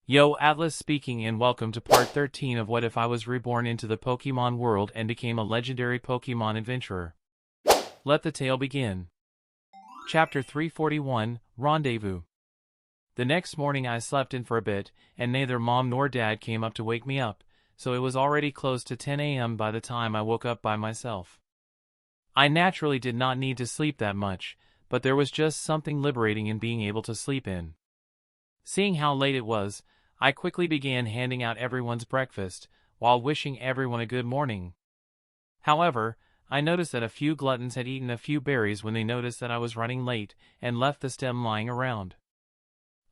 Yo, Atlas speaking and welcome to part 13 of What If I Was Reborn into the Pokemon world and became a legendary Pokemon adventurer. Let the tale begin. Chapter 341, Rendezvous. The next morning I slept in for a bit, and neither Mom nor Dad came up to wake me up, so it was already close to 10 a.m. by the time I woke up by myself. I naturally did not need to sleep that much, but there was just something liberating in being able to sleep in. Seeing how late it was, I quickly began handing out everyone's breakfast, while wishing everyone a good morning. However, I noticed that a few gluttons had eaten a few berries when they noticed that I was running late, and left the stem lying around.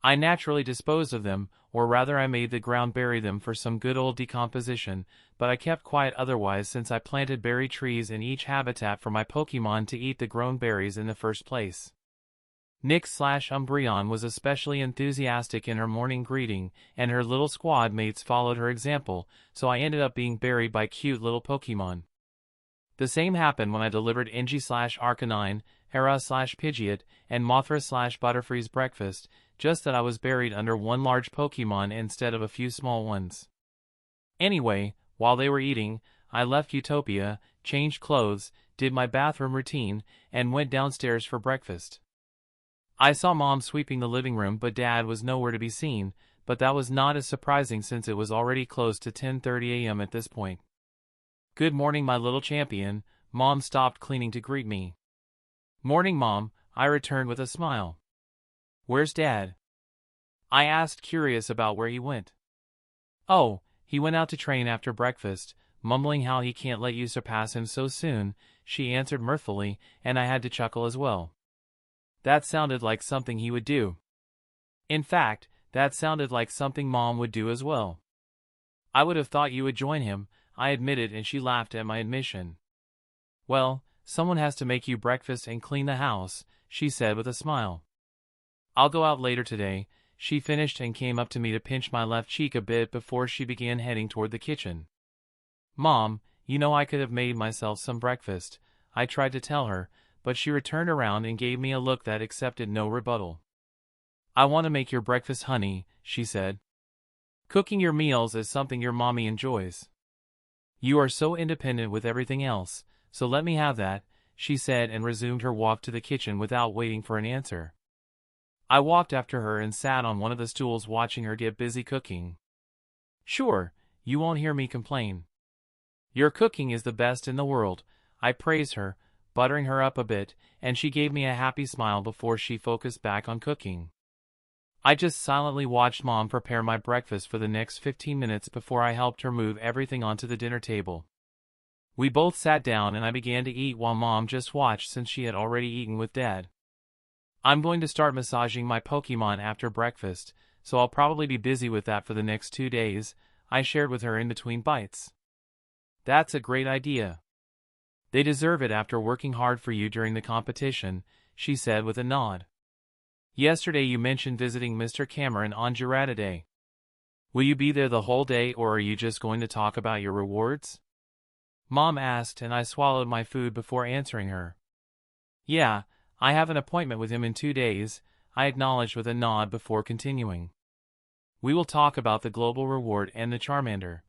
I naturally disposed of them, or rather I made the ground bury them for some good old decomposition, but I kept quiet otherwise since I planted berry trees in each habitat for my Pokemon to eat the grown berries in the first place. Nyx/Umbreon was especially enthusiastic in her morning greeting, and her little squad mates followed her example, so I ended up being buried by cute little Pokemon. The same happened when I delivered Ingy/Arcanine, Hera/Pidgeot, and Mothra/Butterfree's breakfast, just that I was buried under one large Pokemon instead of a few small ones. Anyway, while they were eating, I left Utopia, changed clothes, did my bathroom routine, and went downstairs for breakfast. I saw Mom sweeping the living room but Dad was nowhere to be seen, but that was not as surprising since it was already close to 10:30 a.m. at this point. "Good morning, my little champion," Mom stopped cleaning to greet me. "Morning, Mom," I returned with a smile. "Where's Dad?" I asked, curious about where he went. "Oh, he went out to train after breakfast, mumbling how he can't let you surpass him so soon," she answered mirthfully, and I had to chuckle as well. That sounded like something he would do. In fact, that sounded like something Mom would do as well. "I would have thought you would join him," I admitted, and she laughed at my admission. "Well, someone has to make you breakfast and clean the house," she said with a smile. "I'll go out later today," she finished and came up to me to pinch my left cheek a bit before she began heading toward the kitchen. "Mom, you know I could have made myself some breakfast," I tried to tell her, but she returned around and gave me a look that accepted no rebuttal. "I want to make your breakfast, honey," she said. "Cooking your meals is something your mommy enjoys. You are so independent with everything else, so let me have that," she said and resumed her walk to the kitchen without waiting for an answer. I walked after her and sat on one of the stools watching her get busy cooking. "Sure, you won't hear me complain. Your cooking is the best in the world," I praised her, buttering her up a bit, and she gave me a happy smile before she focused back on cooking. I just silently watched Mom prepare my breakfast for the next 15 minutes before I helped her move everything onto the dinner table. We both sat down and I began to eat while Mom just watched since she had already eaten with Dad. "I'm going to start massaging my Pokemon after breakfast, so I'll probably be busy with that for the next 2 days," I shared with her in between bites. "That's a great idea. They deserve it after working hard for you during the competition," she said with a nod. "Yesterday you mentioned visiting Mr. Cameron on Girarda Day. Will you be there the whole day or are you just going to talk about your rewards?" Mom asked, and I swallowed my food before answering her. "Yeah, I have an appointment with him in 2 days," I acknowledged with a nod before continuing. "We will talk about the global reward and the Charmander.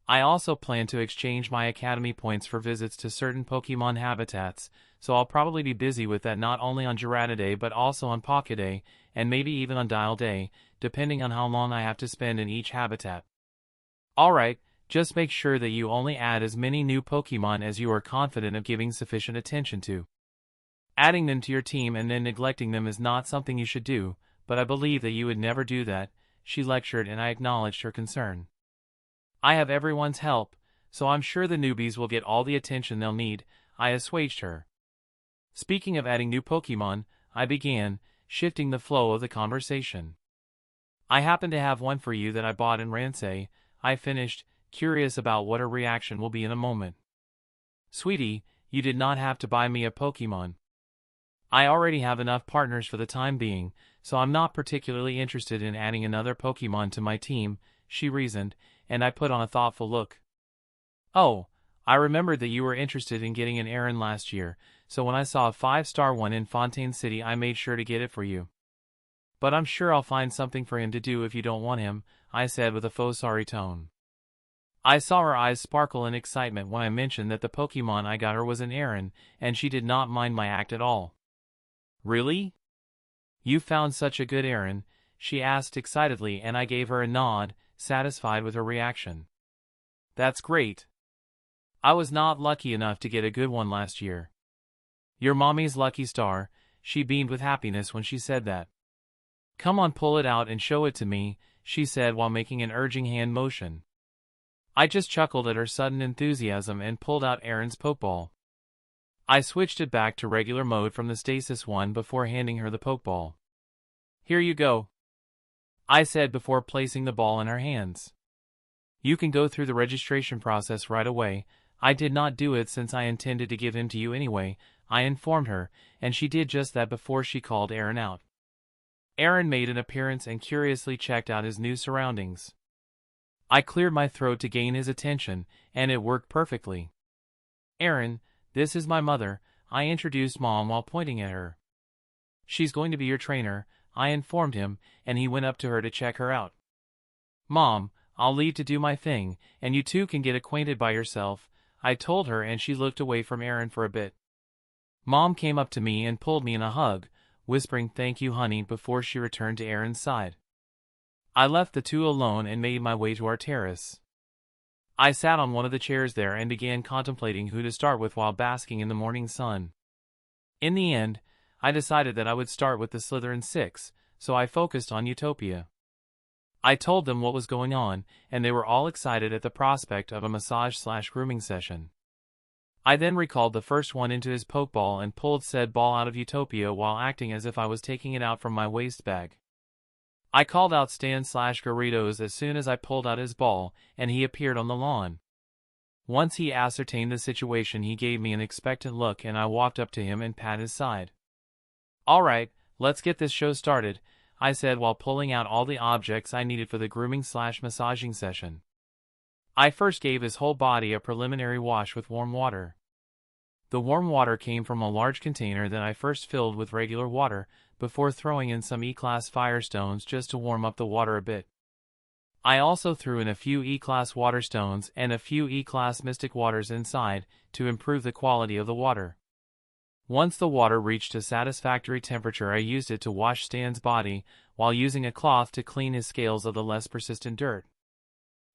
I also plan to exchange my Academy points for visits to certain Pokemon habitats, so I'll probably be busy with that not only on Girarda Day but also on Poké Day, and maybe even on Dial Day, depending on how long I have to spend in each habitat. Alright, just make sure that you only add as many new Pokemon as you are confident of giving sufficient attention to. Adding them to your team and then neglecting them is not something you should do, but I believe that you would never do that," she lectured, and I acknowledged her concern. "I have everyone's help, so I'm sure the newbies will get all the attention they'll need," I assuaged her. Speaking of adding new Pokemon, I began, shifting the flow of the conversation. "I happen to have one for you that I bought in Ransay," I finished, curious about what her reaction will be in a moment. "Sweetie, you did not have to buy me a Pokemon. I already have enough partners for the time being, so I'm not particularly interested in adding another Pokemon to my team," she reasoned, and I put on a thoughtful look. "Oh, I remembered that you were interested in getting an errand last year, so when I saw a 5-star one in Fontaine City I made sure to get it for you." But I'm sure I'll find something for him to do if you don't want him, I said with a faux sorry tone. I saw her eyes sparkle in excitement when I mentioned that the Pokemon I got her was an Aaron, and she did not mind my act at all. Really? You found such a good Aaron? She asked excitedly, and I gave her a nod, satisfied with her reaction. That's great. I was not lucky enough to get a good one last year. Your mommy's lucky star, she beamed with happiness when she said that. Come on, pull it out and show it to me, she said while making an urging hand motion. I just chuckled at her sudden enthusiasm and pulled out Aaron's Pokeball. I switched it back to regular mode from the stasis one before handing her the Pokeball. Here you go, I said before placing the ball in her hands. You can go through the registration process right away. I did not do it since I intended to give him to you anyway, I informed her, and she did just that before she called Aaron out. Aaron made an appearance and curiously checked out his new surroundings. I cleared my throat to gain his attention, and it worked perfectly. Aaron, this is my mother, I introduced Mom while pointing at her. She's going to be your trainer, I informed him, and he went up to her to check her out. Mom, I'll leave to do my thing, and you two can get acquainted by yourself, I told her, and she looked away from Aaron for a bit. Mom came up to me and pulled me in a hug, whispering thank you honey before she returned to Aaron's side. I left the two alone and made my way to our terrace. I sat on one of the chairs there and began contemplating who to start with while basking in the morning sun. In the end, I decided that I would start with the Slytherin 6, so I focused on Utopia. I told them what was going on, and they were all excited at the prospect of a massage/grooming session. I then recalled the first one into his Pokeball and pulled said ball out of Utopia while acting as if I was taking it out from my waist bag. I called out Stan/Garridos as soon as I pulled out his ball, and he appeared on the lawn. Once he ascertained the situation, he gave me an expectant look, and I walked up to him and pat his side. All right, let's get this show started, I said while pulling out all the objects I needed for the grooming/massaging session. I first gave his whole body a preliminary wash with warm water. The warm water came from a large container that I first filled with regular water, before throwing in some E-Class Firestones just to warm up the water a bit. I also threw in a few E-Class Waterstones and a few E-Class Mystic Waters inside, to improve the quality of the water. Once the water reached a satisfactory temperature, I used it to wash Stan's body, while using a cloth to clean his scales of the less persistent dirt.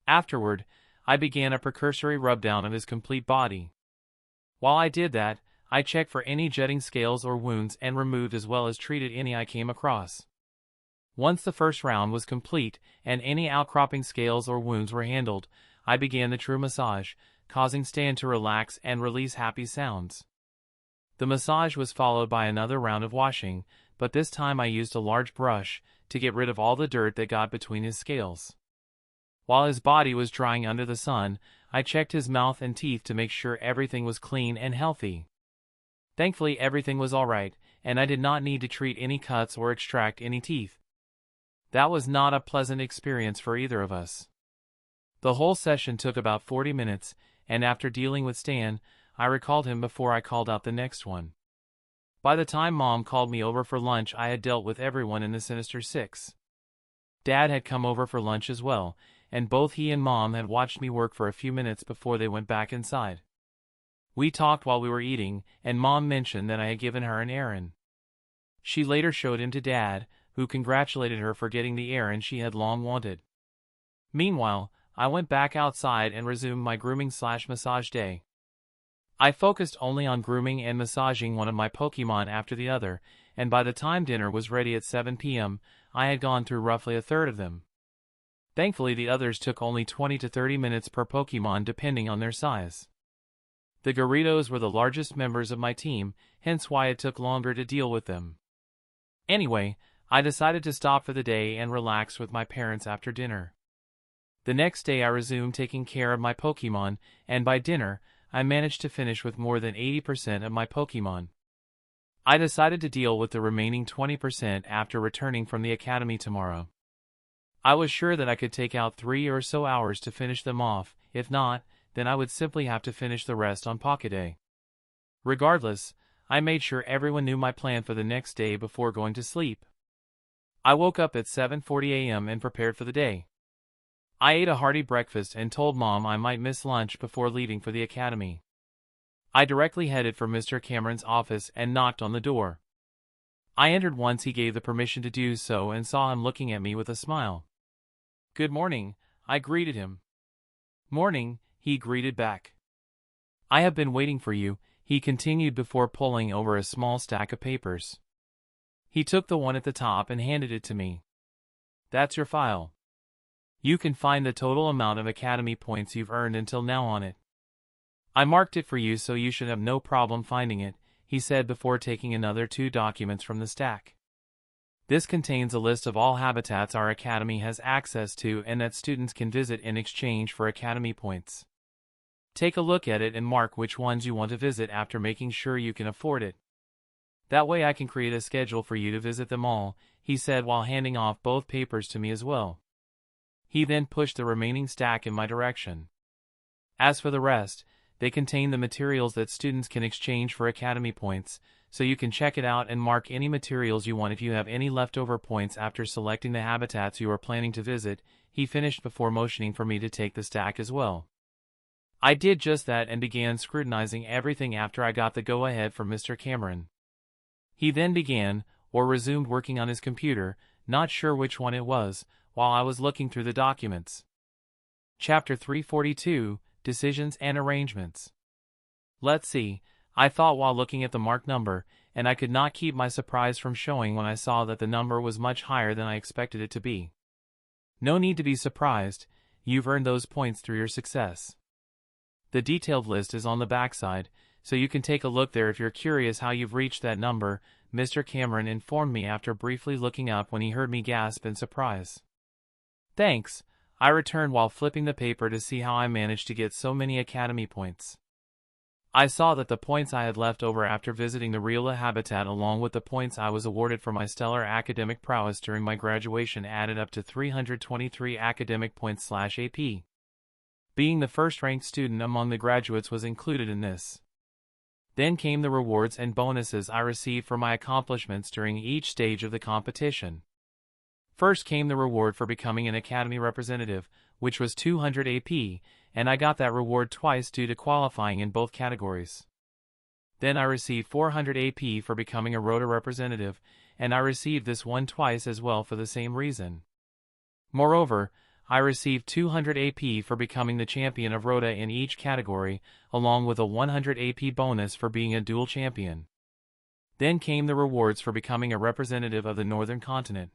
Afterward, I began a precursory rub-down of his complete body. While I did that, I checked for any jutting scales or wounds and removed as well as treated any I came across. Once the first round was complete, and any outcropping scales or wounds were handled, I began the true massage, causing Stan to relax and release happy sounds. The massage was followed by another round of washing, but this time I used a large brush to get rid of all the dirt that got between his scales. While his body was drying under the sun, I checked his mouth and teeth to make sure everything was clean and healthy. Thankfully, everything was alright, and I did not need to treat any cuts or extract any teeth. That was not a pleasant experience for either of us. The whole session took about 40 minutes, and after dealing with Stan, I recalled him before I called out the next one. By the time Mom called me over for lunch, I had dealt with everyone in the Sinister Six. Dad had come over for lunch as well, and both he and Mom had watched me work for a few minutes before they went back inside. We talked while we were eating, and Mom mentioned that I had given her an Aaron. She later showed him to Dad, who congratulated her for getting the Aaron she had long wanted. Meanwhile, I went back outside and resumed my grooming/massage day. I focused only on grooming and massaging one of my Pokemon after the other, and by the time dinner was ready at 7 p.m., I had gone through roughly a third of them. Thankfully, the others took only 20 to 30 minutes per Pokemon depending on their size. The Gyarados were the largest members of my team, hence why it took longer to deal with them. Anyway, I decided to stop for the day and relax with my parents after dinner. The next day I resumed taking care of my Pokemon, and by dinner, I managed to finish with more than 80% of my Pokemon. I decided to deal with the remaining 20% after returning from the academy tomorrow. I was sure that I could take out 3 or so hours to finish them off. If not, then I would simply have to finish the rest on Pocket Day. Regardless, I made sure everyone knew my plan for the next day before going to sleep. I woke up at 7:40 a.m. and prepared for the day. I ate a hearty breakfast and told Mom I might miss lunch before leaving for the academy. I directly headed for Mr. Cameron's office and knocked on the door. I entered once he gave the permission to do so and saw him looking at me with a smile. "Good morning," I greeted him. "Morning," he greeted back. "I have been waiting for you," he continued before pulling over a small stack of papers. He took the one at the top and handed it to me. "That's your file. You can find the total amount of academy points you've earned until now on it. I marked it for you so you should have no problem finding it," he said before taking another 2 documents from the stack. This contains a list of all habitats our academy has access to and that students can visit in exchange for academy points. Take a look at it and mark which ones you want to visit after making sure you can afford it. That way I can create a schedule for you to visit them all, he said while handing off both papers to me as well. He then pushed the remaining stack in my direction. As for the rest, they contain the materials that students can exchange for academy points, so you can check it out and mark any materials you want if you have any leftover points after selecting the habitats you are planning to visit, he finished before motioning for me to take the stack as well. I did just that and began scrutinizing everything after I got the go-ahead from Mr. Cameron. He then began, or resumed working on his computer, not sure which one it was, while I was looking through the documents. Chapter 342, Decisions and Arrangements. Let's see, I thought while looking at the marked number, and I could not keep my surprise from showing when I saw that the number was much higher than I expected it to be. No need to be surprised, you've earned those points through your success. The detailed list is on the backside, so you can take a look there if you're curious how you've reached that number, Mr. Cameron informed me after briefly looking up when he heard me gasp in surprise. "Thanks," I returned while flipping the paper to see how I managed to get so many academy points. I saw that the points I had left over after visiting the Riola habitat along with the points I was awarded for my stellar academic prowess during my graduation added up to 323 academic points/AP. Being the first-ranked student among the graduates was included in this. Then came the rewards and bonuses I received for my accomplishments during each stage of the competition. First came the reward for becoming an academy representative, which was 200 AP, and I got that reward twice due to qualifying in both categories. Then I received 400 AP for becoming a Rota representative, and I received this one twice as well for the same reason. Moreover, I received 200 AP for becoming the champion of Rota in each category, along with a 100 AP bonus for being a dual champion. Then came the rewards for becoming a representative of the Northern Continent.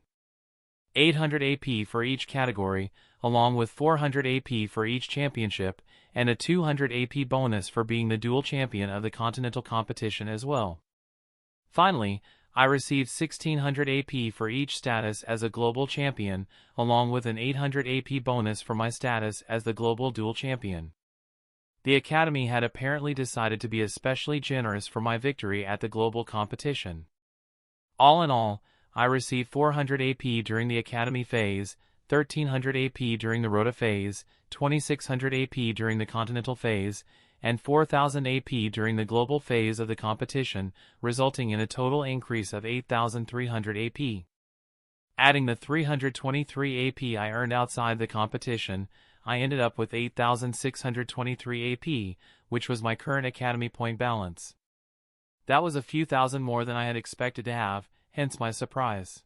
800 AP for each category, along with 400 AP for each championship, and a 200 AP bonus for being the dual champion of the continental competition as well. Finally, I received 1600 AP for each status as a global champion, along with an 800 AP bonus for my status as the global dual champion. The Academy had apparently decided to be especially generous for my victory at the global competition. All in all, I received 400 AP during the Academy phase, 1300 AP during the Rota phase, 2600 AP during the Continental phase, and 4000 AP during the global phase of the competition, resulting in a total increase of 8300 AP. Adding the 323 AP I earned outside the competition, I ended up with 8623 AP, which was my current Academy point balance. That was a few thousand more than I had expected to have, hence my surprise.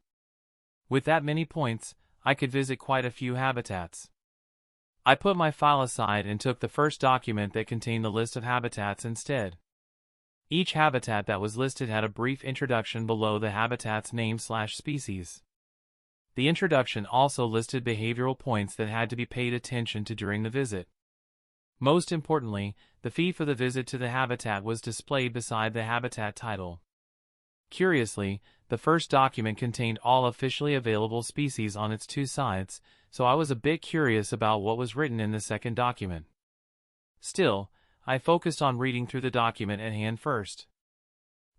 With that many points, I could visit quite a few habitats. I put my file aside and took the first document that contained the list of habitats instead. Each habitat that was listed had a brief introduction below the habitat's name/species. The introduction also listed behavioral points that had to be paid attention to during the visit. Most importantly, the fee for the visit to the habitat was displayed beside the habitat title. Curiously, the first document contained all officially available species on its 2 sides, so I was a bit curious about what was written in the second document. Still, I focused on reading through the document at hand first.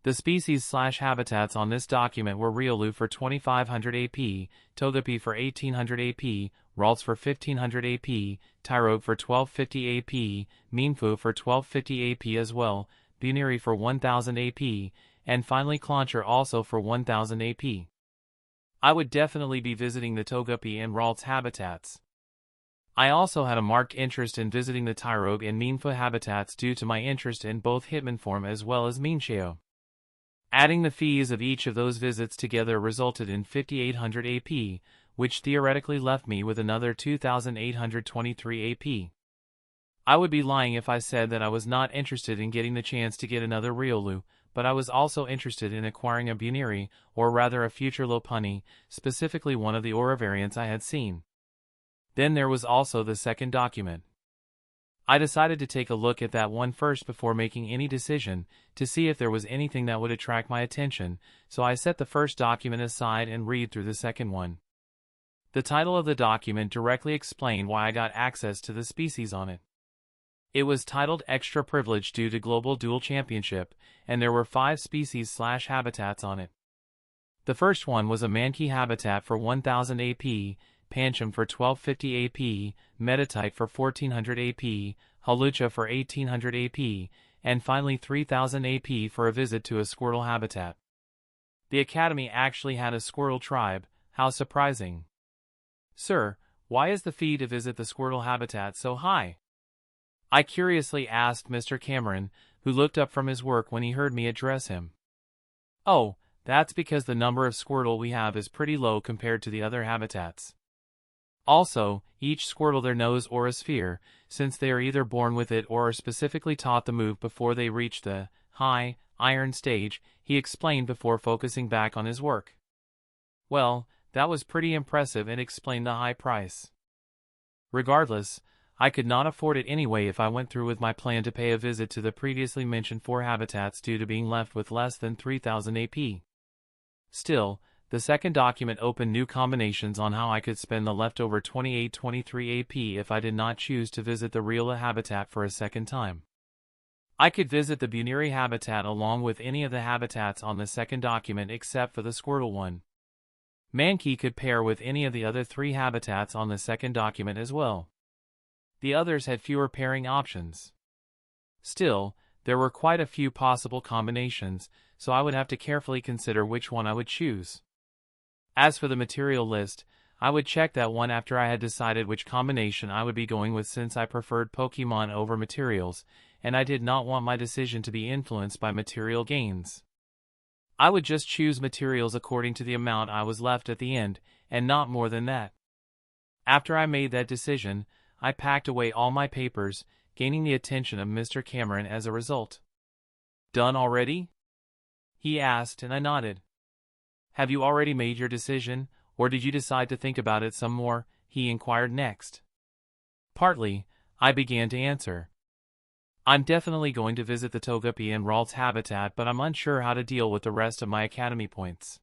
The species/habitats on this document were Riolu for 2500 AP, Togepi for 1800 AP, Ralts for 1500 AP, Tyrogue for 1250 AP, Mienfoo for 1250 AP as well, Buniri for 1000 AP, and finally Clauncher also for 1000 AP. I would definitely be visiting the Togepi and Ralts habitats. I also had a marked interest in visiting the Tyrogue and Meanfa habitats due to my interest in both Hitmonform as well as Meancheo. Adding the fees of each of those visits together resulted in 5,800 AP, which theoretically left me with another 2,823 AP. I would be lying if I said that I was not interested in getting the chance to get another Riolu, but I was also interested in acquiring a Buniri, or rather a future Lopunny, specifically one of the aura variants I had seen. Then there was also the second document. I decided to take a look at that one first before making any decision, to see if there was anything that would attract my attention, so I set the first document aside and read through the second one. The title of the document directly explained why I got access to the species on it. It was titled Extra Privilege due to Global Duel Championship, and there were 5 species/habitats on it. The first one was a Mankey habitat for 1000 AP, Pancham for 1250 AP, Metatite for 1400 AP, Hawlucha for 1800 AP, and finally 3000 AP for a visit to a Squirtle habitat. The Academy actually had a Squirtle tribe. How surprising. Sir, why is the fee to visit the Squirtle habitat so high? I curiously asked Mr. Cameron, who looked up from his work when he heard me address him. Oh, that's because the number of Squirtle we have is pretty low compared to the other habitats. Also, each Squirtle there knows Aura Sphere, since they are either born with it or are specifically taught the move before they reach the high iron stage, he explained before focusing back on his work. Well, that was pretty impressive and explained the high price. Regardless, I could not afford it anyway if I went through with my plan to pay a visit to the previously mentioned 4 habitats due to being left with less than 3000 AP. Still, the second document opened new combinations on how I could spend the leftover 2823 AP if I did not choose to visit the Riola habitat for a second time. I could visit the Buniri habitat along with any of the habitats on the second document except for the Squirtle one. Mankey could pair with any of the other 3 habitats on the second document as well. The others had fewer pairing options. Still, there were quite a few possible combinations, so I would have to carefully consider which one I would choose. As for the material list, I would check that one after I had decided which combination I would be going with, since I preferred Pokemon over materials, and I did not want my decision to be influenced by material gains. I would just choose materials according to the amount I was left at the end, and not more than that. After I made that decision, I packed away all my papers, gaining the attention of Mr. Cameron as a result. "Done already?" he asked, and I nodded. "Have you already made your decision, or did you decide to think about it some more?" he inquired next. "Partly," I began to answer. "I'm definitely going to visit the Togepi and Ralts habitat, but I'm unsure how to deal with the rest of my Academy points.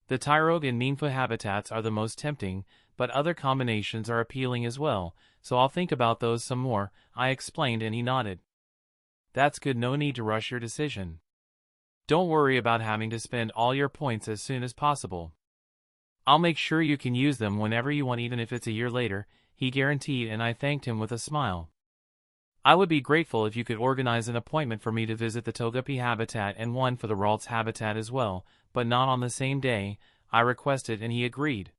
The Tyrogue and Meanfa habitats are the most tempting, but other combinations are appealing as well, so I'll think about those some more," I explained, and he nodded. "That's good, no need to rush your decision. Don't worry about having to spend all your points as soon as possible. I'll make sure you can use them whenever you want, even if it's a year later," he guaranteed, and I thanked him with a smile. "I would be grateful if you could organize an appointment for me to visit the Togepi habitat and one for the Ralts habitat as well, but not on the same day," I requested, and he agreed.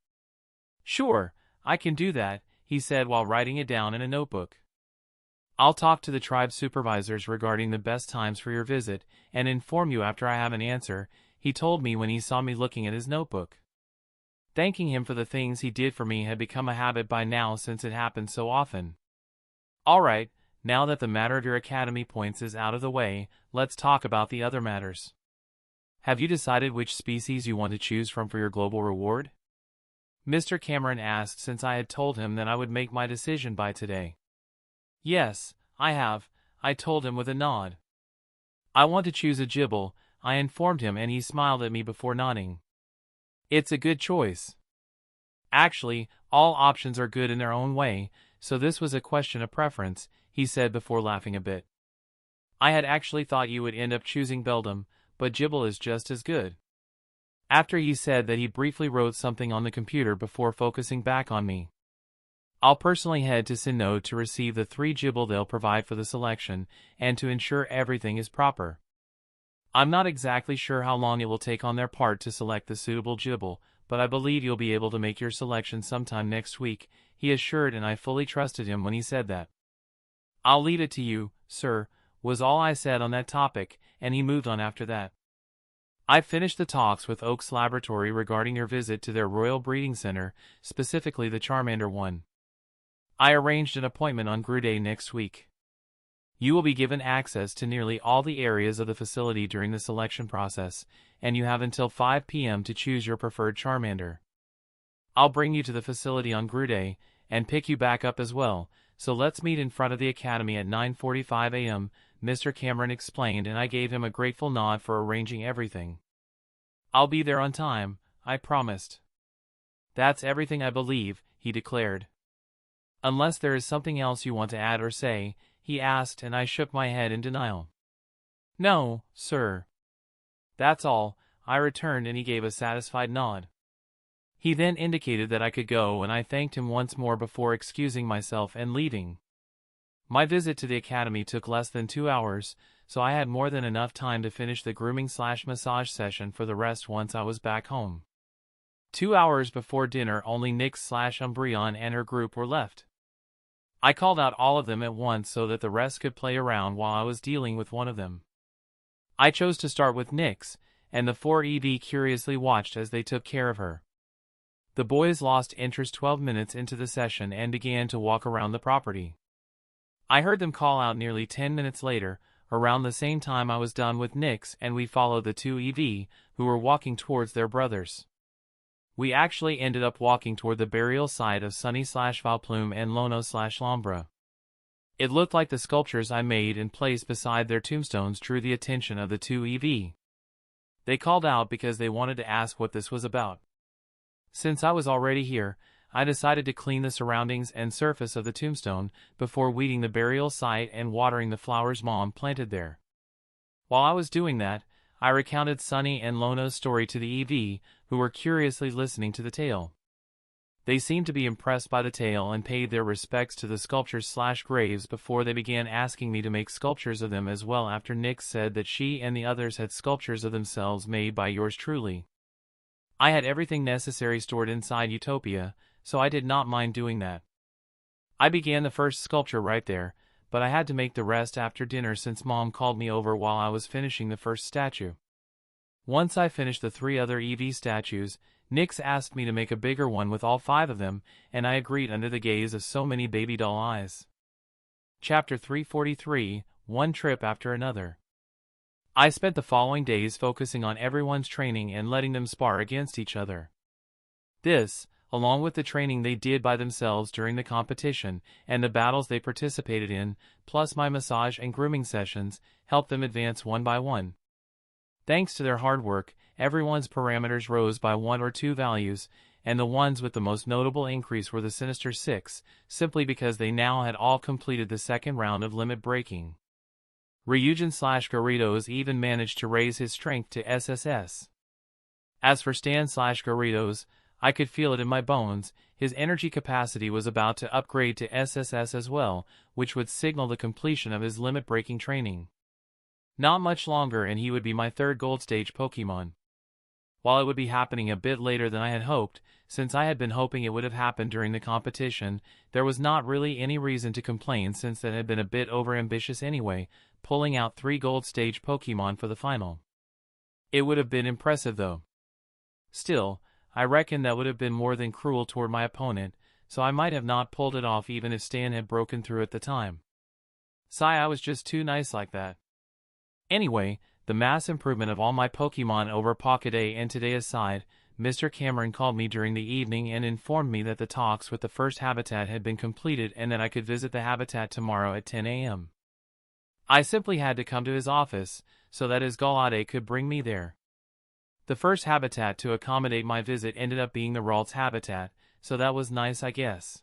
"Sure, I can do that," he said while writing it down in a notebook. "I'll talk to the tribe supervisors regarding the best times for your visit, and inform you after I have an answer," he told me when he saw me looking at his notebook. Thanking him for the things he did for me had become a habit by now, since it happened so often. "Alright, now that the matter of your Academy points is out of the way, let's talk about the other matters. Have you decided which species you want to choose from for your global reward?" Mr. Cameron asked, since I had told him that I would make my decision by today. "Yes, I have," I told him with a nod. "I want to choose a Gibble," I informed him, and he smiled at me before nodding. "It's a good choice. Actually, all options are good in their own way, so this was a question of preference," he said before laughing a bit. "I had actually thought you would end up choosing Beldum, but Gibble is just as good." After he said that, he briefly wrote something on the computer before focusing back on me. "I'll personally head to Sinnoh to receive the 3 Gibble they'll provide for the selection, and to ensure everything is proper. I'm not exactly sure how long it will take on their part to select the suitable Gibble, but I believe you'll be able to make your selection sometime next week," he assured, and I fully trusted him when he said that. "I'll leave it to you, sir," was all I said on that topic, and he moved on after that. I finished the talks with Oak's Laboratory regarding your visit to their Royal Breeding Center, specifically the Charmander one. I arranged an appointment on Day next week. You will be given access to nearly all the areas of the facility during the selection process, and you have until 5 p.m. to choose your preferred Charmander. I'll bring you to the facility on Day and pick you back up as well, so let's meet in front of the Academy at 9:45 a.m., Mr. Cameron explained, and I gave him a grateful nod for arranging everything. "I'll be there on time, I promised." "That's everything, I believe," he declared. "Unless there is something else you want to add or say," he asked, and I shook my head in denial. "No, sir. That's all," I returned, and he gave a satisfied nod. He then indicated that I could go, and I thanked him once more before excusing myself and leaving. My visit to the Academy took less than 2 hours, so I had more than enough time to finish the grooming/massage session for the rest once I was back home. 2 hours before dinner, only Nyx/Umbreon and her group were left. I called out all of them at once so that the rest could play around while I was dealing with one of them. I chose to start with Nyx, and the 4 EV curiously watched as they took care of her. The boys lost interest 12 minutes into the session and began to walk around the property. I heard them call out nearly 10 minutes later, around the same time I was done with Nyx, and we followed the 2 EV, who were walking towards their brothers. We actually ended up walking toward the burial site of Sunny/Valplume and Lono/Lombra. It looked like the sculptures I made and placed beside their tombstones drew the attention of the 2 EV. They called out because they wanted to ask what this was about. Since I was already here, I decided to clean the surroundings and surface of the tombstone before weeding the burial site and watering the flowers Mom planted there. While I was doing that, I recounted Sunny and Lono's story to the EV, who were curiously listening to the tale. They seemed to be impressed by the tale and paid their respects to the sculptures/graves before they began asking me to make sculptures of them as well after Nyx said that she and the others had sculptures of themselves made by yours truly. I had everything necessary stored inside Utopia, so I did not mind doing that. I began the first sculpture right there, but I had to make the rest after dinner since Mom called me over while I was finishing the first statue. Once I finished the 3 other EV statues, Nyx asked me to make a bigger one with all 5 of them, and I agreed under the gaze of so many baby doll eyes. Chapter 343, One Trip After Another. I spent the following days focusing on everyone's training and letting them spar against each other. This, along with the training they did by themselves during the competition, and the battles they participated in, plus my massage and grooming sessions, helped them advance one by one. Thanks to their hard work, everyone's parameters rose by 1 or 2 values, and the ones with the most notable increase were the Sinister 6, simply because they now had all completed the second round of limit breaking. Ryujin/Garridos even managed to raise his strength to SSS. As for Stan/Garridos, I could feel it in my bones, his energy capacity was about to upgrade to SSS as well, which would signal the completion of his limit-breaking training. Not much longer and he would be my 3rd gold stage Pokemon. While it would be happening a bit later than I had hoped, since I had been hoping it would have happened during the competition, there was not really any reason to complain since that had been a bit overambitious anyway, pulling out 3 gold stage Pokemon for the final. It would have been impressive though. Still, I reckon that would have been more than cruel toward my opponent, so I might have not pulled it off even if Stan had broken through at the time. I was just too nice like that. Anyway, the mass improvement of all my Pokemon over Pockeday and today aside, Mr. Cameron called me during the evening and informed me that the talks with the first habitat had been completed and that I could visit the habitat tomorrow at 10 a.m. I simply had to come to his office, so that his Galade could bring me there. The first habitat to accommodate my visit ended up being the Ralts habitat, so that was nice I guess.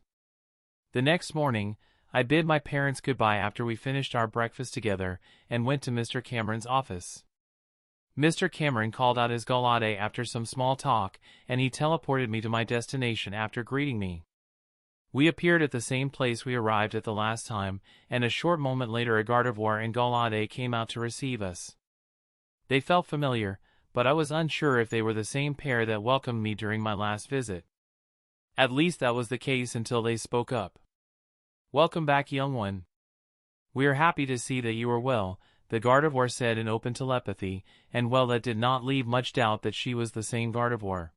The next morning, I bid my parents goodbye after we finished our breakfast together and went to Mr. Cameron's office. Mr. Cameron called out his Galade after some small talk, and he teleported me to my destination after greeting me. We appeared at the same place we arrived at the last time, and a short moment later a Gardevoir and Galade came out to receive us. They felt familiar, but I was unsure if they were the same pair that welcomed me during my last visit. At least that was the case until they spoke up. "Welcome back, young one. We are happy to see that you are well," the Gardevoir said in open telepathy, and well, that did not leave much doubt that she was the same Gardevoir.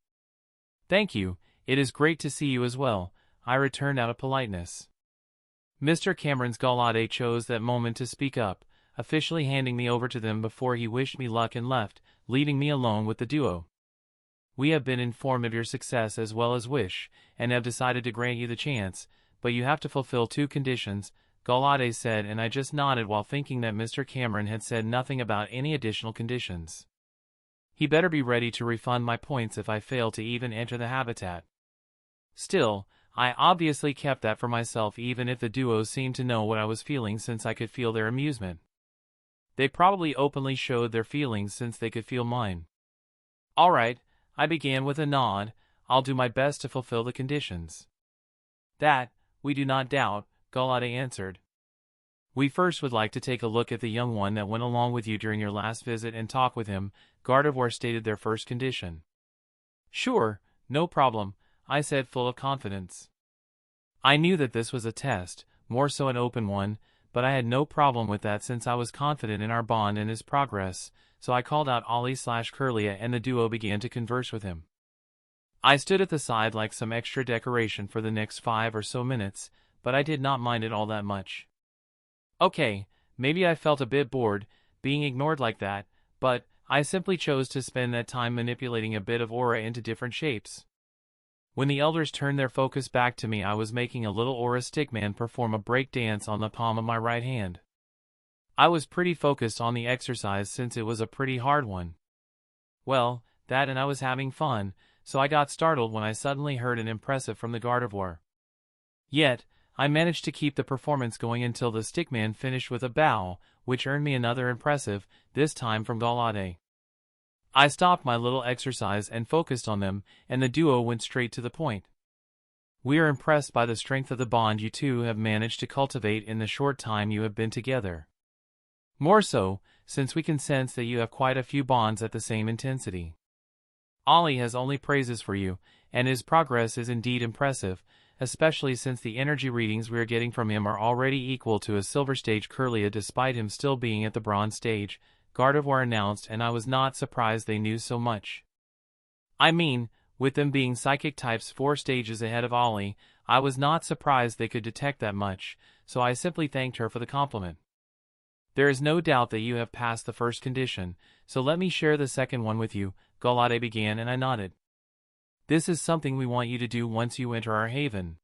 "Thank you, it is great to see you as well," I returned out of politeness. Mr. Cameron's Galade chose that moment to speak up, officially handing me over to them before he wished me luck and left, leaving me alone with the duo. "We have been informed of your success as well as wish, and have decided to grant you the chance, but you have to fulfill 2 conditions, Galade said, and I just nodded while thinking that Mr. Cameron had said nothing about any additional conditions. He better be ready to refund my points if I fail to even enter the habitat. Still, I obviously kept that for myself, even if the duo seemed to know what I was feeling, since I could feel their amusement. They probably openly showed their feelings since they could feel mine. "All right," I began with a nod, "I'll do my best to fulfill the conditions." "That, we do not doubt," Galade answered. "We first would like to take a look at the young one that went along with you during your last visit and talk with him," Gardevoir stated their first condition. "Sure, no problem," I said, full of confidence. I knew that this was a test, more so an open one, but I had no problem with that since I was confident in our bond and his progress, so I called out Ollie/Curlia and the duo began to converse with him. I stood at the side like some extra decoration for the next 5 or so minutes, but I did not mind it all that much. Okay, maybe I felt a bit bored, being ignored like that, but I simply chose to spend that time manipulating a bit of aura into different shapes. When the elders turned their focus back to me, I was making a little aura stickman perform a break dance on the palm of my right hand. I was pretty focused on the exercise since it was a pretty hard one. Well, that, and I was having fun, so I got startled when I suddenly heard an impressive from the Gardevoir. Yet, I managed to keep the performance going until the stickman finished with a bow, which earned me another impressive, this time from Galade. I stopped my little exercise and focused on them, and the duo went straight to the point. "We are impressed by the strength of the bond you two have managed to cultivate in the short time you have been together. More so, since we can sense that you have quite a few bonds at the same intensity. Ollie has only praises for you, and his progress is indeed impressive, especially since the energy readings we are getting from him are already equal to a silver stage Curlia despite him still being at the bronze stage," Gardevoir announced, and I was not surprised they knew so much. I mean, with them being psychic types 4 stages ahead of Ollie, I was not surprised they could detect that much, so I simply thanked her for the compliment. "There is no doubt that you have passed the first condition, so let me share the second one with you," Galade began, and I nodded. "This is something we want you to do once you enter our haven.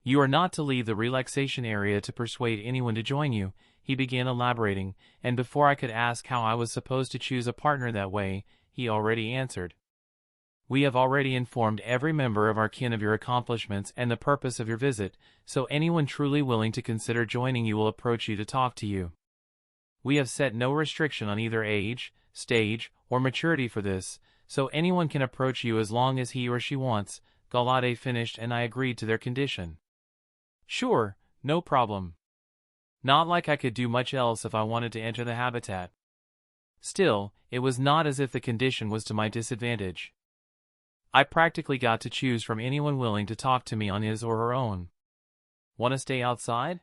You are not to leave the relaxation area to persuade anyone to join you," he began elaborating, and before I could ask how I was supposed to choose a partner that way, he already answered. "We have already informed every member of our kin of your accomplishments and the purpose of your visit, so anyone truly willing to consider joining you will approach you to talk to you. We have set no restriction on either age, stage, or maturity for this, so anyone can approach you as long as he or she wants," Galade finished, and I agreed to their condition. "Sure, no problem. Not like I could do much else if I wanted to enter the habitat." Still, it was not as if the condition was to my disadvantage. I practically got to choose from anyone willing to talk to me on his or her own. "Want to stay outside?"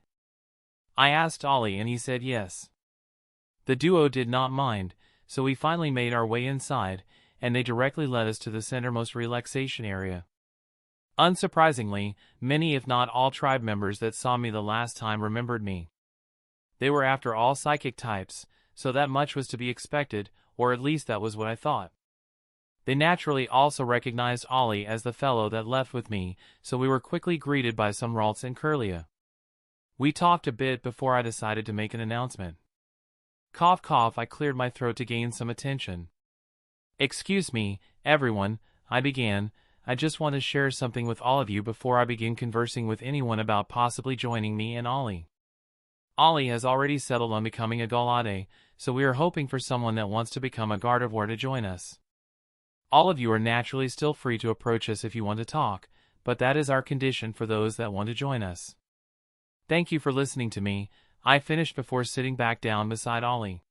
I asked Ollie, and he said yes. The duo did not mind, so we finally made our way inside, and they directly led us to the centermost relaxation area. Unsurprisingly, many if not all tribe members that saw me the last time remembered me. They were after all psychic types, so that much was to be expected, or at least that was what I thought. They naturally also recognized Ollie as the fellow that left with me, so we were quickly greeted by some Ralts and Curlia. We talked a bit before I decided to make an announcement. Cough cough, I cleared my throat to gain some attention. "Excuse me, everyone," I began, "I just want to share something with all of you before I begin conversing with anyone about possibly joining me and Ollie. Ollie has already settled on becoming a Galade, so we are hoping for someone that wants to become a Gardevoir to join us. All of you are naturally still free to approach us if you want to talk, but that is our condition for those that want to join us. Thank you for listening to me," I finished before sitting back down beside Ollie.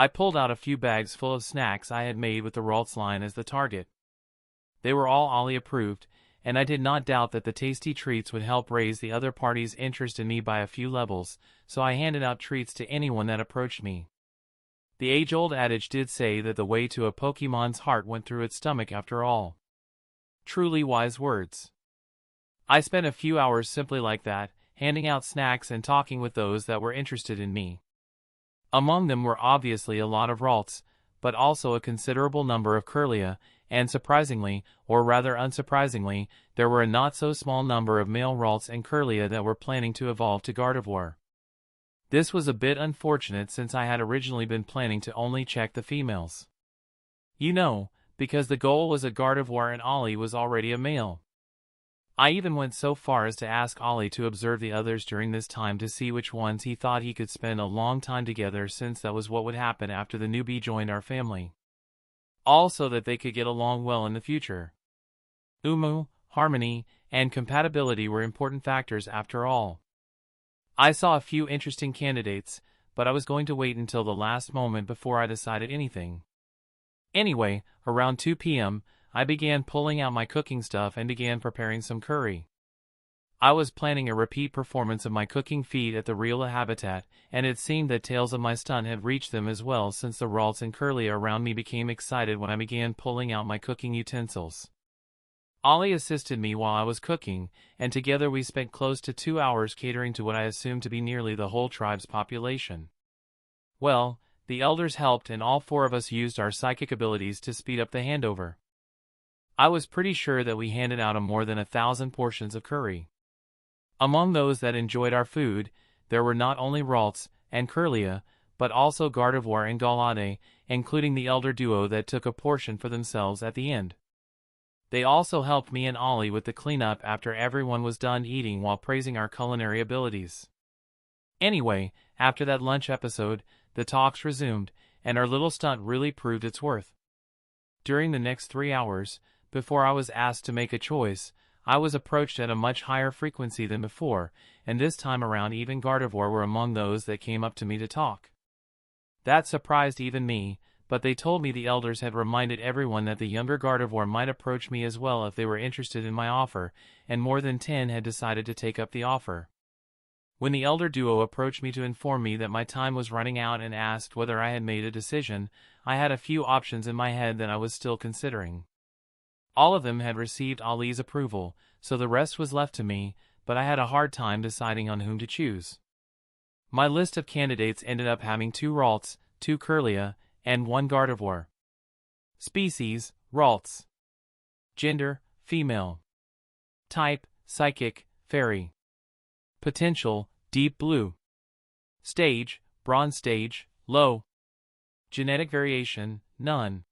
I pulled out a few bags full of snacks I had made with the Ralts line as the target. They were all Ollie approved, and I did not doubt that the tasty treats would help raise the other party's interest in me by a few levels, so I handed out treats to anyone that approached me. The age-old adage did say that the way to a Pokemon's heart went through its stomach after all. Truly wise words. I spent a few hours simply like that, handing out snacks and talking with those that were interested in me. Among them were obviously a lot of Ralts, but also a considerable number of Kirlia, and surprisingly, or rather unsurprisingly, there were a not-so-small number of male Ralts and Kirlia that were planning to evolve to Gardevoir. This was a bit unfortunate since I had originally been planning to only check the females. You know, because the goal was a Gardevoir and Ollie was already a male. I even went so far as to ask Ollie to observe the others during this time to see which ones he thought he could spend a long time together, since that was what would happen after the newbie joined our family. All so that they could get along well in the future. Harmony, and compatibility were important factors after all. I saw a few interesting candidates, but I was going to wait until the last moment before I decided anything. Anyway, around 2 p.m., I began pulling out my cooking stuff and began preparing some curry. I was planning a repeat performance of my cooking feat at the Real Habitat, and it seemed that tales of my stunt had reached them as well, since the Ralts and Kirlia around me became excited when I began pulling out my cooking utensils. Ollie assisted me while I was cooking, and together we spent close to 2 hours catering to what I assumed to be nearly the whole tribe's population. Well, the elders helped, and all 4 of us used our psychic abilities to speed up the handover. I was pretty sure that we handed out more than 1,000 portions of curry. Among those that enjoyed our food, there were not only Ralts and Kirlia, but also Gardevoir and Galade, including the elder duo that took a portion for themselves at the end. They also helped me and Ollie with the cleanup after everyone was done eating, while praising our culinary abilities. Anyway, after that lunch episode, the talks resumed, and our little stunt really proved its worth. During the next 3 hours, before I was asked to make a choice, I was approached at a much higher frequency than before, and this time around even Gardevoir were among those that came up to me to talk. That surprised even me, but they told me the elders had reminded everyone that the younger Gardevoir might approach me as well if they were interested in my offer, and more than 10 had decided to take up the offer. When the elder duo approached me to inform me that my time was running out and asked whether I had made a decision, I had a few options in my head that I was still considering. All of them had received Ollie's approval, so the rest was left to me, but I had a hard time deciding on whom to choose. My list of candidates ended up having 2 Ralts, 2 Kirlia, and 1 Gardevoir. Species, Ralts. Gender, female. Type, psychic, fairy. Potential, deep blue. Stage, bronze stage, low. Genetic variation, none.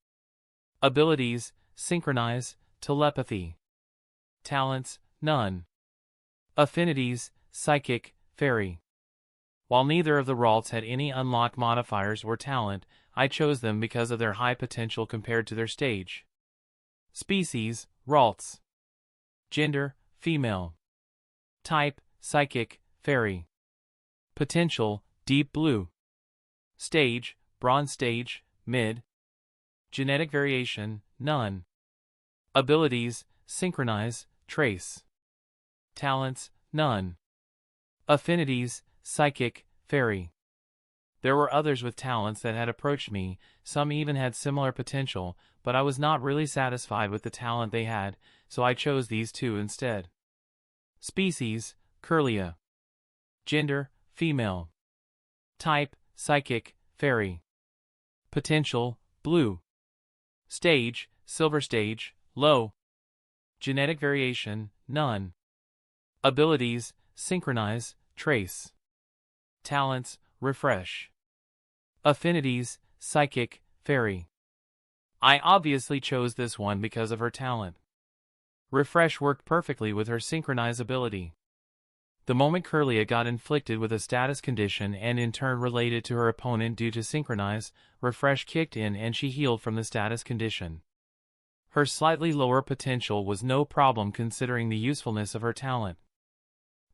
Abilities, synchronize, telepathy. Talents, none. Affinities, psychic, fairy. While neither of the Ralts had any unlocked modifiers or talent, I chose them because of their high potential compared to their stage. Species, Ralts. Gender, female. Type, psychic, fairy. Potential, deep blue. Stage, bronze stage, mid. Genetic variation, none. Abilities, synchronize, trace. Talents, none. Affinities, psychic, fairy. There were others with talents that had approached me, some even had similar potential, but I was not really satisfied with the talent they had, so I chose these 2 instead. Species, Kirlia. Gender, female. Type, psychic, fairy. Potential, blue. Stage, silver stage, low. Genetic variation, none. Abilities, synchronize, trace. Talents, refresh. Affinities, psychic, fairy. I obviously chose this one because of her talent. Refresh worked perfectly with her synchronize ability. The moment Kirlia got inflicted with a status condition and in turn related to her opponent due to synchronize, Refresh kicked in and she healed from the status condition. Her slightly lower potential was no problem considering the usefulness of her talent.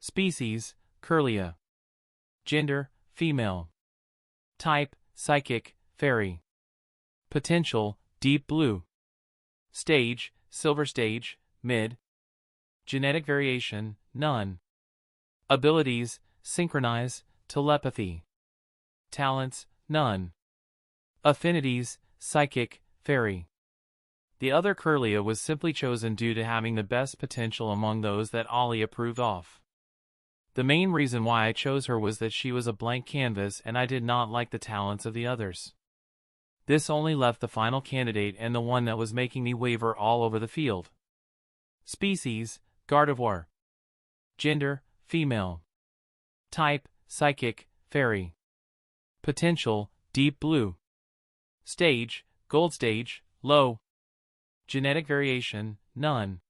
Species, Kirlia. Gender, female. Type, psychic, fairy. Potential, deep blue. Stage, silver stage, mid. Genetic variation, none. Abilities, synchronize, telepathy. Talents, none. Affinities, psychic, fairy. The other Kirlia was simply chosen due to having the best potential among those that Ollie approved of. The main reason why I chose her was that she was a blank canvas and I did not like the talents of the others. This only left the final candidate and the one that was making me waver all over the field. Species, Gardevoir. Gender, female. Type, psychic, fairy. Potential, deep blue. Stage, gold stage, low. Genetic variation, none.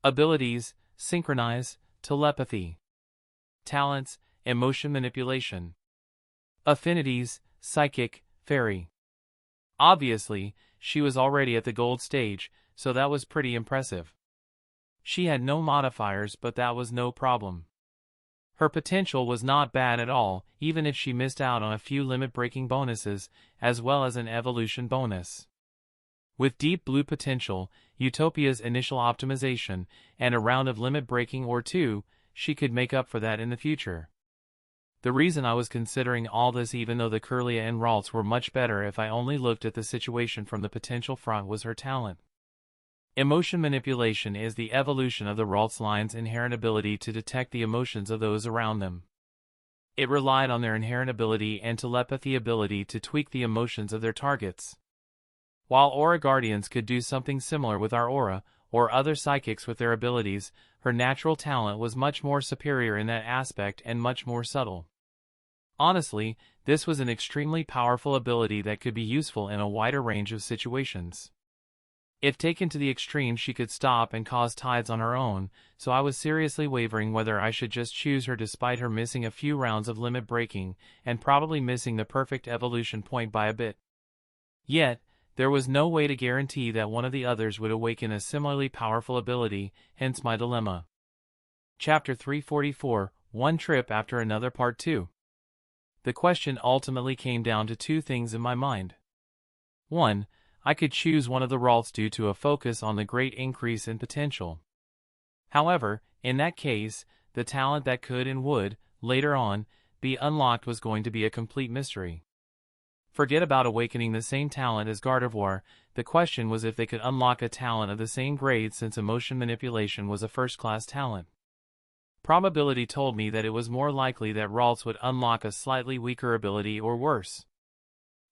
Abilities, synchronize, telepathy. Talents, emotion manipulation. Affinities, psychic, fairy. Obviously, she was already at the gold stage, so that was pretty impressive. She had no modifiers, but that was no problem. Her potential was not bad at all, even if she missed out on a few limit-breaking bonuses, as well as an evolution bonus. With deep blue potential, Utopia's initial optimization, and a round of limit breaking or two, she could make up for that in the future. The reason I was considering all this, even though the Kirlia and Ralts were much better if I only looked at the situation from the potential front, was her talent. Emotion manipulation is the evolution of the Ralts line's inherent ability to detect the emotions of those around them. It relied on their inherent ability and telepathy ability to tweak the emotions of their targets. While Aura Guardians could do something similar with our Aura, or other psychics with their abilities, her natural talent was much more superior in that aspect and much more subtle. Honestly, this was an extremely powerful ability that could be useful in a wider range of situations. If taken to the extreme, she could stop and cause tides on her own, so I was seriously wavering whether I should just choose her despite her missing a few rounds of limit breaking, and probably missing the perfect evolution point by a bit. Yet, there was no way to guarantee that one of the others would awaken a similarly powerful ability, hence my dilemma. Chapter 344, One Trip After Another Part 2. The question ultimately came down to two things in my mind. 1. I could choose one of the Ralts due to a focus on the great increase in potential. However, in that case, the talent that could and would, later on, be unlocked was going to be a complete mystery. Forget about awakening the same talent as Gardevoir, the question was if they could unlock a talent of the same grade, since emotion manipulation was a first-class talent. Probability told me that it was more likely that Ralts would unlock a slightly weaker ability or worse.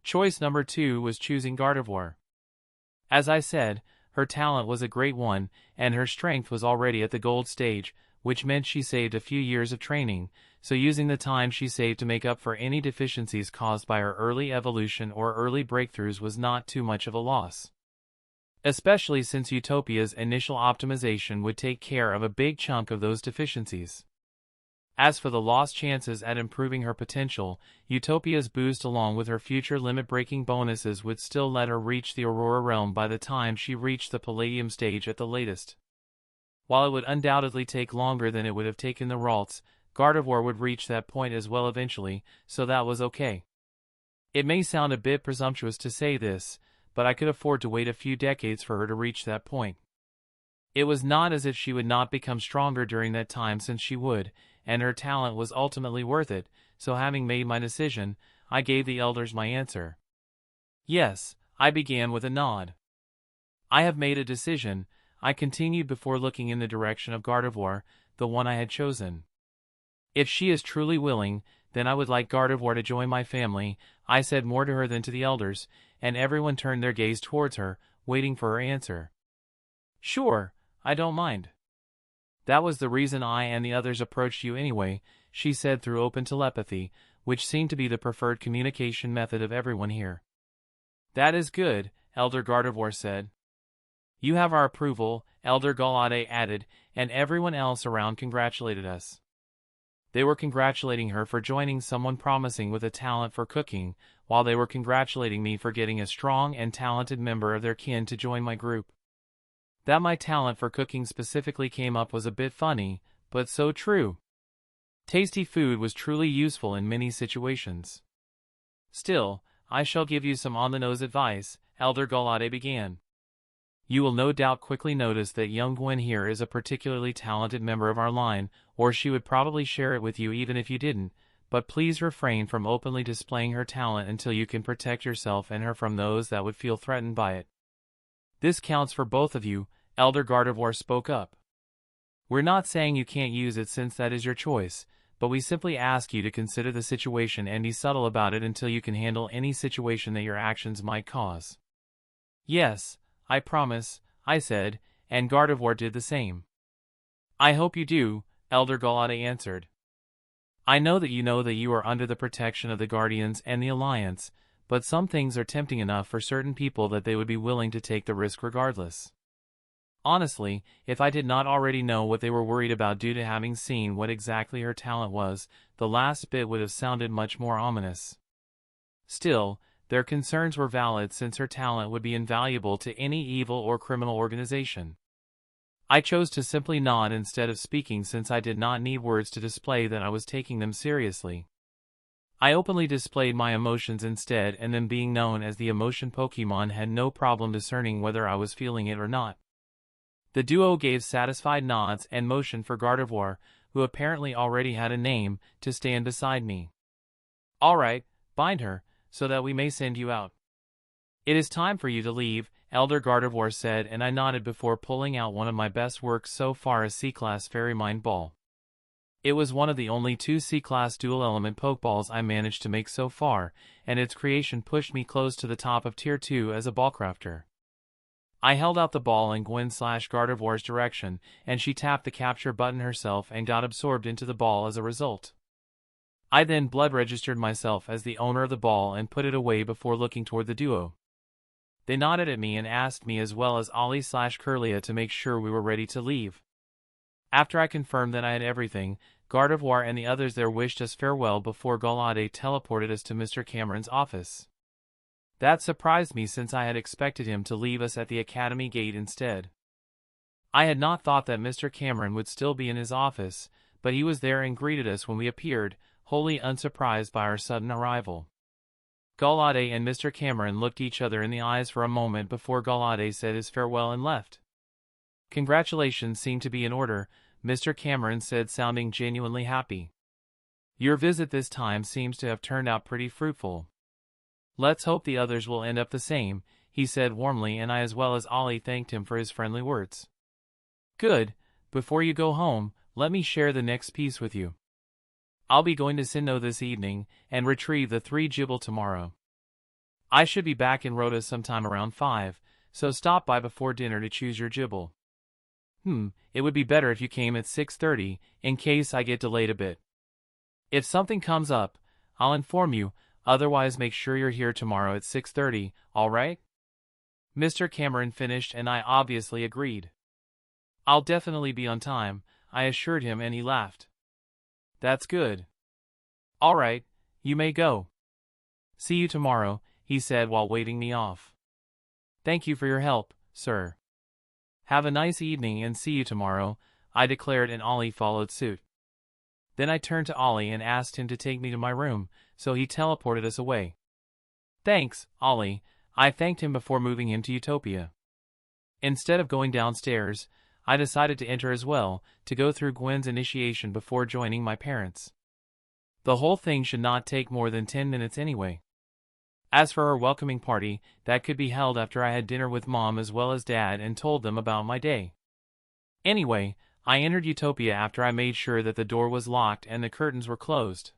Choice number 2 was choosing Gardevoir. As I said, her talent was a great one, and her strength was already at the gold stage, which meant she saved a few years of training, so using the time she saved to make up for any deficiencies caused by her early evolution or early breakthroughs was not too much of a loss. Especially since Utopia's initial optimization would take care of a big chunk of those deficiencies. As for the lost chances at improving her potential, Utopia's boost along with her future limit-breaking bonuses would still let her reach the Aurora realm by the time she reached the Palladium stage at the latest. While it would undoubtedly take longer than it would have taken the Ralts, Gardevoir would reach that point as well eventually, so that was okay. It may sound a bit presumptuous to say this, but I could afford to wait a few decades for her to reach that point. It was not as if she would not become stronger during that time, since she would, and her talent was ultimately worth it, so having made my decision, I gave the elders my answer. Yes, I began with a nod. I have made a decision, I continued before looking in the direction of Gardevoir, the one I had chosen. If she is truly willing, then I would like Gardevoir to join my family, I said more to her than to the elders, and everyone turned their gaze towards her, waiting for her answer. Sure, I don't mind. That was the reason I and the others approached you anyway, she said through open telepathy, which seemed to be the preferred communication method of everyone here. That is good, Elder Gardevoir said. You have our approval, Elder Galade added, and everyone else around congratulated us. They were congratulating her for joining someone promising with a talent for cooking, while they were congratulating me for getting a strong and talented member of their kin to join my group. That my talent for cooking specifically came up was a bit funny, but so true. Tasty food was truly useful in many situations. Still, I shall give you some on-the-nose advice, Elder Galade began. You will no doubt quickly notice that young Gwen here is a particularly talented member of our line, or she would probably share it with you even if you didn't, but please refrain from openly displaying her talent until you can protect yourself and her from those that would feel threatened by it. This counts for both of you, Elder Gardevoir spoke up. We're not saying you can't use it since that is your choice, but we simply ask you to consider the situation and be subtle about it until you can handle any situation that your actions might cause. Yes, I promise, I said, and Gardevoir did the same. I hope you do, Elder Galade answered. I know that you are under the protection of the Guardians and the Alliance, but some things are tempting enough for certain people that they would be willing to take the risk regardless. Honestly, if I did not already know what they were worried about due to having seen what exactly her talent was, the last bit would have sounded much more ominous. Still, their concerns were valid since her talent would be invaluable to any evil or criminal organization. I chose to simply nod instead of speaking since I did not need words to display that I was taking them seriously. I openly displayed my emotions instead, and them being known as the emotion Pokemon had no problem discerning whether I was feeling it or not. The duo gave satisfied nods and motioned for Gardevoir, who apparently already had a name, to stand beside me. All right, bind her, so that we may send you out. It is time for you to leave, Elder Gardevoir said, and I nodded before pulling out one of my best works so far, a C-Class Fairy Mind Ball. It was one of the only 2 C-Class dual-element Pokeballs I managed to make so far, and its creation pushed me close to the top of Tier 2 as a ballcrafter. I held out the ball in Gwen/Gardevoir's direction, and she tapped the capture button herself and got absorbed into the ball as a result. I then blood-registered myself as the owner of the ball and put it away before looking toward the duo. They nodded at me and asked me as well as Ollie/Curlia to make sure we were ready to leave. After I confirmed that I had everything, Gardevoir and the others there wished us farewell before Galade teleported us to Mr. Cameron's office. That surprised me since I had expected him to leave us at the academy gate instead. I had not thought that Mr. Cameron would still be in his office, but he was there and greeted us when we appeared, wholly unsurprised by our sudden arrival. Galade and Mr. Cameron looked each other in the eyes for a moment before Galade said his farewell and left. Congratulations seem to be in order, Mr. Cameron said, sounding genuinely happy. Your visit this time seems to have turned out pretty fruitful. Let's hope the others will end up the same, he said warmly, and I as well as Ollie thanked him for his friendly words. Good, before you go home, let me share the next piece with you. I'll be going to Sinnoh this evening, and retrieve the 3 Gible tomorrow. I should be back in Rhoda sometime around 5, so stop by before dinner to choose your Gible. It would be better if you came at 6:30, in case I get delayed a bit. If something comes up, I'll inform you, otherwise make sure you're here tomorrow at 6:30, alright? Mr. Cameron finished and I obviously agreed. I'll definitely be on time, I assured him, and he laughed. That's good. Alright, you may go. See you tomorrow, he said while waving me off. Thank you for your help, sir. Have a nice evening and see you tomorrow, I declared, and Ollie followed suit. Then I turned to Ollie and asked him to take me to my room, so he teleported us away. Thanks, Ollie, I thanked him before moving him to Utopia. Instead of going downstairs, I decided to enter as well, to go through Gwen's initiation before joining my parents. The whole thing should not take more than 10 minutes anyway. As for her welcoming party, that could be held after I had dinner with Mom as well as Dad and told them about my day. Anyway, I entered Utopia after I made sure that the door was locked and the curtains were closed.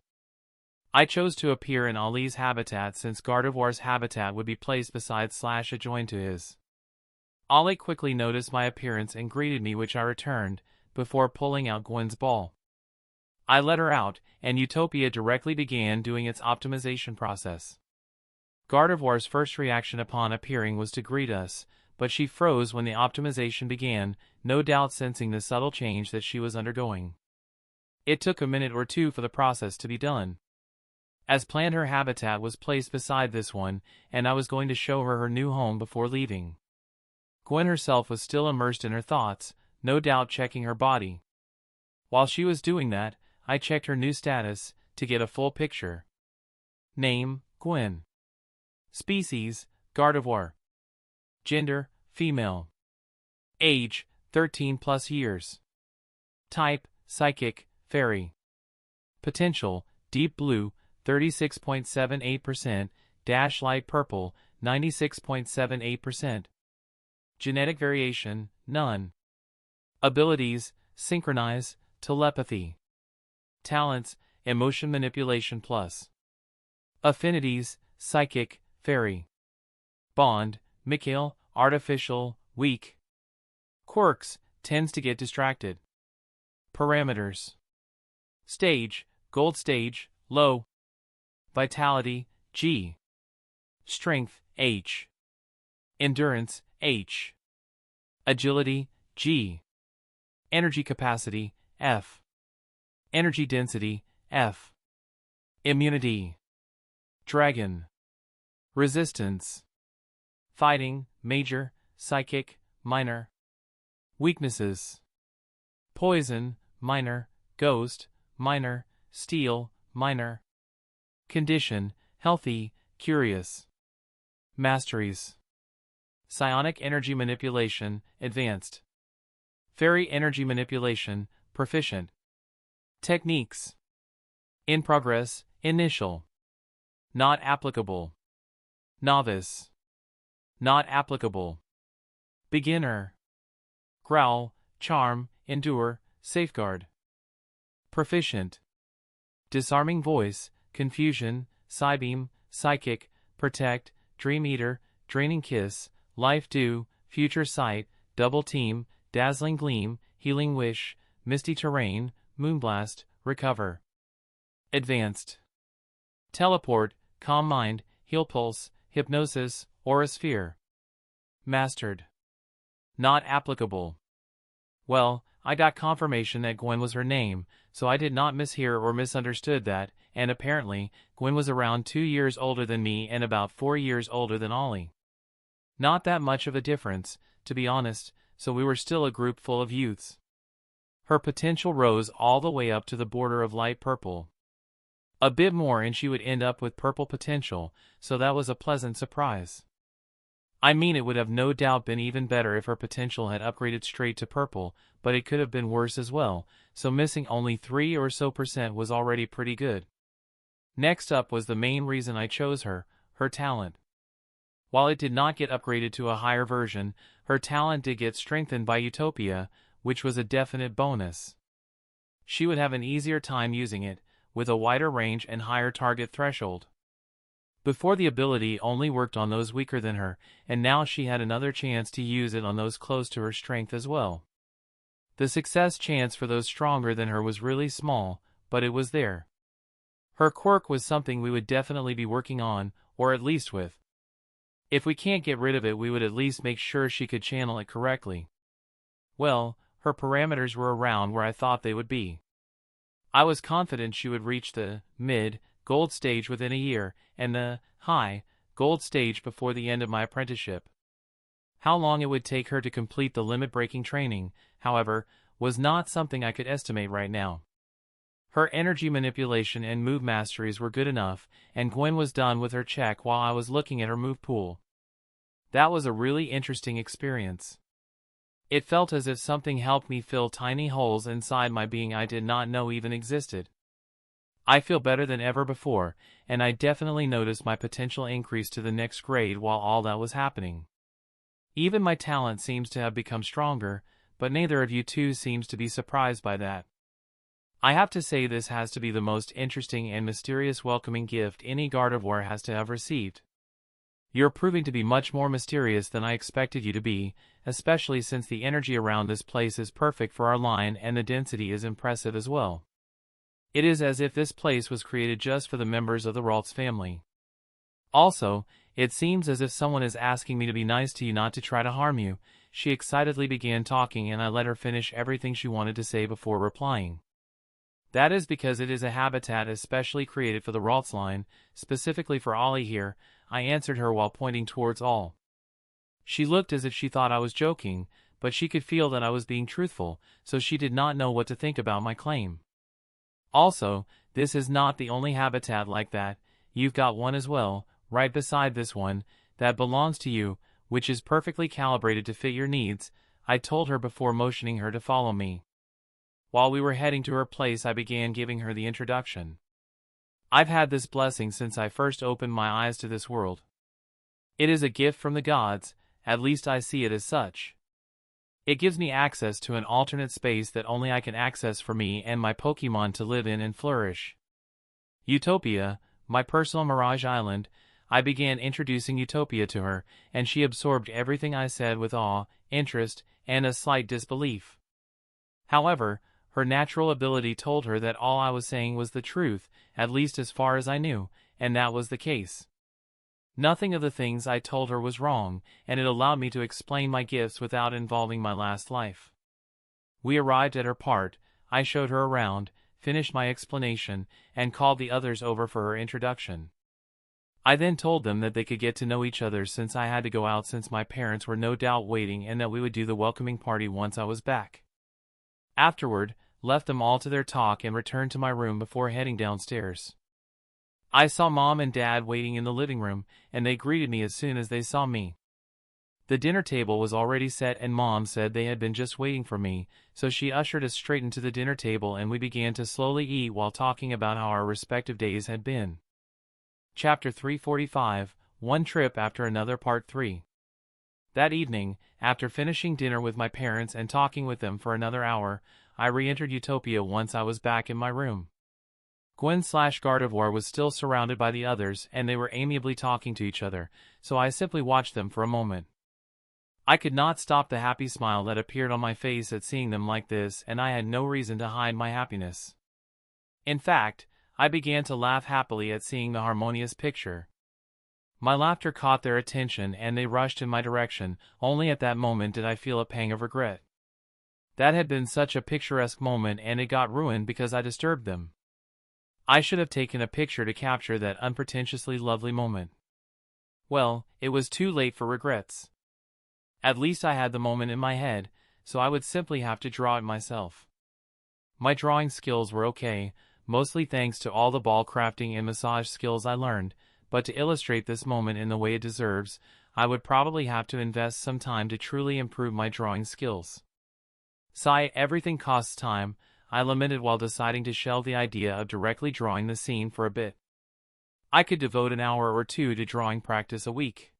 I chose to appear in Ollie's habitat since Gardevoir's habitat would be placed beside/adjoined to his. Ollie quickly noticed my appearance and greeted me, which I returned, before pulling out Gwen's ball. I let her out, and Utopia directly began doing its optimization process. Gardevoir's first reaction upon appearing was to greet us, but she froze when the optimization began, no doubt sensing the subtle change that she was undergoing. It took a minute or two for the process to be done. As planned, her habitat was placed beside this one, and I was going to show her her new home before leaving. Gwen herself was still immersed in her thoughts, no doubt checking her body. While she was doing that, I checked her new status, to get a full picture. Name, Gwen. Species, Gardevoir. Gender, female. Age, 13 plus years. Type, psychic, fairy. Potential, deep blue, 36.78%, dash light purple, 96.78%. Genetic variation, none. Abilities, synchronize, telepathy. Talents, emotion manipulation plus. Affinities, psychic, fairy. Bond, Mikhail, artificial, weak. Quirks, tends to get distracted. Parameters. Stage, gold stage, low. Vitality, G. Strength, H. Endurance, H. Agility, G. Energy capacity, F. Energy density, F. Immunity. Dragon. Resistance. Fighting, major, psychic, minor. Weaknesses. Poison, minor, ghost, minor, steel, minor. Condition, healthy, curious. Masteries. Psionic energy manipulation, advanced. Fairy energy manipulation, proficient. Techniques. In progress, initial. Not applicable. Novice. Not applicable. Beginner. Growl, charm, endure, safeguard. Proficient. Disarming voice, confusion, psybeam, psychic, protect, dream eater, draining kiss, life dew, future sight, double team, dazzling gleam, healing wish, misty terrain, moonblast, recover. Advanced. Teleport, calm mind, heal pulse, hypnosis, aura sphere. Mastered. Not applicable. Well, I got confirmation that Gwen was her name, so I did not mishear or misunderstood that, and apparently, Gwen was around 2 years older than me and about 4 years older than Ollie. Not that much of a difference, to be honest, so we were still a group full of youths. Her potential rose all the way up to the border of light purple. A bit more and she would end up with purple potential, so that was a pleasant surprise. I mean, it would have no doubt been even better if her potential had upgraded straight to purple, but it could have been worse as well, so missing only 3% or so was already pretty good. Next up was the main reason I chose her, her talent. While it did not get upgraded to a higher version, her talent did get strengthened by Utopia, which was a definite bonus. She would have an easier time using it, with a wider range and higher target threshold. Before, the ability only worked on those weaker than her, and now she had another chance to use it on those close to her strength as well. The success chance for those stronger than her was really small, but it was there. Her quirk was something we would definitely be working on, or at least with. If we can't get rid of it, we would at least make sure she could channel it correctly. Well, her parameters were around where I thought they would be. I was confident she would reach the mid-gold stage within a year, and the high-gold stage before the end of my apprenticeship. How long it would take her to complete the limit-breaking training, however, was not something I could estimate right now. Her energy manipulation and move masteries were good enough, and Gwen was done with her check while I was looking at her move pool. That was a really interesting experience. It felt as if something helped me fill tiny holes inside my being I did not know even existed. I feel better than ever before, and I definitely noticed my potential increase to the next grade while all that was happening. Even my talent seems to have become stronger, but neither of you two seems to be surprised by that. I have to say, this has to be the most interesting and mysterious welcoming gift any Gardevoir has to have received. You're proving to be much more mysterious than I expected you to be, especially since the energy around this place is perfect for our line and the density is impressive as well. It is as if this place was created just for the members of the Ralts family. Also, it seems as if someone is asking me to be nice to you, not to try to harm you. She excitedly began talking and I let her finish everything she wanted to say before replying. That is because it is a habitat especially created for the Ralts line, specifically for Ollie here, I answered her while pointing towards all. She looked as if she thought I was joking, but she could feel that I was being truthful, so she did not know what to think about my claim. Also, this is not the only habitat like that, you've got one as well, right beside this one, that belongs to you, which is perfectly calibrated to fit your needs," I told her before motioning her to follow me. While we were heading to her place, I began giving her the introduction. "I've had this blessing since I first opened my eyes to this world. It is a gift from the gods, at least I see it as such. It gives me access to an alternate space that only I can access for me and my Pokemon to live in and flourish. Utopia, my personal Mirage Island." I began introducing Utopia to her, and she absorbed everything I said with awe, interest, and a slight disbelief. However, her natural ability told her that all I was saying was the truth, at least as far as I knew, and that was the case. Nothing of the things I told her was wrong, and it allowed me to explain my gifts without involving my last life. We arrived at her part, I showed her around, finished my explanation, and called the others over for her introduction. I then told them that they could get to know each other since I had to go out since my parents were no doubt waiting, and that we would do the welcoming party once I was back. Afterward, left them all to their talk and returned to my room before heading downstairs. I saw Mom and Dad waiting in the living room, and they greeted me as soon as they saw me. The dinner table was already set, and Mom said they had been just waiting for me, so she ushered us straight into the dinner table and we began to slowly eat while talking about how our respective days had been. Chapter 345, One Trip After Another Part 3. That evening, after finishing dinner with my parents and talking with them for another hour, I re-entered Utopia once I was back in my room. Gwen/Gardevoir was still surrounded by the others and they were amiably talking to each other, so I simply watched them for a moment. I could not stop the happy smile that appeared on my face at seeing them like this, and I had no reason to hide my happiness. In fact, I began to laugh happily at seeing the harmonious picture. My laughter caught their attention and they rushed in my direction. Only at that moment did I feel a pang of regret. That had been such a picturesque moment and it got ruined because I disturbed them. I should have taken a picture to capture that unpretentiously lovely moment. Well, it was too late for regrets. At least I had the moment in my head, so I would simply have to draw it myself. My drawing skills were okay, mostly thanks to all the ball crafting and massage skills I learned, but to illustrate this moment in the way it deserves, I would probably have to invest some time to truly improve my drawing skills. Sigh, everything costs time, I lamented while deciding to shelve the idea of directly drawing the scene for a bit. I could devote an hour or two to drawing practice a week.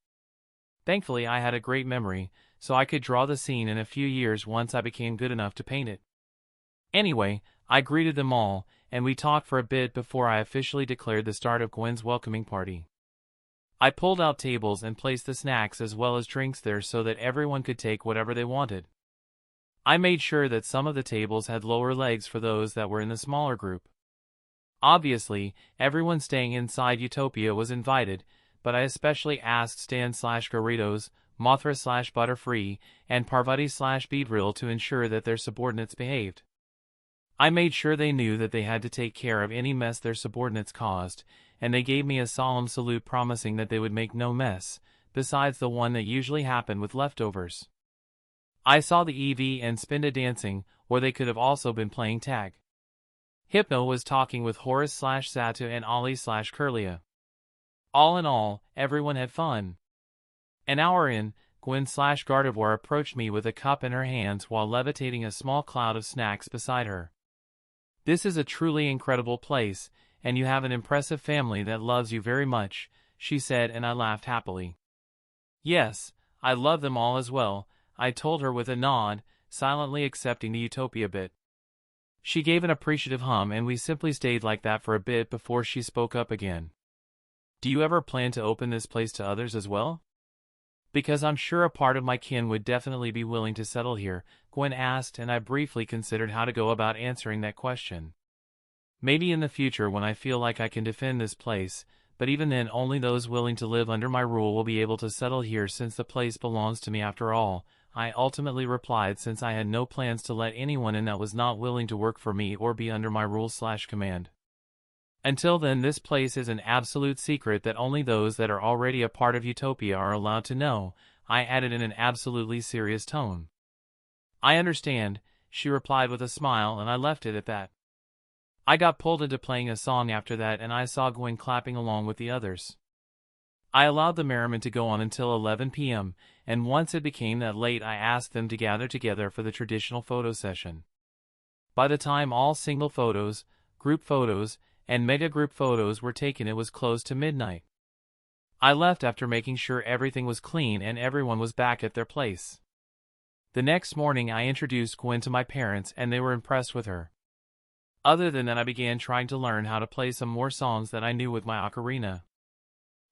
Thankfully I had a great memory, so I could draw the scene in a few years once I became good enough to paint it. Anyway, I greeted them all, and we talked for a bit before I officially declared the start of Gwen's welcoming party. I pulled out tables and placed the snacks as well as drinks there so that everyone could take whatever they wanted. I made sure that some of the tables had lower legs for those that were in the smaller group. Obviously, everyone staying inside Utopia was invited, but I especially asked Stan/Garridos, Mothra/Butterfree, and Parvati/Beedrill to ensure that their subordinates behaved. I made sure they knew that they had to take care of any mess their subordinates caused, and they gave me a solemn salute promising that they would make no mess, besides the one that usually happened with leftovers. I saw the Eevee and Spinda dancing, or they could have also been playing tag. Hypno was talking with Horus/Satu and Ollie/Curlia. All in all, everyone had fun. An hour in, Gwen/Gardevoir approached me with a cup in her hands while levitating a small cloud of snacks beside her. "This is a truly incredible place, and you have an impressive family that loves you very much," she said, and I laughed happily. "Yes, I love them all as well," I told her with a nod, silently accepting the Utopia bit. She gave an appreciative hum and we simply stayed like that for a bit before she spoke up again. "Do you ever plan to open this place to others as well? Because I'm sure a part of my kin would definitely be willing to settle here," Gwen asked, and I briefly considered how to go about answering that question. "Maybe in the future when I feel like I can defend this place, but even then only those willing to live under my rule will be able to settle here since the place belongs to me after all," I ultimately replied, since I had no plans to let anyone in that was not willing to work for me or be under my rule/command. Until then, this place is an absolute secret that only those that are already a part of Utopia are allowed to know, I added in an absolutely serious tone. "I understand," she replied with a smile, and I left it at that. I got pulled into playing a song after that and I saw Gwen clapping along with the others. I allowed the merriment to go on until 11 p.m., and once it became that late I asked them to gather together for the traditional photo session. By the time all single photos, group photos, and mega group photos were taken, it was close to midnight. I left after making sure everything was clean and everyone was back at their place. The next morning I introduced Gwen to my parents and they were impressed with her. Other than that, I began trying to learn how to play some more songs that I knew with my ocarina.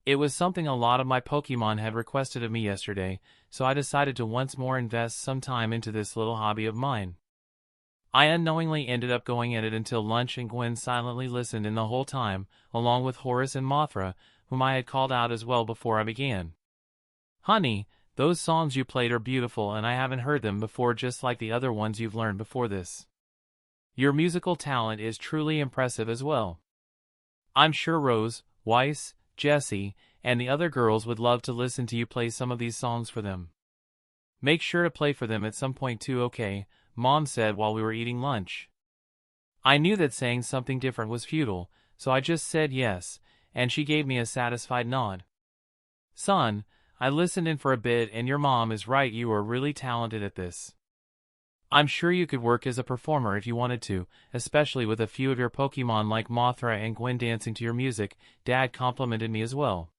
It was something a lot of my Pokemon had requested of me yesterday, so I decided to once more invest some time into this little hobby of mine. I unknowingly ended up going at it until lunch, and Gwen silently listened in the whole time, along with Horace and Mothra, whom I had called out as well before I began. "Honey, those songs you played are beautiful and I haven't heard them before, just like the other ones you've learned before this. Your musical talent is truly impressive as well. I'm sure Rose, Weiss, Jessie, and the other girls would love to listen to you play some of these songs for them. Make sure to play for them at some point too, okay?" Mom said while we were eating lunch. I knew that saying something different was futile, so I just said yes, and she gave me a satisfied nod. "Son, I listened in for a bit and your mom is right, you are really talented at this. I'm sure you could work as a performer if you wanted to, especially with a few of your Pokemon like Mothra and Gwen dancing to your music," Dad complimented me as well.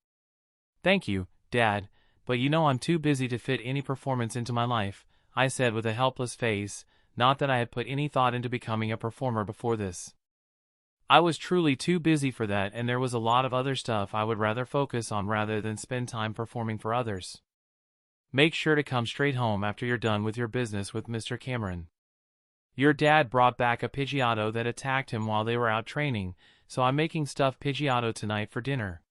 "Thank you, Dad, but you know I'm too busy to fit any performance into my life," I said with a helpless face, not that I had put any thought into becoming a performer before this. I was truly too busy for that, and there was a lot of other stuff I would rather focus on rather than spend time performing for others. "Make sure to come straight home after you're done with your business with Mr. Cameron. Your dad brought back a Pidgeotto that attacked him while they were out training, so I'm making stuffed Pidgeotto tonight for dinner.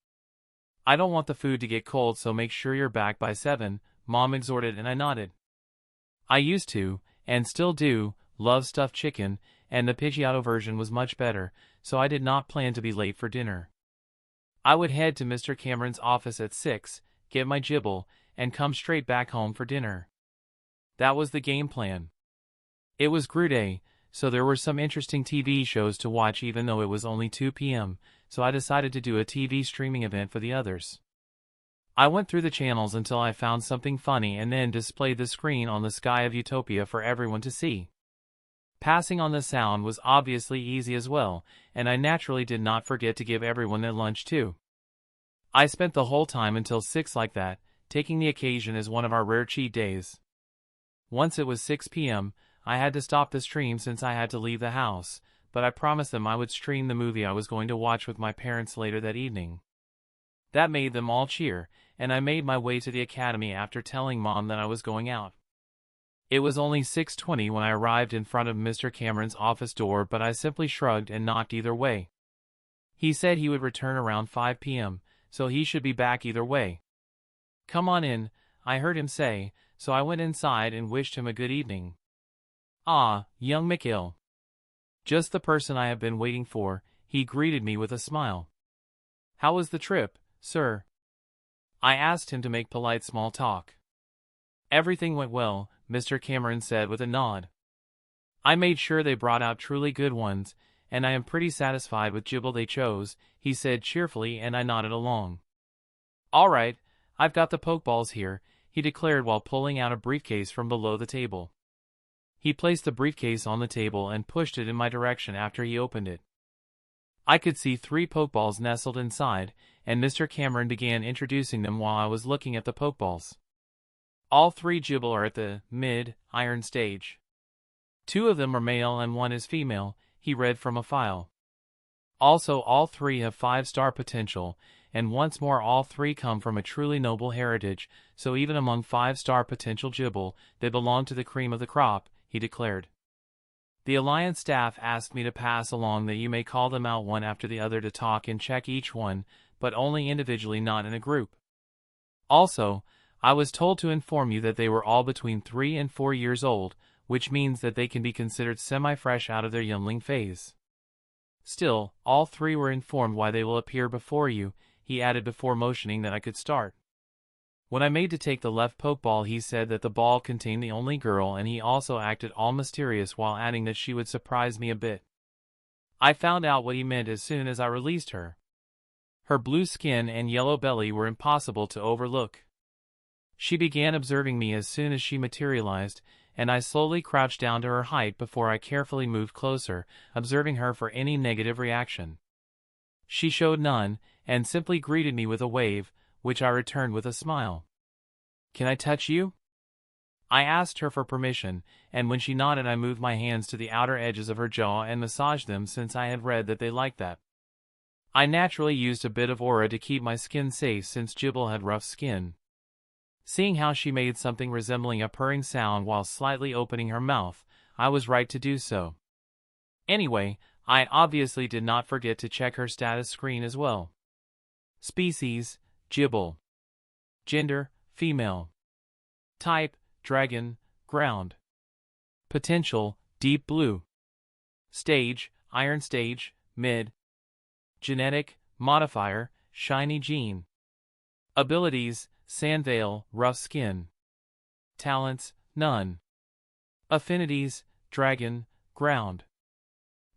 I don't want the food to get cold, so make sure you're back by 7, Mom exhorted, and I nodded. I used to, and still do, love stuffed chicken, and the Pidgeotto version was much better, so I did not plan to be late for dinner. I would head to Mr. Cameron's office at 6, get my Gibble, and come straight back home for dinner. That was the game plan. It was Gru Day, so there were some interesting TV shows to watch even though it was only 2 p.m., so I decided to do a TV streaming event for the others. I went through the channels until I found something funny and then displayed the screen on the Sky of Utopia for everyone to see. Passing on the sound was obviously easy as well, and I naturally did not forget to give everyone their lunch too. I spent the whole time until 6 like that, taking the occasion as one of our rare cheat days. Once it was 6 p.m., I had to stop the stream since I had to leave the house, but I promised them I would stream the movie I was going to watch with my parents later that evening. That made them all cheer, and I made my way to the academy after telling Mom that I was going out. It was only 6:20 when I arrived in front of Mr. Cameron's office door, but I simply shrugged and knocked either way. He said he would return around 5 p.m., so he should be back either way. "Come on in," I heard him say, so I went inside and wished him a good evening. "Ah, young McGill. Just the person I have been waiting for," he greeted me with a smile. "How was the trip, sir?" I asked him to make polite small talk. "Everything went well," Mr. Cameron said with a nod. "I made sure they brought out truly good ones, and I am pretty satisfied with Gibble they chose," he said cheerfully, and I nodded along. "All right, I've got the Pokeballs here," he declared while pulling out a briefcase from below the table. He placed the briefcase on the table and pushed it in my direction after he opened it. I could see 3 Pokeballs nestled inside, and Mr. Cameron began introducing them while I was looking at the Pokeballs. All 3 Gibble are at the mid-iron stage. 2 of them are male and 1 is female, he read from a file. Also, all 3 have 5-star potential, and once more all 3 come from a truly noble heritage, so even among 5-star potential Gibble, they belong to the cream of the crop, he declared. The Alliance staff asked me to pass along that you may call them out one after the other to talk and check each one, but only individually, not in a group. Also, I was told to inform you that they were all between 3 and 4 years old, which means that they can be considered semi-fresh out of their youngling phase. Still, all 3 were informed why they will appear before you, he added before motioning that I could start. When I made to take the left Pokeball, he said that the ball contained the only girl, and he also acted all mysterious while adding that she would surprise me a bit. I found out what he meant as soon as I released her. Her blue skin and yellow belly were impossible to overlook. She began observing me as soon as she materialized, and I slowly crouched down to her height before I carefully moved closer, observing her for any negative reaction. She showed none, and simply greeted me with a wave, which I returned with a smile. "Can I touch you?" I asked her for permission, and when she nodded I moved my hands to the outer edges of her jaw and massaged them since I had read that they liked that. I naturally used a bit of aura to keep my skin safe since Jibble had rough skin. Seeing how she made something resembling a purring sound while slightly opening her mouth, I was right to do so. Anyway, I obviously did not forget to check her status screen as well. Species, Jibble. Gender, female. Type, dragon, ground. Potential, deep blue. Stage, iron stage, mid. Genetic, modifier, shiny gene. Abilities, Sandvale, rough skin. Talents, none. Affinities, dragon, ground.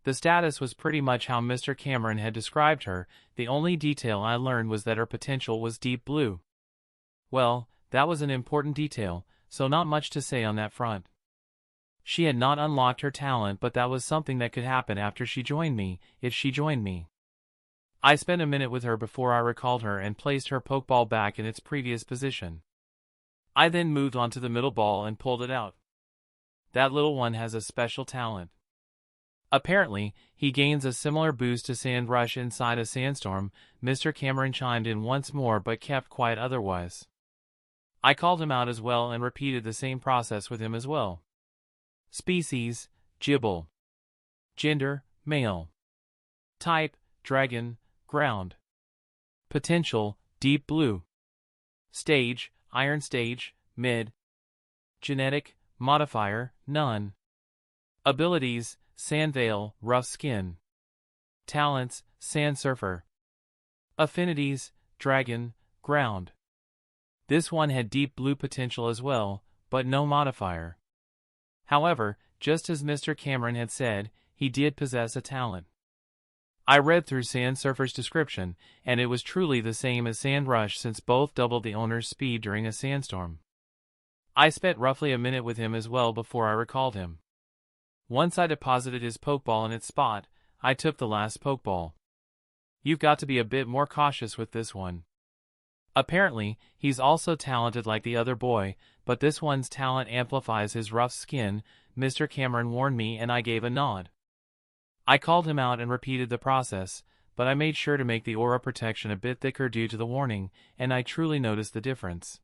The status was pretty much how Mr. Cameron had described her. The only detail I learned was that her potential was deep blue. Well, that was an important detail, so not much to say on that front. She had not unlocked her talent, but that was something that could happen after she joined me, if she joined me. I spent a minute with her before I recalled her and placed her pokeball back in its previous position. I then moved on to the middle ball and pulled it out. That little one has a special talent. Apparently, he gains a similar boost to Sand Rush inside a sandstorm. Mr. Cameron chimed in once more but kept quiet otherwise. I called him out as well and repeated the same process with him as well. Species, Jibble. Gender, male. Type, dragon, ground. Potential, deep blue. Stage, iron stage, mid. Genetic, modifier, none. Abilities, Sandvale, rough skin. Talents, sand surfer. Affinities, dragon, ground. This one had deep blue potential as well, but no modifier. However, just as Mr. Cameron had said, he did possess a talent. I read through Sand Surfer's description, and it was truly the same as Sand Rush since both doubled the owner's speed during a sandstorm. I spent roughly a minute with him as well before I recalled him. Once I deposited his pokeball in its spot, I took the last pokeball. You've got to be a bit more cautious with this one. Apparently, he's also talented like the other boy, but this one's talent amplifies his rough skin. Mr. Cameron warned me and I gave a nod. I called him out and repeated the process, but I made sure to make the aura protection a bit thicker due to the warning, and I truly noticed the difference.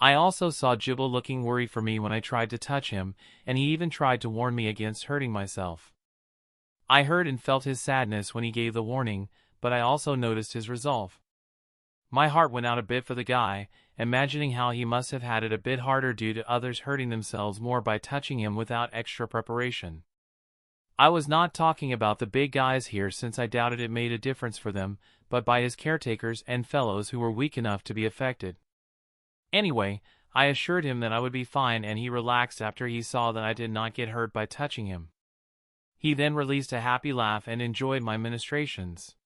I also saw Jibble looking worried for me when I tried to touch him, and he even tried to warn me against hurting myself. I heard and felt his sadness when he gave the warning, but I also noticed his resolve. My heart went out a bit for the guy, imagining how he must have had it a bit harder due to others hurting themselves more by touching him without extra preparation. I was not talking about the big guys here since I doubted it made a difference for them, but by his caretakers and fellows who were weak enough to be affected. Anyway, I assured him that I would be fine and he relaxed after he saw that I did not get hurt by touching him. He then released a happy laugh and enjoyed my ministrations.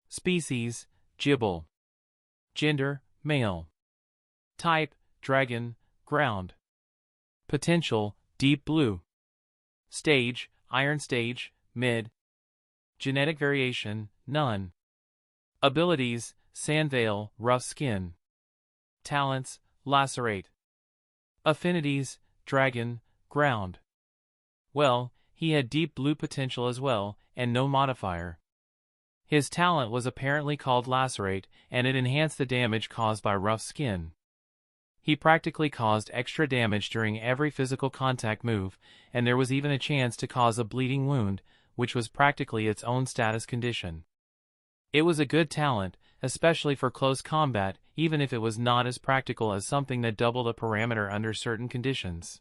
Species, Jibble. Gender, male. Type, dragon, ground. Potential, deep blue. Stage, iron stage, mid. Genetic variation, none. Abilities, Sandvale, rough skin. Talents, lacerate. Affinities, dragon, ground. Well, he had deep blue potential as well, and no modifier. His talent was apparently called lacerate, and it enhanced the damage caused by rough skin. He practically caused extra damage during every physical contact move, and there was even a chance to cause a bleeding wound, which was practically its own status condition. It was a good talent, especially for close combat, even if it was not as practical as something that doubled a parameter under certain conditions.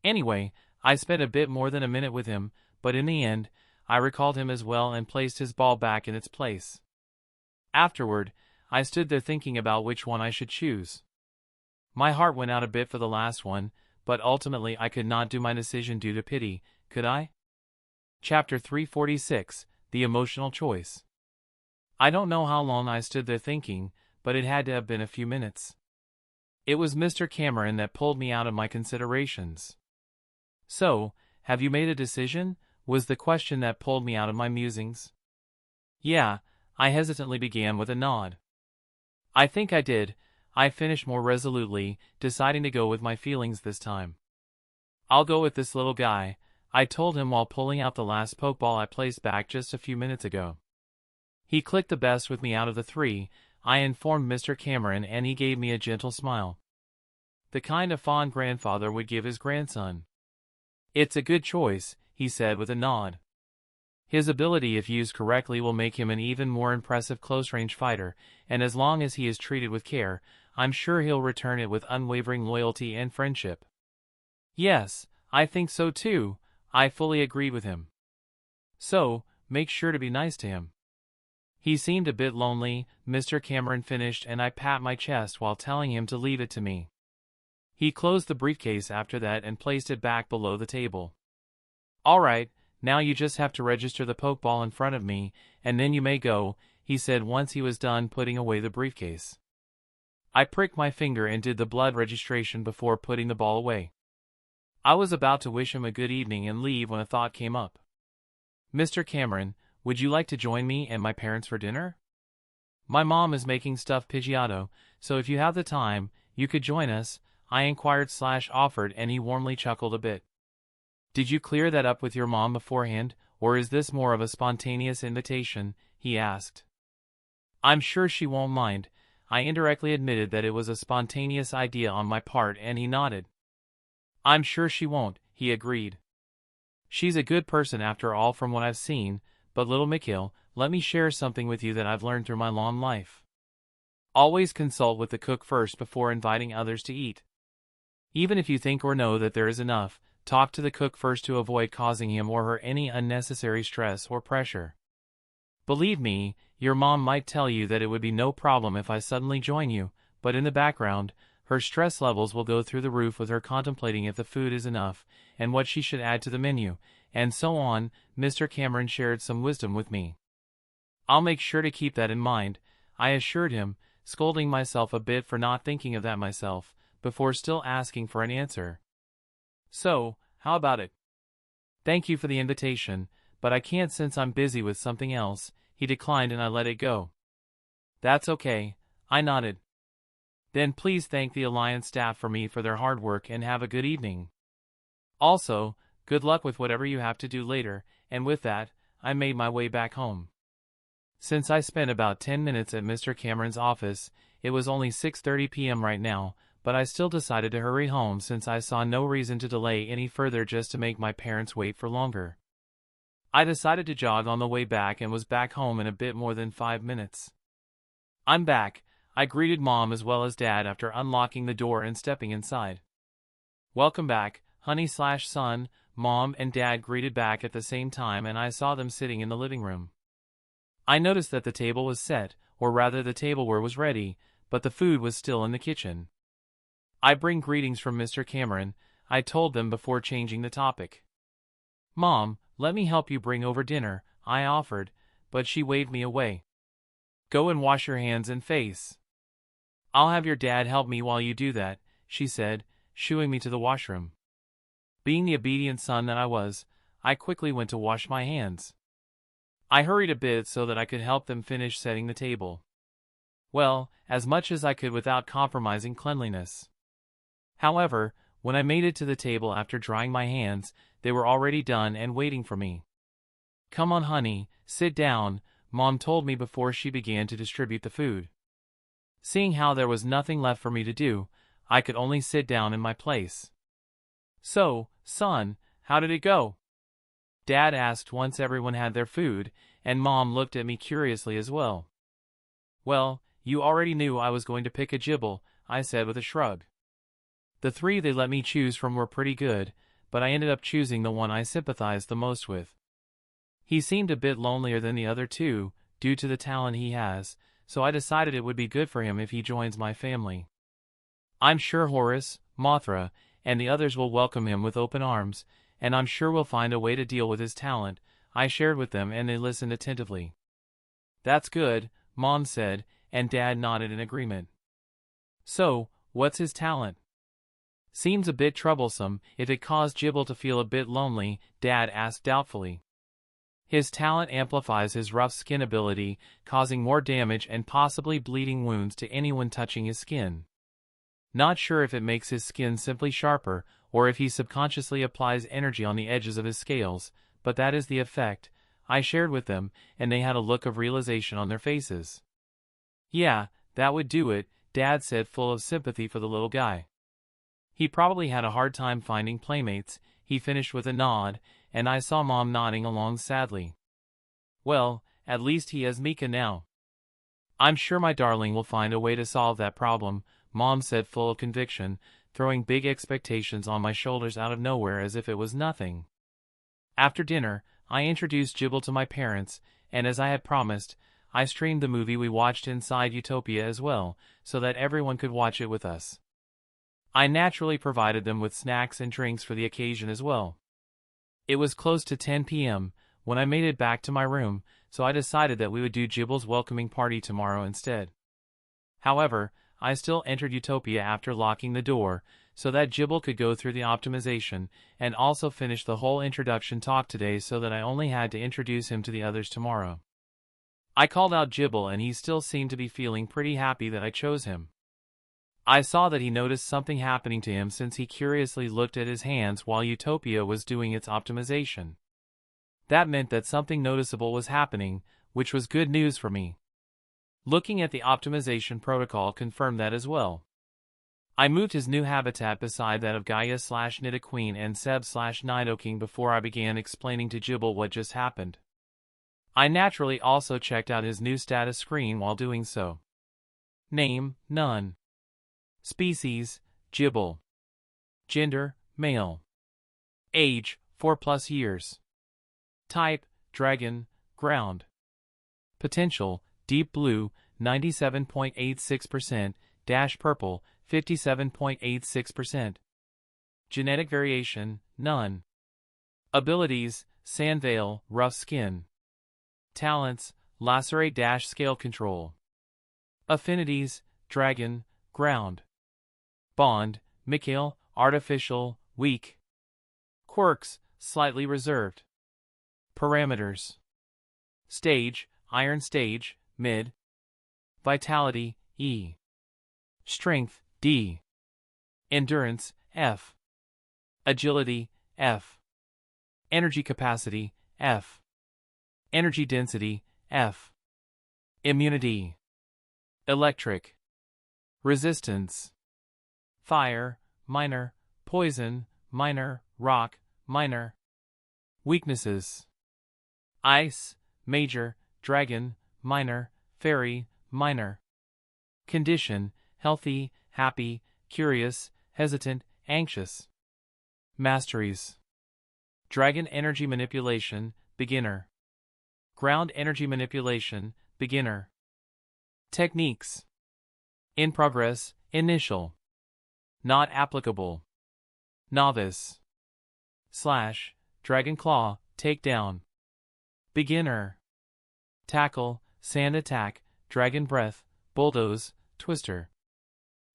Anyway, I spent a bit more than a minute with him, but in the end, I recalled him as well and placed his ball back in its place. Afterward, I stood there thinking about which one I should choose. My heart went out a bit for the last one, but ultimately I could not do my decision due to pity, could I? Chapter 346, The Emotional Choice. I don't know how long I stood there thinking, but it had to have been a few minutes. It was Mr. Cameron that pulled me out of my considerations. "So, have you made a decision?" was the question that pulled me out of my musings. "Yeah," I hesitantly began with a nod. "I think I did," I finished more resolutely, deciding to go with my feelings this time. "I'll go with this little guy," I told him while pulling out the last pokeball I placed back just a few minutes ago. He clicked the best with me out of the three, I informed Mr. Cameron, and he gave me a gentle smile. The kind a fond grandfather would give his grandson. "It's a good choice," he said with a nod. "His ability, if used correctly, will make him an even more impressive close-range fighter, and as long as he is treated with care, I'm sure he'll return it with unwavering loyalty and friendship." "Yes, I think so too," I fully agreed with him. "So, make sure to be nice to him." "He seemed a bit lonely," Mr. Cameron finished, and I pat my chest while telling him to leave it to me. He closed the briefcase after that and placed it back below the table. "All right, now you just have to register the pokeball in front of me, and then you may go," he said once he was done putting away the briefcase. I pricked my finger and did the blood registration before putting the ball away. I was about to wish him a good evening and leave when a thought came up. "Mr. Cameron, would you like to join me and my parents for dinner? My mom is making stuffed pidgeotto, so if you have the time, you could join us," I inquired/offered, and he warmly chuckled a bit. "Did you clear that up with your mom beforehand, or is this more of a spontaneous invitation?" he asked. "I'm sure she won't mind," I indirectly admitted that it was a spontaneous idea on my part, and he nodded. "I'm sure she won't," he agreed. "She's a good person after all from what I've seen, but little Mikhail, let me share something with you that I've learned through my long life. Always consult with the cook first before inviting others to eat. Even if you think or know that there is enough, talk to the cook first to avoid causing him or her any unnecessary stress or pressure. Believe me, your mom might tell you that it would be no problem if I suddenly join you, but in the background, her stress levels will go through the roof with her contemplating if the food is enough, and what she should add to the menu, and so on." Mr. Cameron shared some wisdom with me. "I'll make sure to keep that in mind," I assured him, scolding myself a bit for not thinking of that myself, before still asking for an answer. "So, how about it?" "Thank you for the invitation, but I can't since I'm busy with something else," he declined, and I let it go. "That's okay," I nodded. "Then please thank the Alliance staff for me for their hard work and have a good evening. Also, good luck with whatever you have to do later," and with that, I made my way back home. Since I spent about 10 minutes at Mr. Cameron's office, it was only 6:30 p.m. right now, but I still decided to hurry home since I saw no reason to delay any further just to make my parents wait for longer. I decided to jog on the way back and was back home in a bit more than 5 minutes. "I'm back," I greeted Mom as well as Dad after unlocking the door and stepping inside. "Welcome back, honey/son," Mom and Dad greeted back at the same time, and I saw them sitting in the living room. I noticed that the table was set, or rather the tableware was ready, but the food was still in the kitchen. "I bring greetings from Mr. Cameron," I told them before changing the topic. "Mom, let me help you bring over dinner," I offered, but she waved me away. "Go and wash your hands and face." "I'll have your dad help me while you do that," she said, shooing me to the washroom. Being the obedient son that I was, I quickly went to wash my hands. I hurried a bit so that I could help them finish setting the table. Well, as much as I could without compromising cleanliness. However, when I made it to the table after drying my hands, they were already done and waiting for me. "Come on, honey, sit down," Mom told me before she began to distribute the food. Seeing how there was nothing left for me to do, I could only sit down in my place. "So, son, how did it go?" Dad asked once everyone had their food, and Mom looked at me curiously as well. "Well, you already knew I was going to pick a gibble," I said with a shrug. "The three they let me choose from were pretty good, but I ended up choosing the one I sympathized the most with. He seemed a bit lonelier than the other two, due to the talent he has, so I decided it would be good for him if he joins my family. I'm sure Horace, Mothra, and the others will welcome him with open arms, and I'm sure we'll find a way to deal with his talent," I shared with them, and they listened attentively. That's good, Mom said, and Dad nodded in agreement. So, what's his talent? Seems a bit troublesome. If it caused Jibble to feel a bit lonely, Dad asked doubtfully. His talent amplifies his rough skin ability, causing more damage and possibly bleeding wounds to anyone touching his skin. Not sure if it makes his skin simply sharper, or if he subconsciously applies energy on the edges of his scales, but that is the effect, I shared with them, and they had a look of realization on their faces. Yeah, that would do it, Dad said, full of sympathy for the little guy. He probably had a hard time finding playmates, he finished with a nod, and I saw Mom nodding along sadly. Well, at least he has Mika now. I'm sure my darling will find a way to solve that problem, Mom said, full of conviction, throwing big expectations on my shoulders out of nowhere as if it was nothing. After dinner, I introduced Jibble to my parents, and as I had promised, I streamed the movie we watched inside Utopia as well, so that everyone could watch it with us. I naturally provided them with snacks and drinks for the occasion as well. It was close to 10 p.m. when I made it back to my room, so I decided that we would do Jibble's welcoming party tomorrow instead. However, I still entered Utopia after locking the door, so that Jibble could go through the optimization, and also finish the whole introduction talk today so that I only had to introduce him to the others tomorrow. I called out Jibble and he still seemed to be feeling pretty happy that I chose him. I saw that he noticed something happening to him since he curiously looked at his hands while Utopia was doing its optimization. That meant that something noticeable was happening, which was good news for me. Looking at the optimization protocol confirmed that as well. I moved his new habitat beside that of Gaia/Nidoqueen and Seb/Nidoking before I began explaining to Jibble what just happened. I naturally also checked out his new status screen while doing so. Name, none. Species, Jibble. Gender, male. Age, 4+ years. Type, dragon, ground. Potential, deep blue, 97.86%, dash purple, 57.86%. Genetic variation, none. Abilities, Sandvale, rough skin. Talents, lacerate-scale control. Affinities, dragon, ground. Bond, Mikhail, artificial, weak. Quirks, slightly reserved. Parameters. Stage, iron stage, mid. Vitality, E. Strength, D. Endurance, F. Agility, F. Energy capacity, F. Energy density, F. Immunity. Electric. Resistance. Fire, minor. Poison, minor. Rock, minor. Weaknesses. Ice, major. Dragon, minor. Fairy, minor. Condition, healthy, happy, curious, hesitant, anxious. Masteries. Dragon energy manipulation, beginner. Ground energy manipulation, beginner. Techniques. In progress, initial. Not applicable. Novice. / Dragon Claw, takedown. Beginner. Tackle, Sand Attack, Dragon Breath, Bulldoze, Twister.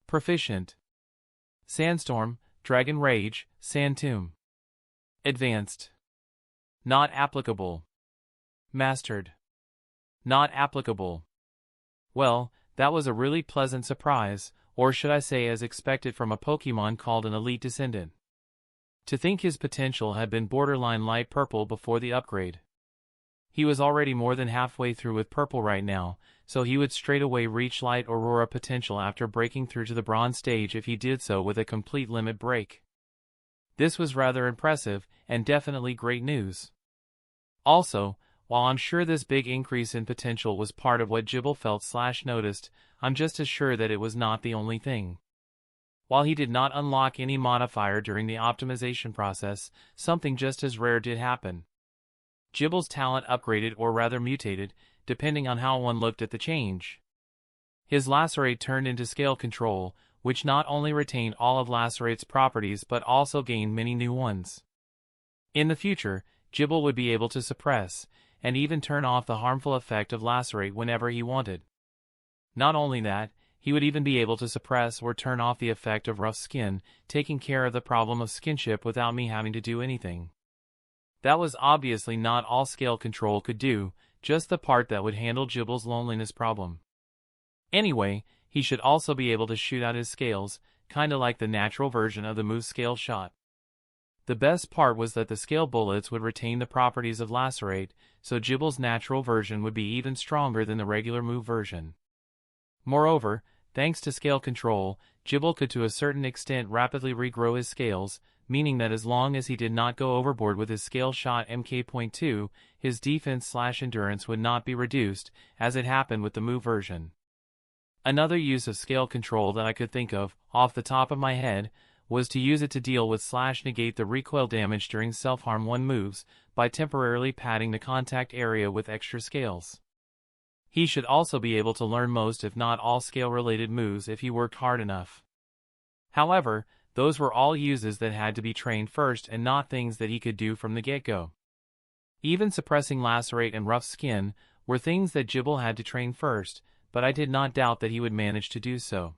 Proficient. Sandstorm, Dragon Rage, Sand Tomb. Advanced. Not applicable. Mastered. Not applicable. Well, that was a really pleasant surprise, or should I say as expected from a Pokemon called an Elite Descendant. To think his potential had been borderline light purple before the upgrade. He was already more than halfway through with purple right now, so he would straight away reach light Aurora potential after breaking through to the bronze stage if he did so with a complete limit break. This was rather impressive, and definitely great news. Also, while I'm sure this big increase in potential was part of what Jibble felt/noticed, I'm just as sure that it was not the only thing. While he did not unlock any modifier during the optimization process, something just as rare did happen. Jibble's talent upgraded or rather mutated, depending on how one looked at the change. His Lacerate turned into Scale Control, which not only retained all of Lacerate's properties but also gained many new ones. In the future, Jibble would be able to suppress, and even turn off the harmful effect of lacerate whenever he wanted. Not only that, he would even be able to suppress or turn off the effect of rough skin, taking care of the problem of skinship without me having to do anything. That was obviously not all scale control could do, just the part that would handle Gibble's loneliness problem. Anyway, he should also be able to shoot out his scales, kinda like the natural version of the moose scale shot. The best part was that the scale bullets would retain the properties of lacerate, so Gibble's natural version would be even stronger than the regular move version. Moreover, thanks to scale control, Gibble could to a certain extent rapidly regrow his scales, meaning that as long as he did not go overboard with his scale shot MK.2, his defense/endurance would not be reduced, as it happened with the move version. Another use of scale control that I could think of, off the top of my head, was to use it to deal with/negate the recoil damage during self-harm 1 moves, by temporarily padding the contact area with extra scales. He should also be able to learn most if not all scale-related moves if he worked hard enough. However, those were all uses that had to be trained first and not things that he could do from the get-go. Even suppressing lacerate and rough skin were things that Gibble had to train first, but I did not doubt that he would manage to do so.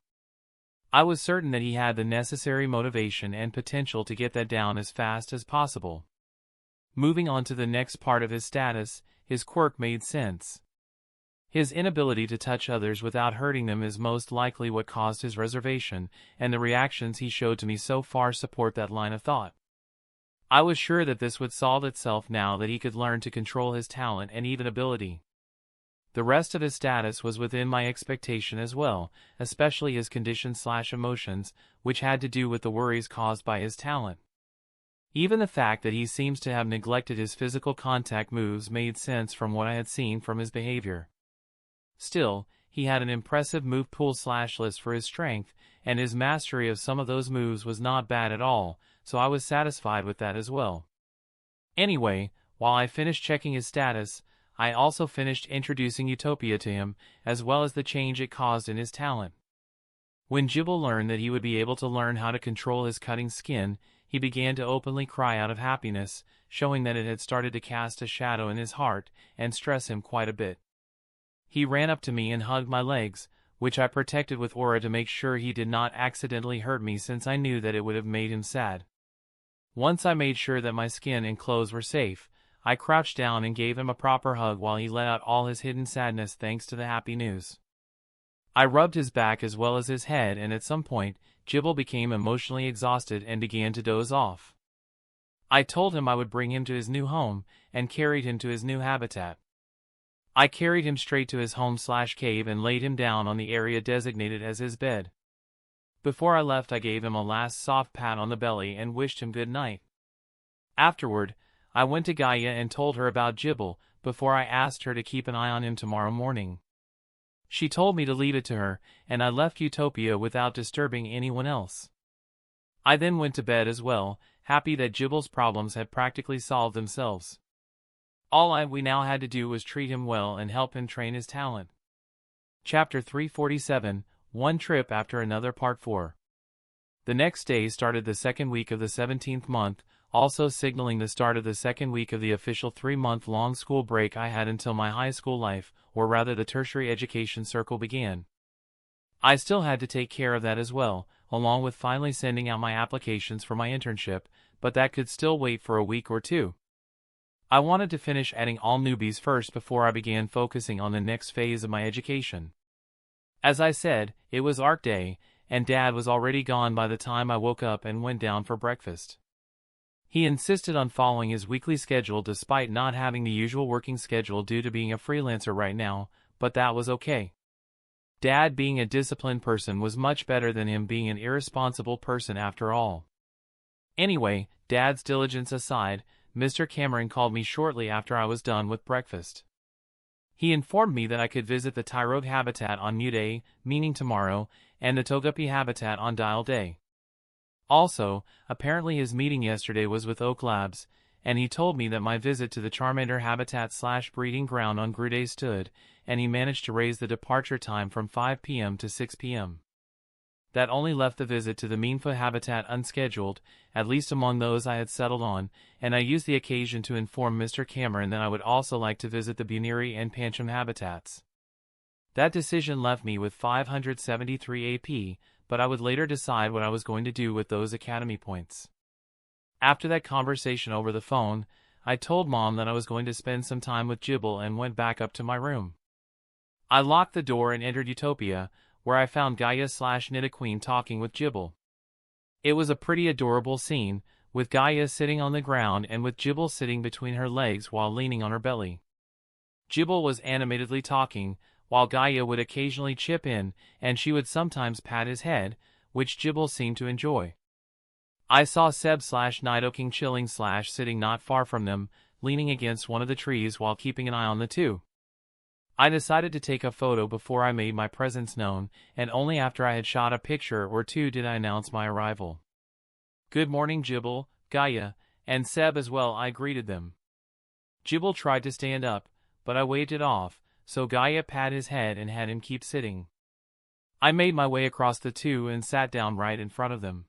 I was certain that he had the necessary motivation and potential to get that down as fast as possible. Moving on to the next part of his status, his quirk made sense. His inability to touch others without hurting them is most likely what caused his reservation, and the reactions he showed to me so far support that line of thought. I was sure that this would solve itself now that he could learn to control his talent and even ability. The rest of his status was within my expectation as well, especially his conditions/emotions, which had to do with the worries caused by his talent. Even the fact that he seems to have neglected his physical contact moves made sense from what I had seen from his behavior. Still, he had an impressive move pool/list for his strength, and his mastery of some of those moves was not bad at all, so I was satisfied with that as well. Anyway, while I finished checking his status, I also finished introducing Utopia to him, as well as the change it caused in his talent. When Gibble learned that he would be able to learn how to control his cutting skin, he began to openly cry out of happiness, showing that it had started to cast a shadow in his heart and stress him quite a bit. He ran up to me and hugged my legs, which I protected with aura to make sure he did not accidentally hurt me since I knew that it would have made him sad. Once I made sure that my skin and clothes were safe, I crouched down and gave him a proper hug while he let out all his hidden sadness thanks to the happy news. I rubbed his back as well as his head, and at some point, Gibble became emotionally exhausted and began to doze off. I told him I would bring him to his new home, and carried him to his new habitat. I carried him straight to his home/cave and laid him down on the area designated as his bed. Before I left, I gave him a last soft pat on the belly and wished him good night. Afterward, I went to Gaia and told her about Gibble, before I asked her to keep an eye on him tomorrow morning. She told me to leave it to her, and I left Utopia without disturbing anyone else. I then went to bed as well, happy that Gibble's problems had practically solved themselves. All we now had to do was treat him well and help him train his talent. Chapter 347, One Trip After Another Part 4. The next day started the second week of the 17th month, also signaling the start of the second week of the official 3-month-long school break I had until my high school life, or rather the tertiary education circle, began. I still had to take care of that as well, along with finally sending out my applications for my internship, but that could still wait for a week or two. I wanted to finish adding all newbies first before I began focusing on the next phase of my education. As I said, it was ARC day, and Dad was already gone by the time I woke up and went down for breakfast. He insisted on following his weekly schedule despite not having the usual working schedule due to being a freelancer right now, but that was okay. Dad being a disciplined person was much better than him being an irresponsible person after all. Anyway, Dad's diligence aside, Mr. Cameron called me shortly after I was done with breakfast. He informed me that I could visit the Tyrode habitat on Mu Day, meaning tomorrow, and the Togepi habitat on Dial Day. Also, apparently his meeting yesterday was with Oak Labs, and he told me that my visit to the Charmander habitat/breeding ground on Gruday stood, and he managed to raise the departure time from 5 p.m. to 6 p.m. That only left the visit to the Meanfoot habitat unscheduled, at least among those I had settled on, and I used the occasion to inform Mr. Cameron that I would also like to visit the Buniri and Pancham habitats. That decision left me with 573 AP, but I would later decide what I was going to do with those academy points. After that conversation over the phone, I told Mom that I was going to spend some time with Jibble and went back up to my room. I locked the door and entered Utopia, where I found Gaia/Nidaqueen talking with Jibble. It was a pretty adorable scene, with Gaia sitting on the ground and with Jibble sitting between her legs while leaning on her belly. Jibble was animatedly talking, while Gaia would occasionally chip in, and she would sometimes pat his head, which Jibble seemed to enjoy. I saw Seb/Nidoking chilling/sitting not far from them, leaning against one of the trees while keeping an eye on the two. I decided to take a photo before I made my presence known, and only after I had shot a picture or two did I announce my arrival. "Good morning, Jibble, Gaia, and Seb as well," I greeted them. Jibble tried to stand up, but I waved it off, so Gaia patted his head and had him keep sitting. I made my way across the two and sat down right in front of them.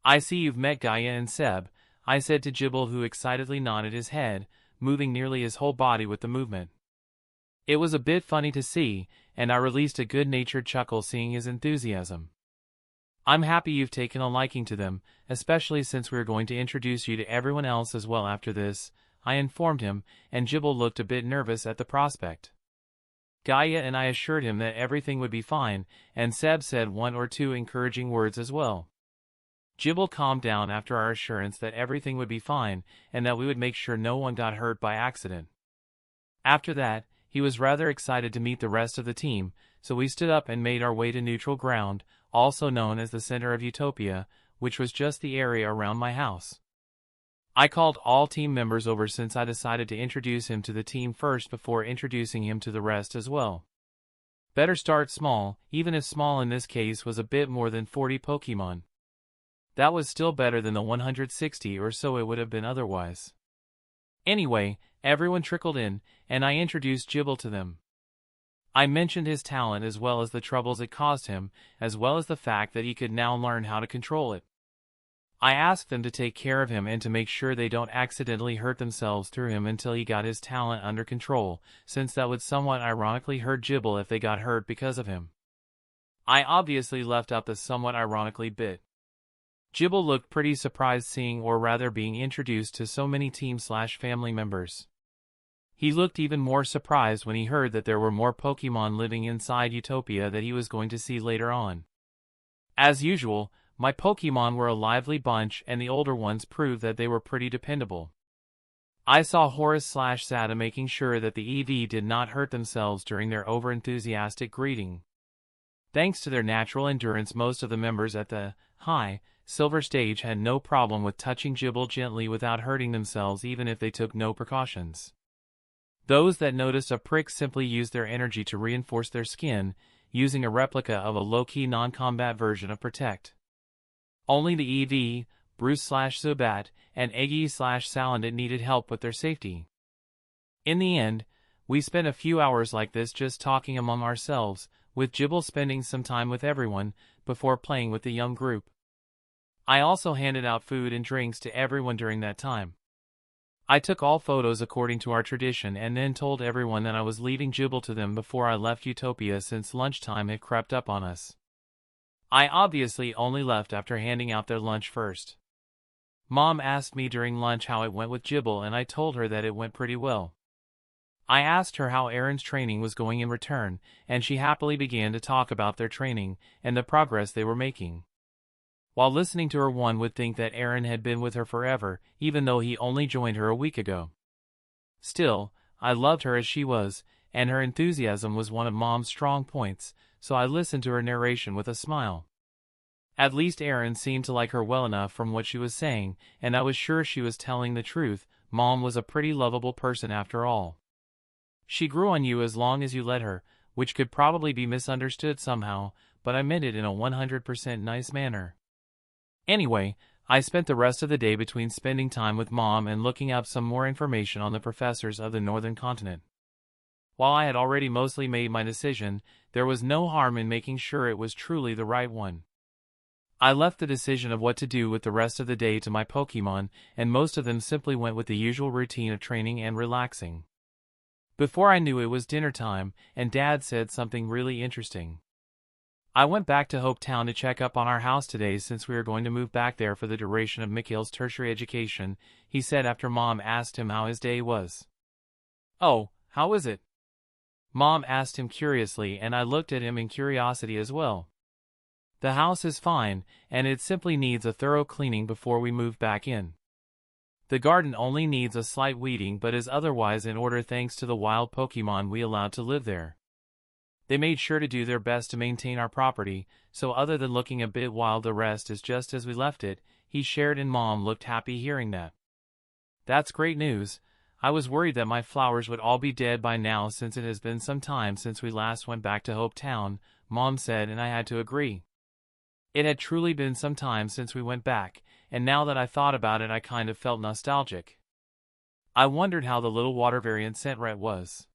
"I see you've met Gaia and Seb," I said to Jibble, who excitedly nodded his head, moving nearly his whole body with the movement. It was a bit funny to see, and I released a good-natured chuckle seeing his enthusiasm. "I'm happy you've taken a liking to them, especially since we're going to introduce you to everyone else as well after this," I informed him, and Jibble looked a bit nervous at the prospect. Gaia and I assured him that everything would be fine, and Seb said one or two encouraging words as well. Jibble calmed down after our assurance that everything would be fine, and that we would make sure no one got hurt by accident. After that, he was rather excited to meet the rest of the team, so we stood up and made our way to neutral ground, also known as the center of Utopia, which was just the area around my house. I called all team members over since I decided to introduce him to the team first before introducing him to the rest as well. Better start small, even if small in this case was a bit more than 40 Pokemon. That was still better than the 160 or so it would have been otherwise. Anyway, everyone trickled in, and I introduced Jibble to them. I mentioned his talent as well as the troubles it caused him, as well as the fact that he could now learn how to control it. I asked them to take care of him and to make sure they don't accidentally hurt themselves through him until he got his talent under control, since that would somewhat ironically hurt Jibble if they got hurt because of him. I obviously left out the somewhat ironically bit. Jibble looked pretty surprised seeing, or rather being introduced to so many team/family members. He looked even more surprised when he heard that there were more Pokemon living inside Utopia that he was going to see later on. As usual, my Pokemon were a lively bunch, and the older ones proved that they were pretty dependable. I saw Horus/Sada making sure that the EV did not hurt themselves during their over-enthusiastic greeting. Thanks to their natural endurance, most of the members at the high silver stage had no problem with touching Jibble gently without hurting themselves, even if they took no precautions. Those that noticed a prick simply used their energy to reinforce their skin, using a replica of a low-key non-combat version of Protect. Only the EV, Bruce/Zubat, and Eggy/Salandit needed help with their safety. In the end, we spent a few hours like this just talking among ourselves, with Jibble spending some time with everyone, before playing with the young group. I also handed out food and drinks to everyone during that time. I took all photos according to our tradition and then told everyone that I was leaving Jibble to them before I left Utopia since lunchtime had crept up on us. I obviously only left after handing out their lunch first. Mom asked me during lunch how it went with Jibble, and I told her that it went pretty well. I asked her how Aaron's training was going in return, and she happily began to talk about their training and the progress they were making. While listening to her, one would think that Aaron had been with her forever, even though he only joined her a week ago. Still, I loved her as she was, and her enthusiasm was one of Mom's strong points, so I listened to her narration with a smile. At least Aaron seemed to like her well enough from what she was saying, and I was sure she was telling the truth. Mom was a pretty lovable person after all. She grew on you as long as you let her, which could probably be misunderstood somehow, but I meant it in a 100% nice manner. Anyway, I spent the rest of the day between spending time with Mom and looking up some more information on the professors of the Northern Continent. While I had already mostly made my decision, there was no harm in making sure it was truly the right one. I left the decision of what to do with the rest of the day to my Pokemon, and most of them simply went with the usual routine of training and relaxing. Before I knew it was dinner time, and Dad said something really interesting. I went back to Hope Town to check up on our house today since we are going to move back there for the duration of Mikhail's tertiary education, he said after Mom asked him how his day was. Oh, how is it? Mom asked him curiously, and I looked at him in curiosity as well. The house is fine, and it simply needs a thorough cleaning before we move back in. The garden only needs a slight weeding but is otherwise in order thanks to the wild Pokemon we allowed to live there. They made sure to do their best to maintain our property, so other than looking a bit wild, the rest is just as we left it, he shared, and Mom looked happy hearing that. That's great news. I was worried that my flowers would all be dead by now since it has been some time since we last went back to Hope Town, Mom said, and I had to agree. It had truly been some time since we went back, and now that I thought about it I kind of felt nostalgic. I wondered how the little water variant Scentret was.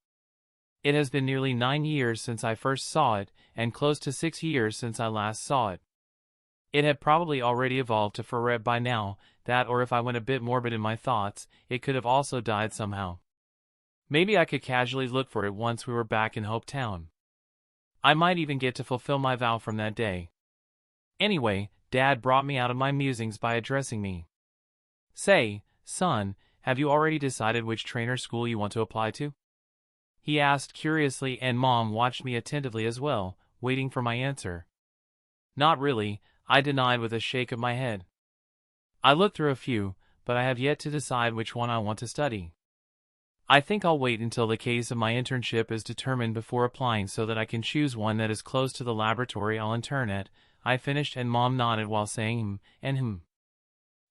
It has been nearly 9 years since I first saw it, and close to 6 years since I last saw it. It had probably already evolved to Ferret by now, that, or if I went a bit morbid in my thoughts, it could have also died somehow. Maybe I could casually look for it once we were back in Hope Town. I might even get to fulfill my vow from that day. Anyway, Dad brought me out of my musings by addressing me. Say, son, have you already decided which trainer school you want to apply to? He asked curiously, and Mom watched me attentively as well, waiting for my answer. Not really, I denied with a shake of my head. I looked through a few, but I have yet to decide which one I want to study. I think I'll wait until the case of my internship is determined before applying so that I can choose one that is close to the laboratory I'll intern at, I finished, and Mom nodded while saying and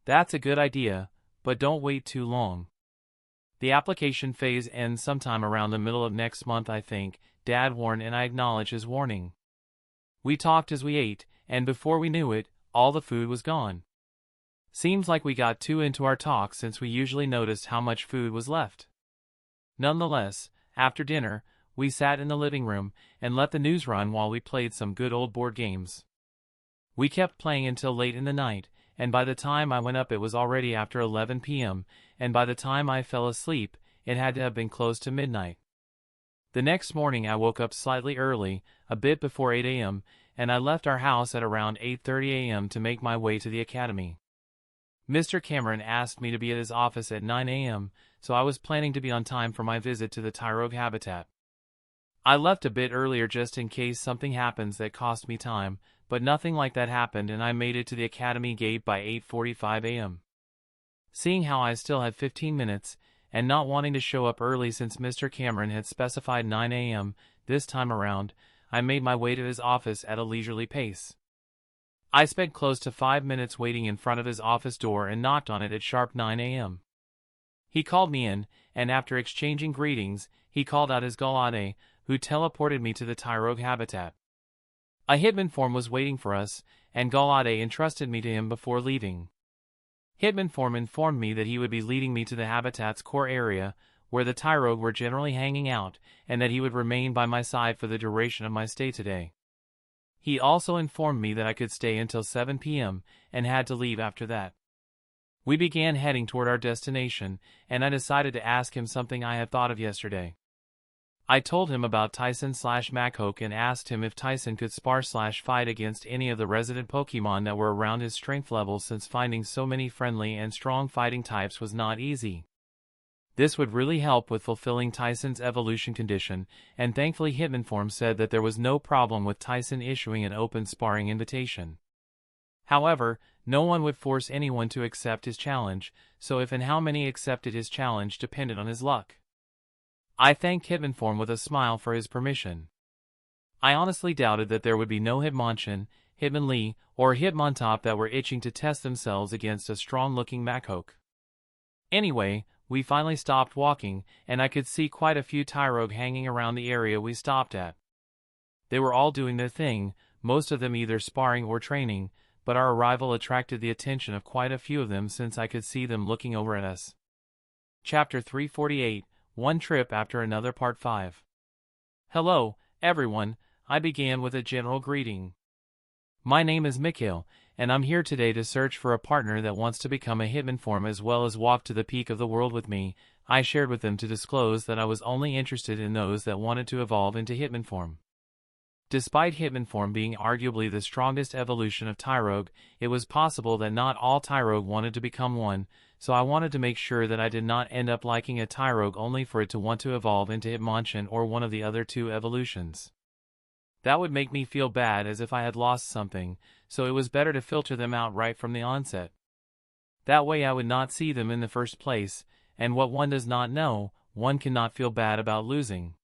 That's a good idea, but don't wait too long. The application phase ends sometime around the middle of next month, I think, Dad warned, and I acknowledged his warning. We talked as we ate, and before we knew it, all the food was gone. Seems like we got too into our talk since we usually noticed how much food was left. Nonetheless, after dinner, we sat in the living room and let the news run while we played some good old board games. We kept playing until late in the night, and by the time I went up it was already after 11 p.m., and by the time I fell asleep, it had to have been close to midnight. The next morning I woke up slightly early, a bit before 8 a.m., and I left our house at around 8:30 a.m. to make my way to the academy. Mr. Cameron asked me to be at his office at 9 a.m., so I was planning to be on time for my visit to the Tyrogue habitat. I left a bit earlier just in case something happens that cost me time, but nothing like that happened, and I made it to the academy gate by 8:45 a.m. Seeing how I still had 15 minutes, and not wanting to show up early since Mr. Cameron had specified 9 a.m. this time around, I made my way to his office at a leisurely pace. I spent close to 5 minutes waiting in front of his office door and knocked on it at sharp 9 a.m. He called me in, and after exchanging greetings, he called out his Galade, who teleported me to the Tyrogue habitat. A Hitman form was waiting for us, and Galade entrusted me to him before leaving. Hitman form informed me that he would be leading me to the habitat's core area, where the Tyrogue were generally hanging out, and that he would remain by my side for the duration of my stay today. He also informed me that I could stay until 7 p.m. and had to leave after that. We began heading toward our destination, and I decided to ask him something I had thought of yesterday. I told him about Tyson/Machoke and asked him if Tyson could spar/fight against any of the resident Pokemon that were around his strength level, since finding so many friendly and strong fighting types was not easy. This would really help with fulfilling Tyson's evolution condition, and thankfully Hitmonform said that there was no problem with Tyson issuing an open sparring invitation. However, no one would force anyone to accept his challenge, so if and how many accepted his challenge depended on his luck. I thanked Hitmonform with a smile for his permission. I honestly doubted that there would be no Hitmonchan, Hitmonlee, or Hitmontop that were itching to test themselves against a strong-looking Machoke. Anyway, we finally stopped walking, and I could see quite a few Tyrogue hanging around the area we stopped at. They were all doing their thing, most of them either sparring or training, but our arrival attracted the attention of quite a few of them since I could see them looking over at us. Chapter 348, One Trip After Another, Part 5. Hello, everyone, I began with a general greeting. My name is Mikhail, and I'm here today to search for a partner that wants to become a hitman form as well as walk to the peak of the world with me. I shared with them to disclose that I was only interested in those that wanted to evolve into hitman form. Despite hitman form being arguably the strongest evolution of Tyrogue, it was possible that not all Tyrogue wanted to become one, so I wanted to make sure that I did not end up liking a Tyrogue only for it to want to evolve into Hitmonchan or one of the other two evolutions. That would make me feel bad as if I had lost something, so it was better to filter them out right from the onset. That way I would not see them in the first place, and what one does not know, one cannot feel bad about losing.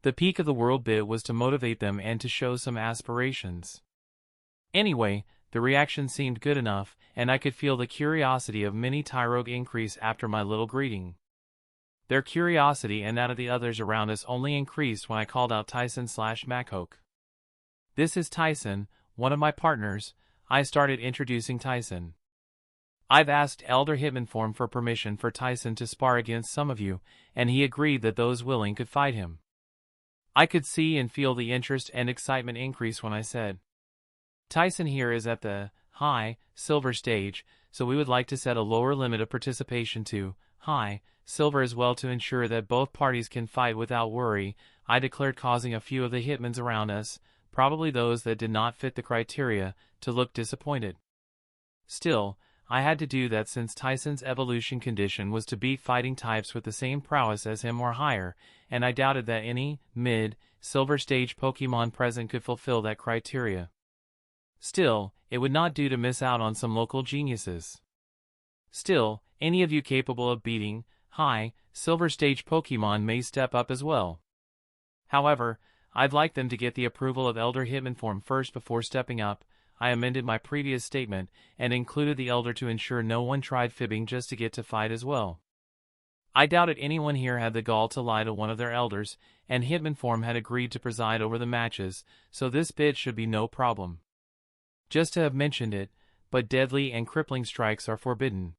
The peak of the world bit was to motivate them and to show some aspirations. Anyway, the reaction seemed good enough, and I could feel the curiosity of many Tyrogue increase after my little greeting. Their curiosity and that of the others around us only increased when I called out Tyson/Machoke. This is Tyson, one of my partners. I started introducing Tyson. I've asked Elder Hitmonform for permission for Tyson to spar against some of you, and he agreed that those willing could fight him. I could see and feel the interest and excitement increase when I said, Tyson here is at the high, silver stage, so we would like to set a lower limit of participation to high, silver as well to ensure that both parties can fight without worry, I declared, causing a few of the hitmans around us, probably those that did not fit the criteria, to look disappointed. Still, I had to do that since Tyson's evolution condition was to beat fighting types with the same prowess as him or higher, and I doubted that any mid-silver stage Pokemon present could fulfill that criteria. Still, it would not do to miss out on some local geniuses. Still, any of you capable of beating high, silver stage Pokemon may step up as well. However, I'd like them to get the approval of Elder Hitmonform first before stepping up. I amended my previous statement, and included the Elder to ensure no one tried fibbing just to get to fight as well. I doubted anyone here had the gall to lie to one of their Elders, and Hitmonform had agreed to preside over the matches, so this bit should be no problem. Just to have mentioned it, but deadly and crippling strikes are forbidden.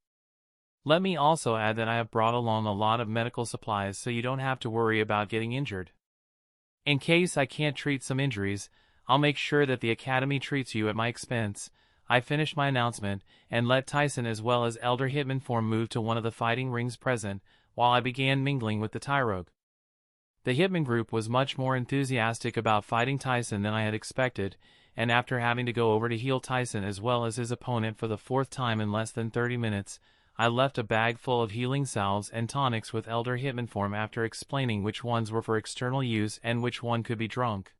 Let me also add that I have brought along a lot of medical supplies so you don't have to worry about getting injured. In case I can't treat some injuries, I'll make sure that the Academy treats you at my expense. I finished my announcement, and let Tyson as well as Elder Hitmonform move to one of the fighting rings present, while I began mingling with the Tyrogue. The Hitman group was much more enthusiastic about fighting Tyson than I had expected, and after having to go over to heal Tyson as well as his opponent for the fourth time in less than 30 minutes, I left a bag full of healing salves and tonics with Elder Hitmonform after explaining which ones were for external use and which one could be drunk.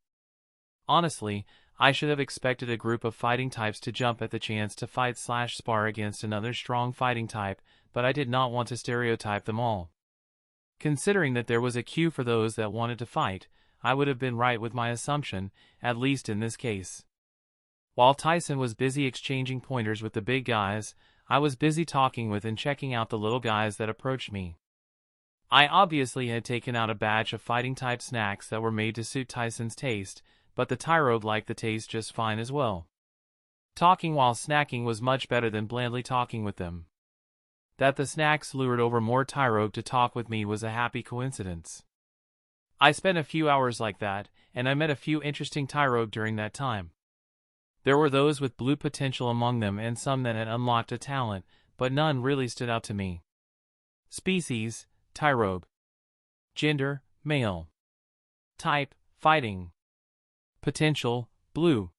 Honestly, I should have expected a group of fighting types to jump at the chance to fight/spar against another strong fighting type, but I did not want to stereotype them all. Considering that there was a queue for those that wanted to fight, I would have been right with my assumption, at least in this case. While Tyson was busy exchanging pointers with the big guys, I was busy talking with and checking out the little guys that approached me. I obviously had taken out a batch of fighting-type snacks that were made to suit Tyson's taste, but the Tyrogue liked the taste just fine as well. Talking while snacking was much better than blandly talking with them. That the snacks lured over more Tyrogue to talk with me was a happy coincidence. I spent a few hours like that, and I met a few interesting Tyrogue during that time. There were those with blue potential among them and some that had unlocked a talent, but none really stood out to me. Species, Tyrogue. Gender, male. Type, fighting. Potential, blue.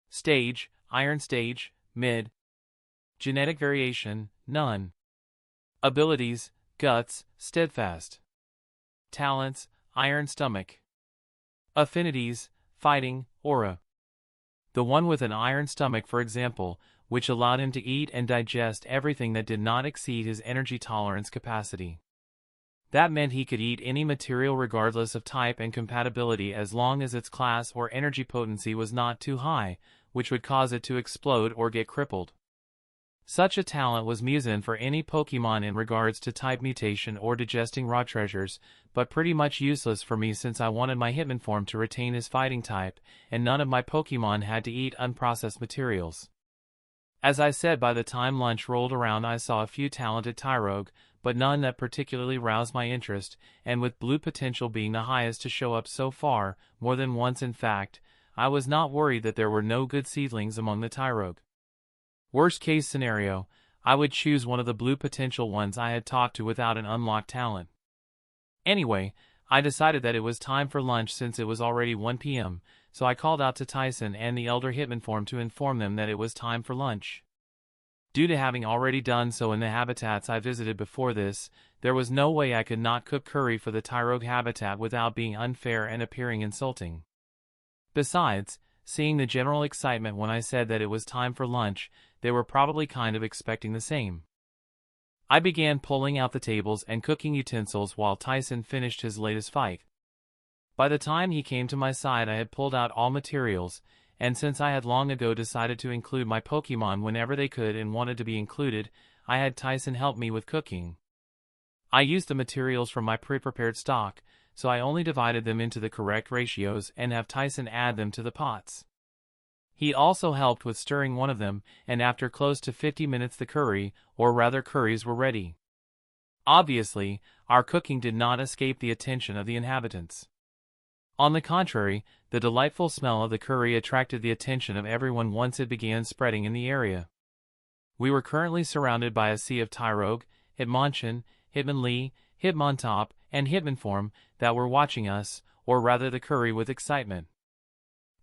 Stage, iron stage, mid. Genetic variation, none. Abilities, guts, steadfast. Talents, iron stomach. Affinities, fighting, aura. The one with an iron stomach, for example, which allowed him to eat and digest everything that did not exceed his energy tolerance capacity. That meant he could eat any material regardless of type and compatibility as long as its class or energy potency was not too high, which would cause it to explode or get crippled. Such a talent was Musin for any Pokemon in regards to type mutation or digesting raw treasures, but pretty much useless for me since I wanted my Hitmonform to retain his fighting type, and none of my Pokemon had to eat unprocessed materials. As I said, by the time lunch rolled around I saw a few talented Tyrogue, but none that particularly roused my interest, and with blue potential being the highest to show up so far, more than once in fact, I was not worried that there were no good seedlings among the Tyrogue. Worst case scenario, I would choose one of the blue potential ones I had talked to without an unlocked talent. Anyway, I decided that it was time for lunch since it was already 1 p.m., so I called out to Tyson and the Elder Hitman form to inform them that it was time for lunch. Due to having already done so in the habitats I visited before this, there was no way I could not cook curry for the Tyrogue habitat without being unfair and appearing insulting. Besides, seeing the general excitement when I said that it was time for lunch, they were probably kind of expecting the same. I began pulling out the tables and cooking utensils while Tyson finished his latest fight. By the time he came to my side, I had pulled out all materials, and since I had long ago decided to include my Pokemon whenever they could and wanted to be included, I had Tyson help me with cooking. I used the materials from my pre-prepared stock, so I only divided them into the correct ratios and have Tyson add them to the pots. He also helped with stirring one of them, and after close to 50 minutes the curry, or rather curries, were ready. Obviously, our cooking did not escape the attention of the inhabitants. On the contrary, the delightful smell of the curry attracted the attention of everyone once it began spreading in the area. We were currently surrounded by a sea of Tyrogue, Hitmonchan, Hitmonlee, Hitmontop, and Hitmonform that were watching us, or rather the curry, with excitement.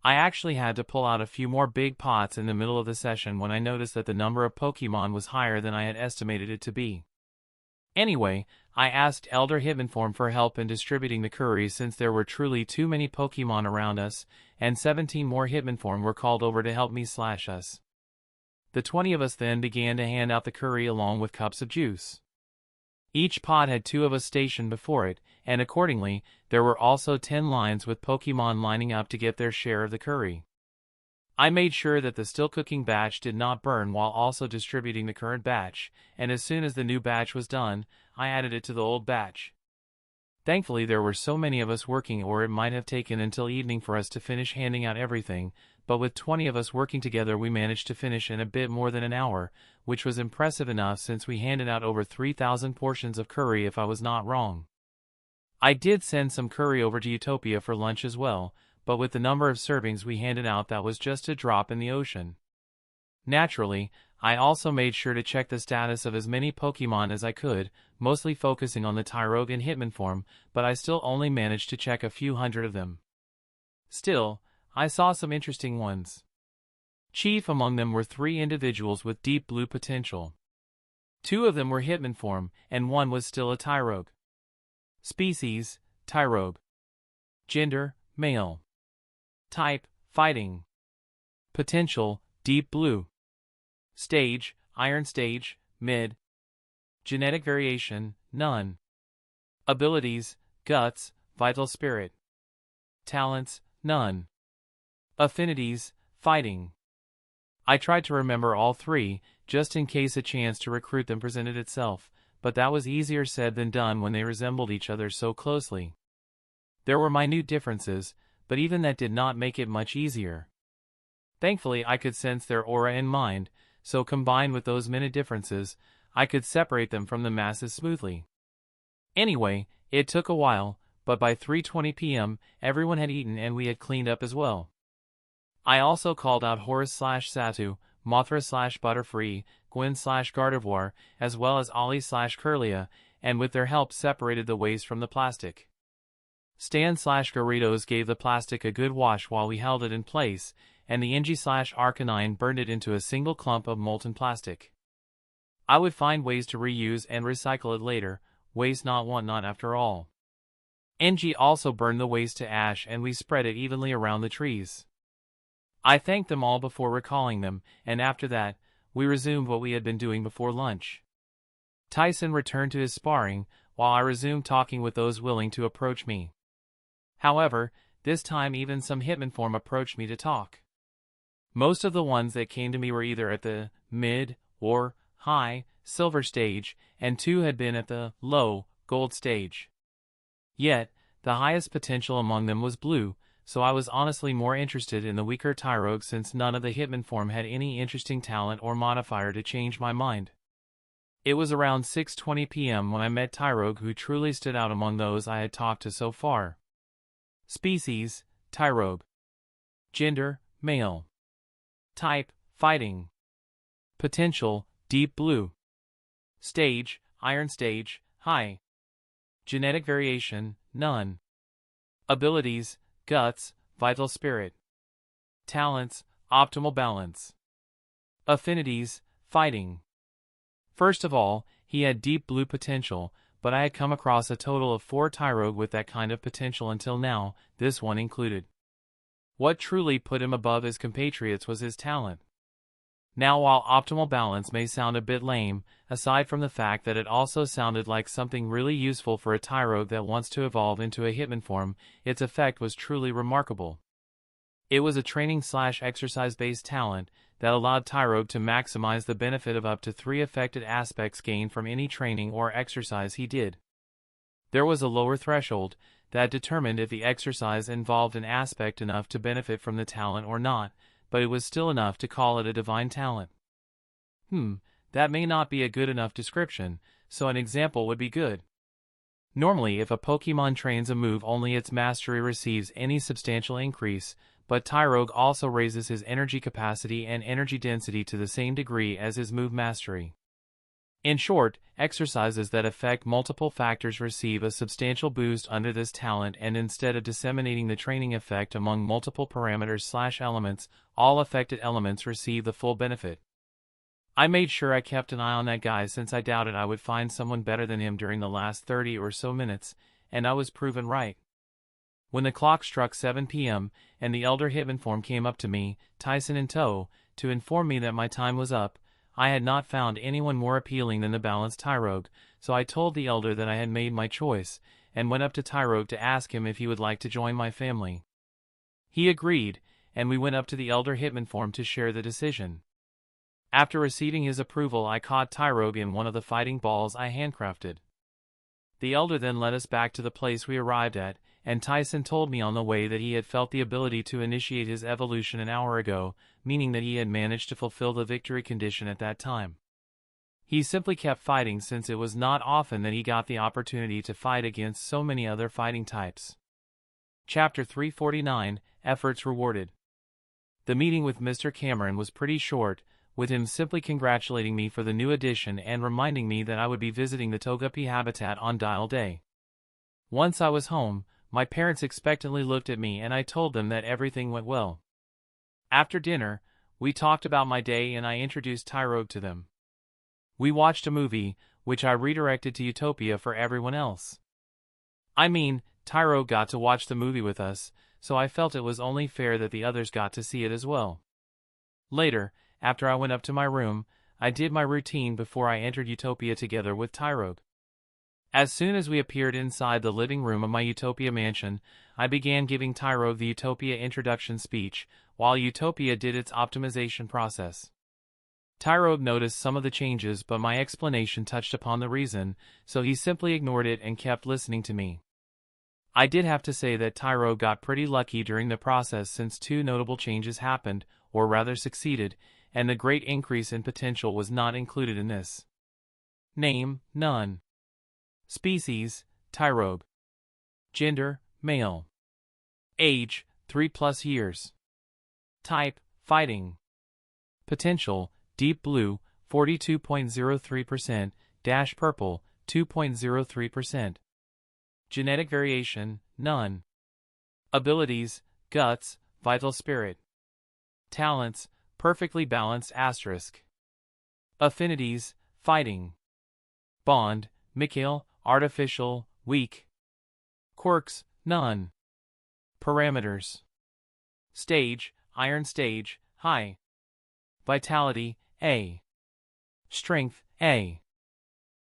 I actually had to pull out a few more big pots in the middle of the session when I noticed that the number of Pokemon was higher than I had estimated it to be. Anyway, I asked Elder Hitmonform for help in distributing the curry since there were truly too many Pokemon around us, and 17 more Hitmonform were called over to help me slash us. The 20 of us then began to hand out the curry along with cups of juice. Each pot had 2 of us stationed before it, and accordingly, there were also 10 lines with Pokemon lining up to get their share of the curry. I made sure that the still cooking batch did not burn while also distributing the current batch, and as soon as the new batch was done, I added it to the old batch. Thankfully there were so many of us working, or it might have taken until evening for us to finish handing out everything, but with 20 of us working together we managed to finish in a bit more than an hour, which was impressive enough since we handed out over 3,000 portions of curry if I was not wrong. I did send some curry over to Utopia for lunch as well, but with the number of servings we handed out that was just a drop in the ocean. Naturally, I also made sure to check the status of as many Pokemon as I could, mostly focusing on the Tyrogue and Hitmonform, but I still only managed to check a few hundred of them. Still, I saw some interesting ones. Chief among them were 3 individuals with deep blue potential. 2 of them were Hitmonform, and 1 was still a Tyrogue. Species, Tyrogue. Gender, male. Type, fighting. Potential, deep blue. Stage, Iron Stage, mid. Genetic variation, none. Abilities, Guts, Vital Spirit. Talents, none. Affinities, fighting. I tried to remember all 3, just in case a chance to recruit them presented itself, but that was easier said than done when they resembled each other so closely. There were minute differences, but even that did not make it much easier. Thankfully I could sense their aura in mind, so combined with those minute differences, I could separate them from the masses smoothly. Anyway, it took a while, but by 3:20 p.m., everyone had eaten and we had cleaned up as well. I also called out Horus/Satu, Mothra/Butterfree, Gwen/Gardevoir, as well as Ollie/Curlia, and with their help separated the waste from the plastic. Stan/Garridos gave the plastic a good wash while we held it in place, and the Engie/Arcanine burned it into a single clump of molten plastic. I would find ways to reuse and recycle it later, waste not want not after all. Engie also burned the waste to ash and we spread it evenly around the trees. I thanked them all before recalling them, and after that, we resumed what we had been doing before lunch. Tyson returned to his sparring, while I resumed talking with those willing to approach me. However, this time even some Hitmonform approached me to talk. Most of the ones that came to me were either at the mid or high silver stage, and 2 had been at the low gold stage. Yet, the highest potential among them was blue, so I was honestly more interested in the weaker Tyrogue since none of the Hitmonform had any interesting talent or modifier to change my mind. It was around 6:20 p.m. when I met Tyrogue, who truly stood out among those I had talked to so far. Species, Tyrogue. Gender, male. Type, fighting. Potential, deep blue. Stage, iron stage, high. Genetic variation, none. Abilities, guts, vital spirit. Talents, optimal balance. Affinities, fighting. First of all, he had deep blue potential, but I had come across a total of 4 Tyrogue with that kind of potential until now, this one included. What truly put him above his compatriots was his talent. Now, while optimal balance may sound a bit lame, aside from the fact that it also sounded like something really useful for a Tyrogue that wants to evolve into a Hitman form, its effect was truly remarkable. It was a training/exercise-based talent that allowed Tyrogue to maximize the benefit of up to 3 affected aspects gained from any training or exercise he did. There was a lower threshold that determined if the exercise involved an aspect enough to benefit from the talent or not, but it was still enough to call it a divine talent. That may not be a good enough description, so an example would be good. Normally, if a Pokemon trains a move, only its mastery receives any substantial increase, but Tyrogue also raises his energy capacity and energy density to the same degree as his move mastery. In short, exercises that affect multiple factors receive a substantial boost under this talent, and instead of disseminating the training effect among multiple parameters/elements, all affected elements receive the full benefit. I made sure I kept an eye on that guy, since I doubted I would find someone better than him during the last 30 or so minutes, and I was proven right. When the clock struck 7 p.m. and the Elder Hitman form came up to me, Tyson in tow, to inform me that my time was up, I had not found anyone more appealing than the balanced Tyrogue, so I told the Elder that I had made my choice, and went up to Tyrogue to ask him if he would like to join my family. He agreed, and we went up to the Elder Hitman form to share the decision. After receiving his approval, I caught Tyrogue in one of the fighting balls I handcrafted. The Elder then led us back to the place we arrived at, and Tyson told me on the way that he had felt the ability to initiate his evolution an hour ago, meaning that he had managed to fulfill the victory condition at that time. He simply kept fighting, since it was not often that he got the opportunity to fight against so many other fighting types. Chapter 349, Efforts Rewarded. The meeting with Mr. Cameron was pretty short, with him simply congratulating me for the new addition and reminding me that I would be visiting the Togepi habitat on Dial Day. Once I was home, my parents expectantly looked at me, and I told them that everything went well. After dinner, we talked about my day and I introduced Tyrogue to them. We watched a movie, which I redirected to Utopia for everyone else. I mean, Tyrogue got to watch the movie with us, so I felt it was only fair that the others got to see it as well. Later, after I went up to my room, I did my routine before I entered Utopia together with Tyrogue. As soon as we appeared inside the living room of my Utopia mansion, I began giving Tyrogue the Utopia introduction speech, while Utopia did its optimization process. Tyrogue noticed some of the changes, but my explanation touched upon the reason, so he simply ignored it and kept listening to me. I did have to say that Tyrogue got pretty lucky during the process, since 2 notable changes happened, or rather succeeded, and the great increase in potential was not included in this. Name, none. Species, Tyrogue. Gender, male. Age, 3+ years. Type, fighting. Potential, deep blue, 42.03%, dash purple, 2.03%. Genetic variation, none. Abilities, guts, vital spirit. Talents, perfectly balanced asterisk. Affinities, fighting. Bond, Mikhail, artificial, weak. Quirks, none. Parameters. Stage, iron stage, high. Vitality, A. Strength, A.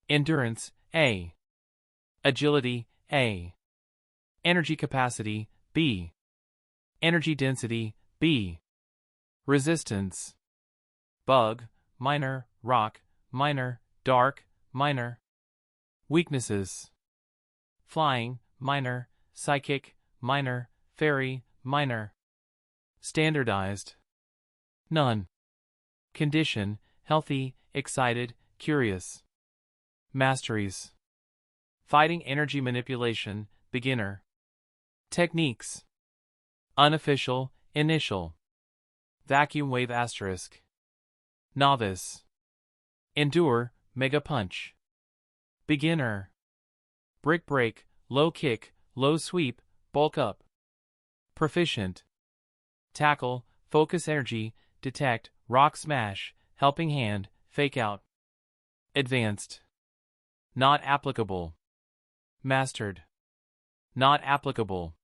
Endurance, A. Agility, A. Energy capacity, B. Energy density, B. Resistance. Bug, minor, rock, minor, dark, minor. Weaknesses. Flying, minor, psychic, minor, fairy, minor. Standardized. None. Condition, healthy, excited, curious. Masteries. Fighting energy manipulation, beginner. Techniques. Unofficial, initial. Vacuum wave asterisk. Novice. Endure, mega punch. Beginner. Brick break, low kick, low sweep, bulk up. Proficient. Tackle, focus energy, detect, rock smash, helping hand, fake out. Advanced. Not applicable. Mastered. Not applicable.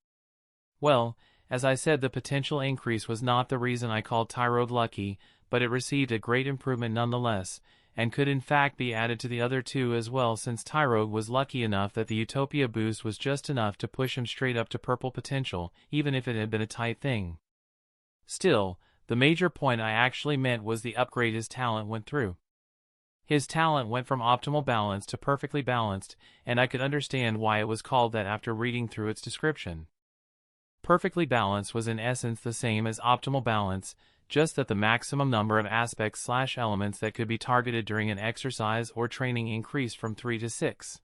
Well, as I said, the potential increase was not the reason I called Tyrogue lucky, but it received a great improvement nonetheless, and could in fact be added to the other two as well, since Tyrogue was lucky enough that the Utopia boost was just enough to push him straight up to purple potential, even if it had been a tight thing. Still, the major point I actually meant was the upgrade his talent went through. His talent went from optimal balance to perfectly balanced, and I could understand why it was called that after reading through its description. Perfectly balanced was in essence the same as optimal balance, just that the maximum number of aspects/elements that could be targeted during an exercise or training increased from 3 to 6.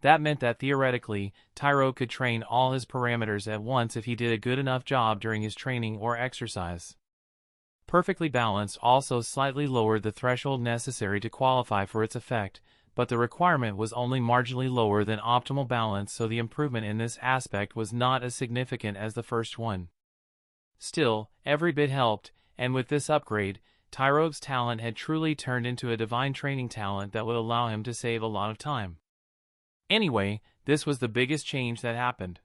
That meant that theoretically, Tyrogue could train all his parameters at once if he did a good enough job during his training or exercise. Perfectly balanced also slightly lowered the threshold necessary to qualify for its effect, but the requirement was only marginally lower than optimal balance, so the improvement in this aspect was not as significant as the first one. Still, every bit helped, and with this upgrade, Tyrogue's talent had truly turned into a divine training talent that would allow him to save a lot of time. Anyway, this was the biggest change that happened.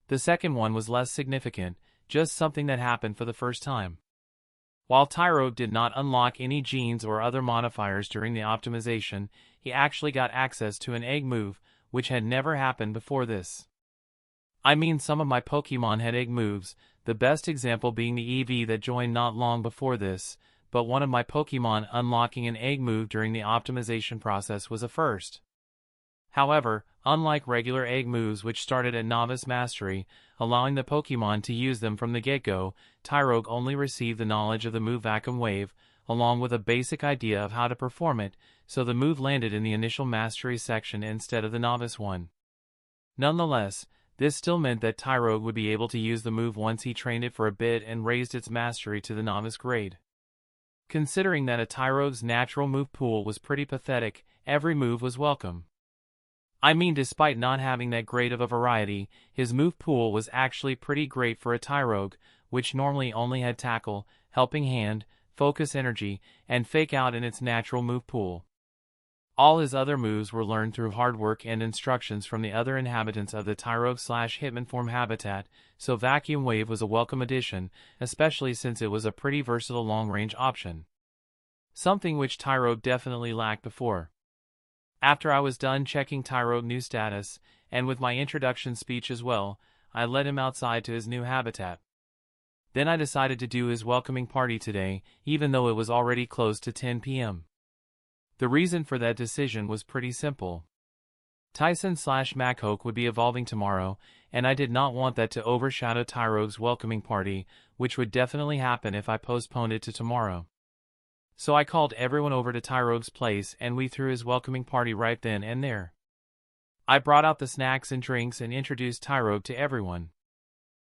The second one was less significant, just something that happened for the first time. While Tyrogue did not unlock any genes or other modifiers during the optimization, he actually got access to an egg move, which had never happened before this. I mean, some of my Pokemon had egg moves, the best example being the Eevee that joined not long before this, but one of my Pokemon unlocking an egg move during the optimization process was a first. However, unlike regular egg moves which started at Novice Mastery, allowing the Pokemon to use them from the get-go, Tyrogue only received the knowledge of the move Vacuum Wave, along with a basic idea of how to perform it, so the move landed in the initial Mastery section instead of the Novice one. Nonetheless, this still meant that Tyrogue would be able to use the move once he trained it for a bit and raised its Mastery to the Novice grade. Considering that a Tyrogue's natural move pool was pretty pathetic, every move was welcome. I mean, despite not having that great of a variety, his move pool was actually pretty great for a Tyrogue, which normally only had Tackle, Helping Hand, Focus Energy, and Fake Out in its natural move pool. All his other moves were learned through hard work and instructions from the other inhabitants of the Tyrogue/Hitmonform habitat, so Vacuum Wave was a welcome addition, especially since it was a pretty versatile long-range option. Something which Tyrogue definitely lacked before. After I was done checking Tyrogue's new status, and with my introduction speech as well, I led him outside to his new habitat. Then I decided to do his welcoming party today, even though it was already close to 10 p.m. The reason for that decision was pretty simple. Tyson/Machoke would be evolving tomorrow, and I did not want that to overshadow Tyrogue's welcoming party, which would definitely happen if I postponed it to tomorrow. So I called everyone over to Tyrogue's place and we threw his welcoming party right then and there. I brought out the snacks and drinks and introduced Tyrogue to everyone.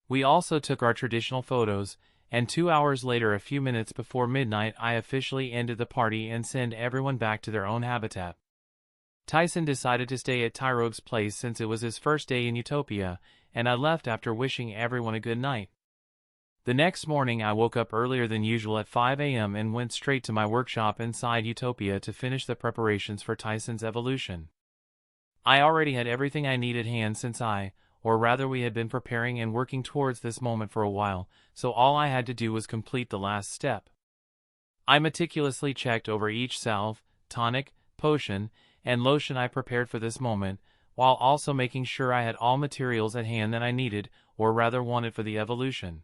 We also took our traditional photos, and 2 hours later, a few minutes before midnight, I officially ended the party and sent everyone back to their own habitat. Tyson decided to stay at Tyrogue's place since it was his first day in Utopia, and I left after wishing everyone a good night. The next morning I woke up earlier than usual at 5 a.m. and went straight to my workshop inside Utopia to finish the preparations for Tyson's evolution. I already had everything I needed at hand since or rather we had been preparing and working towards this moment for a while, so all I had to do was complete the last step. I meticulously checked over each salve, tonic, potion, and lotion I prepared for this moment, while also making sure I had all materials at hand that I needed, or rather wanted for the evolution.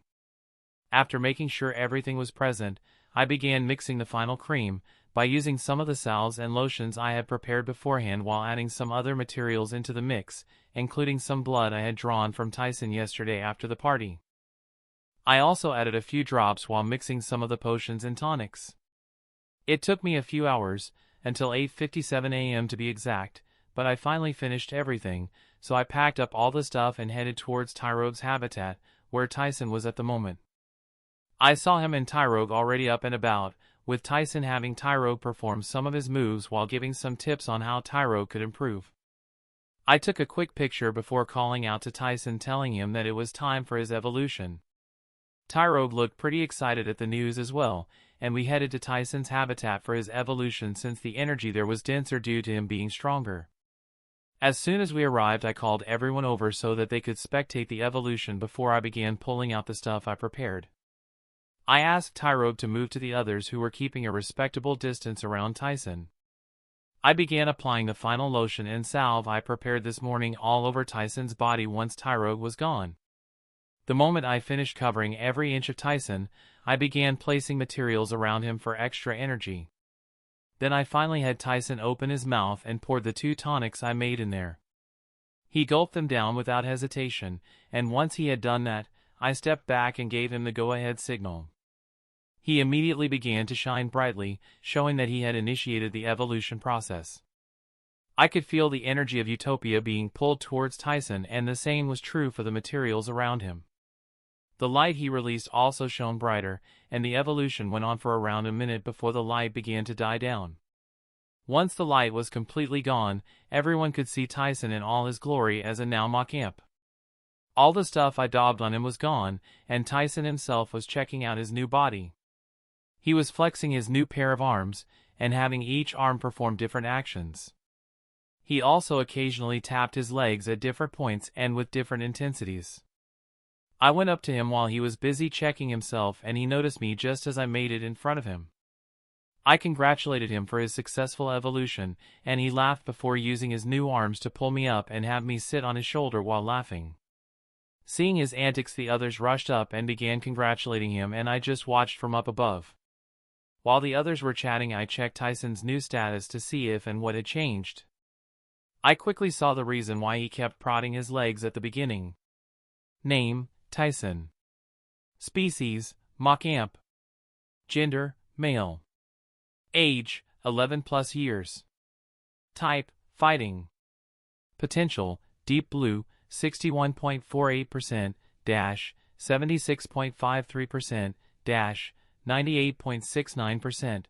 After making sure everything was present, I began mixing the final cream, by using some of the salves and lotions I had prepared beforehand while adding some other materials into the mix, including some blood I had drawn from Tyson yesterday after the party. I also added a few drops while mixing some of the potions and tonics. It took me a few hours, until 8:57 a.m. to be exact, but I finally finished everything, so I packed up all the stuff and headed towards Tyrogue's habitat, where Tyson was at the moment. I saw him and Tyrogue already up and about, with Tyson having Tyrogue perform some of his moves while giving some tips on how Tyrogue could improve. I took a quick picture before calling out to Tyson, telling him that it was time for his evolution. Tyrogue looked pretty excited at the news as well, and we headed to Tyson's habitat for his evolution since the energy there was denser due to him being stronger. As soon as we arrived, I called everyone over so that they could spectate the evolution before I began pulling out the stuff I prepared. I asked Tyrogue to move to the others who were keeping a respectable distance around Tyson. I began applying the final lotion and salve I prepared this morning all over Tyson's body once Tyrogue was gone. The moment I finished covering every inch of Tyson, I began placing materials around him for extra energy. Then I finally had Tyson open his mouth and poured the 2 tonics I made in there. He gulped them down without hesitation, and once he had done that, I stepped back and gave him the go-ahead signal. He immediately began to shine brightly, showing that he had initiated the evolution process. I could feel the energy of Utopia being pulled towards Tyson, and the same was true for the materials around him. The light he released also shone brighter, and the evolution went on for around a minute before the light began to die down. Once the light was completely gone, everyone could see Tyson in all his glory as a now mock imp. All the stuff I daubed on him was gone, and Tyson himself was checking out his new body. He was flexing his new pair of arms, and having each arm perform different actions. He also occasionally tapped his legs at different points and with different intensities. I went up to him while he was busy checking himself, and he noticed me just as I made it in front of him. I congratulated him for his successful evolution, and he laughed before using his new arms to pull me up and have me sit on his shoulder while laughing. Seeing his antics, the others rushed up and began congratulating him, and I just watched from up above. While the others were chatting, I checked Tyson's new status to see if and what had changed. I quickly saw the reason why he kept prodding his legs at the beginning. Name: Tyson. Species: mock amp. Gender: male. Age: 11+ years. Type: fighting. Potential: deep blue, 61.48%, 76.53%, 98.69%.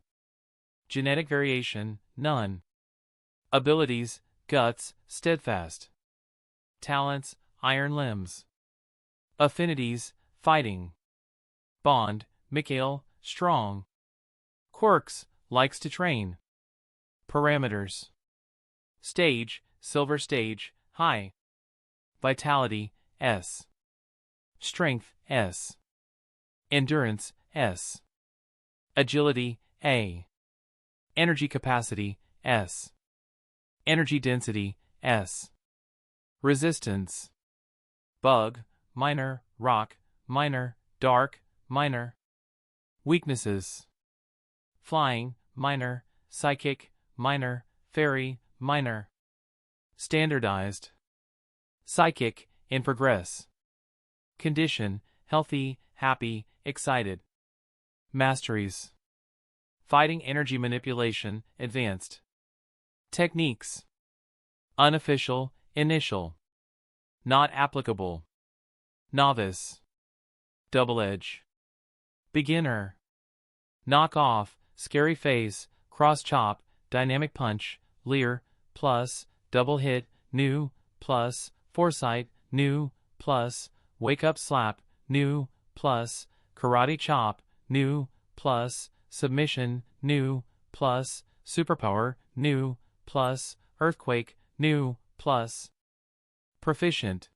Genetic variation: none. Abilities: guts, steadfast. Talents: iron limbs. Affinities: fighting. Bond: Mikhail, strong. Quirks: likes to train. Parameters: stage: silver stage, high. Vitality: S. Strength: S. Endurance: S. Agility: A. Energy capacity: S. Energy density: S. Resistance: bug, minor, rock, minor, dark, minor. Weaknesses: flying, minor, psychic, minor, fairy, minor. Standardized: psychic, in progress. Condition: healthy, happy, excited. Masteries: fighting, energy manipulation, advanced. Techniques: unofficial, initial. Not applicable. Novice. Double edge. Beginner. Knock off, scary phase, cross chop, dynamic punch, leer, plus, double hit, new, plus, foresight, new, plus, wake up slap, new, plus, karate chop, new, plus, submission, new, plus, superpower, new, plus, earthquake, new, plus. Proficient.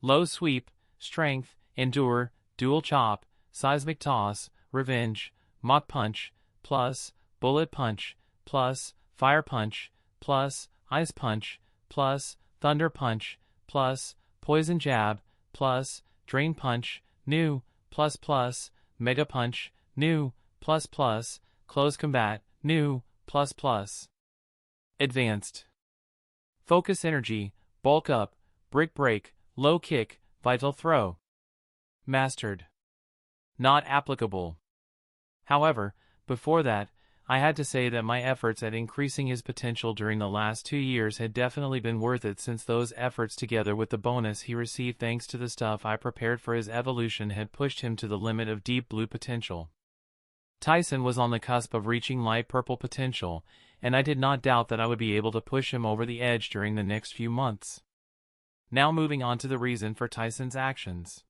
Low sweep, strength, endure, dual chop, seismic toss, revenge, mock punch, plus, bullet punch, plus, fire punch, plus, ice punch, plus, thunder punch, plus, poison jab, plus, drain punch, new, plus plus, mega punch, new, plus plus, close combat, new, plus plus. Advanced. Focus energy, bulk up, brick break, low kick, vital throw. Mastered. Not applicable. However, before that, I had to say that my efforts at increasing his potential during the last 2 years had definitely been worth it, since those efforts together with the bonus he received thanks to the stuff I prepared for his evolution had pushed him to the limit of deep blue potential. Tyson was on the cusp of reaching light purple potential, and I did not doubt that I would be able to push him over the edge during the next few months. Now moving on to the reason for Tyson's actions.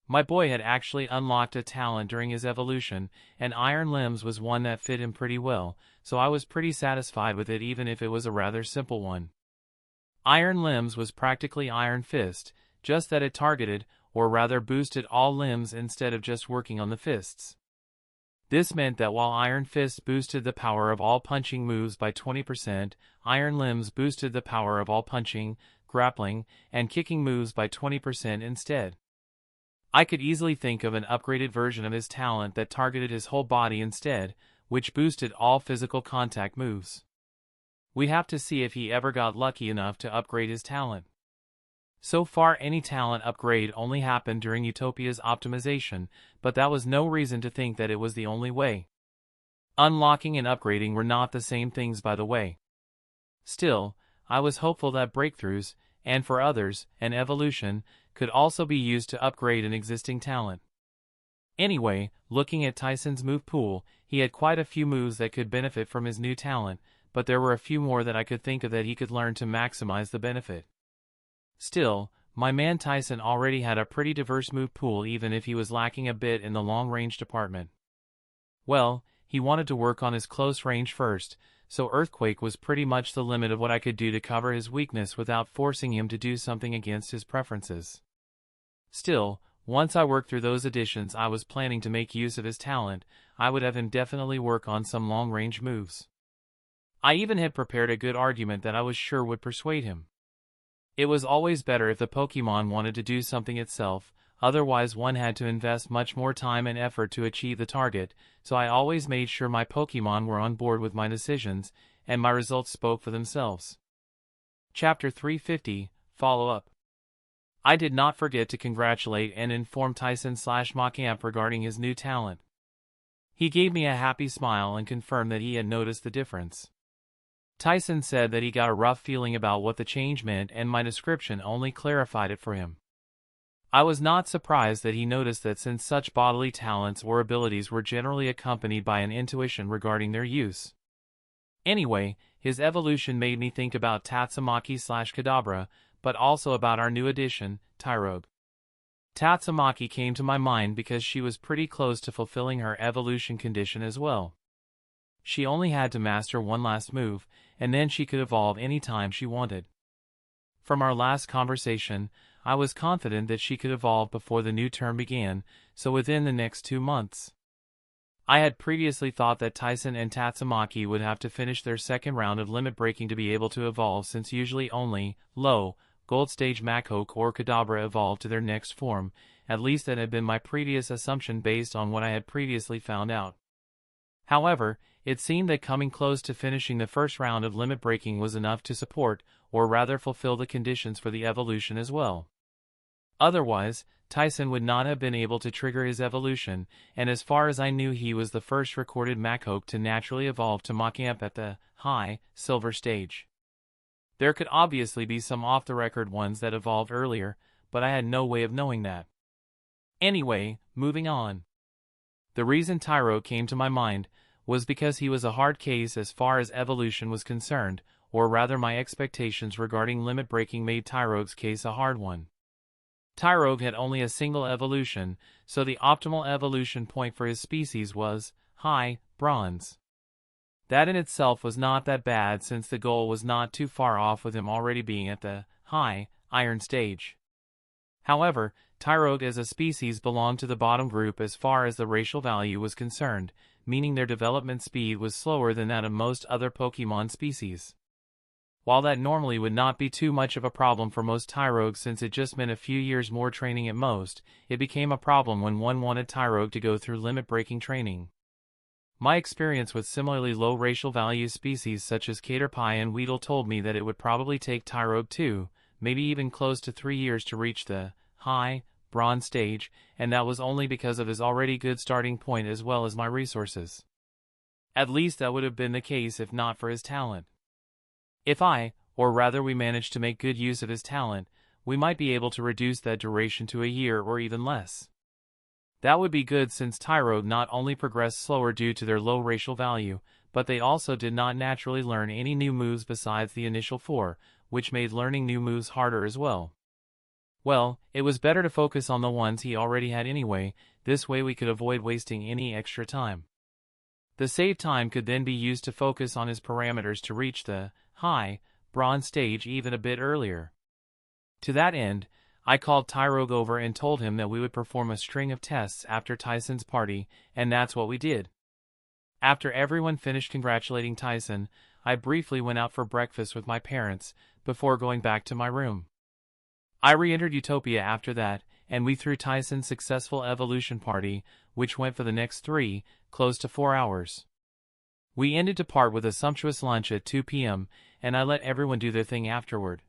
My boy had actually unlocked a talent during his evolution, and Iron Limbs was one that fit him pretty well, so I was pretty satisfied with it even if it was a rather simple one. Iron Limbs was practically Iron Fist, just that it targeted, or rather boosted all limbs instead of just working on the fists. This meant that while Iron Fist boosted the power of all punching moves by 20%, Iron Limbs boosted the power of all punching, grappling, and kicking moves by 20% instead. I could easily think of an upgraded version of his talent that targeted his whole body instead, which boosted all physical contact moves. We'd have to see if he ever got lucky enough to upgrade his talent. So far any talent upgrade only happened during Utopia's optimization, but that was no reason to think that it was the only way. Unlocking and upgrading were not the same things, by the way. Still, I was hopeful that breakthroughs, and for others, an evolution, could also be used to upgrade an existing talent. Anyway, looking at Tyson's move pool, he had quite a few moves that could benefit from his new talent, but there were a few more that I could think of that he could learn to maximize the benefit. Still, my man Tyson already had a pretty diverse move pool even if he was lacking a bit in the long-range department. Well, he wanted to work on his close range first, so Earthquake was pretty much the limit of what I could do to cover his weakness without forcing him to do something against his preferences. Still, once I worked through those additions I was planning to make use of his talent, I would have him definitely work on some long-range moves. I even had prepared a good argument that I was sure would persuade him. It was always better if the Pokémon wanted to do something itself, otherwise one had to invest much more time and effort to achieve the target, so I always made sure my Pokémon were on board with my decisions, and my results spoke for themselves. Chapter 350, Follow-up. I did not forget to congratulate and inform Tyson/Macamp regarding his new talent. He gave me a happy smile and confirmed that he had noticed the difference. Tyson said that he got a rough feeling about what the change meant, and my description only clarified it for him. I was not surprised that he noticed that, since such bodily talents or abilities were generally accompanied by an intuition regarding their use. Anyway, his evolution made me think about Tatsumaki/Kadabra, but also about our new addition, Tyrogue. Tatsumaki came to my mind because she was pretty close to fulfilling her evolution condition as well. She only had to master one last move, and then she could evolve any time she wanted. From our last conversation, I was confident that she could evolve before the new term began, so within the next 2 months. I had previously thought that Tyson and Tatsumaki would have to finish their second round of limit breaking to be able to evolve, since usually only low, gold stage Machoke or Kadabra evolved to their next form. At least that had been my previous assumption based on what I had previously found out. However, it seemed that coming close to finishing the first round of limit breaking was enough to support, or rather fulfill the conditions for the evolution as well. Otherwise, Tyson would not have been able to trigger his evolution, and as far as I knew he was the first recorded Machoke to naturally evolve to Macamp at the high, silver stage. There could obviously be some off-the-record ones that evolved earlier, but I had no way of knowing that. Anyway, moving on. The reason Tyrogue came to my mind was because he was a hard case as far as evolution was concerned, or rather my expectations regarding limit breaking made Tyrogue's case a hard one. Tyrogue had only a single evolution, so the optimal evolution point for his species was high, bronze. That in itself was not that bad, since the goal was not too far off with him already being at the high, iron stage. However, Tyrogue as a species belonged to the bottom group as far as the racial value was concerned, meaning their development speed was slower than that of most other Pokémon species. While that normally would not be too much of a problem for most Tyrogues, since it just meant a few years more training at most, it became a problem when one wanted Tyrogue to go through limit-breaking training. My experience with similarly low racial value species such as Caterpie and Weedle told me that it would probably take Tyrogue 2, maybe even close to 3 years to reach the high, bronze stage, and that was only because of his already good starting point as well as my resources. At least that would have been the case if not for his talent. If or rather we managed to make good use of his talent, we might be able to reduce that duration to a year or even less. That would be good since Tyrogue not only progressed slower due to their low racial value, but they also did not naturally learn any new moves besides the initial 4, which made learning new moves harder as well. Well, it was better to focus on the ones he already had anyway, this way we could avoid wasting any extra time. The saved time could then be used to focus on his parameters to reach the high bronze stage even a bit earlier. To that end, I called Tyrogue over and told him that we would perform a string of tests after Tyson's party, and that's what we did. After everyone finished congratulating Tyson, I briefly went out for breakfast with my parents, before going back to my room. I re-entered Utopia after that, and we threw Tyson's successful evolution party, which went for the next 3, close to 4 hours. We ended to part with a sumptuous lunch at 2 p.m., and I let everyone do their thing afterward.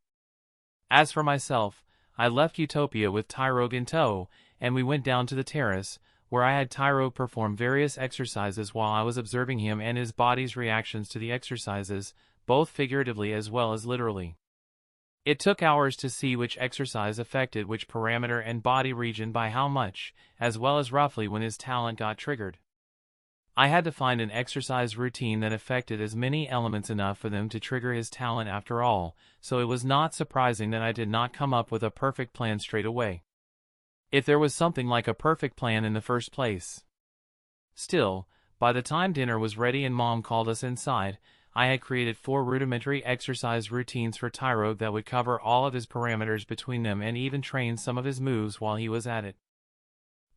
As for myself, I left Utopia with Tyrogue in tow, and we went down to the terrace, where I had Tyrogue perform various exercises while I was observing him and his body's reactions to the exercises, both figuratively as well as literally. It took hours to see which exercise affected which parameter and body region by how much, as well as roughly when his talent got triggered. I had to find an exercise routine that affected as many elements enough for them to trigger his talent after all, so it was not surprising that I did not come up with a perfect plan straight away. If there was something like a perfect plan in the first place. Still, by the time dinner was ready and Mom called us inside, I had created 4 rudimentary exercise routines for Tyrogue that would cover all of his parameters between them and even train some of his moves while he was at it.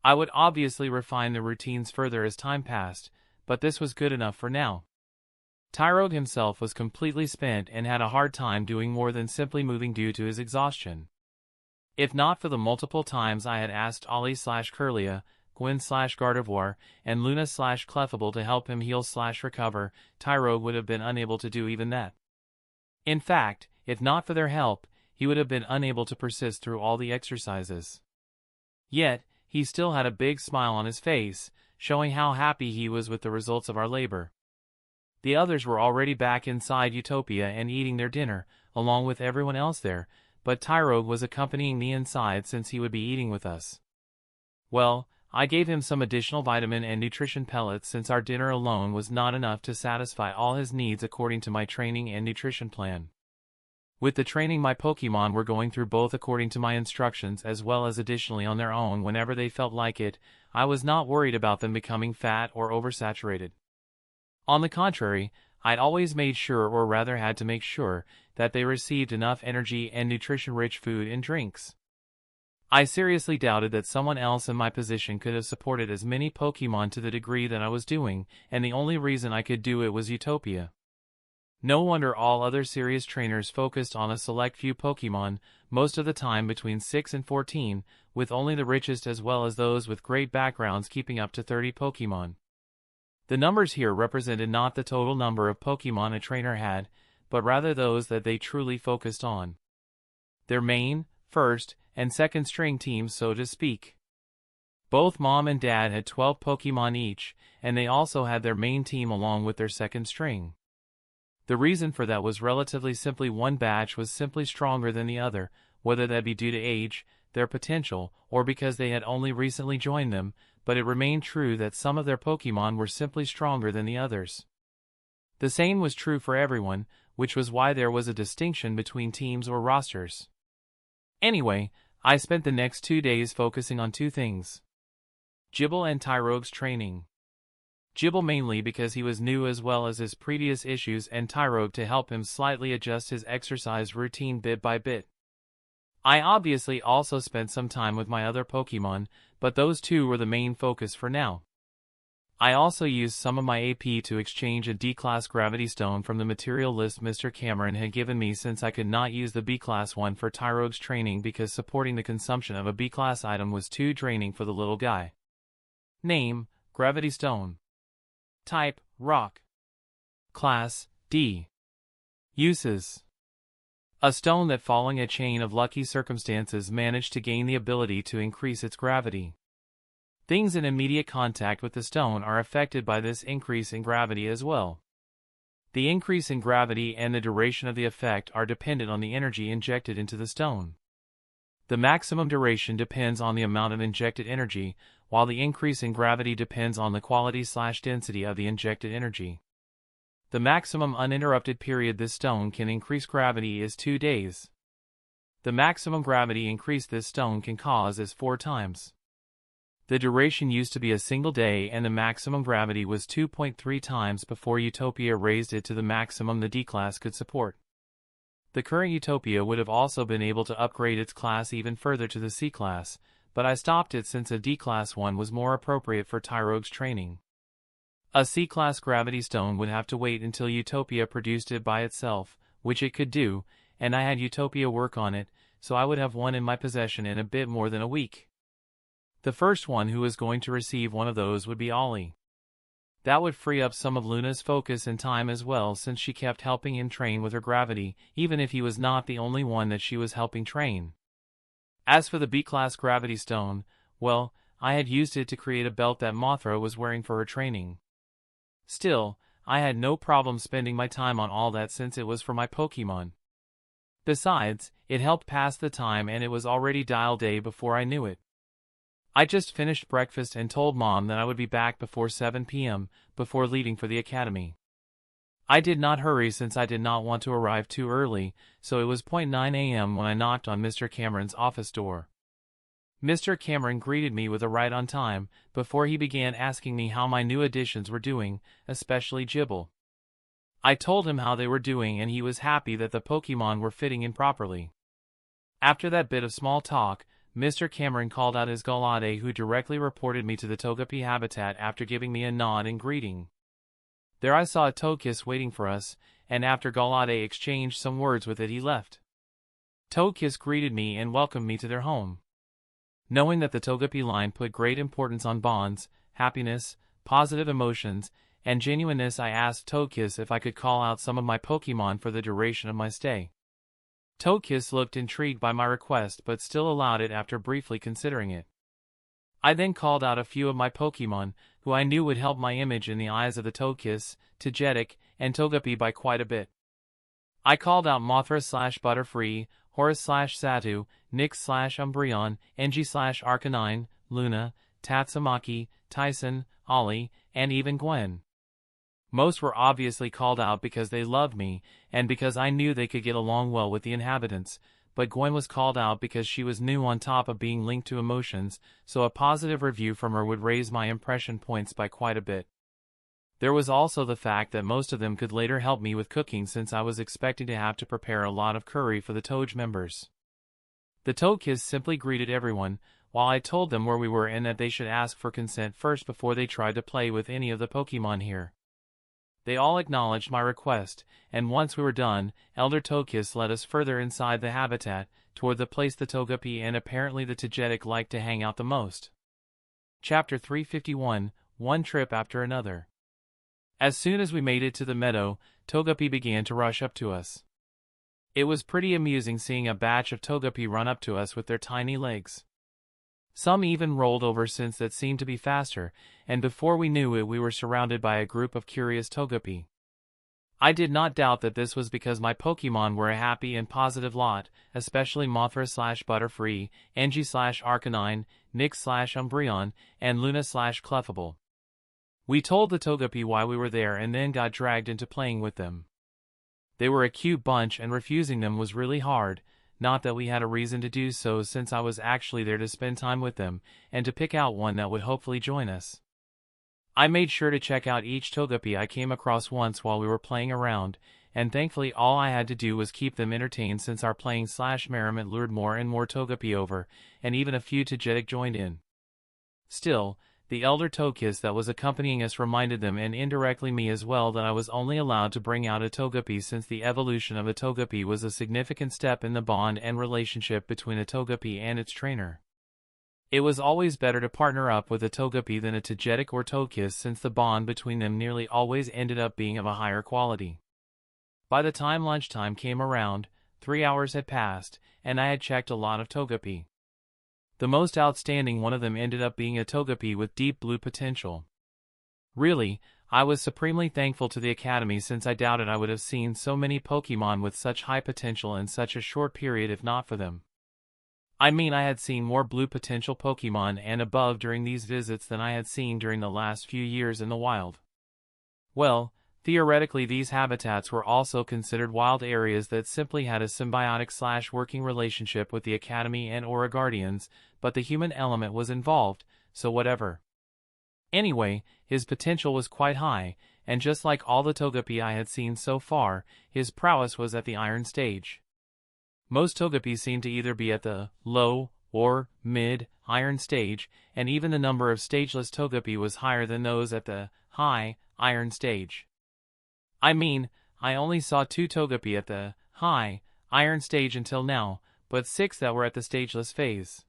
I would obviously refine the routines further as time passed, but this was good enough for now. Tyrogue himself was completely spent and had a hard time doing more than simply moving due to his exhaustion. If not for the multiple times I had asked Ollie/Curlia, Gwen/Gardevoir, and Luna/Clefable to help him heal/recover, Tyrogue would have been unable to do even that. In fact, if not for their help, he would have been unable to persist through all the exercises. Yet, he still had a big smile on his face, showing how happy he was with the results of our labor. The others were already back inside Utopia and eating their dinner, along with everyone else there, but Tyrogue was accompanying me inside since he would be eating with us. Well, I gave him some additional vitamin and nutrition pellets since our dinner alone was not enough to satisfy all his needs according to my training and nutrition plan. With the training my Pokemon were going through both according to my instructions as well as additionally on their own whenever they felt like it, I was not worried about them becoming fat or oversaturated. On the contrary, I'd always made sure or rather had to make sure that they received enough energy and nutrition-rich food and drinks. I seriously doubted that someone else in my position could have supported as many Pokemon to the degree that I was doing, and the only reason I could do it was Utopia. No wonder all other serious trainers focused on a select few Pokemon, most of the time between 6 and 14, with only the richest as well as those with great backgrounds keeping up to 30 Pokemon. The numbers here represented not the total number of Pokemon a trainer had, but rather those that they truly focused on. Their main, first, and second string teams, so to speak. Both Mom and Dad had 12 Pokemon each, and they also had their main team along with their second string. The reason for that was relatively simply one batch was simply stronger than the other, whether that be due to age, their potential, or because they had only recently joined them, but it remained true that some of their Pokemon were simply stronger than the others. The same was true for everyone, which was why there was a distinction between teams or rosters. Anyway, I spent the next 2 days focusing on 2 things. Gible and Tyrogue's training. Gible mainly because he was new as well as his previous issues, and Tyrogue to help him slightly adjust his exercise routine bit by bit. I obviously also spent some time with my other Pokemon, but those 2 were the main focus for now. I also used some of my AP to exchange a D-Class Gravity Stone from the material list Mr. Cameron had given me since I could not use the B-Class one for Tyrogue's training because supporting the consumption of a B-Class item was too draining for the little guy. Name, Gravity Stone. Type, Rock. Class, D. Uses. A stone that following a chain of lucky circumstances managed to gain the ability to increase its gravity. Things in immediate contact with the stone are affected by this increase in gravity as well. The increase in gravity and the duration of the effect are dependent on the energy injected into the stone. The maximum duration depends on the amount of injected energy, while the increase in gravity depends on the quality/density of the injected energy. The maximum uninterrupted period this stone can increase gravity is 2 days. The maximum gravity increase this stone can cause is 4 times. The duration used to be a single day and the maximum gravity was 2.3 times before Utopia raised it to the maximum the D-class could support. The current Utopia would have also been able to upgrade its class even further to the C-class, but I stopped it since a D-class one was more appropriate for Tyrogue's training. A C-class gravity stone would have to wait until Utopia produced it by itself, which it could do, and I had Utopia work on it, so I would have one in my possession in a bit more than a week. The first one who was going to receive one of those would be Ollie. That would free up some of Luna's focus and time as well, since she kept helping him train with her gravity, even if he was not the only one that she was helping train. As for the B-class gravity stone, well, I had used it to create a belt that Mothra was wearing for her training. Still, I had no problem spending my time on all that since it was for my Pokémon. Besides, it helped pass the time and it was already dial day before I knew it. I just finished breakfast and told Mom that I would be back before 7 p.m., before leaving for the academy. I did not hurry since I did not want to arrive too early, so it was 9 a.m. when I knocked on Mr. Cameron's office door. Mr. Cameron greeted me with a right on time, before he began asking me how my new additions were doing, especially Gibble. I told him how they were doing and he was happy that the Pokémon were fitting in properly. After that bit of small talk, Mr. Cameron called out his Galade, who directly reported me to the Togepi habitat after giving me a nod in greeting. There I saw a Togekiss waiting for us, and after Galade exchanged some words with it he left. Togekiss greeted me and welcomed me to their home. Knowing that the Togepi line put great importance on bonds, happiness, positive emotions, and genuineness, I asked Togekiss if I could call out some of my Pokémon for the duration of my stay. Togekiss looked intrigued by my request but still allowed it after briefly considering it. I then called out a few of my Pokémon, who I knew would help my image in the eyes of the Togekiss, Togetic, and Togepi by quite a bit. I called out Mothra/Butterfree, Horus/Satu, Nyx/Umbreon, Engie/Arcanine, Luna, Tatsumaki, Tyson, Ollie, and even Gwen. Most were obviously called out because they loved me, and because I knew they could get along well with the inhabitants, but Gwen was called out because she was new on top of being linked to emotions, so a positive review from her would raise my impression points by quite a bit. There was also the fact that most of them could later help me with cooking since I was expecting to have to prepare a lot of curry for the Toge members. The Togekiss simply greeted everyone, while I told them where we were and that they should ask for consent first before they tried to play with any of the Pokémon here. They all acknowledged my request, and once we were done, Elder Togekiss led us further inside the habitat, toward the place the Togepi and apparently the Togetic liked to hang out the most. Chapter 351, One Trip After Another. As soon as we made it to the meadow, Togepi began to rush up to us. It was pretty amusing seeing a batch of Togepi run up to us with their tiny legs. Some even rolled over since that seemed to be faster, and before we knew it we were surrounded by a group of curious Togepi. I did not doubt that this was because my Pokémon were a happy and positive lot, especially Mothra/Butterfree, Engie/Arcanine, Nyx/Umbreon, and Luna/Clefable. We told the Togepi why we were there and then got dragged into playing with them. They were a cute bunch and refusing them was really hard, not that we had a reason to do so since I was actually there to spend time with them, and to pick out one that would hopefully join us. I made sure to check out each Togepi I came across once while we were playing around, and thankfully all I had to do was keep them entertained since our playing/merriment lured more and more Togepi over, and even a few Togetic joined in. Still, the elder Togekiss that was accompanying us reminded them and indirectly me as well that I was only allowed to bring out a Togepi since the evolution of a Togepi was a significant step in the bond and relationship between a Togepi and its trainer. It was always better to partner up with a Togepi than a Togetic or Togekiss since the bond between them nearly always ended up being of a higher quality. By the time lunchtime came around, 3 hours had passed, and I had checked a lot of Togepi. The most outstanding one of them ended up being a Togepi with deep blue potential. Really, I was supremely thankful to the Academy since I doubted I would have seen so many Pokemon with such high potential in such a short period if not for them. I mean, I had seen more blue potential Pokemon and above during these visits than I had seen during the last few years in the wild. Well, theoretically these habitats were also considered wild areas that simply had a symbiotic/working relationship with the Academy and Aura Guardians, but the human element was involved, so whatever. Anyway, his potential was quite high, and just like all the Togepi I had seen so far, his prowess was at the Iron stage. Most Togepi seem to either be at the low or mid Iron stage, and even the number of stageless Togepi was higher than those at the high Iron stage. I mean, I only saw 2 Togepi at the high Iron stage until now, but 6 that were at the stageless phase.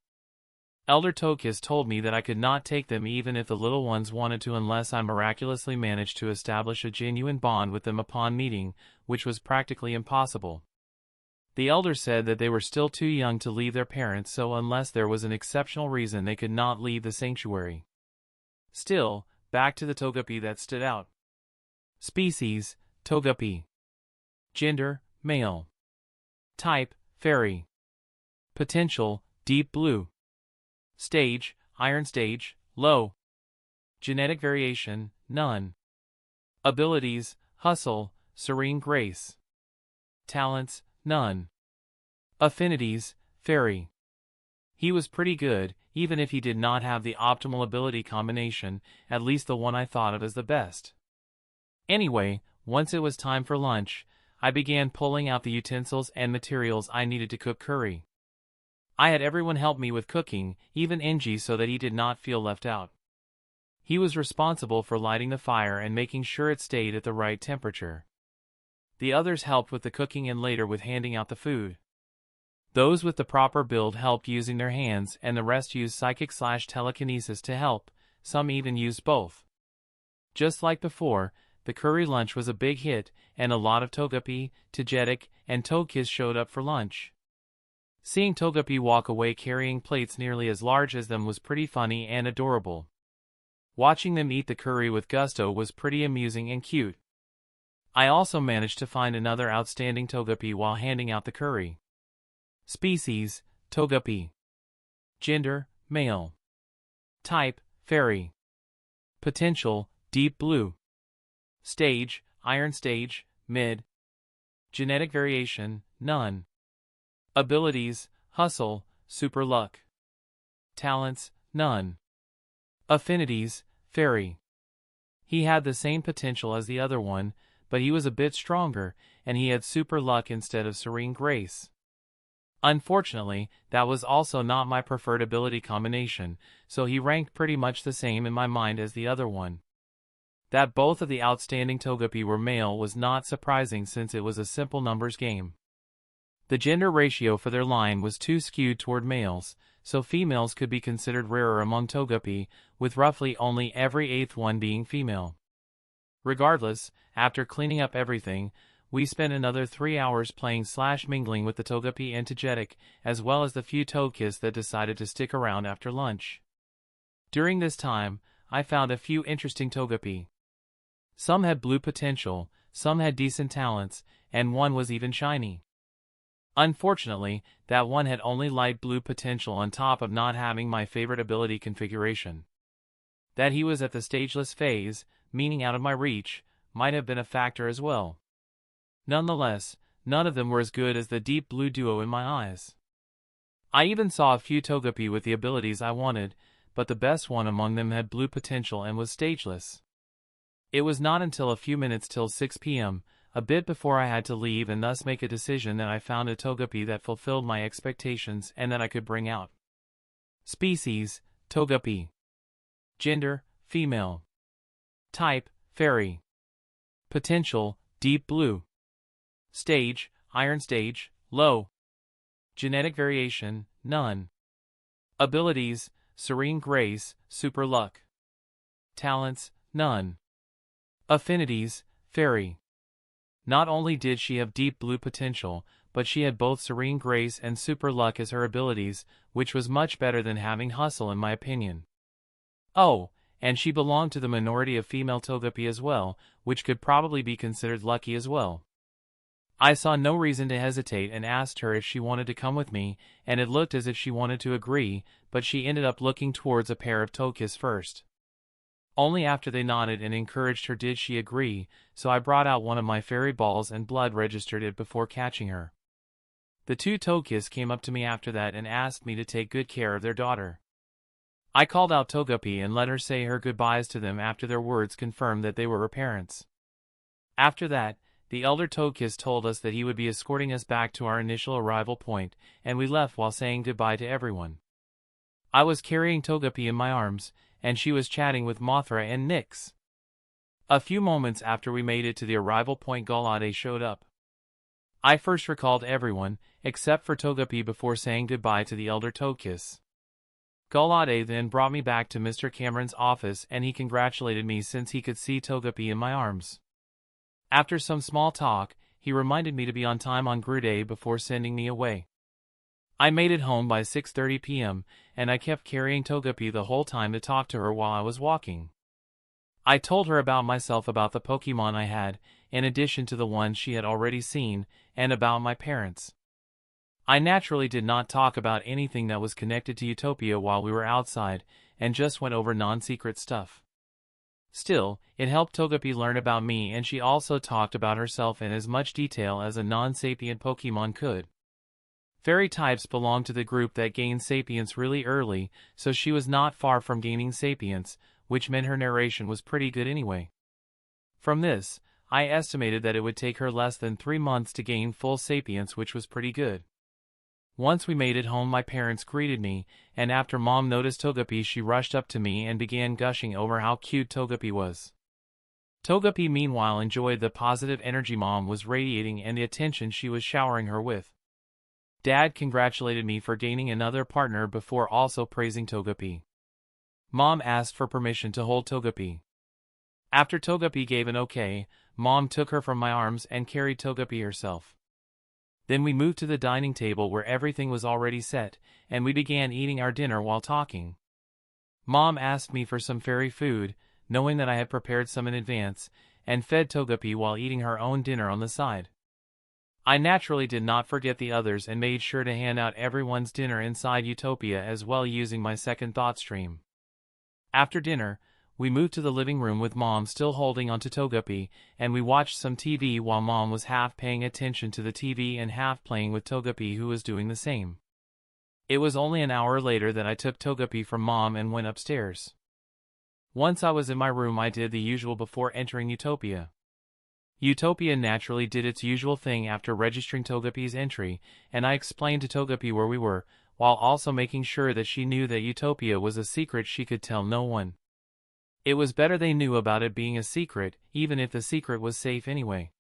Elder Togekiss told me that I could not take them even if the little ones wanted to unless I miraculously managed to establish a genuine bond with them upon meeting, which was practically impossible. The elder said that they were still too young to leave their parents, so unless there was an exceptional reason they could not leave the sanctuary. Still, back to the Togepi that stood out. Species, Togepi. Gender, male. Type, fairy. Potential, deep blue. Stage, Iron stage, low. Genetic variation, none. Abilities, hustle, serene grace. Talents, none. Affinities, fairy. He was pretty good, even if he did not have the optimal ability combination, at least the one I thought of as the best. Anyway, once it was time for lunch, I began pulling out the utensils and materials I needed to cook curry. I had everyone help me with cooking, even Enji, so that he did not feel left out. He was responsible for lighting the fire and making sure it stayed at the right temperature. The others helped with the cooking and later with handing out the food. Those with the proper build helped using their hands, and the rest used psychic/telekinesis to help. Some even used both. Just like before, the curry lunch was a big hit, and a lot of Togepi, Togetic, and Togekiss showed up for lunch. Seeing Togepi walk away carrying plates nearly as large as them was pretty funny and adorable. Watching them eat the curry with gusto was pretty amusing and cute. I also managed to find another outstanding Togepi while handing out the curry. Species, Togepi. Gender, male. Type, fairy. Potential, deep blue. Stage, Iron stage, mid. Genetic variation, none. Abilities, hustle, super luck. Talents, none. Affinities, fairy. He had the same potential as the other one, but he was a bit stronger, and he had super luck instead of serene grace. Unfortunately, that was also not my preferred ability combination, so he ranked pretty much the same in my mind as the other one. That both of the outstanding Togepi were male was not surprising since it was a simple numbers game. The gender ratio for their line was too skewed toward males, so females could be considered rarer among Togepi, with roughly only every 8th one being female. Regardless, after cleaning up everything, we spent another 3 hours playing/mingling with the Togepi and Togetic, as well as the few Togekiss that decided to stick around after lunch. During this time, I found a few interesting Togepi. Some had blue potential, some had decent talents, and one was even shiny. Unfortunately, that one had only light blue potential on top of not having my favorite ability configuration. That he was at the stageless phase, meaning out of my reach, might have been a factor as well. Nonetheless, none of them were as good as the deep blue duo in my eyes. I even saw a few Togepi with the abilities I wanted, but the best one among them had blue potential and was stageless. It was not until a few minutes till 6 p.m., a bit before I had to leave and thus make a decision, that I found a Togepi that fulfilled my expectations and that I could bring out. Species, Togepi. Gender, female. Type, fairy. Potential, deep blue. Stage, Iron stage, low. Genetic variation, none. Abilities, serene grace, super luck. Talents, none. Affinities, fairy. Not only did she have deep blue potential, but she had both serene grace and super luck as her abilities, which was much better than having hustle in my opinion. Oh, and she belonged to the minority of female Togepi as well, which could probably be considered lucky as well. I saw no reason to hesitate and asked her if she wanted to come with me, and it looked as if she wanted to agree, but she ended up looking towards a pair of Togekiss first. Only after they nodded and encouraged her did she agree, so I brought out one of my fairy balls and blood registered it before catching her. The two Togekiss came up to me after that and asked me to take good care of their daughter. I called out Togepi and let her say her goodbyes to them after their words confirmed that they were her parents. After that, the elder Togekiss told us that he would be escorting us back to our initial arrival point, and we left while saying goodbye to everyone. I was carrying Togepi in my arms, and she was chatting with Mothra and Nyx. A few moments after we made it to the arrival point, Gallade showed up. I first recalled everyone, except for Togepi, before saying goodbye to the elder Togekiss. Gallade then brought me back to Mr. Cameron's office and he congratulated me since he could see Togepi in my arms. After some small talk, he reminded me to be on time on Gru Day before sending me away. I made it home by 6:30 p.m., and I kept carrying Togepi the whole time to talk to her while I was walking. I told her about myself, about the Pokemon I had, in addition to the ones she had already seen, and about my parents. I naturally did not talk about anything that was connected to Utopia while we were outside, and just went over non-secret stuff. Still, it helped Togepi learn about me, and she also talked about herself in as much detail as a non-sapient Pokemon could. Fairy types belong to the group that gained sapience really early, so she was not far from gaining sapience, which meant her narration was pretty good anyway. From this, I estimated that it would take her less than 3 months to gain full sapience, which was pretty good. Once we made it home, my parents greeted me, and after Mom noticed Togepi, she rushed up to me and began gushing over how cute Togepi was. Togepi meanwhile enjoyed the positive energy Mom was radiating and the attention she was showering her with. Dad congratulated me for gaining another partner before also praising Togepi. Mom asked for permission to hold Togepi. After Togepi gave an okay, Mom took her from my arms and carried Togepi herself. Then we moved to the dining table where everything was already set, and we began eating our dinner while talking. Mom asked me for some fairy food, knowing that I had prepared some in advance, and fed Togepi while eating her own dinner on the side. I naturally did not forget the others and made sure to hand out everyone's dinner inside Utopia as well, using my second thought stream. After dinner, we moved to the living room with Mom still holding onto Togepi, and we watched some TV while Mom was half paying attention to the TV and half playing with Togepi, who was doing the same. It was only an hour later that I took Togepi from Mom and went upstairs. Once I was in my room, I did the usual before entering Utopia. Utopia naturally did its usual thing after registering Togepi's entry, and I explained to Togepi where we were, while also making sure that she knew that Utopia was a secret she could tell no one. It was better they knew about it being a secret, even if the secret was safe anyway.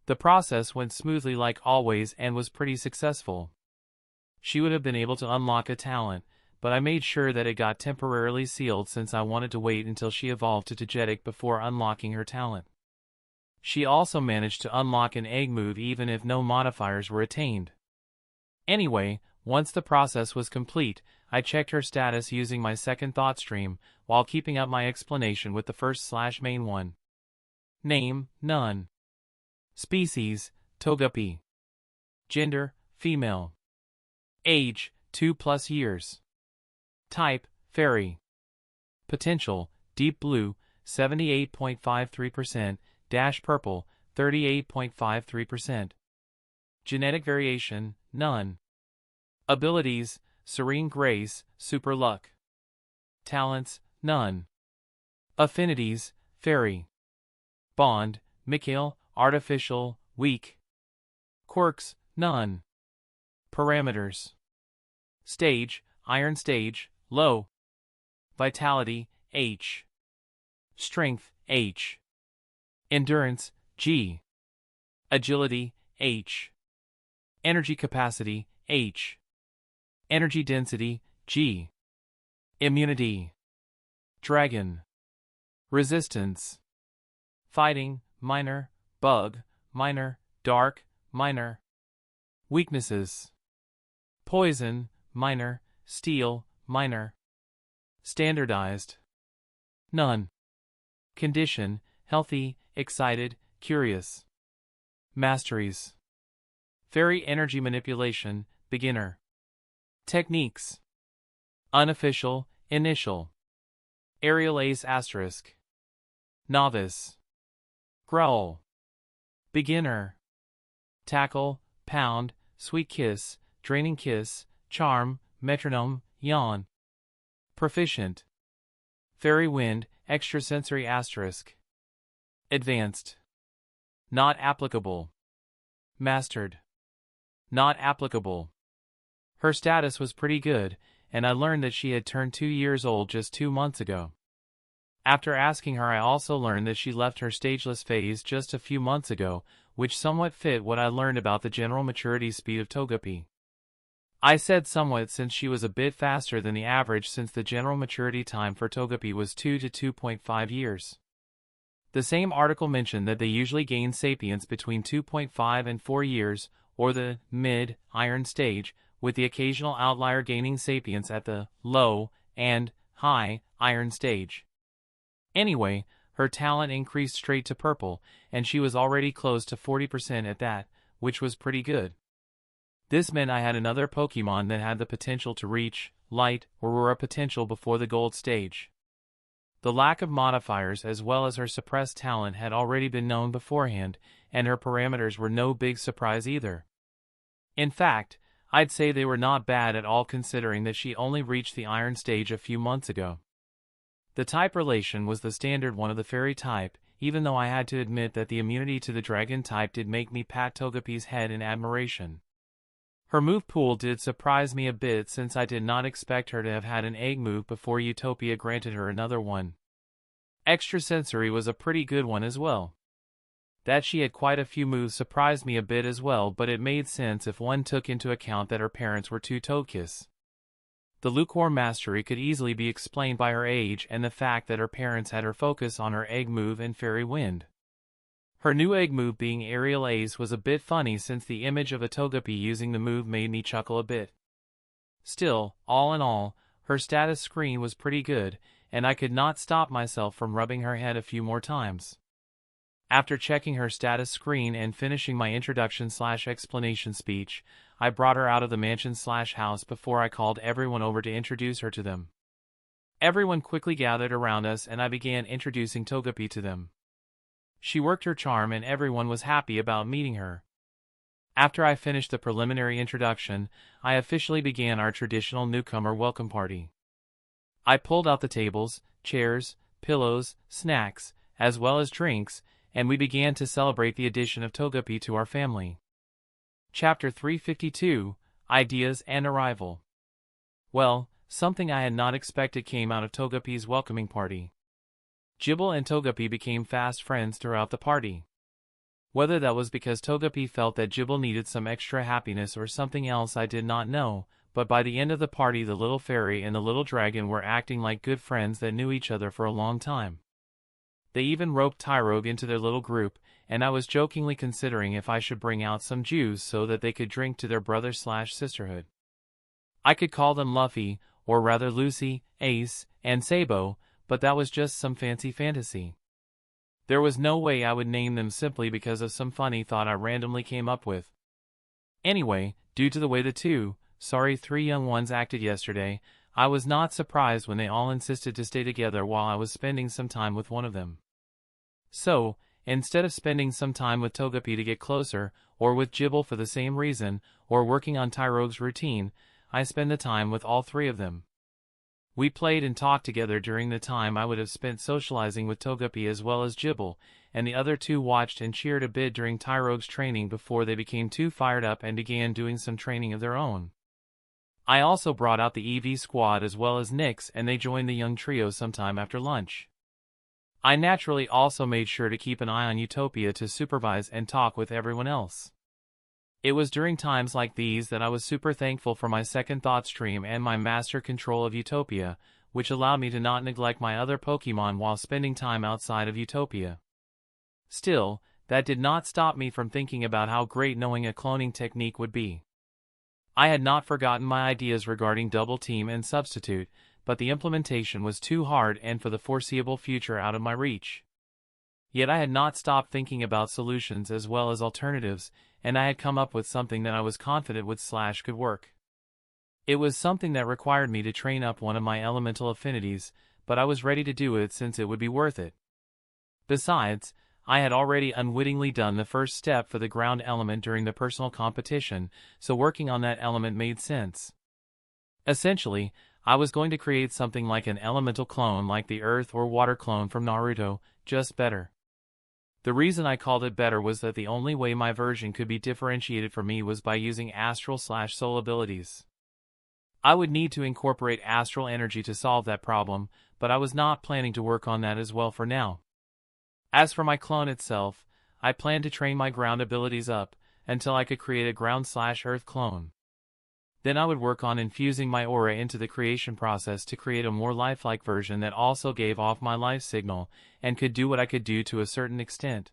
The process went smoothly like always and was pretty successful. She would have been able to unlock a talent, but I made sure that it got temporarily sealed since I wanted to wait until she evolved to Digetic before unlocking her talent. She also managed to unlock an egg move even if no modifiers were attained. Anyway, once the process was complete, I checked her status using my second thought stream, while keeping up my explanation with the first/main one. Name, none. Species, Togepi. Gender, female. Age, 2+ years. Type, fairy. Potential, deep blue, 78.53%, dash purple, 38.53%. Genetic variation, none. Abilities, serene grace, super luck. Talents, none. Affinities, fairy. Bond, Mikhail, artificial, weak. Quirks, none. Parameters. Stage, iron stage, low. Vitality, H. Strength, H. Endurance, G. Agility, H. Energy capacity, H. Energy density, G. Immunity. Dragon. Resistance. Fighting, minor, bug, minor, dark, minor. Weaknesses: poison, minor, steel, minor. Standardized: none. Condition: healthy, excited, curious. Masteries: fairy energy manipulation, beginner. Techniques: unofficial, initial. Aerial ace asterisk. Novice. Growl. Beginner. Tackle, pound, sweet kiss, draining kiss, charm, metronome, yawn. Proficient: fairy wind, extrasensory asterisk. Advanced. Not applicable. Mastered. Not applicable. Her status was pretty good, and I learned that she had turned 2 years old just 2 months ago. After asking her, I also learned that she left her stageless phase just a few months ago, which somewhat fit what I learned about the general maturity speed of Togepi. I said somewhat since she was a bit faster than the average, since the general maturity time for Togepi was 2 to 2.5 years. The same article mentioned that they usually gain sapience between 2.5 and 4 years, or the mid-iron stage, with the occasional outlier gaining sapience at the low and high iron stage. Anyway, her talent increased straight to purple, and she was already close to 40% at that, which was pretty good. This meant I had another Pokemon that had the potential to reach light or Aurora potential before the gold stage. The lack of modifiers as well as her suppressed talent had already been known beforehand, and her parameters were no big surprise either. In fact, I'd say they were not bad at all considering that she only reached the iron stage a few months ago. The type relation was the standard one of the fairy type, even though I had to admit that the immunity to the dragon type did make me pat Togepi's head in admiration. Her move pool did surprise me a bit, since I did not expect her to have had an egg move before Utopia granted her another one. Extrasensory was a pretty good one as well. That she had quite a few moves surprised me a bit as well, but it made sense if one took into account that her parents were 2 Togekiss. The lukewarm mastery could easily be explained by her age and the fact that her parents had her focus on her egg move and fairy wind. Her new egg move being Aerial Ace was a bit funny, since the image of a Togepi using the move made me chuckle a bit. Still, all in all, her status screen was pretty good, and I could not stop myself from rubbing her head a few more times. After checking her status screen and finishing my introduction/explanation speech, I brought her out of the mansion/house before I called everyone over to introduce her to them. Everyone quickly gathered around us and I began introducing Togepi to them. She worked her charm and everyone was happy about meeting her. After I finished the preliminary introduction, I officially began our traditional newcomer welcome party. I pulled out the tables, chairs, pillows, snacks, as well as drinks, and we began to celebrate the addition of Togepi to our family. Chapter 352, Ideas and Arrival. Well, something I had not expected came out of Togepi's welcoming party. Gible and Togepi became fast friends throughout the party. Whether that was because Togepi felt that Gible needed some extra happiness or something else I did not know, but by the end of the party the little fairy and the little dragon were acting like good friends that knew each other for a long time. They even roped Tyrogue into their little group, and I was jokingly considering if I should bring out some Jews so that they could drink to their brother/sisterhood. I could call them Luffy, or rather Lucy, Ace, and Sabo, but that was just some fancy fantasy. There was no way I would name them simply because of some funny thought I randomly came up with. Anyway, due to the way the 3 young ones acted yesterday, I was not surprised when they all insisted to stay together while I was spending some time with one of them. So, instead of spending some time with Togepi to get closer, or with Gible for the same reason, or working on Tyrogue's routine, I spent the time with all 3 of them. We played and talked together during the time I would have spent socializing with Togepi as well as Gible, and the other 2 watched and cheered a bit during Tyrogue's training before they became too fired up and began doing some training of their own. I also brought out the EV squad as well as Nyx, and they joined the young trio sometime after lunch. I naturally also made sure to keep an eye on Utopia to supervise and talk with everyone else. It was during times like these that I was super thankful for my second thought stream and my master control of Utopia, which allowed me to not neglect my other Pokemon while spending time outside of Utopia. Still, that did not stop me from thinking about how great knowing a cloning technique would be. I had not forgotten my ideas regarding double team and substitute, but the implementation was too hard and for the foreseeable future out of my reach. Yet I had not stopped thinking about solutions as well as alternatives, and I had come up with something that I was confident could work. It was something that required me to train up one of my elemental affinities, but I was ready to do it since it would be worth it. Besides, I had already unwittingly done the first step for the ground element during the personal competition, so working on that element made sense. Essentially, I was going to create something like an elemental clone like the earth or water clone from Naruto, just better. The reason I called it better was that the only way my version could be differentiated from me was by using astral/soul abilities. I would need to incorporate astral energy to solve that problem, but I was not planning to work on that as well for now. As for my clone itself, I planned to train my ground abilities up until I could create a ground/earth clone. Then I would work on infusing my aura into the creation process to create a more lifelike version that also gave off my life signal and could do what I could do to a certain extent.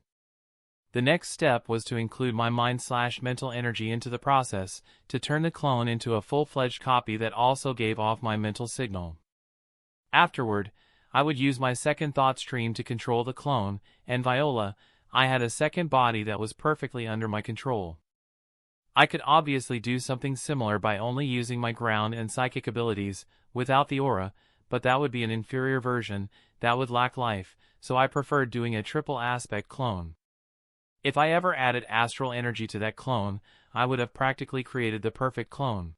The next step was to include my mind/mental energy into the process to turn the clone into a full-fledged copy that also gave off my mental signal. Afterward, I would use my second thought stream to control the clone, and Viola, I had a second body that was perfectly under my control. I could obviously do something similar by only using my ground and psychic abilities, without the aura, but that would be an inferior version, that would lack life, so I preferred doing a triple aspect clone. If I ever added astral energy to that clone, I would have practically created the perfect clone.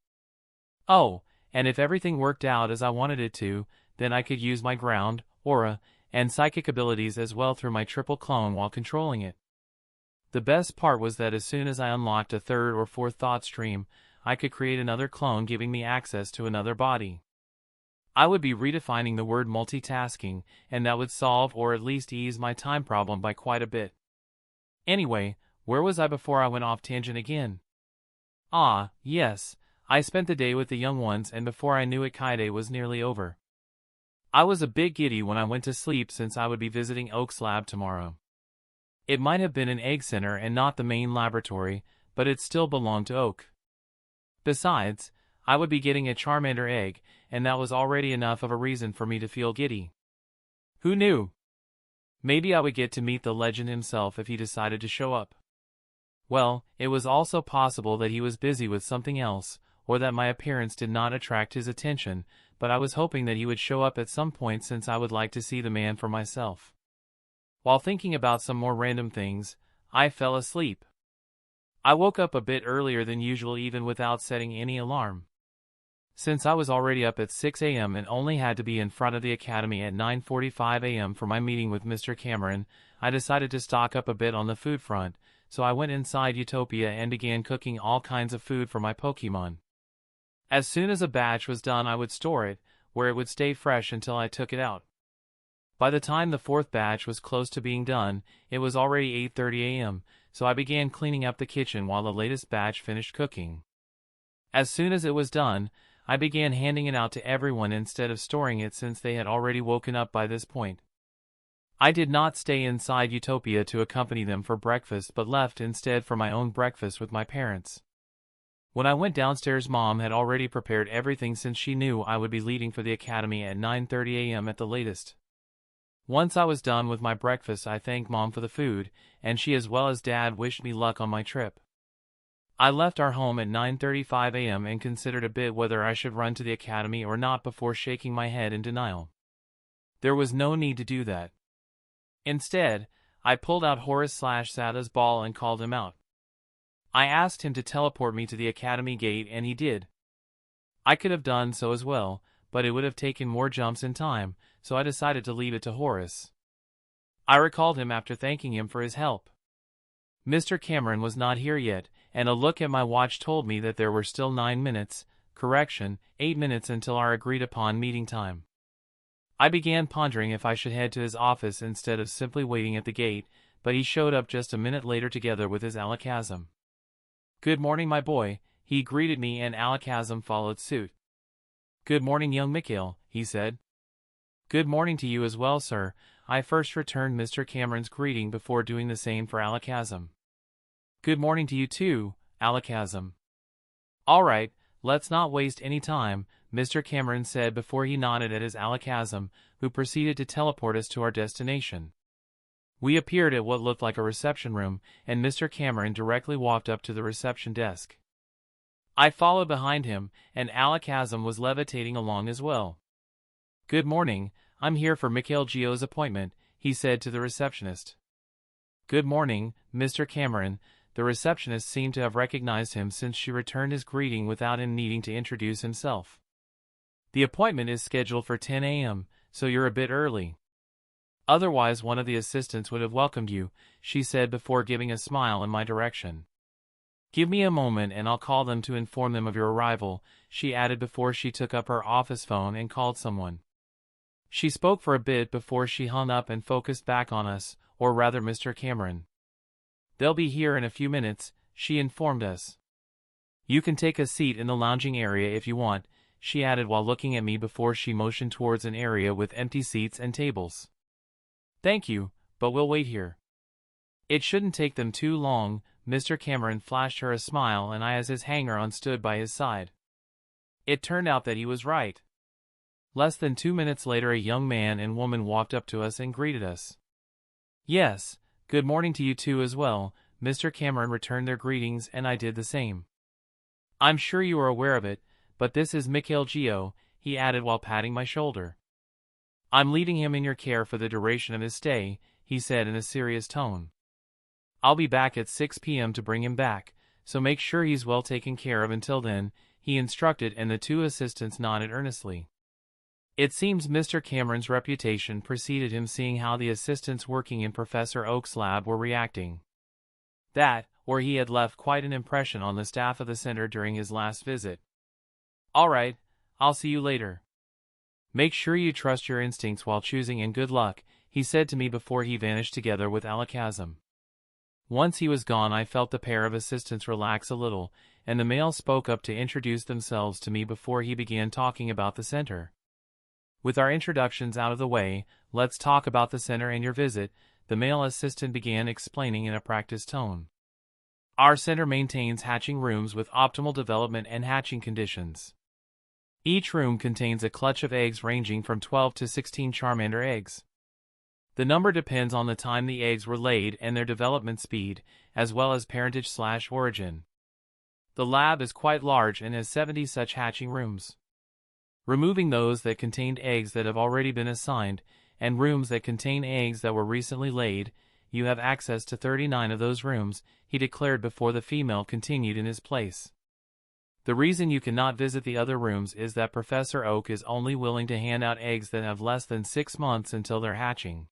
Oh, and if everything worked out as I wanted it to, then I could use my ground, aura, and psychic abilities as well through my triple clone while controlling it. The best part was that as soon as I unlocked a third or fourth thought stream, I could create another clone giving me access to another body. I would be redefining the word multitasking, and that would solve or at least ease my time problem by quite a bit. Anyway, where was I before I went off tangent again? Ah, yes, I spent the day with the young ones, and before I knew it Kaide was nearly over. I was a bit giddy when I went to sleep since I would be visiting Oak's lab tomorrow. It might have been an egg center and not the main laboratory, but it still belonged to Oak. Besides, I would be getting a Charmander egg, and that was already enough of a reason for me to feel giddy. Who knew? Maybe I would get to meet the legend himself if he decided to show up. Well, it was also possible that he was busy with something else, or that my appearance did not attract his attention, but I was hoping that he would show up at some point since I would like to see the man for myself. While thinking about some more random things, I fell asleep. I woke up a bit earlier than usual even without setting any alarm. Since I was already up at 6 a.m. and only had to be in front of the academy at 9:45 a.m. for my meeting with Mr. Cameron, I decided to stock up a bit on the food front, so I went inside Utopia and began cooking all kinds of food for my Pokemon. As soon as a batch was done, I would store it, where it would stay fresh until I took it out. By the time the fourth batch was close to being done, it was already 8:30 a.m., so I began cleaning up the kitchen while the latest batch finished cooking. As soon as it was done, I began handing it out to everyone instead of storing it since they had already woken up by this point. I did not stay inside Utopia to accompany them for breakfast but left instead for my own breakfast with my parents. When I went downstairs, Mom had already prepared everything since she knew I would be leaving for the academy at 9:30 a.m. at the latest. Once I was done with my breakfast, I thanked Mom for the food, and she as well as Dad wished me luck on my trip. I left our home at 9:35 a.m. and considered a bit whether I should run to the academy or not before shaking my head in denial. There was no need to do that. Instead, I pulled out Horus/Sada's ball and called him out. I asked him to teleport me to the academy gate and he did. I could have done so as well, but it would have taken more jumps in time, so I decided to leave it to Horus. I recalled him after thanking him for his help. Mr. Cameron was not here yet, and a look at my watch told me that there were still 9 minutes, 8 minutes until our agreed-upon meeting time. I began pondering if I should head to his office instead of simply waiting at the gate, but he showed up just a minute later together with his Alakazam. "Good morning, my boy," he greeted me, and Alakazam followed suit. "Good morning, young Mikhail," he said. Good morning to you as well, sir. I first returned Mr. Cameron's greeting before doing the same for Alakazam. Good morning to you too, Alakazam. All right, let's not waste any time, Mr. Cameron said before he nodded at his Alakazam, who proceeded to teleport us to our destination. We appeared at what looked like a reception room, and Mr. Cameron directly walked up to the reception desk. I followed behind him, and Alakazam was levitating along as well. Good morning, I'm here for Mikhail Geo's appointment, he said to the receptionist. Good morning, Mr. Cameron. The receptionist seemed to have recognized him since she returned his greeting without him needing to introduce himself. The appointment is scheduled for 10 a.m., so you're a bit early. Otherwise one of the assistants would have welcomed you, she said before giving a smile in my direction. Give me a moment and I'll call them to inform them of your arrival, she added before she took up her office phone and called someone. She spoke for a bit before she hung up and focused back on us, or rather Mr. Cameron. They'll be here in a few minutes, she informed us. You can take a seat in the lounging area if you want, she added while looking at me before she motioned towards an area with empty seats and tables. Thank you, but we'll wait here. It shouldn't take them too long, Mr. Cameron flashed her a smile and I as his hanger-on stood by his side. It turned out that he was right. Less than 2 minutes later a young man and woman walked up to us and greeted us. Yes, good morning to you too as well, Mr. Cameron returned their greetings and I did the same. I'm sure you are aware of it, but this is Mikhail Geo, he added while patting my shoulder. I'm leaving him in your care for the duration of his stay, he said in a serious tone. I'll be back at 6 p.m. to bring him back, so make sure he's well taken care of until then, he instructed and the two assistants nodded earnestly. It seems Mr. Cameron's reputation preceded him seeing how the assistants working in Professor Oak's lab were reacting. That, or he had left quite an impression on the staff of the center during his last visit. All right, I'll see you later. Make sure you trust your instincts while choosing and good luck, he said to me before he vanished together with Alakazam. Once he was gone I felt the pair of assistants relax a little, and the male spoke up to introduce themselves to me before he began talking about the center. With our introductions out of the way, let's talk about the center and your visit, the male assistant began explaining in a practiced tone. Our center maintains hatching rooms with optimal development and hatching conditions. Each room contains a clutch of eggs ranging from 12 to 16 Charmander eggs. The number depends on the time the eggs were laid and their development speed, as well as parentage/origin. The lab is quite large and has 70 such hatching rooms. Removing those that contained eggs that have already been assigned, and rooms that contain eggs that were recently laid, you have access to 39 of those rooms, he declared before the female continued in his place. The reason you cannot visit the other rooms is that Professor Oak is only willing to hand out eggs that have less than 6 months until they're hatching.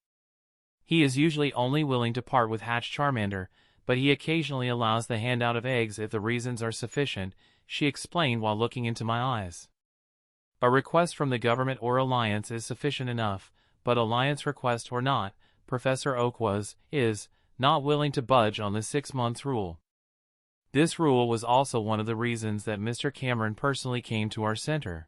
He is usually only willing to part with hatched Charmander, but he occasionally allows the handout of eggs if the reasons are sufficient, she explained while looking into my eyes. A request from the government or alliance is sufficient enough, but alliance request or not, Professor Oak is, not willing to budge on the 6 months rule. This rule was also one of the reasons that Mr. Cameron personally came to our center.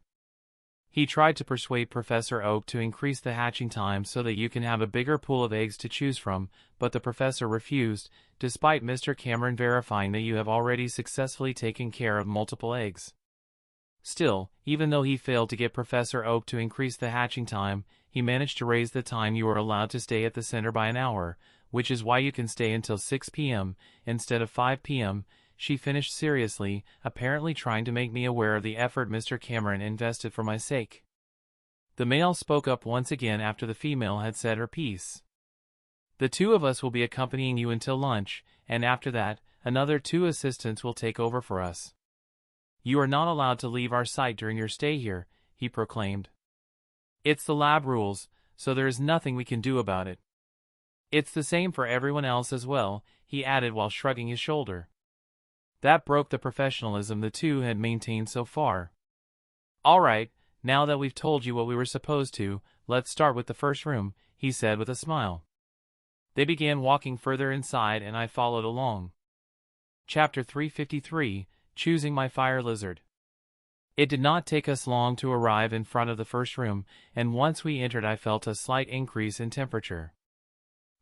He tried to persuade Professor Oak to increase the hatching time so that you can have a bigger pool of eggs to choose from, but the professor refused, despite Mr. Cameron verifying that you have already successfully taken care of multiple eggs. Still, even though he failed to get Professor Oak to increase the hatching time, he managed to raise the time you are allowed to stay at the center by an hour, which is why you can stay until 6 p.m. instead of 5 p.m., she finished seriously, apparently trying to make me aware of the effort Mr. Cameron invested for my sake. The male spoke up once again after the female had said her piece. The two of us will be accompanying you until lunch, and after that, another 2 assistants will take over for us. You are not allowed to leave our site during your stay here, he proclaimed. It's the lab rules, so there is nothing we can do about it. It's the same for everyone else as well, he added while shrugging his shoulder. That broke the professionalism the two had maintained so far. All right, now that we've told you what we were supposed to, let's start with the first room, he said with a smile. They began walking further inside and I followed along. Chapter 353, Choosing My Fire Lizard. It did not take us long to arrive in front of the first room, and once we entered I felt a slight increase in temperature.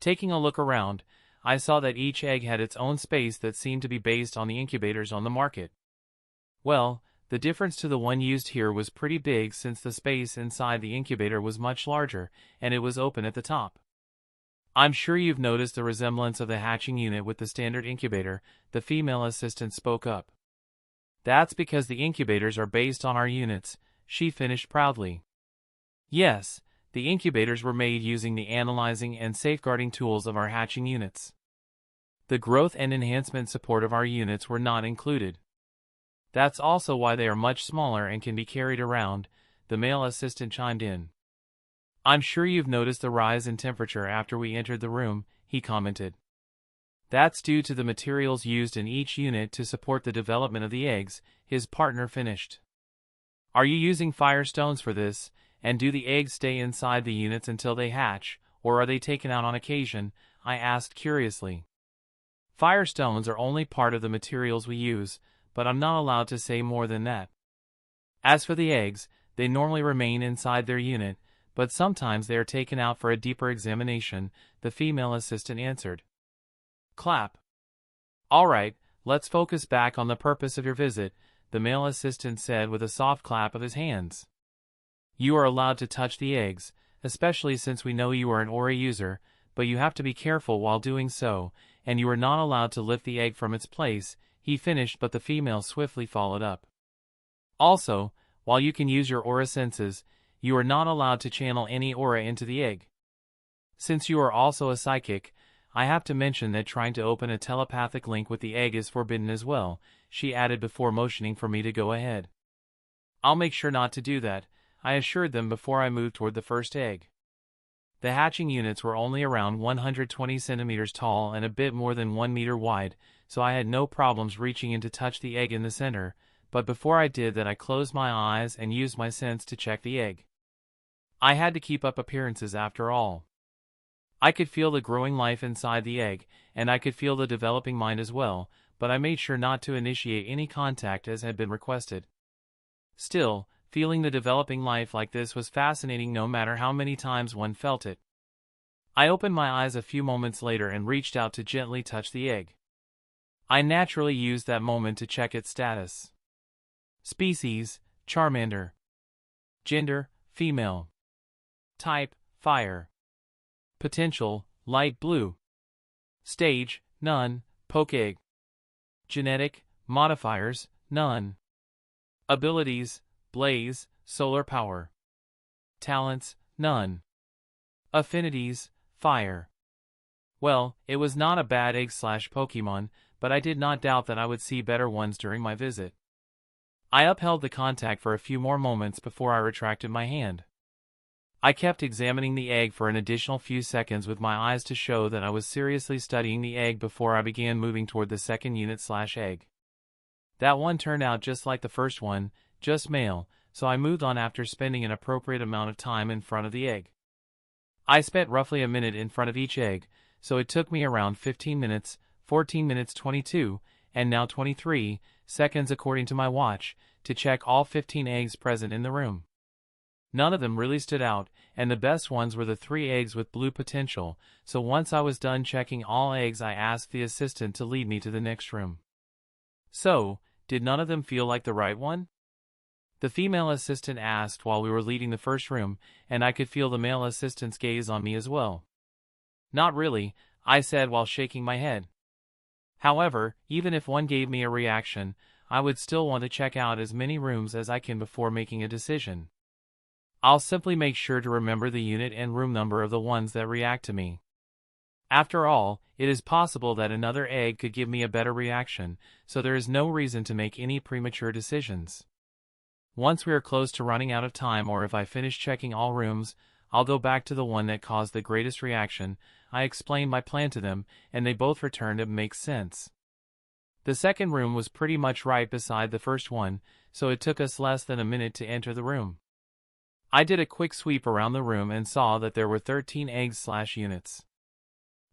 Taking a look around, I saw that each egg had its own space that seemed to be based on the incubators on the market. Well, the difference to the one used here was pretty big since the space inside the incubator was much larger, and it was open at the top. I'm sure you've noticed the resemblance of the hatching unit with the standard incubator, the female assistant spoke up. That's because the incubators are based on our units, she finished proudly. Yes, the incubators were made using the analyzing and safeguarding tools of our hatching units. The growth and enhancement support of our units were not included. That's also why they are much smaller and can be carried around, the male assistant chimed in. I'm sure you've noticed the rise in temperature after we entered the room, he commented. That's due to the materials used in each unit to support the development of the eggs, his partner finished. Are you using firestones for this, and do the eggs stay inside the units until they hatch, or are they taken out on occasion? I asked curiously. Firestones are only part of the materials we use, but I'm not allowed to say more than that. As for the eggs, they normally remain inside their unit, but sometimes they are taken out for a deeper examination, the female assistant answered. Clap. All right, let's focus back on the purpose of your visit, the male assistant said with a soft clap of his hands. You are allowed to touch the eggs, especially since we know you are an Aura user, but you have to be careful while doing so, and you are not allowed to lift the egg from its place, he finished, but the female swiftly followed up. Also, while you can use your aura senses, you are not allowed to channel any aura into the egg. Since you are also a psychic, I have to mention that trying to open a telepathic link with the egg is forbidden as well, she added before motioning for me to go ahead. I'll make sure not to do that, I assured them before I moved toward the first egg. The hatching units were only around 120 centimeters tall and a bit more than 1 meter wide, so I had no problems reaching in to touch the egg in the center, but before I did that I closed my eyes and used my sense to check the egg. I had to keep up appearances after all. I could feel the growing life inside the egg, and I could feel the developing mind as well, but I made sure not to initiate any contact as had been requested. Still, feeling the developing life like this was fascinating no matter how many times one felt it. I opened my eyes a few moments later and reached out to gently touch the egg. I naturally used that moment to check its status. Species, Charmander. Gender, female. Type, fire. Potential, light blue. Stage, none, poke egg. Genetic, modifiers, none. Abilities, blaze, solar power. Talents, none. Affinities, fire. Well, it was not a bad egg/Pokemon, but I did not doubt that I would see better ones during my visit. I upheld the contact for a few more moments before I retracted my hand. I kept examining the egg for an additional few seconds with my eyes to show that I was seriously studying the egg before I began moving toward the second unit/egg. That one turned out just like the first one, just male, so I moved on after spending an appropriate amount of time in front of the egg. I spent roughly a minute in front of each egg, so it took me around 15 minutes, 14 minutes 22, and now 23 seconds according to my watch, to check all 15 eggs present in the room. None of them really stood out, and the best ones were the 3 eggs with blue potential, so once I was done checking all eggs I asked the assistant to lead me to the next room. So, did none of them feel like the right one? The female assistant asked while we were leaving the first room, and I could feel the male assistant's gaze on me as well. Not really, I said while shaking my head. However, even if one gave me a reaction, I would still want to check out as many rooms as I can before making a decision. I'll simply make sure to remember the unit and room number of the ones that react to me. After all, it is possible that another egg could give me a better reaction, so there is no reason to make any premature decisions. Once we are close to running out of time, or if I finish checking all rooms, I'll go back to the one that caused the greatest reaction. I explained my plan to them, and they both returned it makes sense. The second room was pretty much right beside the first one, so it took us less than a minute to enter the room. I did a quick sweep around the room and saw that there were 13 eggs/units.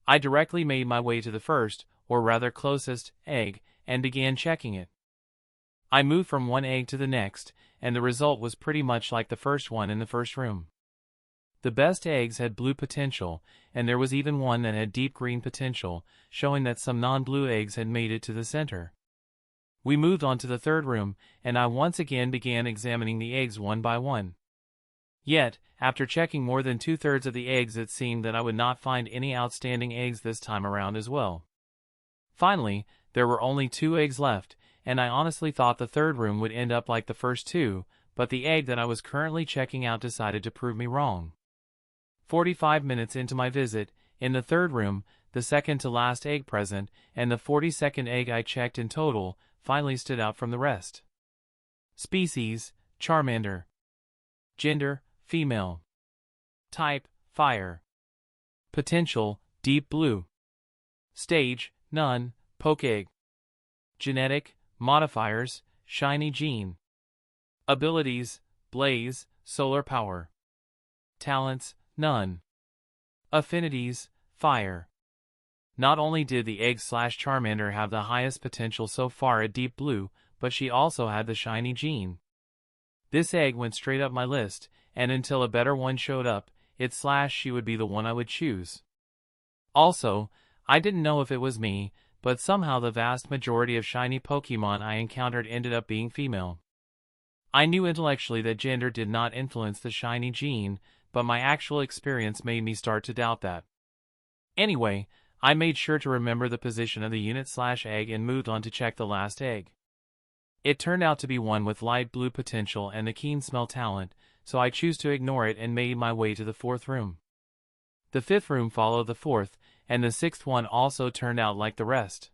I directly made my way to the first, or rather closest, egg, and began checking it. I moved from one egg to the next, and the result was pretty much like the first one in the first room. The best eggs had blue potential, and there was even one that had deep green potential, showing that some non-blue eggs had made it to the center. We moved on to the third room, and I once again began examining the eggs one by one. Yet, after checking more than 2/3 of the eggs, it seemed that I would not find any outstanding eggs this time around as well. Finally, there were only 2 eggs left, and I honestly thought the third room would end up like the first 2, but the egg that I was currently checking out decided to prove me wrong. 45 minutes into my visit, in the third room, the second to last egg present, and the 42nd egg I checked in total, finally stood out from the rest. Species: Charmander. Gender: female. Type: fire. Potential: deep blue. Stage: none, poke egg. Genetic: modifiers: shiny gene. Abilities: blaze, solar power. Talents: none. Affinities: fire. Not only did the egg/Charmander have the highest potential so far at deep blue, but she also had the shiny gene. This egg went straight up my list, and until a better one showed up, she would be the one I would choose. Also, I didn't know if it was me, but somehow the vast majority of shiny Pokemon I encountered ended up being female. I knew intellectually that gender did not influence the shiny gene, but my actual experience made me start to doubt that. Anyway, I made sure to remember the position of the unit/egg and moved on to check the last egg. It turned out to be one with light blue potential and the keen smell talent, so I chose to ignore it and made my way to the fourth room. The fifth room followed the fourth, and the sixth one also turned out like the rest.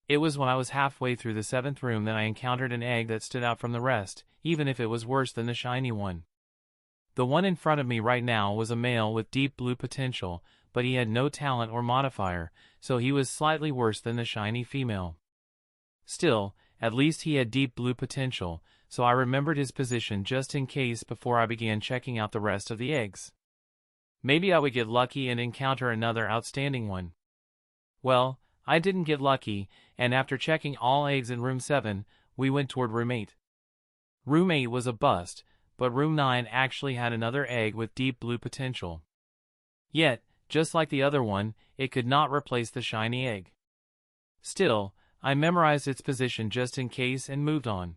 It was when I was halfway through the seventh room that I encountered an egg that stood out from the rest, even if it was worse than the shiny one. The one in front of me right now was a male with deep blue potential, but he had no talent or modifier, so he was slightly worse than the shiny female. Still, at least he had deep blue potential, so I remembered his position just in case before I began checking out the rest of the eggs. Maybe I would get lucky and encounter another outstanding one. Well, I didn't get lucky, and after checking all eggs in room 7, we went toward room 8. Room 8 was a bust, but room 9 actually had another egg with deep blue potential. Yet, just like the other one, it could not replace the shiny egg. Still, I memorized its position just in case and moved on.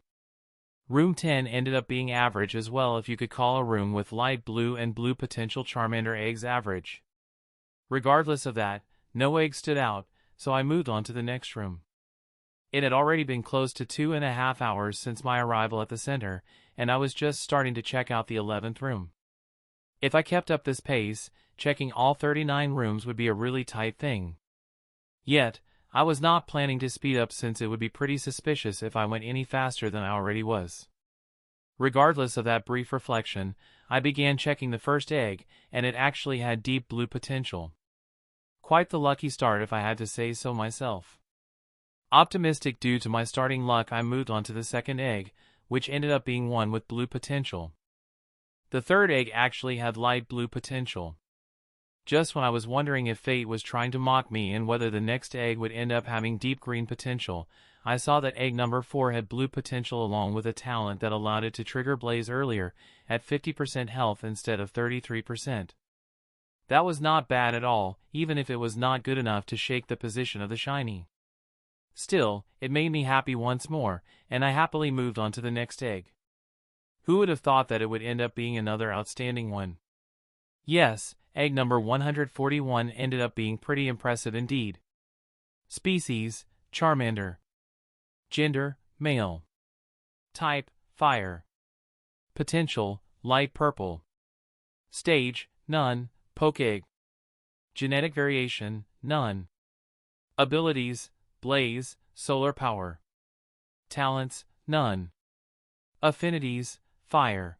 Room 10 ended up being average as well, if you could call a room with light blue and blue potential Charmander eggs average. Regardless of that, no egg stood out, so I moved on to the next room. It had already been close to 2.5 hours since my arrival at the center, and I was just starting to check out the 11th room. If I kept up this pace, checking all 39 rooms would be a really tight thing. Yet, I was not planning to speed up since it would be pretty suspicious if I went any faster than I already was. Regardless of that brief reflection, I began checking the first egg, and it actually had deep blue potential. Quite the lucky start if I had to say so myself. Optimistic due to my starting luck, I moved on to the second egg, which ended up being one with blue potential. The third egg actually had light blue potential. Just when I was wondering if fate was trying to mock me and whether the next egg would end up having deep green potential, I saw that egg number 4 had blue potential along with a talent that allowed it to trigger Blaze earlier, at 50% health instead of 33%. That was not bad at all, even if it was not good enough to shake the position of the shiny. Still, it made me happy once more, and I happily moved on to the next egg. Who would have thought that it would end up being another outstanding one? Yes, egg number 141 ended up being pretty impressive indeed. Species: Charmander. Gender: male. Type: fire. Potential: light purple. Stage: none, poke egg. Genetic variation: none. Abilities: blaze, solar power. Talents: none. Affinities: fire.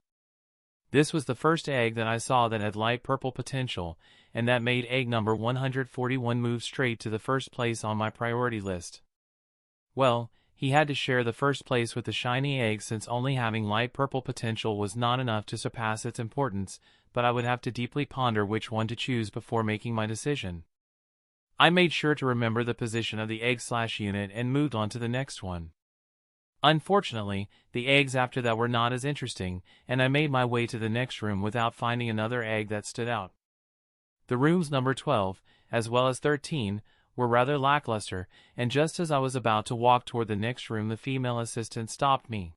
This was the first egg that I saw that had light purple potential, and that made egg number 141 move straight to the first place on my priority list. Well, he had to share the first place with the shiny egg since only having light purple potential was not enough to surpass its importance, but I would have to deeply ponder which one to choose before making my decision. I made sure to remember the position of the egg/unit and moved on to the next one. Unfortunately, the eggs after that were not as interesting, and I made my way to the next room without finding another egg that stood out. The rooms number 12, as well as 13, were rather lackluster, and just as I was about to walk toward the next room, the female assistant stopped me.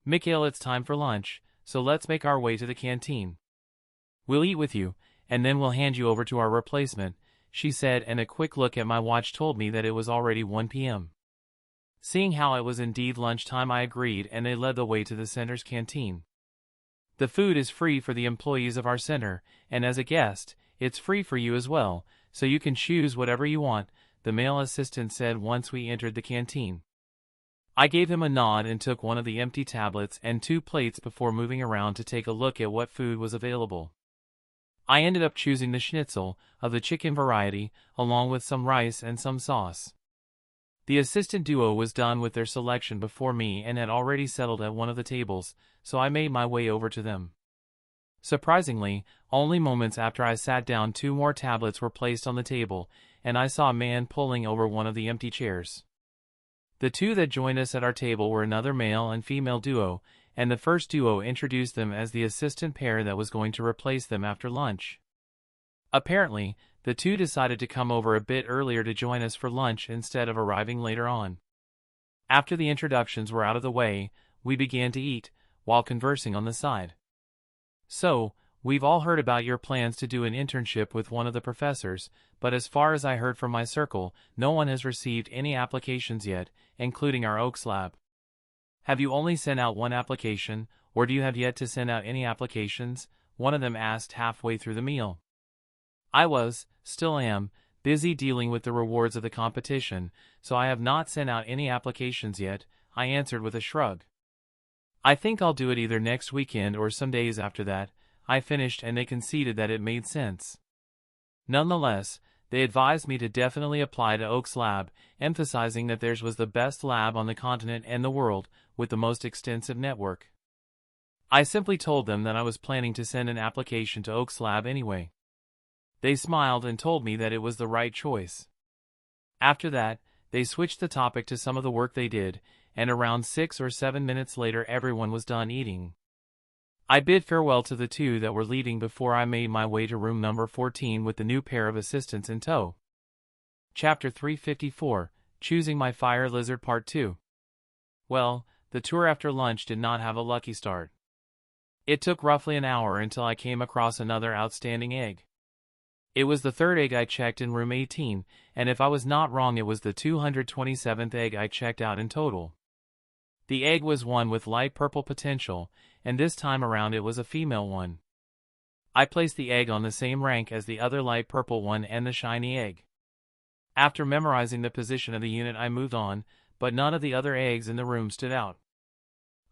"Mikhail, it's time for lunch, so let's make our way to the canteen. We'll eat with you, and then we'll hand you over to our replacement," she said, and a quick look at my watch told me that it was already 1 p.m. Seeing how it was indeed lunchtime, I agreed, and they led the way to the center's canteen. "The food is free for the employees of our center, and as a guest, it's free for you as well, so you can choose whatever you want," the male assistant said once we entered the canteen. I gave him a nod and took one of the empty tablets and 2 plates before moving around to take a look at what food was available. I ended up choosing the schnitzel, of the chicken variety, along with some rice and some sauce. The assistant duo was done with their selection before me and had already settled at one of the tables, so I made my way over to them. Surprisingly, only moments after I sat down 2 more tablets were placed on the table, and I saw a man pulling over one of the empty chairs. The 2 that joined us at our table were another male and female duo, and the first duo introduced them as the assistant pair that was going to replace them after lunch. Apparently, the 2 decided to come over a bit earlier to join us for lunch instead of arriving later on. After the introductions were out of the way, we began to eat, while conversing on the side. "So, we've all heard about your plans to do an internship with one of the professors, but as far as I heard from my circle, no one has received any applications yet, including our Oaks lab. Have you only sent out 1 application, or do you have yet to send out any applications?" one of them asked halfway through the meal. I still am, busy dealing with the rewards of the competition, so I have not sent out any applications yet, I answered with a shrug. "I think I'll do it either next weekend or some days after that," I finished, and they conceded that it made sense. Nonetheless, they advised me to definitely apply to Oaks Lab, emphasizing that theirs was the best lab on the continent and the world, with the most extensive network. I simply told them that I was planning to send an application to Oaks Lab anyway. They smiled and told me that it was the right choice. After that, they switched the topic to some of the work they did, and around 6 or 7 minutes later everyone was done eating. I bid farewell to the 2 that were leaving before I made my way to room number 14 with the new pair of assistants in tow. Chapter 354, Choosing My Fire Lizard Part 2. Well, the tour after lunch did not have a lucky start. It took roughly an hour until I came across another outstanding egg. It was the 3rd egg I checked in room 18, and if I was not wrong, it was the 227th egg I checked out in total. The egg was one with light purple potential, and this time around it was a female one. I placed the egg on the same rank as the other light purple one and the shiny egg. After memorizing the position of the unit, I moved on, but none of the other eggs in the room stood out.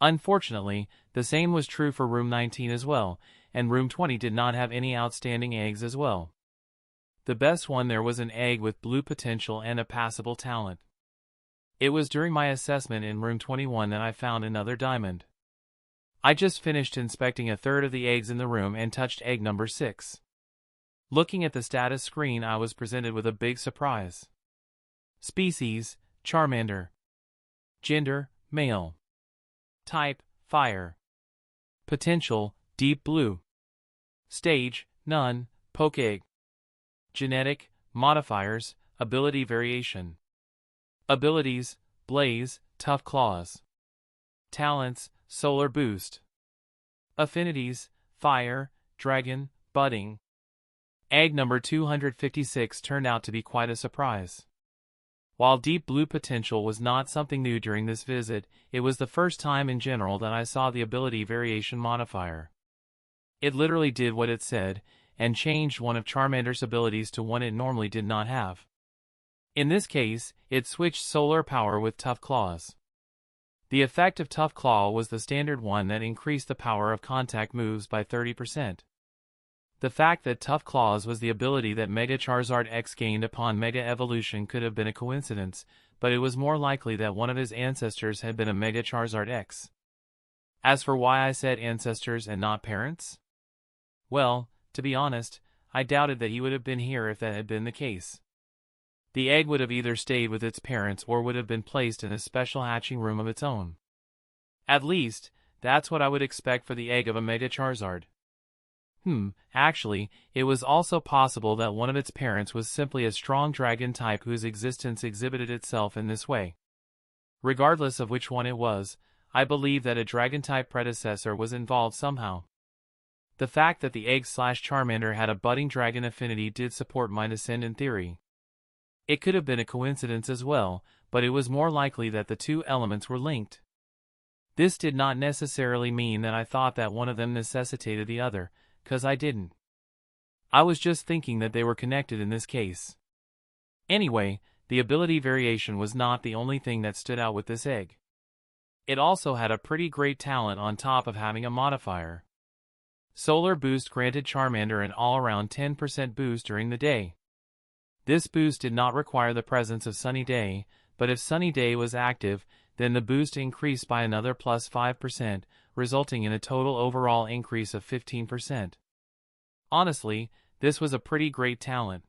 Unfortunately, the same was true for room 19 as well, and room 20 did not have any outstanding eggs as well. The best one there was an egg with blue potential and a passable talent. It was during my assessment in room 21 that I found another diamond. I just finished inspecting a third of the eggs in the room and touched egg number 6. Looking at the status screen, I was presented with a big surprise. Species, Charmander. Gender, male. Type, fire. Potential, deep blue. Stage, none, poke egg. Genetic, modifiers, ability variation. Abilities, blaze, tough claws. Talents, solar boost. Affinities, fire, dragon, budding. Egg number 256 turned out to be quite a surprise. While deep blue potential was not something new during this visit, it was the first time in general that I saw the ability variation modifier. It literally did what it said, and changed one of Charmander's abilities to one it normally did not have. In this case, it switched solar power with tough claws. The effect of tough claw was the standard one that increased the power of contact moves by 30%. The fact that tough claws was the ability that Mega Charizard X gained upon Mega Evolution could have been a coincidence, but it was more likely that one of his ancestors had been a Mega Charizard X. As for why I said ancestors and not parents? Well, to be honest, I doubted that he would have been here if that had been the case. The egg would have either stayed with its parents or would have been placed in a special hatching room of its own. At least, that's what I would expect for the egg of a Mega Charizard. Actually, it was also possible that one of its parents was simply a strong dragon type whose existence exhibited itself in this way. Regardless of which one it was, I believe that a dragon-type predecessor was involved somehow. The fact that the egg/Charmander had a budding dragon affinity did support my descendant theory. It could have been a coincidence as well, but it was more likely that the two elements were linked. This did not necessarily mean that I thought that one of them necessitated the other, 'cause I didn't. I was just thinking that they were connected in this case. Anyway, the ability variation was not the only thing that stood out with this egg. It also had a pretty great talent on top of having a modifier. Solar Boost granted Charmander an all-around 10% boost during the day. This boost did not require the presence of Sunny Day, but if Sunny Day was active, then the boost increased by another plus 5%, resulting in a total overall increase of 15%. Honestly, this was a pretty great talent.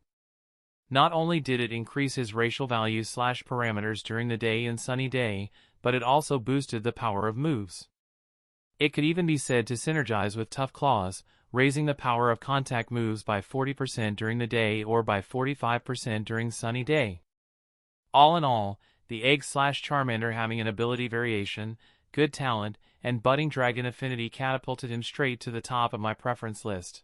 Not only did it increase his racial values/parameters during the day in Sunny Day, but it also boosted the power of moves. It could even be said to synergize with Tough Claws, raising the power of contact moves by 40% during the day or by 45% during Sunny Day. All in all, the egg/Charmander having an ability variation, good talent, and budding dragon affinity catapulted him straight to the top of my preference list.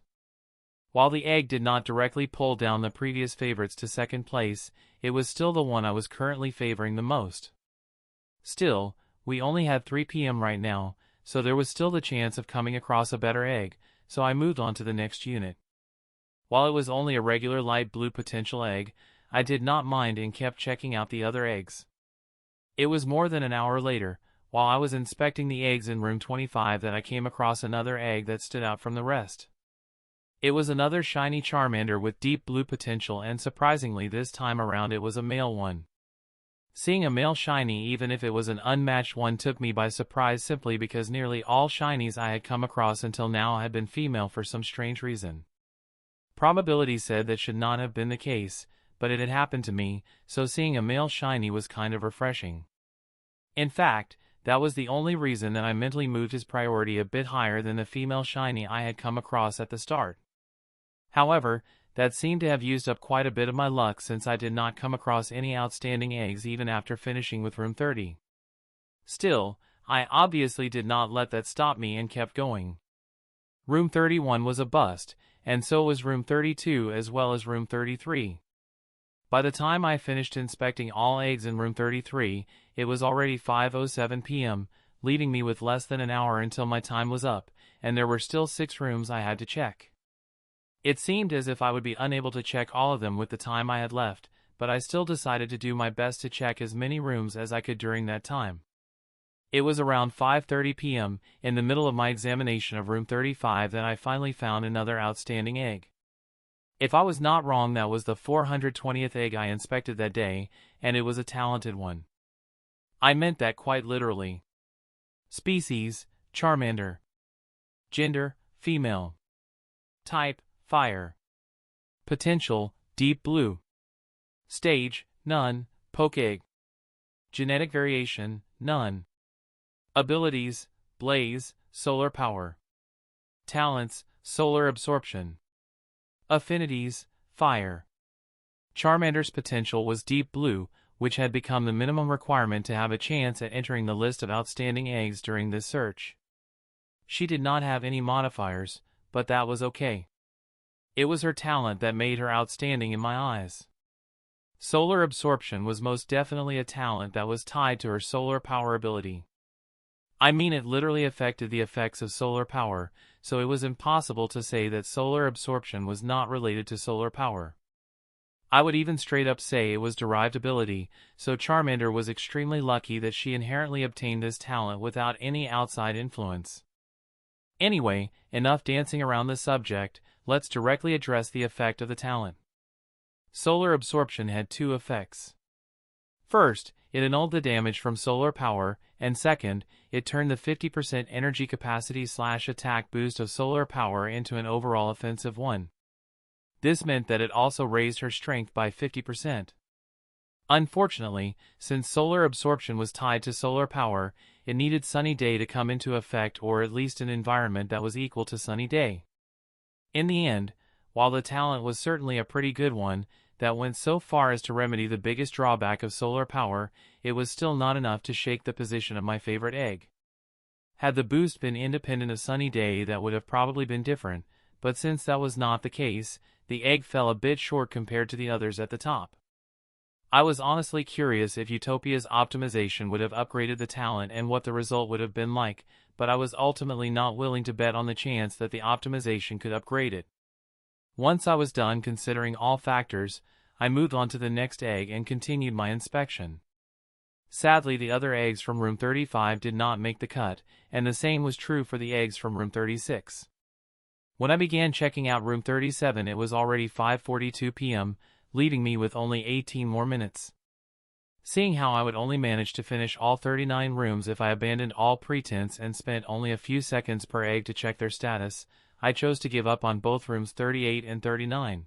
While the egg did not directly pull down the previous favorites to second place, it was still the one I was currently favoring the most. Still, we only had 3 p.m. right now, so there was still the chance of coming across a better egg, so I moved on to the next unit. While it was only a regular light blue potential egg, I did not mind and kept checking out the other eggs. It was more than an hour later, while I was inspecting the eggs in room 25, that I came across another egg that stood out from the rest. It was another shiny Charmander with deep blue potential, and surprisingly this time around it was a male one. Seeing a male shiny, even if it was an unmatched one, took me by surprise simply because nearly all shinies I had come across until now had been female for some strange reason. Probability said that should not have been the case, but it had happened to me, so seeing a male shiny was kind of refreshing. In fact, that was the only reason that I mentally moved his priority a bit higher than the female shiny I had come across at the start. However, that seemed to have used up quite a bit of my luck, since I did not come across any outstanding eggs even after finishing with room 30. Still, I obviously did not let that stop me and kept going. Room 31 was a bust, and so was room 32 as well as room 33. By the time I finished inspecting all eggs in room 33, it was already 5:07 p.m., leaving me with less than an hour until my time was up, and there were still 6 rooms I had to check. It seemed as if I would be unable to check all of them with the time I had left, but I still decided to do my best to check as many rooms as I could during that time. It was around 5:30 p.m., in the middle of my examination of room 35, that I finally found another outstanding egg. If I was not wrong, that was the 420th egg I inspected that day, and it was a talented one. I meant that quite literally. Species: Charmander. Gender: female. Type: fire. Potential: deep blue. Stage: none, poke egg. Genetic variation: none. Abilities: blaze, solar power. Talents: solar absorption. Affinities: fire. Charmander's potential was deep blue, which had become the minimum requirement to have a chance at entering the list of outstanding eggs during this search. She did not have any modifiers, but that was okay. It was her talent that made her outstanding in my eyes. Solar absorption was most definitely a talent that was tied to her solar power ability. I mean, it literally affected the effects of solar power, so it was impossible to say that solar absorption was not related to solar power. I would even straight up say it was derived ability, so Charmander was extremely lucky that she inherently obtained this talent without any outside influence. Anyway, enough dancing around the subject, let's directly address the effect of the talent. Solar absorption had 2 effects. First, it annulled the damage from solar power, and second, it turned the 50% energy capacity/attack boost of solar power into an overall offensive one. This meant that it also raised her strength by 50%. Unfortunately, since solar absorption was tied to solar power, it needed sunny day to come into effect, or at least an environment that was equal to sunny day. In the end, while the talent was certainly a pretty good one, that went so far as to remedy the biggest drawback of solar power, it was still not enough to shake the position of my favorite egg. Had the boost been independent of sunny day, that would have probably been different, but since that was not the case, the egg fell a bit short compared to the others at the top. I was honestly curious if Utopia's optimization would have upgraded the talent and what the result would have been like, but I was ultimately not willing to bet on the chance that the optimization could upgrade it. Once I was done considering all factors, I moved on to the next egg and continued my inspection. Sadly, the other eggs from room 35 did not make the cut, and the same was true for the eggs from room 36. When I began checking out room 37, it was already 5:42 p.m., leaving me with only 18 more minutes. Seeing how I would only manage to finish all 39 rooms if I abandoned all pretense and spent only a few seconds per egg to check their status, I chose to give up on both rooms 38 and 39.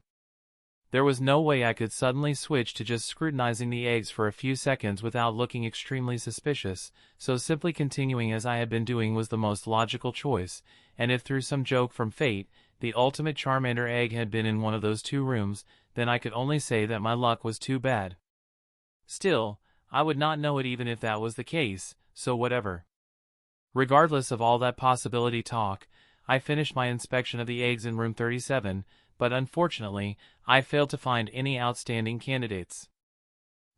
There was no way I could suddenly switch to just scrutinizing the eggs for a few seconds without looking extremely suspicious, so simply continuing as I had been doing was the most logical choice, and if through some joke from fate, the ultimate Charmander egg had been in one of those two rooms, then I could only say that my luck was too bad. Still, I would not know it even if that was the case, so whatever. Regardless of all that possibility talk, I finished my inspection of the eggs in room 37, but unfortunately, I failed to find any outstanding candidates.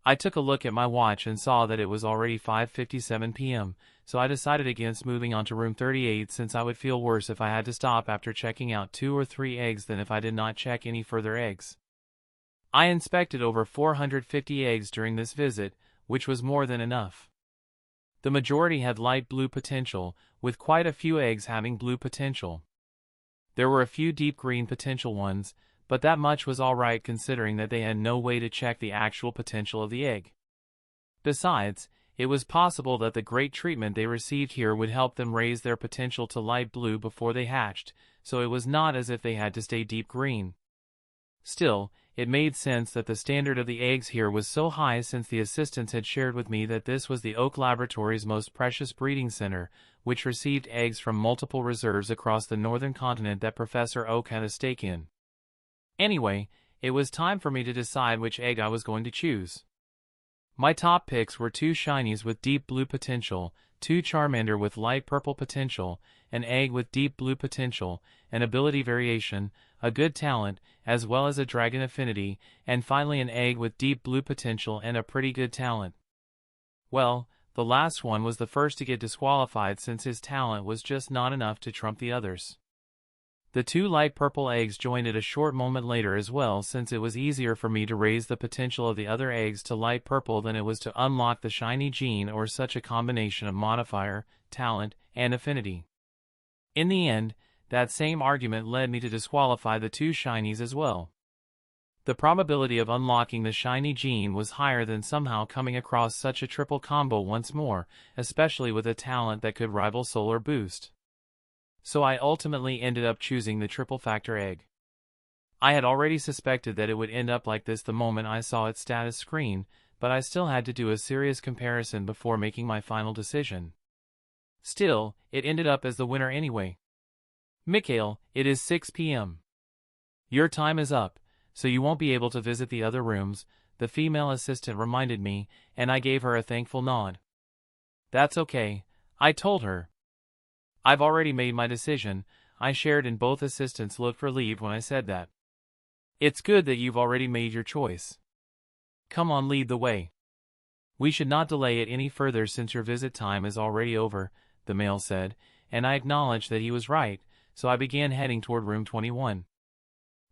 I took a look at my watch and saw that it was already 5:57 p.m., so I decided against moving on to room 38, since I would feel worse if I had to stop after checking out 2 or 3 eggs than if I did not check any further eggs. I inspected over 450 eggs during this visit, which was more than enough. The majority had light blue potential, with quite a few eggs having blue potential. There were a few deep green potential ones, but that much was alright considering that they had no way to check the actual potential of the egg. Besides, it was possible that the great treatment they received here would help them raise their potential to light blue before they hatched, so it was not as if they had to stay deep green. Still, it made sense that the standard of the eggs here was so high, since the assistants had shared with me that this was the Oak Laboratory's most precious breeding center, which received eggs from multiple reserves across the northern continent that Professor Oak had a stake in. Anyway, it was time for me to decide which egg I was going to choose. My top picks were 2 shinies with deep blue potential, 2 Charmander with light purple potential, an egg with deep blue potential, an ability variation, a good talent, as well as a dragon affinity, and finally an egg with deep blue potential and a pretty good talent. Well, the last one was the first to get disqualified since his talent was just not enough to trump the others. The 2 light purple eggs joined it a short moment later as well, since it was easier for me to raise the potential of the other eggs to light purple than it was to unlock the shiny gene or such a combination of modifier, talent, and affinity. In the end, that same argument led me to disqualify the 2 shinies as well. The probability of unlocking the shiny gene was higher than somehow coming across such a triple combo once more, especially with a talent that could rival Solar Boost. So I ultimately ended up choosing the triple factor egg. I had already suspected that it would end up like this the moment I saw its status screen, but I still had to do a serious comparison before making my final decision. Still, it ended up as the winner anyway. Mikhail, it is 6 p.m. Your time is up, so you won't be able to visit the other rooms, the female assistant reminded me, and I gave her a thankful nod. That's okay, I told her. I've already made my decision, I shared, and both assistants looked relieved when I said that. It's good that you've already made your choice. Come on, lead the way. We should not delay it any further since your visit time is already over, the male said, and I acknowledged that he was right, so I began heading toward room 21.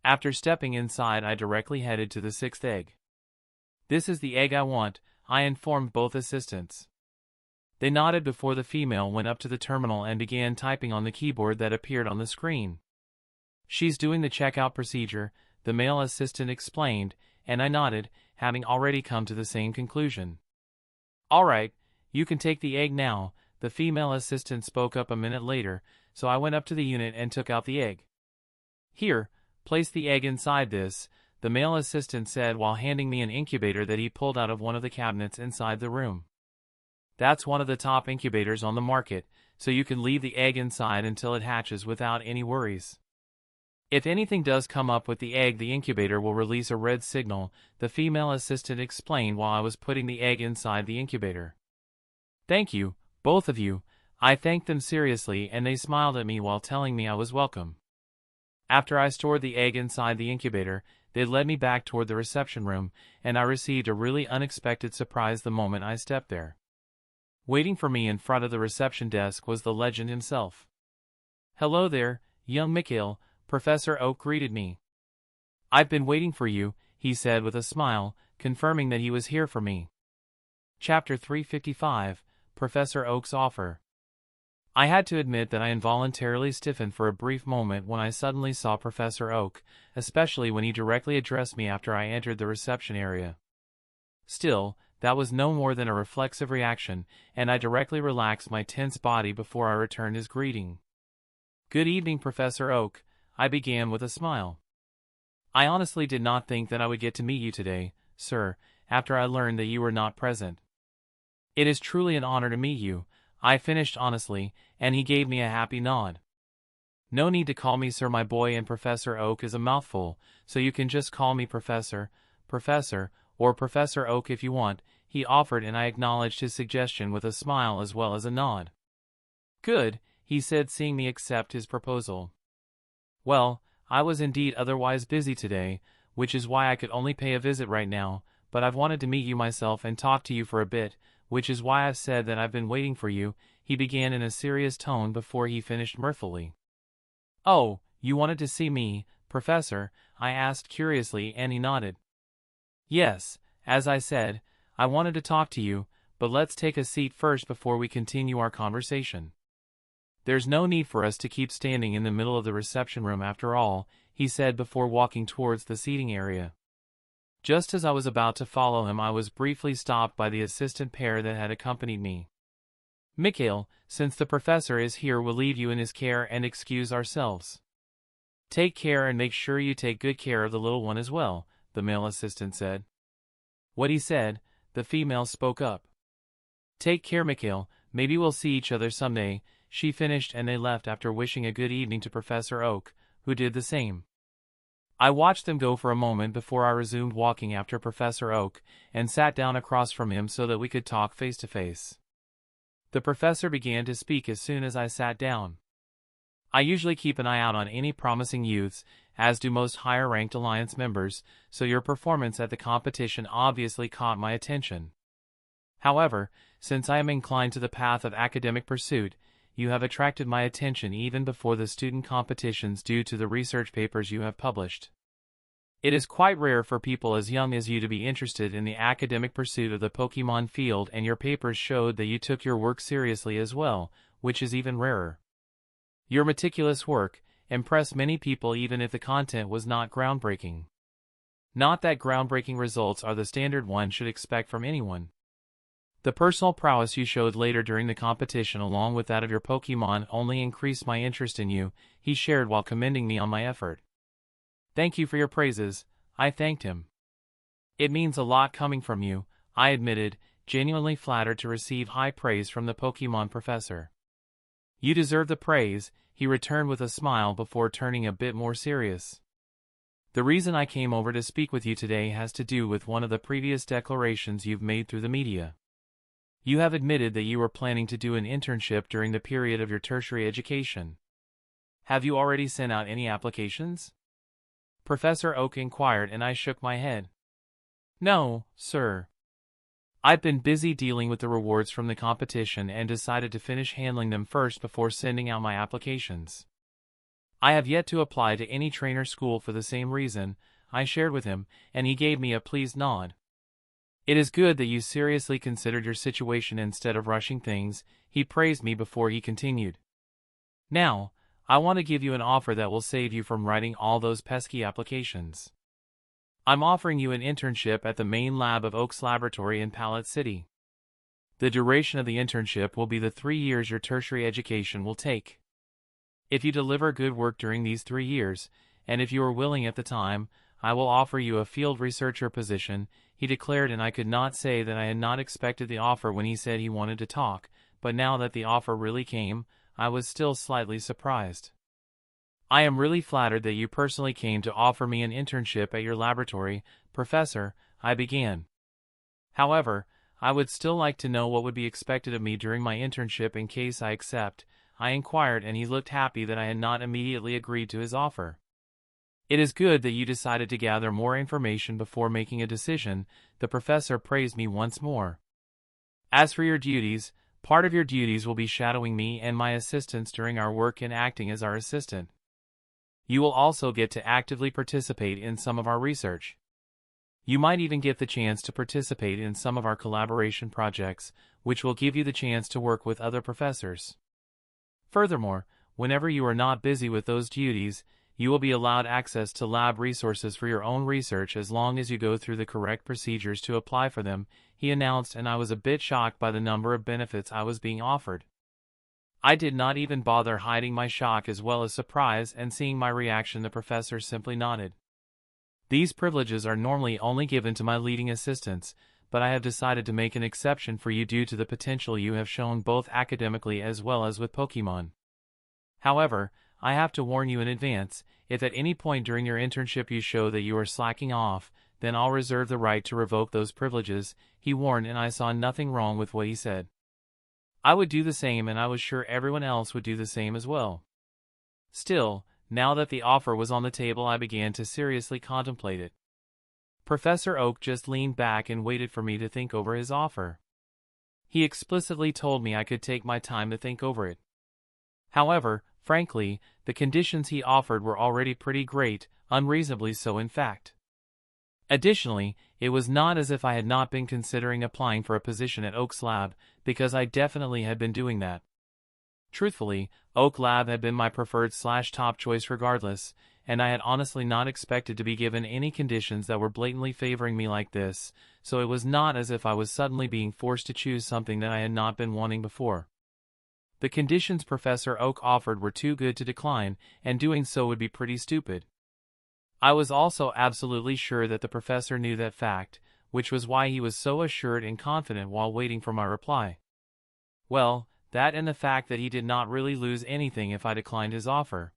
After stepping inside, I directly headed to the 6th egg. This is the egg I want, I informed both assistants. They nodded before the female went up to the terminal and began typing on the keyboard that appeared on the screen. She's doing the checkout procedure, the male assistant explained, and I nodded, having already come to the same conclusion. All right, you can take the egg now, the female assistant spoke up a minute later, so I went up to the unit and took out the egg. Here, place the egg inside this, the male assistant said while handing me an incubator that he pulled out of one of the cabinets inside the room. That's one of the top incubators on the market, so you can leave the egg inside until it hatches without any worries. If anything does come up with the egg, the incubator will release a red signal, the female assistant explained while I was putting the egg inside the incubator. Thank you, both of you. I thanked them seriously and they smiled at me while telling me I was welcome. After I stored the egg inside the incubator, they led me back toward the reception room, and I received a really unexpected surprise the moment I stepped there. Waiting for me in front of the reception desk was the legend himself. "Hello there, young Mikhail," Professor Oak greeted me. "I've been waiting for you," he said with a smile, confirming that he was here for me. Chapter 355, Professor Oak's Offer. I had to admit that I involuntarily stiffened for a brief moment when I suddenly saw Professor Oak, especially when he directly addressed me after I entered the reception area. Still, that was no more than a reflexive reaction, and I directly relaxed my tense body before I returned his greeting. "Good evening, Professor Oak," I began with a smile. "I honestly did not think that I would get to meet you today, sir, after I learned that you were not present." "It is truly an honor to meet you," I finished honestly, and he gave me a happy nod. "No need to call me sir, my boy, and Professor Oak is a mouthful, so you can just call me Professor, or Professor Oak if you want," he offered, and I acknowledged his suggestion with a smile as well as a nod. "Good," he said, seeing me accept his proposal. "Well, I was indeed otherwise busy today, which is why I could only pay a visit right now, but I've wanted to meet you myself and talk to you for a bit, which is why I've said that I've been waiting for you," he began in a serious tone before he finished mirthfully. "Oh, you wanted to see me, Professor?" I asked curiously, and he nodded. "Yes, as I said, I wanted to talk to you, but let's take a seat first before we continue our conversation. There's no need for us to keep standing in the middle of the reception room after all," he said before walking towards the seating area. Just as I was about to follow him, I was briefly stopped by the assistant pair that had accompanied me. "Mikhail, since the professor is here, we'll leave you in his care and excuse ourselves." "Take care and make sure you take good care of the little one as well," the male assistant said. What he said, the female spoke up. "Take care, Mikhail, maybe we'll see each other someday," she finished, and they left after wishing a good evening to Professor Oak, who did the same. I watched them go for a moment before I resumed walking after Professor Oak, and sat down across from him so that we could talk face to face. The professor began to speak as soon as I sat down. "I usually keep an eye out on any promising youths, as do most higher-ranked Alliance members, so your performance at the competition obviously caught my attention. However, since I am inclined to the path of academic pursuit, you have attracted my attention even before the student competitions due to the research papers you have published. It is quite rare for people as young as you to be interested in the academic pursuit of the Pokemon field, and your papers showed that you took your work seriously as well, which is even rarer. Your meticulous work impressed many people even if the content was not groundbreaking. Not that groundbreaking results are the standard one should expect from anyone. The personal prowess you showed later during the competition, along with that of your Pokemon, only increased my interest in you," he shared while commending me on my effort. "Thank you for your praises," I thanked him. "It means a lot coming from you," I admitted, genuinely flattered to receive high praise from the Pokemon professor. "You deserve the praise," he returned with a smile before turning a bit more serious. "The reason I came over to speak with you today has to do with one of the previous declarations you've made through the media. You have admitted that you were planning to do an internship during the period of your tertiary education. Have you already sent out any applications?" Professor Oak inquired, and I shook my head. "No, sir. I've been busy dealing with the rewards from the competition and decided to finish handling them first before sending out my applications. I have yet to apply to any trainer school for the same reason," I shared with him, and he gave me a pleased nod. "It is good that you seriously considered your situation instead of rushing things," he praised me before he continued. "Now, I want to give you an offer that will save you from writing all those pesky applications. I'm offering you an internship at the main lab of Oak's laboratory in Pallet City. The duration of the internship will be the 3 years your tertiary education will take. If you deliver good work during these 3 years, and if you are willing at the time, I will offer you a field researcher position," he declared, and I could not say that I had not expected the offer when he said he wanted to talk, but now that the offer really came, I was still slightly surprised. "I am really flattered that you personally came to offer me an internship at your laboratory, Professor," I began. "However, I would still like to know what would be expected of me during my internship in case I accept," I inquired, and he looked happy that I had not immediately agreed to his offer. "It is good that you decided to gather more information before making a decision," the professor praised me once more. "As for your duties, part of your duties will be shadowing me and my assistants during our work and acting as our assistant. You will also get to actively participate in some of our research. You might even get the chance to participate in some of our collaboration projects, which will give you the chance to work with other professors. Furthermore, whenever you are not busy with those duties, you will be allowed access to lab resources for your own research as long as you go through the correct procedures to apply for them," he announced, and I was a bit shocked by the number of benefits I was being offered. I did not even bother hiding my shock as well as surprise, and seeing my reaction, the professor simply nodded. "These privileges are normally only given to my leading assistants, but I have decided to make an exception for you due to the potential you have shown both academically as well as with Pokemon. However, I have to warn you in advance, if at any point during your internship you show that you are slacking off, then I'll reserve the right to revoke those privileges," he warned, and I saw nothing wrong with what he said. I would do the same, and I was sure everyone else would do the same as well. Still, now that the offer was on the table, I began to seriously contemplate it. Professor Oak just leaned back and waited for me to think over his offer. He explicitly told me I could take my time to think over it. However, frankly, the conditions he offered were already pretty great, unreasonably so in fact. Additionally, it was not as if I had not been considering applying for a position at Oak's lab, because I definitely had been doing that. Truthfully, Oak Lab had been my preferred/top choice regardless, and I had honestly not expected to be given any conditions that were blatantly favoring me like this, so it was not as if I was suddenly being forced to choose something that I had not been wanting before. The conditions Professor Oak offered were too good to decline, and doing so would be pretty stupid. I was also absolutely sure that the professor knew that fact, which was why he was so assured and confident while waiting for my reply. Well, that and the fact that he did not really lose anything if I declined his offer.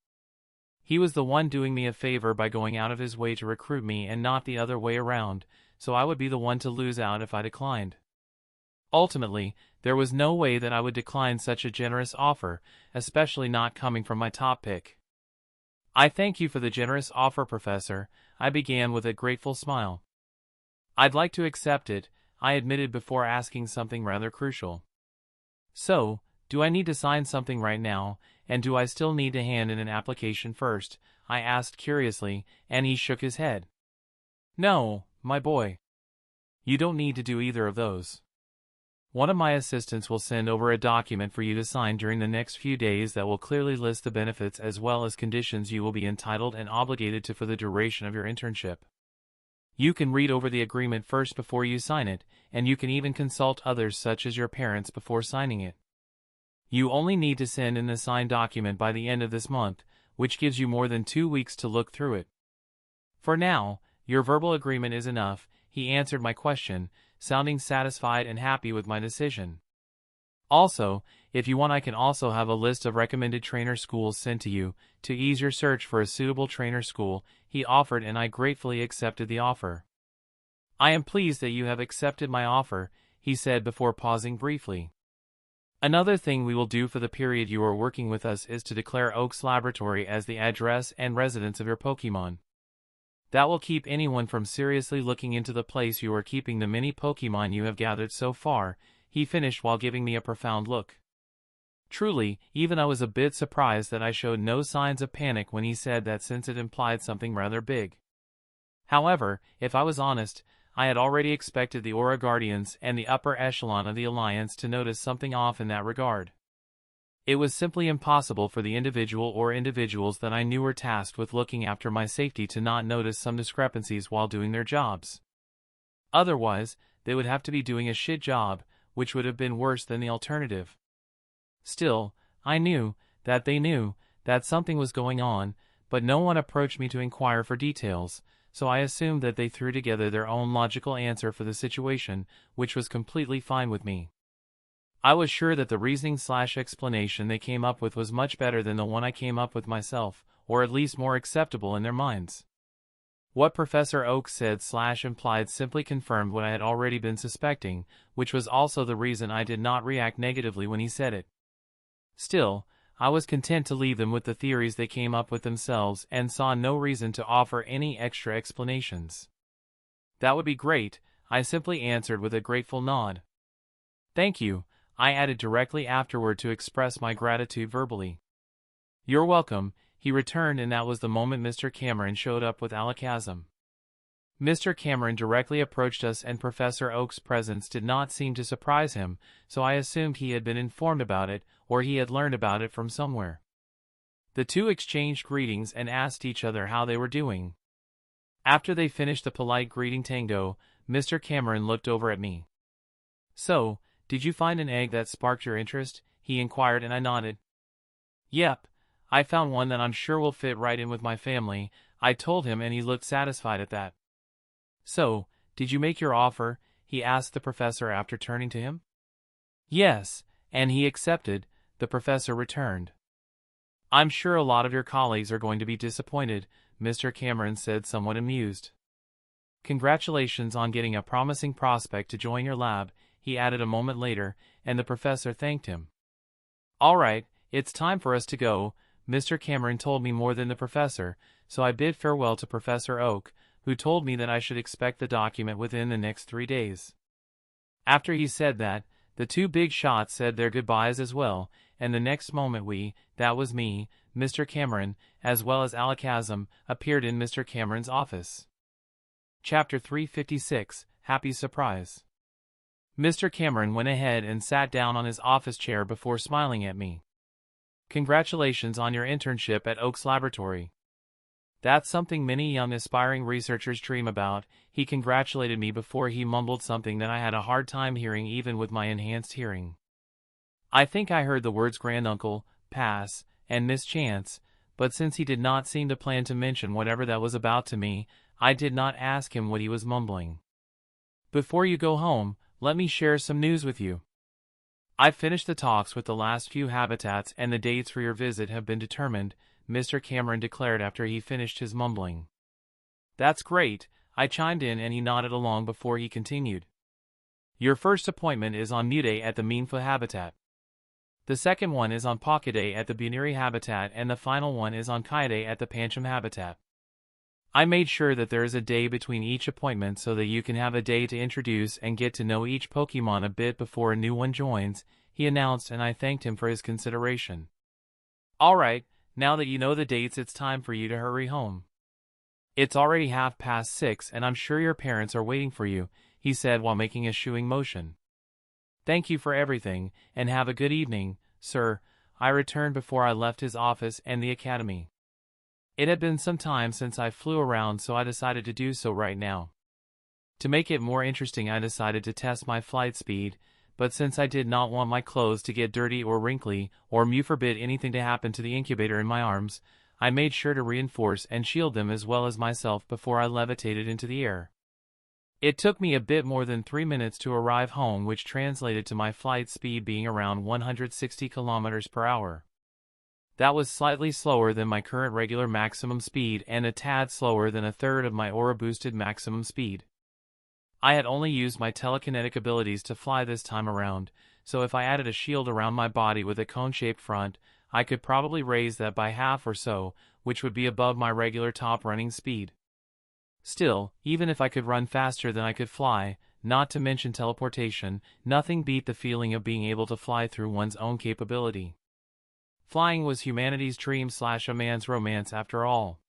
He was the one doing me a favor by going out of his way to recruit me and not the other way around, so I would be the one to lose out if I declined. Ultimately, there was no way that I would decline such a generous offer, especially not coming from my top pick. "I thank you for the generous offer, Professor," I began with a grateful smile. "I'd like to accept it," I admitted before asking something rather crucial. "So, do I need to sign something right now, and do I still need to hand in an application first?" I asked curiously, and he shook his head. "No, my boy. You don't need to do either of those. One of my assistants will send over a document for you to sign during the next few days that will clearly list the benefits as well as conditions you will be entitled and obligated to for the duration of your internship. You can read over the agreement first before you sign it, and you can even consult others such as your parents before signing it. You only need to send in the signed document by the end of this month, which gives you more than 2 weeks to look through it. For now, your verbal agreement is enough," he answered my question, sounding satisfied and happy with my decision. "Also, if you want, I can also have a list of recommended trainer schools sent to you, to ease your search for a suitable trainer school," he offered, and I gratefully accepted the offer. "I am pleased that you have accepted my offer," he said before pausing briefly. "Another thing we will do for the period you are working with us is to declare Oak's Laboratory as the address and residence of your Pokemon. That will keep anyone from seriously looking into the place you are keeping the many Pokemon you have gathered so far," he finished while giving me a profound look. Truly, even I was a bit surprised that I showed no signs of panic when he said that, since it implied something rather big. However, if I was honest, I had already expected the Aura Guardians and the upper echelon of the Alliance to notice something off in that regard. It was simply impossible for the individual or individuals that I knew were tasked with looking after my safety to not notice some discrepancies while doing their jobs. Otherwise, they would have to be doing a shit job, which would have been worse than the alternative. Still, I knew that they knew that something was going on, but no one approached me to inquire for details, so I assumed that they threw together their own logical answer for the situation, which was completely fine with me. I was sure that the reasoning/explanation they came up with was much better than the one I came up with myself, or at least more acceptable in their minds. What Professor Oak said/implied simply confirmed what I had already been suspecting, which was also the reason I did not react negatively when he said it. Still, I was content to leave them with the theories they came up with themselves and saw no reason to offer any extra explanations. That would be great, I simply answered with a grateful nod. Thank you, I added directly afterward to express my gratitude verbally. You're welcome, he returned, and that was the moment Mr. Cameron showed up with alakazam. Mr. Cameron directly approached us and Professor Oak's presence did not seem to surprise him, so I assumed he had been informed about it, or he had learned about it from somewhere. The two exchanged greetings and asked each other how they were doing. After they finished the polite greeting tango, Mr. Cameron looked over at me. So, did you find an egg that sparked your interest? He inquired, and I nodded. Yep, I found one that I'm sure will fit right in with my family, I told him, and he looked satisfied at that. So, did you make your offer? He asked the professor after turning to him. Yes, and he accepted, the professor returned. I'm sure a lot of your colleagues are going to be disappointed, Mr. Cameron said, somewhat amused. Congratulations on getting a promising prospect to join your lab, he added a moment later, and the professor thanked him. All right, it's time for us to go, Mr. Cameron told me more than the professor, so I bid farewell to Professor Oak, who told me that I should expect the document within the next 3 days. After he said that, the two big shots said their goodbyes as well, and the next moment that was me, Mr. Cameron, as well as alakazam, appeared in Mr. Cameron's office. Chapter 356, Happy Surprise. Mr. Cameron went ahead and sat down on his office chair before smiling at me. Congratulations on your internship at Oak's laboratory. That's something many young aspiring researchers dream about, he congratulated me before he mumbled something that I had a hard time hearing even with my enhanced hearing. I think I heard the words granduncle, pass, and mischance, but since he did not seem to plan to mention whatever that was about to me, I did not ask him what he was mumbling. Before you go home, let me share some news with you. I've finished the talks with the last few habitats and the dates for your visit have been determined, Mr. Cameron declared after he finished his mumbling. That's great, I chimed in, and he nodded along before he continued. Your first appointment is on Muday at the Minfa habitat. The second one is on Pockaday at the Buniri habitat, and the final one is on Kaiday at the Pancham habitat. I made sure that there is a day between each appointment so that you can have a day to introduce and get to know each Pokemon a bit before a new one joins, he announced, and I thanked him for his consideration. Alright, now that you know the dates, it's time for you to hurry home. It's already 6:30 and I'm sure your parents are waiting for you, he said while making a shooing motion. Thank you for everything, and have a good evening, sir, I returned before I left his office and the academy. It had been some time since I flew around, so I decided to do so right now. To make it more interesting, I decided to test my flight speed, but since I did not want my clothes to get dirty or wrinkly, or Mew forbid anything to happen to the incubator in my arms, I made sure to reinforce and shield them as well as myself before I levitated into the air. It took me a bit more than 3 minutes to arrive home, which translated to my flight speed being around 160 kilometers per hour. That was slightly slower than my current regular maximum speed and a tad slower than a third of my aura-boosted maximum speed. I had only used my telekinetic abilities to fly this time around, so if I added a shield around my body with a cone-shaped front, I could probably raise that by half or so, which would be above my regular top running speed. Still, even if I could run faster than I could fly, not to mention teleportation, nothing beat the feeling of being able to fly through one's own capability. Flying was humanity's dream/a man's romance after all.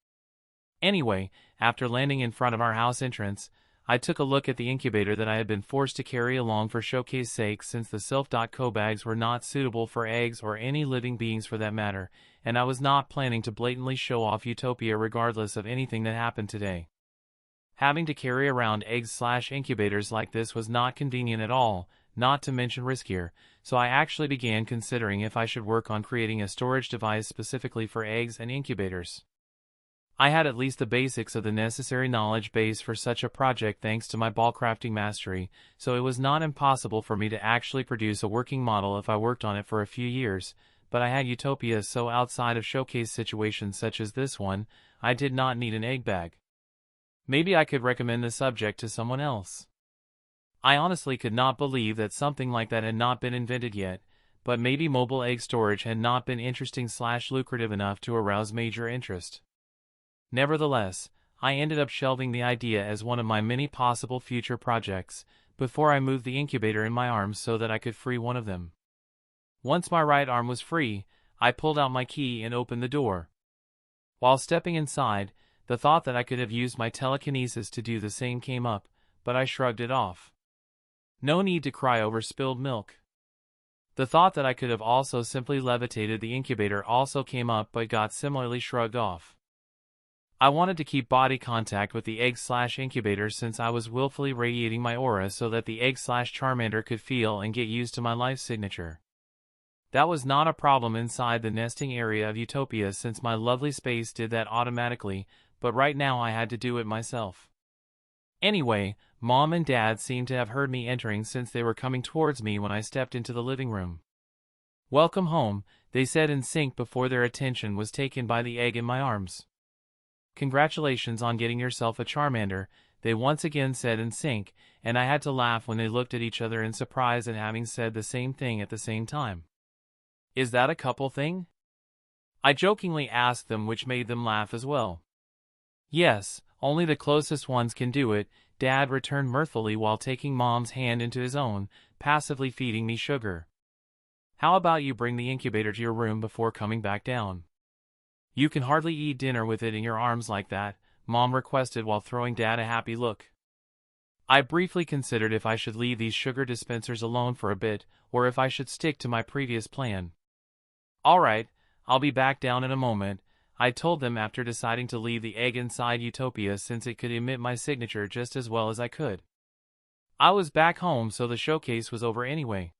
Anyway, after landing in front of our house entrance, I took a look at the incubator that I had been forced to carry along for showcase sake, since the Sylph.co bags were not suitable for eggs or any living beings for that matter, and I was not planning to blatantly show off Utopia regardless of anything that happened today. Having to carry around eggs/incubators like this was not convenient at all, not to mention riskier, so I actually began considering if I should work on creating a storage device specifically for eggs and incubators. I had at least the basics of the necessary knowledge base for such a project thanks to my ball crafting mastery, so it was not impossible for me to actually produce a working model if I worked on it for a few years, but I had Utopia so outside of showcase situations such as this one, I did not need an egg bag. Maybe I could recommend the subject to someone else. I honestly could not believe that something like that had not been invented yet, but maybe mobile egg storage had not been interesting/lucrative enough to arouse major interest. Nevertheless, I ended up shelving the idea as one of my many possible future projects, before I moved the incubator in my arms so that I could free one of them. Once my right arm was free, I pulled out my key and opened the door. While stepping inside, the thought that I could have used my telekinesis to do the same came up, but I shrugged it off. No need to cry over spilled milk. The thought that I could have also simply levitated the incubator also came up but got similarly shrugged off. I wanted to keep body contact with the egg/incubator since I was willfully radiating my aura so that the egg/Charmander could feel and get used to my life signature. That was not a problem inside the nesting area of Utopia since my lovely space did that automatically, but right now I had to do it myself. Anyway, Mom and Dad seemed to have heard me entering since they were coming towards me when I stepped into the living room. "Welcome home," they said in sync before their attention was taken by the egg in my arms. "Congratulations on getting yourself a Charmander," they once again said in sync, and I had to laugh when they looked at each other in surprise at having said the same thing at the same time. "Is that a couple thing?" I jokingly asked them, which made them laugh as well. "Yes, only the closest ones can do it," Dad returned mirthfully while taking Mom's hand into his own, passively feeding me sugar. "How about you bring the incubator to your room before coming back down? You can hardly eat dinner with it in your arms like that," Mom requested while throwing Dad a happy look. I briefly considered if I should leave these sugar dispensers alone for a bit, or if I should stick to my previous plan. "All right, I'll be back down in a moment," I told them after deciding to leave the egg inside Utopia since it could emit my signature just as well as I could. I was back home, so the showcase was over anyway.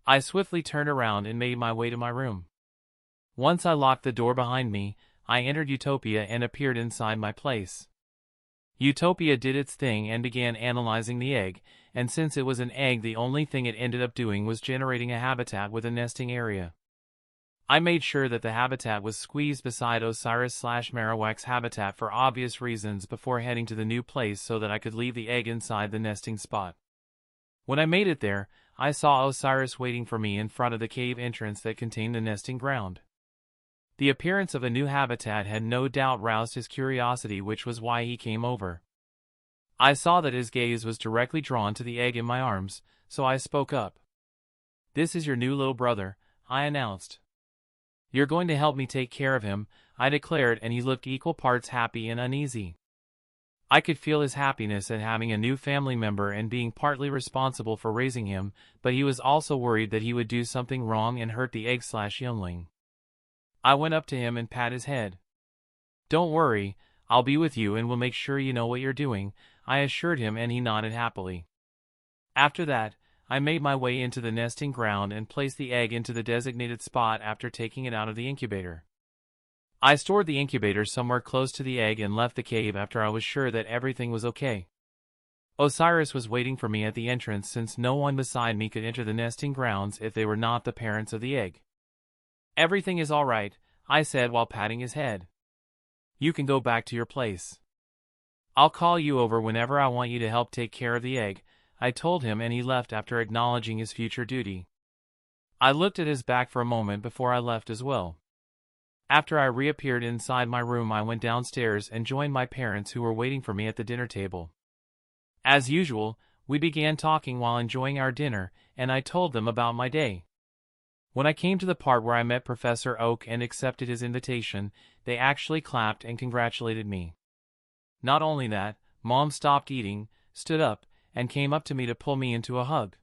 I swiftly turned around and made my way to my room. Once I locked the door behind me, I entered Utopia and appeared inside my place. Utopia did its thing and began analyzing the egg, and since it was an egg, the only thing it ended up doing was generating a habitat with a nesting area. I made sure that the habitat was squeezed beside Osiris/Marowak's habitat for obvious reasons before heading to the new place so that I could leave the egg inside the nesting spot. When I made it there, I saw Osiris waiting for me in front of the cave entrance that contained the nesting ground. The appearance of a new habitat had no doubt roused his curiosity, which was why he came over. I saw that his gaze was directly drawn to the egg in my arms, so I spoke up. "This is your new little brother," I announced. "You're going to help me take care of him," I declared, and he looked equal parts happy and uneasy. I could feel his happiness at having a new family member and being partly responsible for raising him, but he was also worried that he would do something wrong and hurt the egg/youngling. I went up to him and pat his head. "Don't worry, I'll be with you and will make sure you know what you're doing," I assured him, and he nodded happily. After that, I made my way into the nesting ground and placed the egg into the designated spot after taking it out of the incubator. I stored the incubator somewhere close to the egg and left the cave after I was sure that everything was okay. Osiris was waiting for me at the entrance since no one beside me could enter the nesting grounds if they were not the parents of the egg. "Everything is all right," I said while patting his head. "You can go back to your place. I'll call you over whenever I want you to help take care of the egg," I told him, and he left after acknowledging his future duty. I looked at his back for a moment before I left as well. After I reappeared inside my room, I went downstairs and joined my parents, who were waiting for me at the dinner table. As usual, we began talking while enjoying our dinner, and I told them about my day. When I came to the part where I met Professor Oak and accepted his invitation, they actually clapped and congratulated me. Not only that, Mom stopped eating, stood up, and came up to me to pull me into a hug.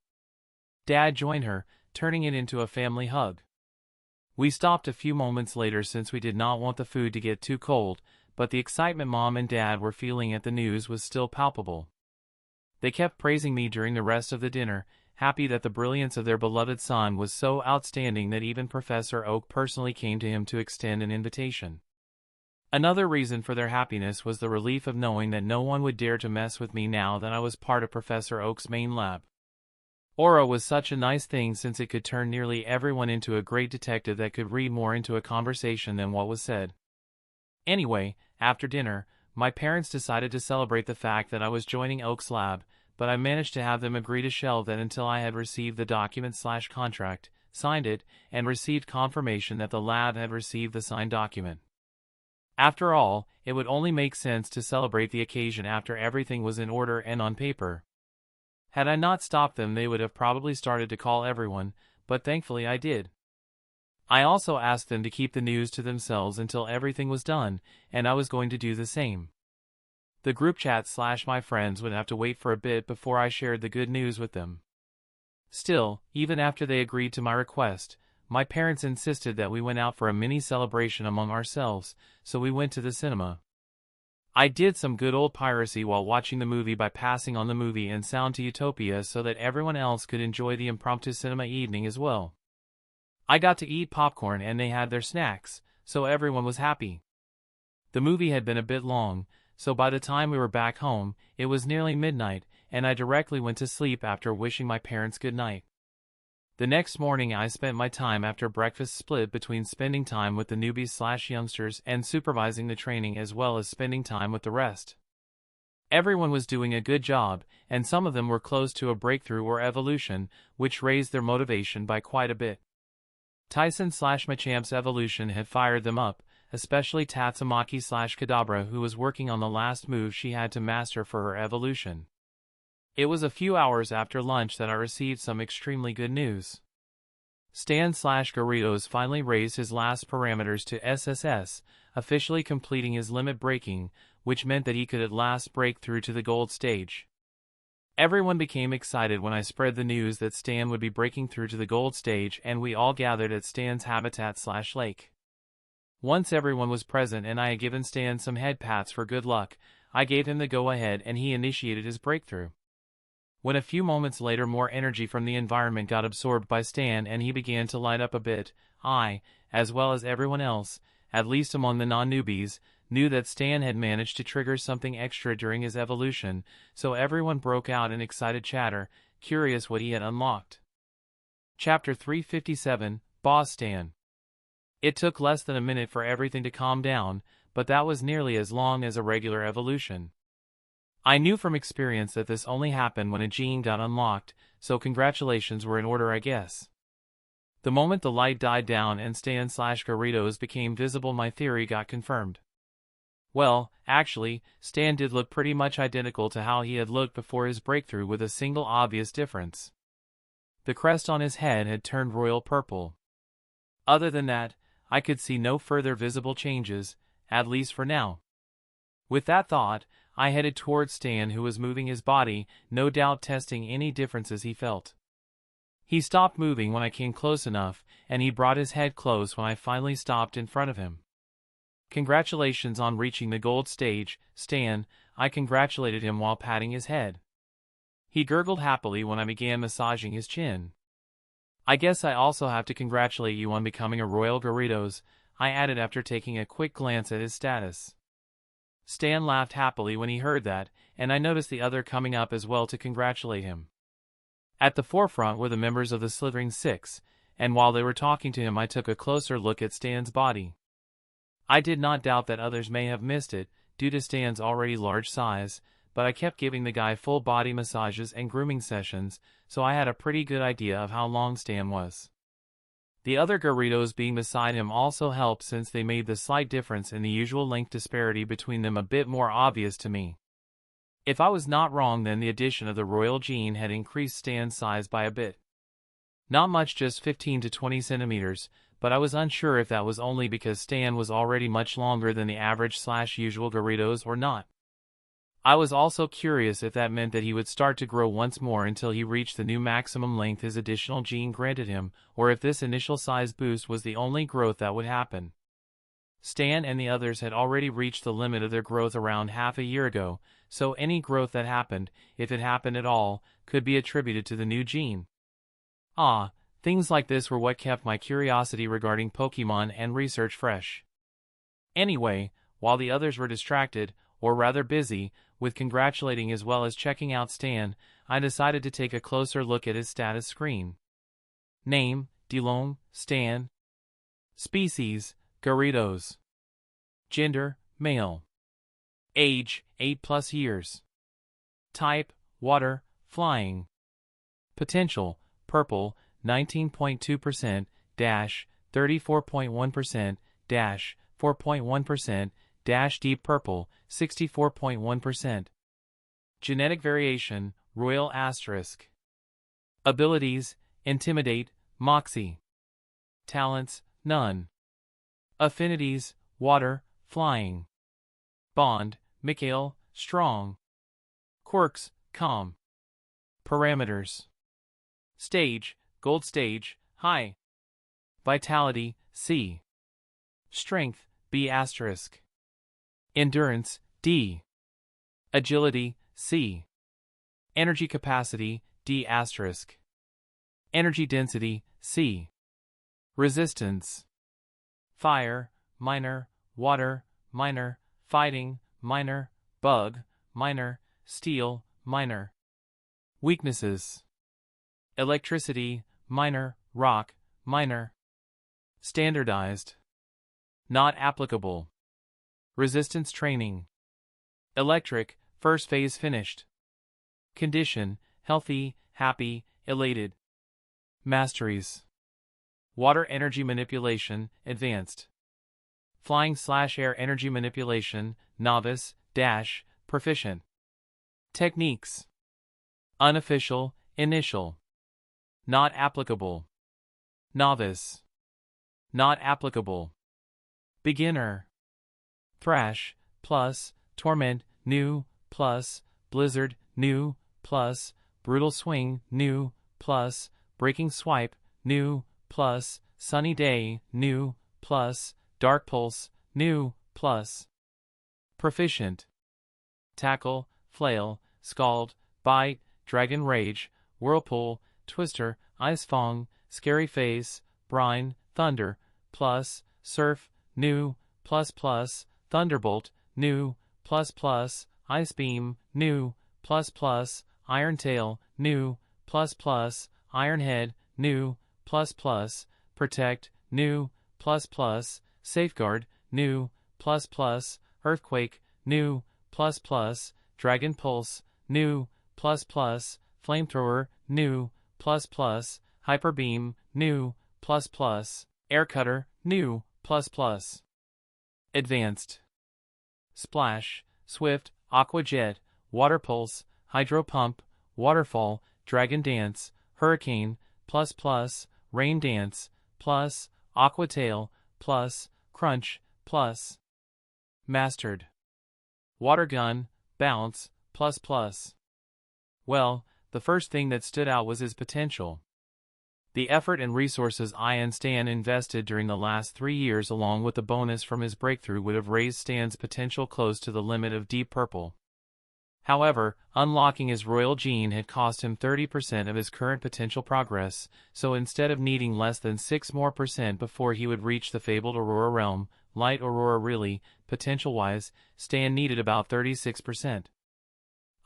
Dad joined her, turning it into a family hug. We stopped a few moments later since we did not want the food to get too cold, but the excitement Mom and Dad were feeling at the news was still palpable. They kept praising me during the rest of the dinner, happy that the brilliance of their beloved son was so outstanding that even Professor Oak personally came to him to extend an invitation. Another reason for their happiness was the relief of knowing that no one would dare to mess with me now that I was part of Professor Oak's main lab. Aura was such a nice thing since it could turn nearly everyone into a great detective that could read more into a conversation than what was said. Anyway, after dinner, my parents decided to celebrate the fact that I was joining Oak's lab, but I managed to have them agree to shelve that until I had received the document/contract, signed it, and received confirmation that the lab had received the signed document. After all, it would only make sense to celebrate the occasion after everything was in order and on paper. Had I not stopped them, they would have probably started to call everyone, but thankfully I did. I also asked them to keep the news to themselves until everything was done, and I was going to do the same. The group chat/my friends would have to wait for a bit before I shared the good news with them. Still, even after they agreed to my request, my parents insisted that we went out for a mini celebration among ourselves, so we went to the cinema. I did some good old piracy while watching the movie by passing on the movie and sound to Utopia so that everyone else could enjoy the impromptu cinema evening as well. I got to eat popcorn and they had their snacks, so everyone was happy. The movie had been a bit long, so by the time we were back home, it was nearly midnight, and I directly went to sleep after wishing my parents good night. The next morning I spent my time after breakfast split between spending time with the newbies/youngsters and supervising the training as well as spending time with the rest. Everyone was doing a good job, and some of them were close to a breakthrough or evolution, which raised their motivation by quite a bit. Tyson/Machamp's evolution had fired them up, especially Tatsumaki/Kadabra, who was working on the last move she had to master for her evolution. It was a few hours after lunch that I received some extremely good news. Stan/Garridos finally raised his last parameters to SSS, officially completing his limit breaking, which meant that he could at last break through to the gold stage. Everyone became excited when I spread the news that Stan would be breaking through to the gold stage, and we all gathered at Stan's habitat/lake. Once everyone was present and I had given Stan some head pats for good luck, I gave him the go-ahead and he initiated his breakthrough. When a few moments later more energy from the environment got absorbed by Stan and he began to light up a bit, I, as well as everyone else, at least among the non-newbies, knew that Stan had managed to trigger something extra during his evolution, so everyone broke out in excited chatter, curious what he had unlocked. Chapter 357, Boss Stan. It took less than a minute for everything to calm down, but that was nearly as long as a regular evolution. I knew from experience that this only happened when a gene got unlocked, so congratulations were in order, I guess. The moment the light died down and Stan/Garridos became visible, my theory got confirmed. Well, actually, Stan did look pretty much identical to how he had looked before his breakthrough, with a single obvious difference. The crest on his head had turned royal purple. Other than that, I could see no further visible changes, at least for now. With that thought, I headed towards Stan, who was moving his body, no doubt testing any differences he felt. He stopped moving when I came close enough, and he brought his head close when I finally stopped in front of him. Congratulations on reaching the gold stage, Stan, I congratulated him while patting his head. He gurgled happily when I began massaging his chin. I guess I also have to congratulate you on becoming a Royal Garridos, I added after taking a quick glance at his status. Stan laughed happily when he heard that, and I noticed the other coming up as well to congratulate him. At the forefront were the members of the Slithering Six, and while they were talking to him I took a closer look at Stan's body. I did not doubt that others may have missed it, due to Stan's already large size, but I kept giving the guy full body massages and grooming sessions, so I had a pretty good idea of how long Stan was. The other Garridos being beside him also helped, since they made the slight difference in the usual length disparity between them a bit more obvious to me. If I was not wrong, then the addition of the royal gene had increased Stan's size by a bit. Not much, just 15 to 20 centimeters, but I was unsure if that was only because Stan was already much longer than the average/usual Garridos or not. I was also curious if that meant that he would start to grow once more until he reached the new maximum length his additional gene granted him, or if this initial size boost was the only growth that would happen. Stan and the others had already reached the limit of their growth around half a year ago, so any growth that happened, if it happened at all, could be attributed to the new gene. Things like this were what kept my curiosity regarding Pokemon and research fresh. Anyway, while the others were distracted, or rather busy, with congratulating as well as checking out Stan, I decided to take a closer look at his status screen. Name, DeLong, Stan. Species, Garridos. Gender, male. Age, 8+ years. Type, water, flying. Potential, purple, 19.2%, 34.1%, 4.1%, deep purple, 64.1%. Genetic variation, royal asterisk. Abilities, intimidate, moxie. Talents, none. Affinities, water, flying. Bond, Mikhail, strong. Quirks, calm. Parameters. Stage, gold stage, high. Vitality, C. Strength, B asterisk. Endurance, D. Agility, C. Energy capacity, D asterisk. Energy density, C. Resistance. Fire, minor, water, minor, fighting, minor, bug, minor, steel, minor. Weaknesses. Electricity, minor, rock, minor. Standardized. Not applicable. Resistance training. Electric, first phase finished. Condition, healthy, happy, elated. Masteries. Water energy manipulation, advanced. Flying/air energy manipulation, novice, proficient. Techniques. Unofficial, initial. Not applicable. Novice. Not applicable. Beginner. Thrash, plus, torment, new, plus, blizzard, new, plus, brutal swing, new, plus, breaking swipe, new, plus, sunny day, new, plus, dark pulse, new, plus. Proficient. Tackle, flail, scald, bite, dragon rage, whirlpool, twister, ice fong, scary face, brine, thunder, plus, surf, new, plus, thunderbolt, new, plus, ice beam, new, plus, iron tail, new, plus, iron head, new, plus, protect, new, plus, safeguard, new, plus, earthquake, new, plus, dragon pulse, new, plus, flamethrower, new, plus, hyper beam, new, plus, air cutter, new, plus. Advanced. Splash, swift, aqua jet, water pulse, hydro pump, waterfall, dragon dance, hurricane, plus, rain dance, plus, aqua tail, plus, crunch, plus. Mastered. Water gun, bounce, plus. Well, the first thing that stood out was his potential. The effort and resources I and Stan invested during the last 3 years along with the bonus from his breakthrough would have raised Stan's potential close to the limit of deep purple. However, unlocking his royal gene had cost him 30% of his current potential progress, so instead of needing less than 6% more before he would reach the fabled Aurora realm, light Aurora really, potential-wise, Stan needed about 36%.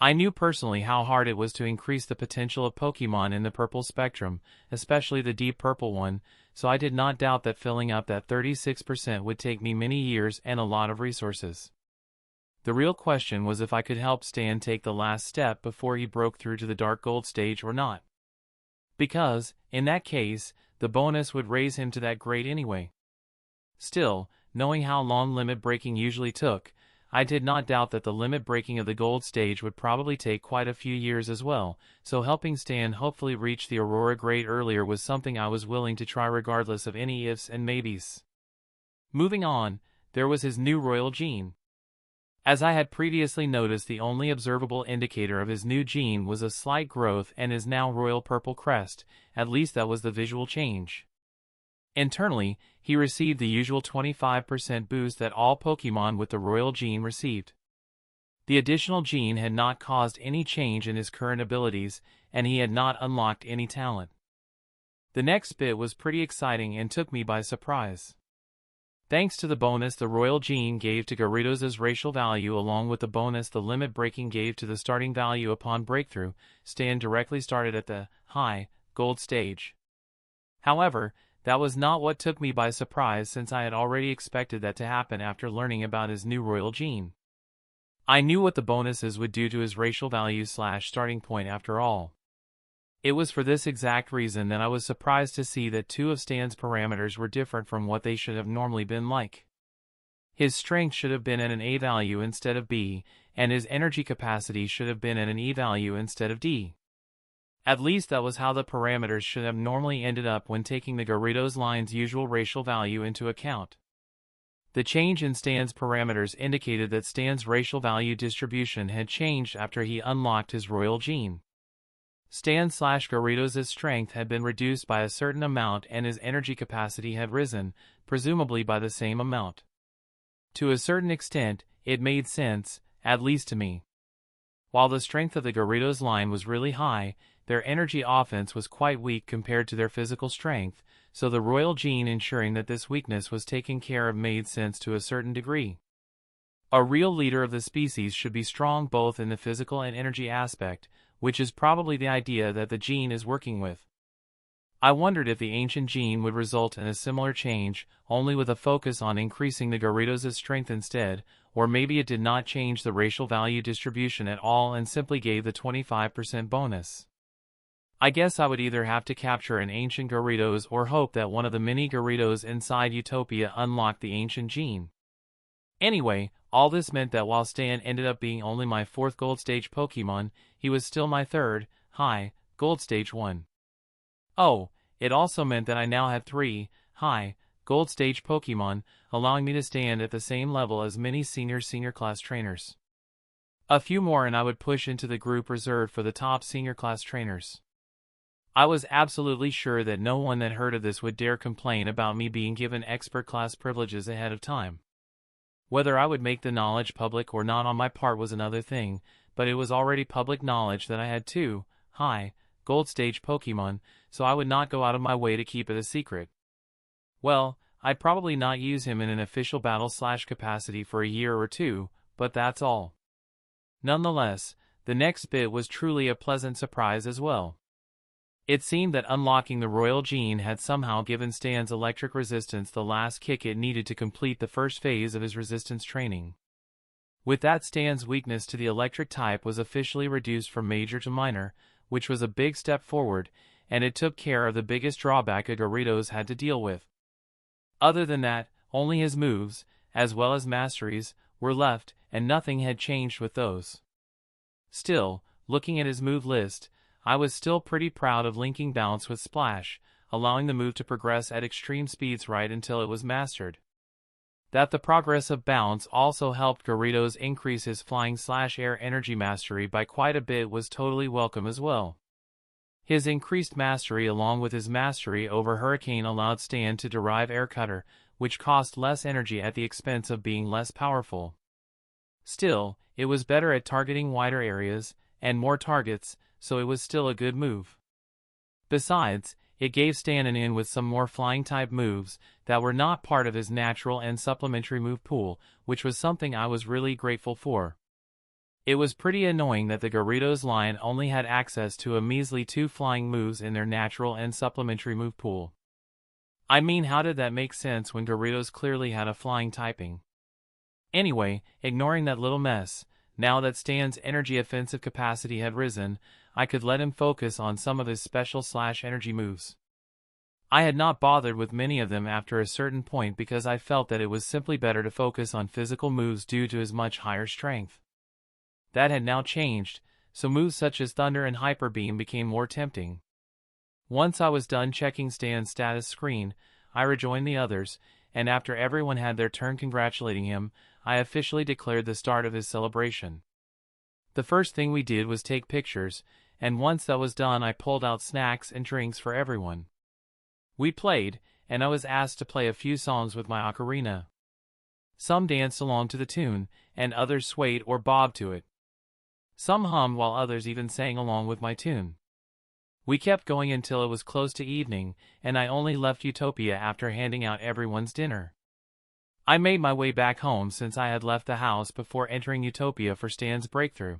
I knew personally how hard it was to increase the potential of Pokemon in the purple spectrum, especially the deep purple one, so I did not doubt that filling up that 36% would take me many years and a lot of resources. The real question was if I could help Stan take the last step before he broke through to the dark gold stage or not. Because, in that case, the bonus would raise him to that grade anyway. Still, knowing how long limit breaking usually took, I did not doubt that the limit breaking of the gold stage would probably take quite a few years as well, so helping Stan hopefully reach the Aurora grade earlier was something I was willing to try regardless of any ifs and maybes. Moving on, there was his new royal gene. As I had previously noticed, the only observable indicator of his new gene was a slight growth and his now royal purple crest, at least that was the visual change. Internally, he received the usual 25% boost that all Pokemon with the royal gene received. The additional gene had not caused any change in his current abilities, and he had not unlocked any talent. The next bit was pretty exciting and took me by surprise. Thanks to the bonus the Royal Gene gave to Gyarados' racial value along with the bonus the limit breaking gave to the starting value upon breakthrough, Stan directly started at the high gold stage. However, that was not what took me by surprise since I had already expected that to happen after learning about his new Royal Gene. I knew what the bonuses would do to his racial value / starting point after all. It was for this exact reason that I was surprised to see that two of Stan's parameters were different from what they should have normally been like. His strength should have been at an A value instead of B, and his energy capacity should have been at an E value instead of D. At least that was how the parameters should have normally ended up when taking the Gyarados line's usual racial value into account. The change in Stan's parameters indicated that Stan's racial value distribution had changed after he unlocked his Royal Gene. Stan / Gyarados' strength had been reduced by a certain amount and his energy capacity had risen, presumably by the same amount. To a certain extent, it made sense, at least to me. While the strength of the Gyarados line was really high, their energy offense was quite weak compared to their physical strength, so the Royal Gene ensuring that this weakness was taken care of made sense to a certain degree. A real leader of the species should be strong both in the physical and energy aspect, which is probably the idea that the gene is working with. I wondered if the ancient gene would result in a similar change, only with a focus on increasing the Gyarados' strength instead, or maybe it did not change the racial value distribution at all and simply gave the 25% bonus. I guess I would either have to capture an ancient Gyarados or hope that one of the mini Gyarados inside Utopia unlocked the ancient gene. Anyway, all this meant that while Stan ended up being only my 4th Gold Stage Pokemon, he was still my 3rd, high, Gold Stage 1. Oh, it also meant that I now had 3, high, Gold Stage Pokemon, allowing me to stand at the same level as many senior class trainers. A few more and I would push into the group reserved for the top senior class trainers. I was absolutely sure that no one that heard of this would dare complain about me being given expert class privileges ahead of time. Whether I would make the knowledge public or not on my part was another thing, but it was already public knowledge that I had 2, high, Gold Stage Pokemon, so I would not go out of my way to keep it a secret. Well, I'd probably not use him in an official battle / capacity for a year or two, but that's all. Nonetheless, the next bit was truly a pleasant surprise as well. It seemed that unlocking the Royal Gene had somehow given Stan's electric resistance the last kick it needed to complete the first phase of his resistance training. With that, Stan's weakness to the electric type was officially reduced from major to minor, which was a big step forward, and it took care of the biggest drawback a Gyarados had to deal with. Other than that, only his moves, as well as masteries, were left, and nothing had changed with those. Still, looking at his move list, I was still pretty proud of linking Bounce with Splash, allowing the move to progress at extreme speeds right until it was mastered. That the progress of Bounce also helped Gyarados increase his flying / air energy mastery by quite a bit was totally welcome as well. His increased mastery along with his mastery over Hurricane allowed Stan to derive Air Cutter, which cost less energy at the expense of being less powerful. Still, it was better at targeting wider areas, and more targets, so it was still a good move. Besides, it gave Stan an in with some more flying-type moves that were not part of his natural and supplementary move pool, which was something I was really grateful for. It was pretty annoying that the Gyarados line only had access to a measly 2 flying moves in their natural and supplementary move pool. I mean, how did that make sense when Gyarados clearly had a flying typing? Anyway, ignoring that little mess, now that Stan's energy offensive capacity had risen, I could let him focus on some of his special / energy moves. I had not bothered with many of them after a certain point because I felt that it was simply better to focus on physical moves due to his much higher strength. That had now changed, so moves such as Thunder and Hyper Beam became more tempting. Once I was done checking Stan's status screen, I rejoined the others, and after everyone had their turn congratulating him, I officially declared the start of his celebration. The first thing we did was take pictures, and once that was done I pulled out snacks and drinks for everyone. We played, and I was asked to play a few songs with my ocarina. Some danced along to the tune, and others swayed or bobbed to it. Some hummed while others even sang along with my tune. We kept going until it was close to evening, and I only left Utopia after handing out everyone's dinner. I made my way back home since I had left the house before entering Utopia for Stan's breakthrough.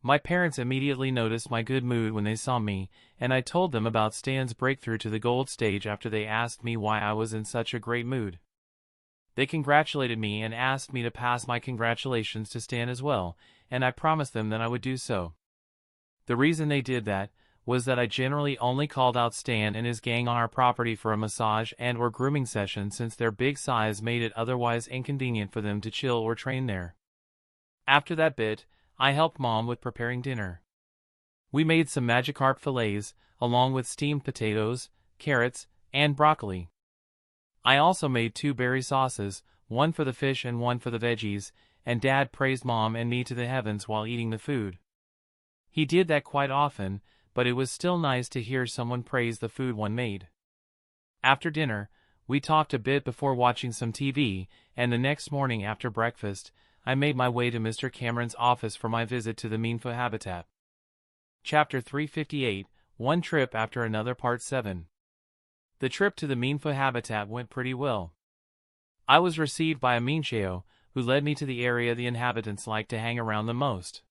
My parents immediately noticed my good mood when they saw me, and I told them about Stan's breakthrough to the gold stage after they asked me why I was in such a great mood. They congratulated me and asked me to pass my congratulations to Stan as well, and I promised them that I would do so. The reason they did that was that I generally only called out Stan and his gang on our property for a massage and/or grooming session since their big size made it otherwise inconvenient for them to chill or train there. After that bit, I helped Mom with preparing dinner. We made some Magikarp fillets, along with steamed potatoes, carrots, and broccoli. I also made 2 berry sauces, one for the fish and one for the veggies, and Dad praised Mom and me to the heavens while eating the food. He did that quite often, but it was still nice to hear someone praise the food one made. After dinner, we talked a bit before watching some TV, and the next morning after breakfast, I made my way to Mr. Cameron's office for my visit to the Minfu habitat. Chapter 358, One Trip After Another Part 7. The trip to the Minfu habitat went pretty well. I was received by a Mincheo, who led me to the area the inhabitants like to hang around the most.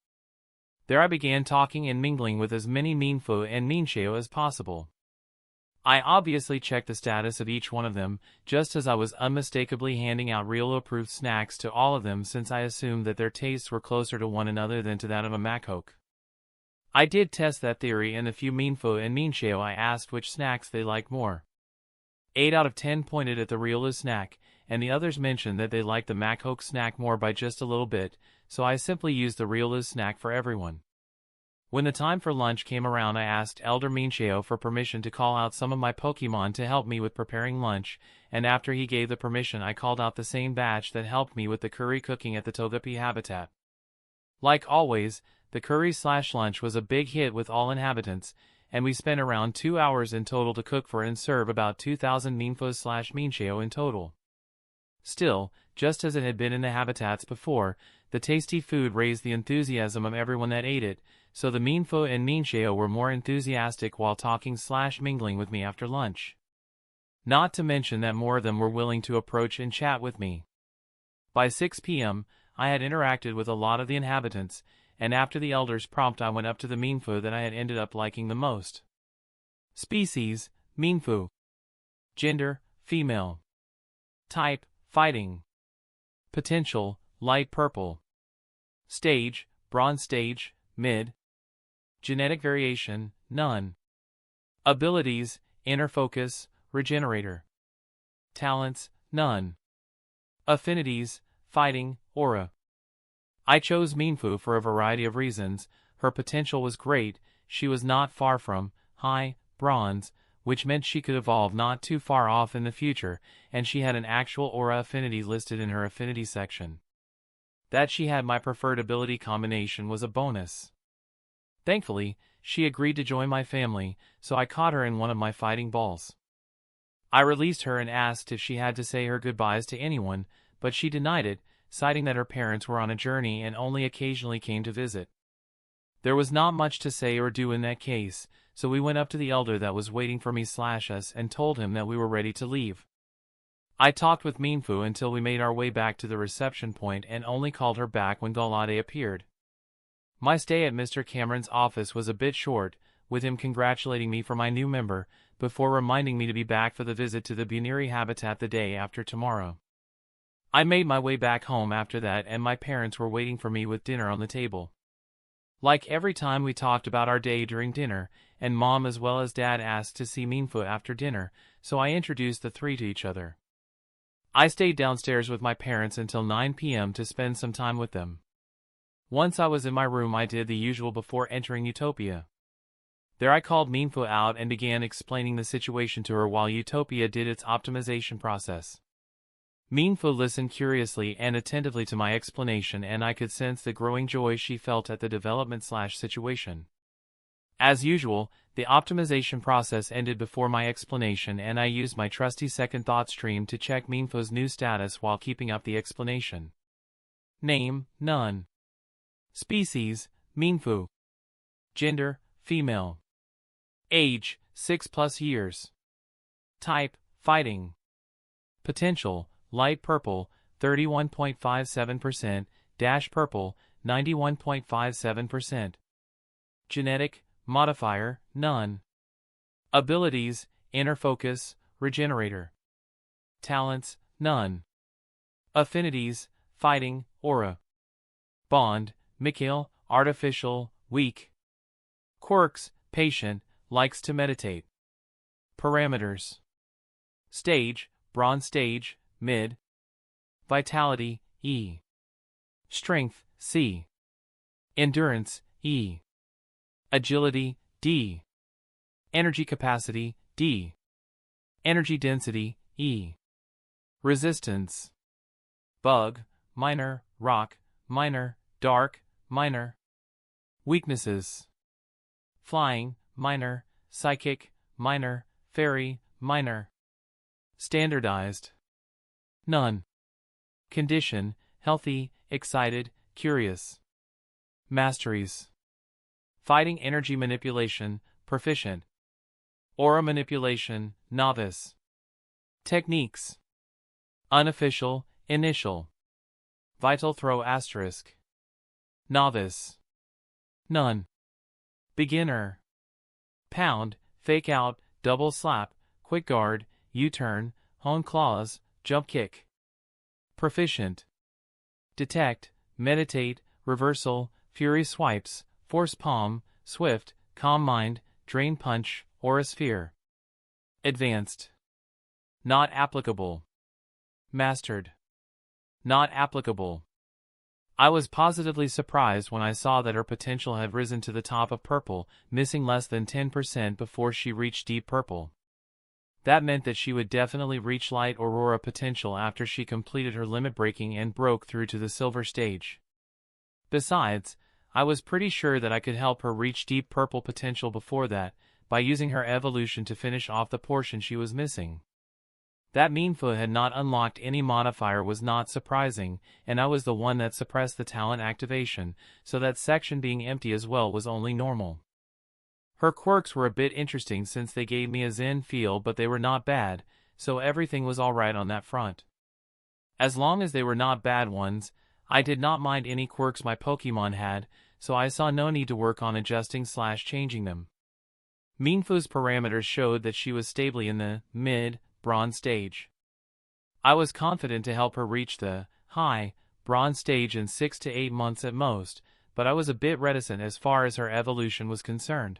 There I began talking and mingling with as many Minfu and Mincheo as possible. I obviously checked the status of each one of them, just as I was unmistakably handing out real-approved snacks to all of them since I assumed that their tastes were closer to one another than to that of a Makok. I did test that theory, and the few Minfu and Mincheo I asked which snacks they liked more. 8 out of 10 pointed at the Riolu snack, and the others mentioned that they liked the Makok snack more by just a little bit, so I simply used the Riolu snack for everyone. When the time for lunch came around, I asked Elder Mincheo for permission to call out some of my Pokemon to help me with preparing lunch, and after he gave the permission I called out the same batch that helped me with the curry cooking at the Togepi habitat. Like always, the curry/lunch was a big hit with all inhabitants, and we spent around 2 hours in total to cook for and serve about 2,000 Minfos/Mincheo in total. Still, just as it had been in the habitats before, the tasty food raised the enthusiasm of everyone that ate it, so the Minfu and Mincheo were more enthusiastic while talking/mingling with me after lunch. Not to mention that more of them were willing to approach and chat with me. By 6 p.m., I had interacted with a lot of the inhabitants, and after the elders' prompt I went up to the Minfu that I had ended up liking the most. Species, Minfu. Gender, female. Type, fighting. Potential, light purple. Stage, bronze stage, mid. Genetic variation, none. Abilities, inner focus, regenerator. Talents, none. Affinities, fighting, aura. I chose Minfu for a variety of reasons. Her potential was great, she was not far from high, bronze, which meant she could evolve not too far off in the future, and she had an actual aura affinity listed in her affinity section. That she had my preferred ability combination was a bonus. Thankfully, she agreed to join my family, so I caught her in one of my fighting balls. I released her and asked if she had to say her goodbyes to anyone, but she denied it, citing that her parents were on a journey and only occasionally came to visit. There was not much to say or do in that case, so we went up to the elder that was waiting for me/us and told him that we were ready to leave. I talked with Minfu until we made our way back to the reception point and only called her back when Galade appeared. My stay at Mr. Cameron's office was a bit short, with him congratulating me for my new member, before reminding me to be back for the visit to the Buniri habitat the day after tomorrow. I made my way back home after that, and my parents were waiting for me with dinner on the table. Like every time, we talked about our day during dinner, and Mom as well as Dad asked to see Minfu after dinner, so I introduced the three to each other. I stayed downstairs with my parents until 9 p.m. to spend some time with them. Once I was in my room, I did the usual before entering Utopia. There I called Minfu out and began explaining the situation to her while Utopia did its optimization process. Minfu listened curiously and attentively to my explanation, and I could sense the growing joy she felt at the development/situation. As usual, the optimization process ended before my explanation, and I used my trusty second thought stream to check Minfu's new status while keeping up the explanation. Name, none. Species, Minfu. Gender, female. Age, 6+ years. Type, fighting. Potential, light purple, 31.57%, dash purple, 91.57%. Genetic modifier, none. Abilities, inner focus, regenerator. Talents, none. Affinities, fighting, aura. Bond, Mikhail, artificial, weak. Quirks, patient, likes to meditate. Parameters. Stage, bronze stage, mid. Vitality, E. Strength, C. Endurance, E. Agility, D. Energy capacity, D. Energy density, E. Resistance. Bug, minor, rock, minor, dark, minor. Weaknesses. Flying, minor, psychic, minor, fairy, minor. Standardized. None. Condition, healthy, excited, curious. Masteries. Fighting energy manipulation, proficient. Aura manipulation, novice. Techniques. Unofficial, initial. Vital throw asterisk. Novice. None. Beginner. Pound, fake out, double slap, quick guard, U-turn, hone claws, jump kick. Proficient. Detect, meditate, reversal, fury swipes, force palm, swift, calm mind, drain punch, aura sphere. Advanced. Not applicable. Mastered. Not applicable. I was positively surprised when I saw that her potential had risen to the top of purple, missing less than 10% before she reached deep purple. That meant that she would definitely reach light aurora potential after she completed her limit breaking and broke through to the silver stage. Besides, I was pretty sure that I could help her reach deep purple potential before that, by using her evolution to finish off the portion she was missing. That Meanfoot had not unlocked any modifier was not surprising, and I was the one that suppressed the talent activation, so that section being empty as well was only normal. Her quirks were a bit interesting since they gave me a zen feel, but they were not bad, so everything was alright on that front. As long as they were not bad ones, I did not mind any quirks my Pokemon had, so I saw no need to work on adjusting/changing them. Meanfoot's parameters showed that she was stably in the mid bronze stage. I was confident to help her reach the high bronze stage in 6 to 8 months at most, but I was a bit reticent as far as her evolution was concerned.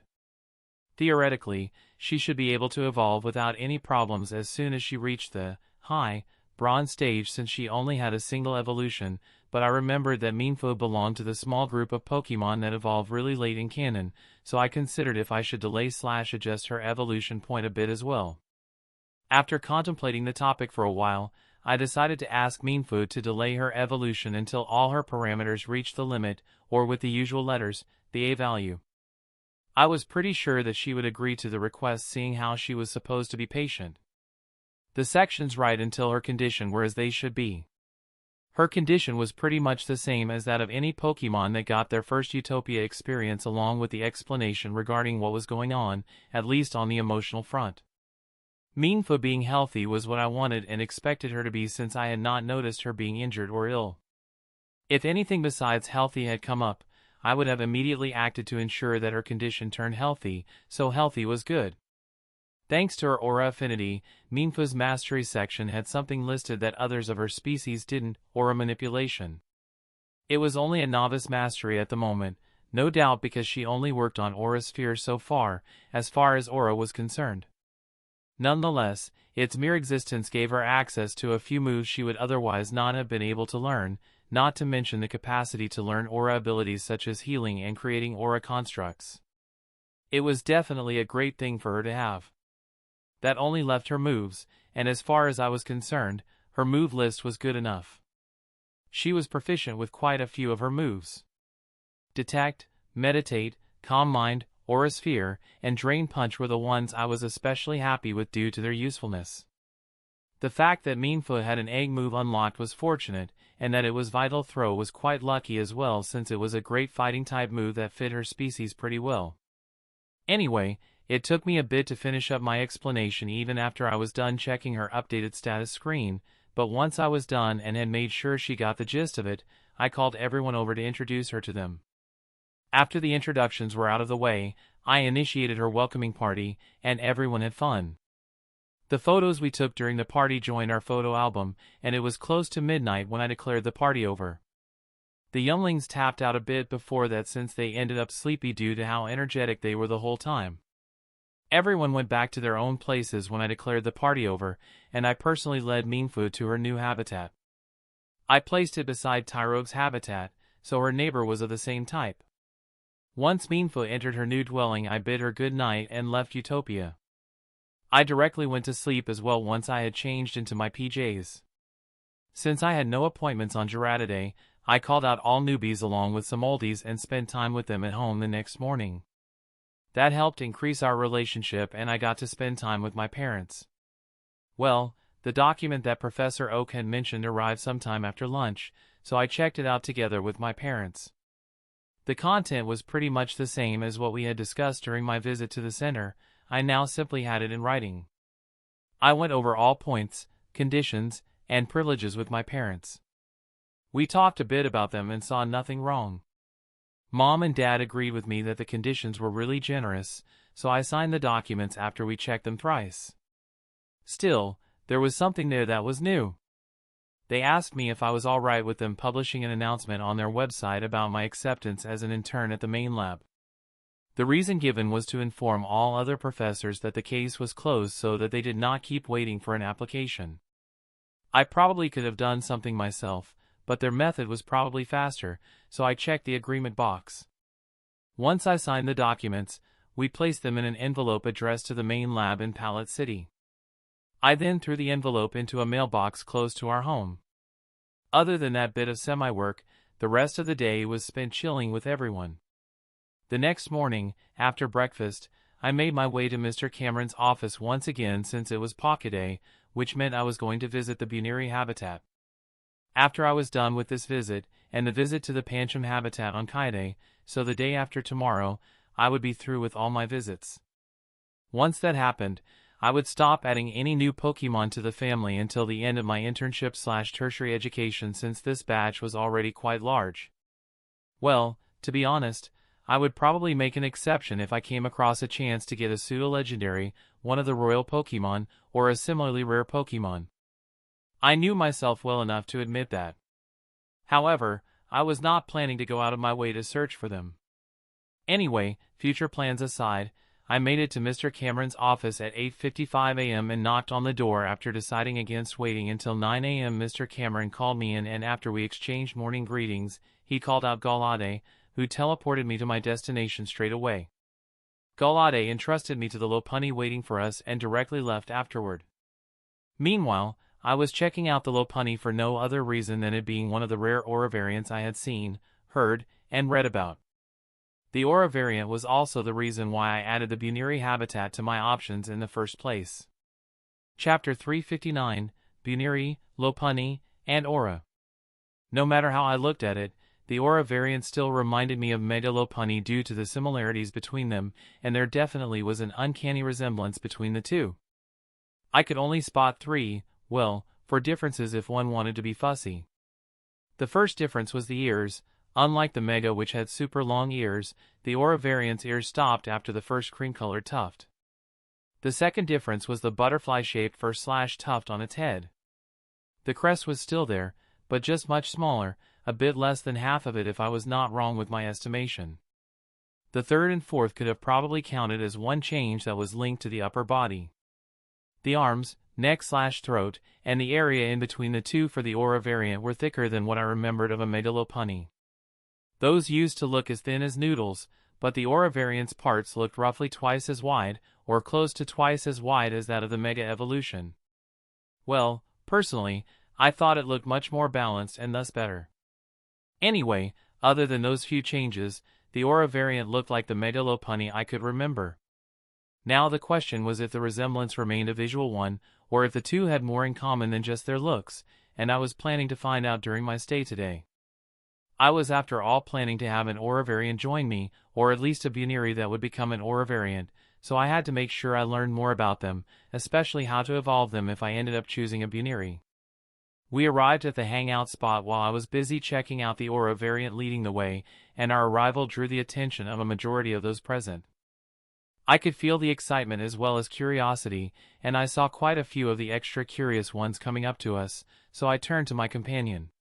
Theoretically, she should be able to evolve without any problems as soon as she reached the high bronze stage since she only had a single evolution, but I remembered that Meanfoot belonged to the small group of Pokemon that evolve really late in canon, so I considered if I should delay/adjust her evolution point a bit as well. After contemplating the topic for a while, I decided to ask Meanfoot to delay her evolution until all her parameters reached the limit, or with the usual letters, the A value. I was pretty sure that she would agree to the request seeing how she was supposed to be patient. The sections right until her condition were as they should be. Her condition was pretty much the same as that of any Pokemon that got their first Utopia experience along with the explanation regarding what was going on, at least on the emotional front. Meanfoot being healthy was what I wanted and expected her to be since I had not noticed her being injured or ill. If anything besides healthy had come up, I would have immediately acted to ensure that her condition turned healthy, so healthy was good. Thanks to her aura affinity, Meanfoot's mastery section had something listed that others of her species didn't, aura manipulation. It was only a novice mastery at the moment, no doubt because she only worked on aura sphere so far as aura was concerned. Nonetheless, its mere existence gave her access to a few moves she would otherwise not have been able to learn, not to mention the capacity to learn aura abilities such as healing and creating aura constructs. It was definitely a great thing for her to have. That only left her moves, and as far as I was concerned, her move list was good enough. She was proficient with quite a few of her moves. Detect, Meditate, Calm Mind, Aura Sphere, and Drain Punch were the ones I was especially happy with due to their usefulness. The fact that Meanfoot had an egg move unlocked was fortunate, and that it was Vital Throw was quite lucky as well since it was a great fighting type move that fit her species pretty well. Anyway, it took me a bit to finish up my explanation even after I was done checking her updated status screen, but once I was done and had made sure she got the gist of it, I called everyone over to introduce her to them. After the introductions were out of the way, I initiated her welcoming party, and everyone had fun. The photos we took during the party joined our photo album, and it was close to midnight when I declared the party over. The younglings tapped out a bit before that since they ended up sleepy due to how energetic they were the whole time. Everyone went back to their own places when I declared the party over, and I personally led Minfu to her new habitat. I placed it beside Tyrogue's habitat, so her neighbor was of the same type. Once Minfu entered her new dwelling, I bid her good night and left Utopia. I directly went to sleep as well once I had changed into my PJs. Since I had no appointments on Girardiday, I called out all newbies along with some oldies and spent time with them at home the next morning. That helped increase our relationship and I got to spend time with my parents. Well, the document that Professor Oak had mentioned arrived sometime after lunch, so I checked it out together with my parents. The content was pretty much the same as what we had discussed during my visit to the center. I now simply had it in writing. I went over all points, conditions, and privileges with my parents. We talked a bit about them and saw nothing wrong. Mom and Dad agreed with me that the conditions were really generous, so I signed the documents after we checked them thrice. Still, there was something there that was new. They asked me if I was all right with them publishing an announcement on their website about my acceptance as an intern at the main lab. The reason given was to inform all other professors that the case was closed so that they did not keep waiting for an application. I probably could have done something myself, but their method was probably faster, so I checked the agreement box. Once I signed the documents, we placed them in an envelope addressed to the main lab in Pallet City. I then threw the envelope into a mailbox close to our home. Other than that bit of semi-work, the rest of the day was spent chilling with everyone. The next morning, after breakfast, I made my way to Mr. Cameron's office once again since it was pocket day, which meant I was going to visit the Buniri habitat. After I was done with this visit, and the visit to the Pancham habitat on Kaide, so the day after tomorrow, I would be through with all my visits. Once that happened, I would stop adding any new Pokemon to the family until the end of my internship/tertiary education since this batch was already quite large. Well, to be honest, I would probably make an exception if I came across a chance to get a pseudo-legendary, one of the royal Pokemon, or a similarly rare Pokemon. I knew myself well enough to admit that. However, I was not planning to go out of my way to search for them. Anyway, future plans aside, I made it to Mr. Cameron's office at 8:55 a.m. and knocked on the door. After deciding against waiting until 9 a.m., Mr. Cameron called me in, and after we exchanged morning greetings, he called out Galade, who teleported me to my destination straight away. Galade entrusted me to the Lopunny waiting for us and directly left afterward. Meanwhile, I was checking out the Lopunny for no other reason than it being one of the rare aura variants I had seen, heard, and read about. The aura variant was also the reason why I added the Buniri habitat to my options in the first place. Chapter 359, Buniri, Lopunny, and Aura. No matter how I looked at it, the aura variant still reminded me of Mega Lopunny due to the similarities between them, and there definitely was an uncanny resemblance between the two. I could only spot three, well, for differences if one wanted to be fussy. The first difference was the ears. Unlike the Mega, which had super long ears, the Aura variant's ears stopped after the first cream-colored tuft. The second difference was the butterfly-shaped fur/tuft on its head. The crest was still there, but just much smaller, a bit less than half of it if I was not wrong with my estimation. The third and fourth could have probably counted as one change that was linked to the upper body. The arms, neck/throat, and the area in between the two for the Aura variant were thicker than what I remembered of a Mega Lopunny. Those used to look as thin as noodles, but the Aura variant's parts looked roughly twice as wide, or close to twice as wide as that of the Mega evolution. Well, personally, I thought it looked much more balanced and thus better. Anyway, other than those few changes, the Aura variant looked like the Mega Lopunny I could remember. Now the question was if the resemblance remained a visual one, or if the two had more in common than just their looks, and I was planning to find out during my stay today. I was after all planning to have an Aura variant join me, or at least a Buniri that would become an Aura variant, so I had to make sure I learned more about them, especially how to evolve them if I ended up choosing a Buniri. We arrived at the hangout spot while I was busy checking out the aura variant leading the way, and our arrival drew the attention of a majority of those present. I could feel the excitement as well as curiosity, and I saw quite a few of the extra curious ones coming up to us, so I turned to my companion.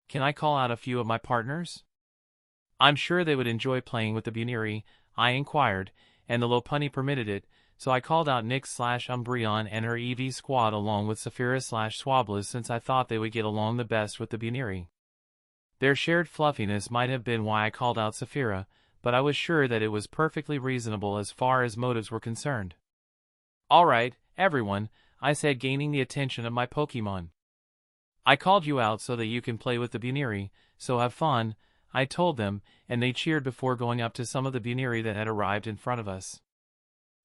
"Can I call out a few of my partners? I'm sure they would enjoy playing with the Buniri," I inquired, and the Lopunny permitted it, so I called out Nyx/Umbreon and her EV squad along with Saphira/Swablu since I thought they would get along the best with the Buniri. Their shared fluffiness might have been why I called out Saphira, but I was sure that it was perfectly reasonable as far as motives were concerned. "Alright, everyone," I said, gaining the attention of my Pokémon. "I called you out so that you can play with the Buniri, so have fun," I told them, and they cheered before going up to some of the Buniri that had arrived in front of us.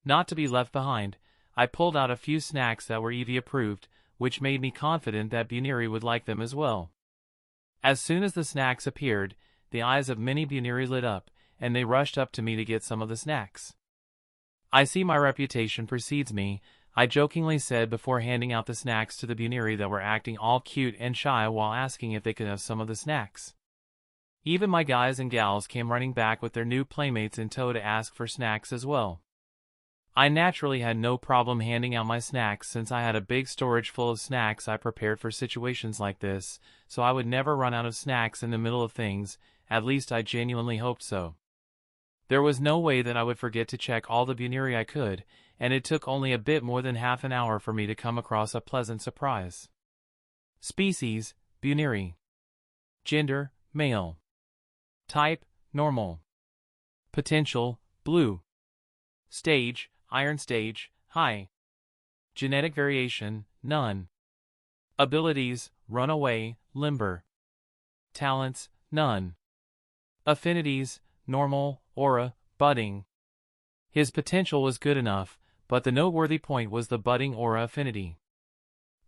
Not to be left behind, I pulled out a few snacks that were EV approved, which made me confident that Buniri would like them as well. As soon as the snacks appeared, the eyes of many Buniri lit up, and they rushed up to me to get some of the snacks. "I see my reputation precedes me," I jokingly said before handing out the snacks to the Buniri that were acting all cute and shy while asking if they could have some of the snacks. Even my guys and gals came running back with their new playmates in tow to ask for snacks as well. I naturally had no problem handing out my snacks since I had a big storage full of snacks I prepared for situations like this, so I would never run out of snacks in the middle of things, at least I genuinely hoped so. There was no way that I would forget to check all the Buniri I could, and it took only a bit more than half an hour for me to come across a pleasant surprise. Species, Buniri. Gender, male. Type, normal. Potential, blue. Stage, Iron Stage, high. Genetic variation, none. Abilities, Runaway, Limber. Talents, none. Affinities, normal, aura, budding. His potential was good enough, but the noteworthy point was the budding aura affinity.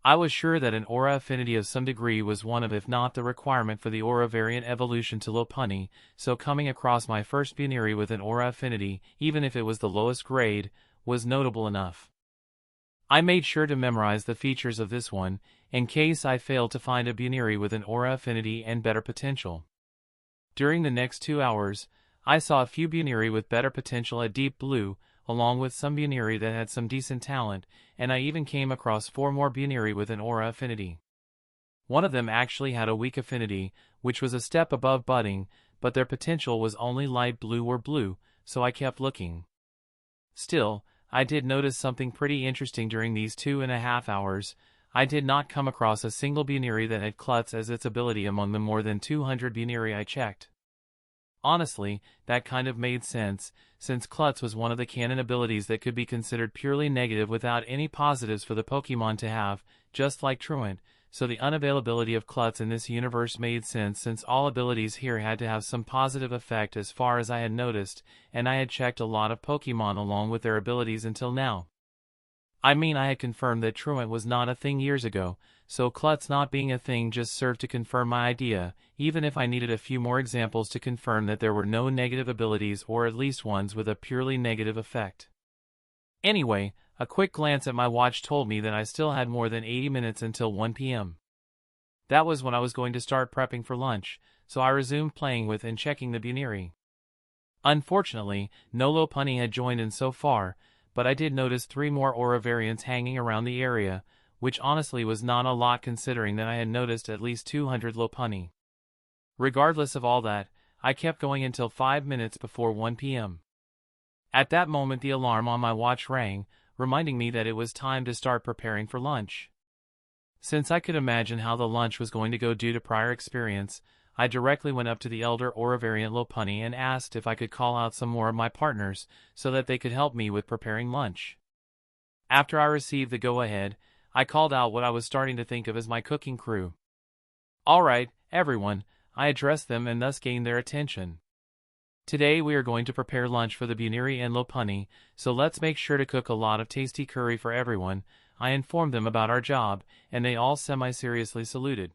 I was sure that an aura affinity of some degree was one of, if not the requirement for the aura variant evolution to Lopunny, so coming across my first Buniri with an aura affinity, even if it was the lowest grade, was notable enough. I made sure to memorize the features of this one, in case I failed to find a Buniri with an aura affinity and better potential. During the next 2 hours, I saw a few Buniri with better potential at Deep Blue, along with some Buniri that had some decent talent, and I even came across 4 more Buniri with an aura affinity. One of them actually had a weak affinity, which was a step above budding, but their potential was only light blue or blue, so I kept looking. Still, I did notice something pretty interesting during these 2.5 hours. I did not come across a single Buniri that had Klutz as its ability among the more than 200 Buniri I checked. Honestly, that kind of made sense, since Klutz was one of the canon abilities that could be considered purely negative without any positives for the Pokémon to have, just like Truant, so the unavailability of Klutz in this universe made sense since all abilities here had to have some positive effect as far as I had noticed, and I had checked a lot of Pokémon along with their abilities until now. I mean, I had confirmed that Truant was not a thing years ago, so Klutz not being a thing just served to confirm my idea, even if I needed a few more examples to confirm that there were no negative abilities or at least ones with a purely negative effect. Anyway, a quick glance at my watch told me that I still had more than 80 minutes until 1 p.m. That was when I was going to start prepping for lunch, so I resumed playing with and checking the Buniri. Unfortunately, no Lopunny had joined in so far, but I did notice 3 more aura variants hanging around the area, which honestly was not a lot considering that I had noticed at least 200 Lopunny. Regardless of all that, I kept going until 5 minutes before 1 p.m. At that moment the alarm on my watch rang, reminding me that it was time to start preparing for lunch. Since I could imagine how the lunch was going to go due to prior experience, I directly went up to the elder aura variant Lopunny and asked if I could call out some more of my partners so that they could help me with preparing lunch. After I received the go-ahead, I called out what I was starting to think of as my cooking crew. "Alright, everyone," I addressed them and thus gained their attention. "Today we are going to prepare lunch for the Buniri and Lopunny, so let's make sure to cook a lot of tasty curry for everyone," I informed them about our job, and they all semi-seriously saluted.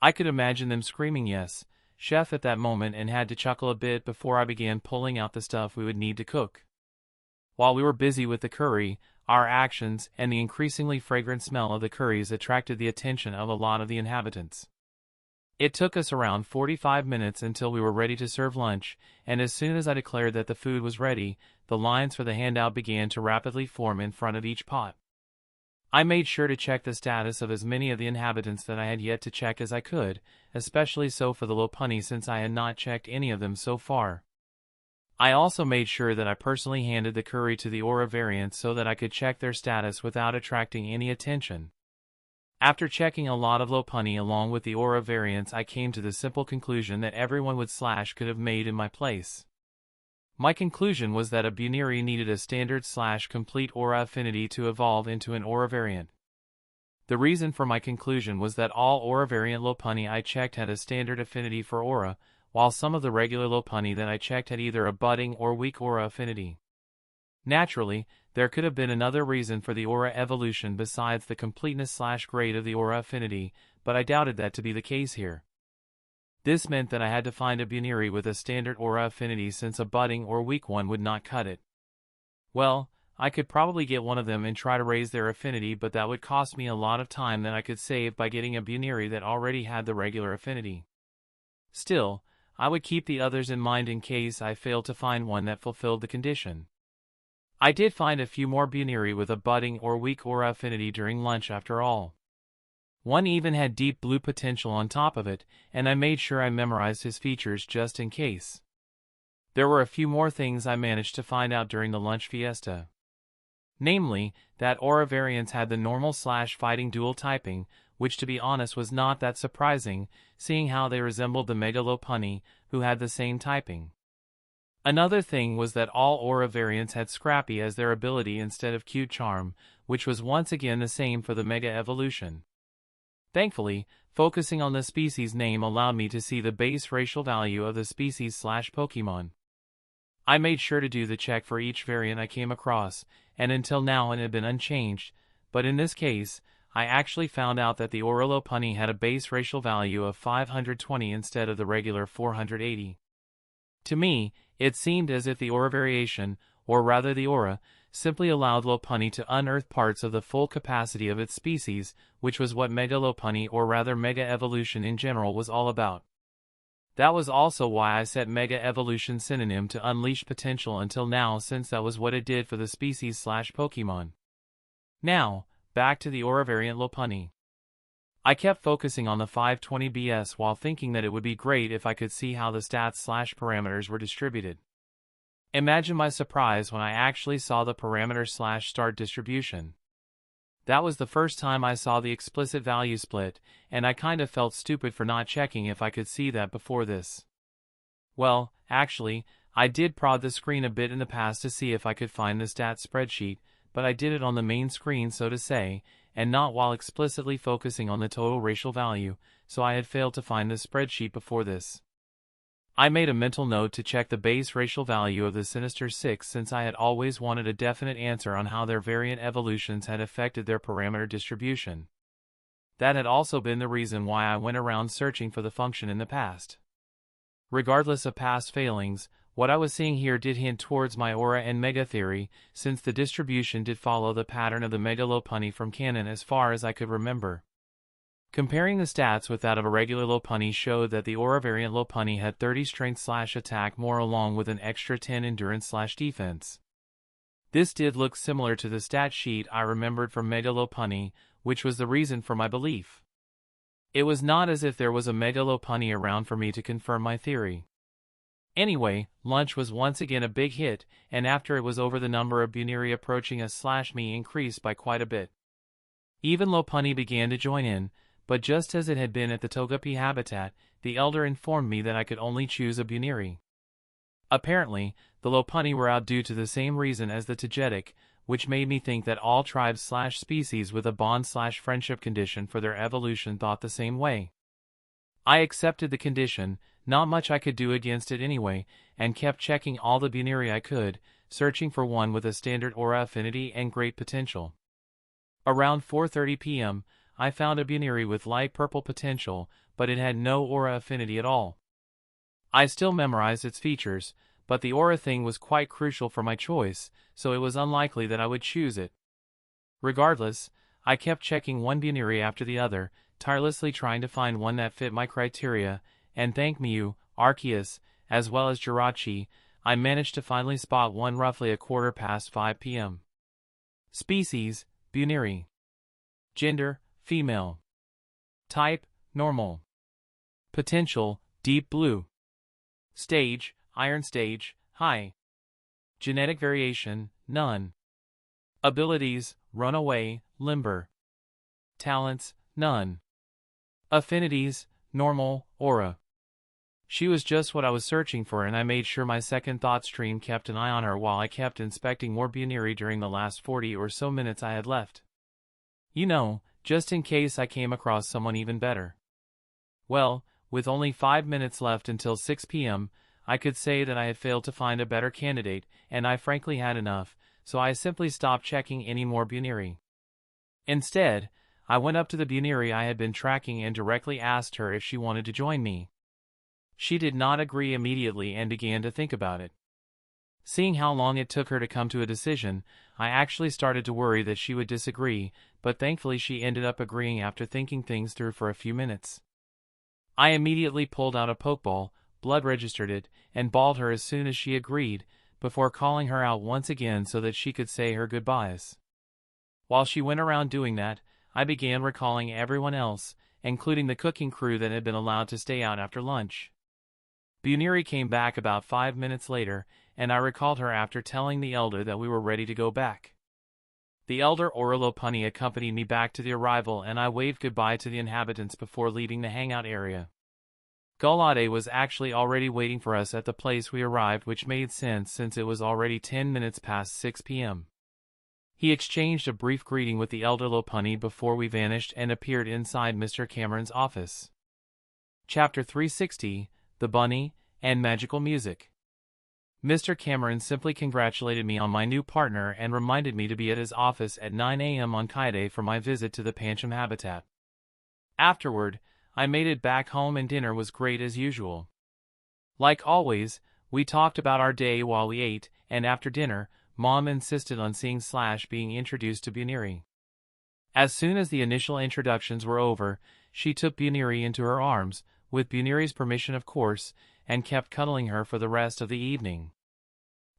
I could imagine them screaming yes, chef at that moment and had to chuckle a bit before I began pulling out the stuff we would need to cook. While we were busy with the curry, Our actions and the increasingly fragrant smell of the curries attracted the attention of a lot of the inhabitants. It took us around 45 minutes until we were ready to serve lunch, and as soon as I declared that the food was ready, the lines for the handout began to rapidly form in front of each pot. I made sure to check the status of as many of the inhabitants that I had yet to check as I could, especially so for the Lopunny since I had not checked any of them so far. I also made sure that I personally handed the curry to the aura variants so that I could check their status without attracting any attention. After checking a lot of Lopunny along with the aura variants, I came to the simple conclusion that everyone would / could have made in my place. My conclusion was that a Buniri needed a standard / complete aura affinity to evolve into an aura variant. The reason for my conclusion was that all aura variant Lopunny I checked had a standard affinity for aura, while some of the regular Lopunny that I checked had either a budding or weak aura affinity. Naturally, there could have been another reason for the aura evolution besides the completeness / grade of the aura affinity, but I doubted that to be the case here. This meant that I had to find a Buniri with a standard aura affinity since a budding or weak one would not cut it. Well, I could probably get one of them and try to raise their affinity, but that would cost me a lot of time that I could save by getting a Buniri that already had the regular affinity. Still, I would keep the others in mind in case I failed to find one that fulfilled the condition. I did find a few more Buniri with a budding or weak aura affinity during lunch after all. One even had deep blue potential on top of it, and I made sure I memorized his features just in case. There were a few more things I managed to find out during the lunch fiesta. Namely, that aura variants had the normal / fighting dual typing, which to be honest was not that surprising, seeing how they resembled the Mega Lopunny, who had the same typing. Another thing was that all aura variants had Scrappy as their ability instead of Cute Charm, which was once again the same for the Mega Evolution. Thankfully, focusing on the species name allowed me to see the base racial value of the species / Pokemon. I made sure to do the check for each variant I came across, and until now it had been unchanged, but in this case, I actually found out that the Aura Lopunny had a base racial value of 520 instead of the regular 480. To me, it seemed as if the aura variation, or rather the aura, simply allowed Lopunny to unearth parts of the full capacity of its species, which was what Mega Lopunny or rather Mega Evolution in general was all about. That was also why I set Mega Evolution synonym to unleash potential until now, since that was what it did for the species / Pokemon. Now, back to the aura variant Lopunny. I kept focusing on the 520 BS while thinking that it would be great if I could see how the stats / parameters were distributed. Imagine my surprise when I actually saw the parameter / start distribution. That was the first time I saw the explicit value split, and I kind of felt stupid for not checking if I could see that before this. Well, actually, I did prod the screen a bit in the past to see if I could find the stats spreadsheet, but I did it on the main screen so to say, and not while explicitly focusing on the total racial value, so I had failed to find the spreadsheet before this. I made a mental note to check the base racial value of the Sinister Six since I had always wanted a definite answer on how their variant evolutions had affected their parameter distribution. That had also been the reason why I went around searching for the function in the past. Regardless of past failings, what I was seeing here did hint towards my aura and mega theory, since the distribution did follow the pattern of the Mega Lopunny from canon as far as I could remember. Comparing the stats with that of a regular Lopunny showed that the aura variant Lopunny had 30 strength / attack more along with an extra 10 endurance / defense. This did look similar to the stat sheet I remembered from Mega Lopunny, which was the reason for my belief. It was not as if there was a Mega Lopunny around for me to confirm my theory. Anyway, lunch was once again a big hit, and after it was over the number of Buniri approaching us / me increased by quite a bit. Even Lopunny began to join in, but just as it had been at the Togepi habitat, the elder informed me that I could only choose a Buniri. Apparently, the Lopunny were out due to the same reason as the Togetic, which made me think that all tribes / species with a bond / friendship condition for their evolution thought the same way. I accepted the condition, not much I could do against it anyway, and kept checking all the Buniri I could, searching for one with a standard aura affinity and great potential. Around 4:30 p.m., I found a Buniri with light purple potential, but it had no aura affinity at all. I still memorized its features, but the aura thing was quite crucial for my choice, so it was unlikely that I would choose it. Regardless, I kept checking one Buniri after the other, tirelessly trying to find one that fit my criteria, and thank you, Arceus, as well as Jirachi, I managed to finally spot one roughly 5:15 p.m. Species, Buniri. Gender, female. Type, normal. Potential, deep blue. Stage, iron stage, high. Genetic variation, none. Abilities, runaway, limber. Talents, none. Affinities, normal, aura. She was just what I was searching for, and I made sure my second thought stream kept an eye on her while I kept inspecting more Buniri during the last 40 or so minutes I had left. You know, just in case I came across someone even better. Well, with only 5 minutes left until 6 p.m., I could say that I had failed to find a better candidate, and I frankly had enough, so I simply stopped checking any more Buniri. Instead, I went up to the Buniri I had been tracking and directly asked her if she wanted to join me. She did not agree immediately and began to think about it. Seeing how long it took her to come to a decision, I actually started to worry that she would disagree, but thankfully she ended up agreeing after thinking things through for a few minutes. I immediately pulled out a Pokeball, blood registered it, and balled her as soon as she agreed, before calling her out once again so that she could say her goodbyes. While she went around doing that, I began recalling everyone else, including the cooking crew that had been allowed to stay out after lunch. Buniri came back about 5 minutes later, and I recalled her after telling the elder that we were ready to go back. The elder Orlopunny accompanied me back to the arrival, and I waved goodbye to the inhabitants before leaving the hangout area. Gulade was actually already waiting for us at the place we arrived, which made sense since it was already 10 minutes past 6 p.m. He exchanged a brief greeting with the elder Lopunny before we vanished and appeared inside Mr. Cameron's office. Chapter 360, The Bunny, and Magical Music. Mr. Cameron simply congratulated me on my new partner and reminded me to be at his office at 9 a.m. on Kaide for my visit to the Pancham habitat. Afterward, I made it back home and dinner was great as usual. Like always, we talked about our day while we ate, and after dinner, Mom insisted on seeing / being introduced to Buniri. As soon as the initial introductions were over, she took Buniri into her arms, with Buniri's permission of course, and kept cuddling her for the rest of the evening.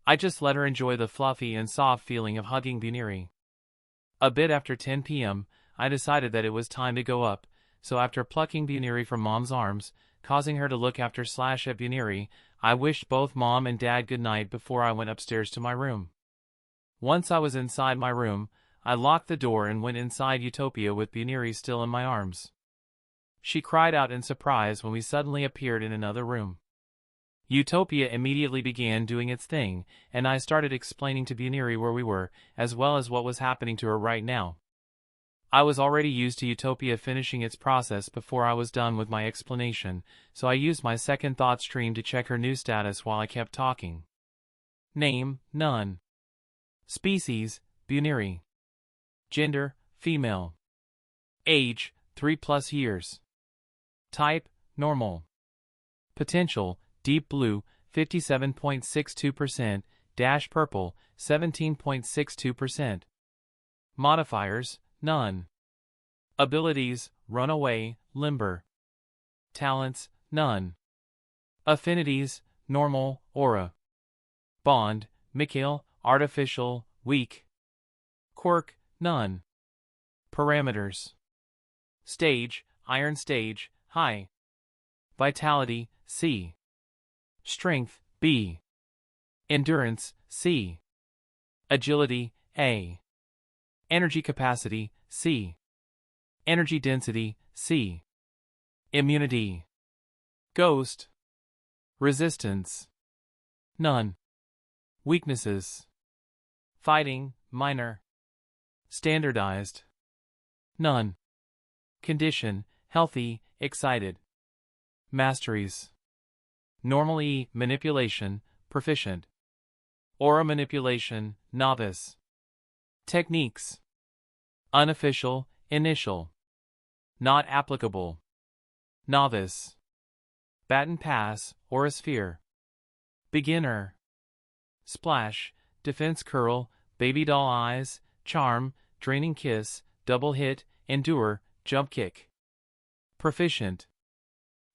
I just let her enjoy the fluffy and soft feeling of hugging Buniri. A bit after 10 p.m., I decided that it was time to go up, so after plucking Buniri from Mom's arms, causing her to look after / at Buniri, I wished both Mom and Dad good night before I went upstairs to my room. Once I was inside my room, I locked the door and went inside Utopia with Buniri still in my arms. She cried out in surprise when we suddenly appeared in another room. Utopia immediately began doing its thing, and I started explaining to Buniri where we were, as well as what was happening to her right now. I was already used to Utopia finishing its process before I was done with my explanation, so I used my second thought stream to check her new status while I kept talking. Name, none. Species, Buniri. Gender, female. Age, 3+ years. Type, normal. Potential, deep blue, 57.62%, dash purple, 17.62%. Modifiers, none. Abilities, runaway, limber. Talents, none. Affinities, normal, aura. Bond, Mikhail, artificial, weak. Quirk, none. Parameters. Stage, iron stage, high. Vitality, C. Strength, B. Endurance, C. Agility, A. Energy capacity, C. Energy density, C. Immunity. Ghost. Resistance. None. Weaknesses. Fighting, minor. Standardized. None. Condition, healthy, excited. Masteries. Normal E, manipulation, proficient. Aura manipulation, novice. Techniques. Unofficial, initial. Not applicable. Novice. Baton pass, aura sphere. Beginner. Splash, defense curl, baby doll eyes, charm, Draining Kiss, Double Hit, Endure, Jump Kick. Proficient.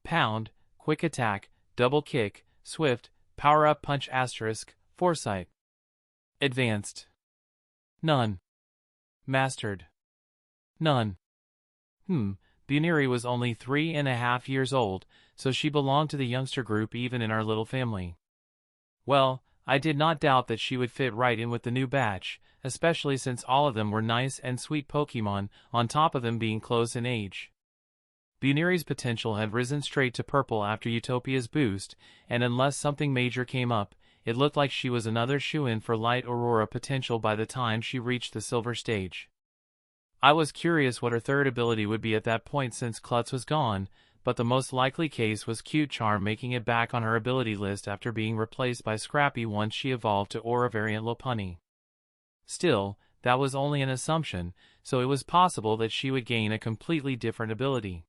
Pound, Quick Attack, Double Kick, Swift, Power Up Punch *, Foresight. Advanced. None. Mastered. None. Buniri was only 3.5 years old, so she belonged to the youngster group even in our little family. Well, I did not doubt that she would fit right in with the new batch, especially since all of them were nice and sweet Pokemon, on top of them being close in age. Buniri's potential had risen straight to purple after Utopia's boost, and unless something major came up, it looked like she was another shoo-in for Light Aurora potential by the time she reached the silver stage. I was curious what her third ability would be at that point since Klutz was gone, but the most likely case was Cute Charm making it back on her ability list after being replaced by Scrappy once she evolved to Aura variant Lopunny. Still, that was only an assumption, so it was possible that she would gain a completely different ability.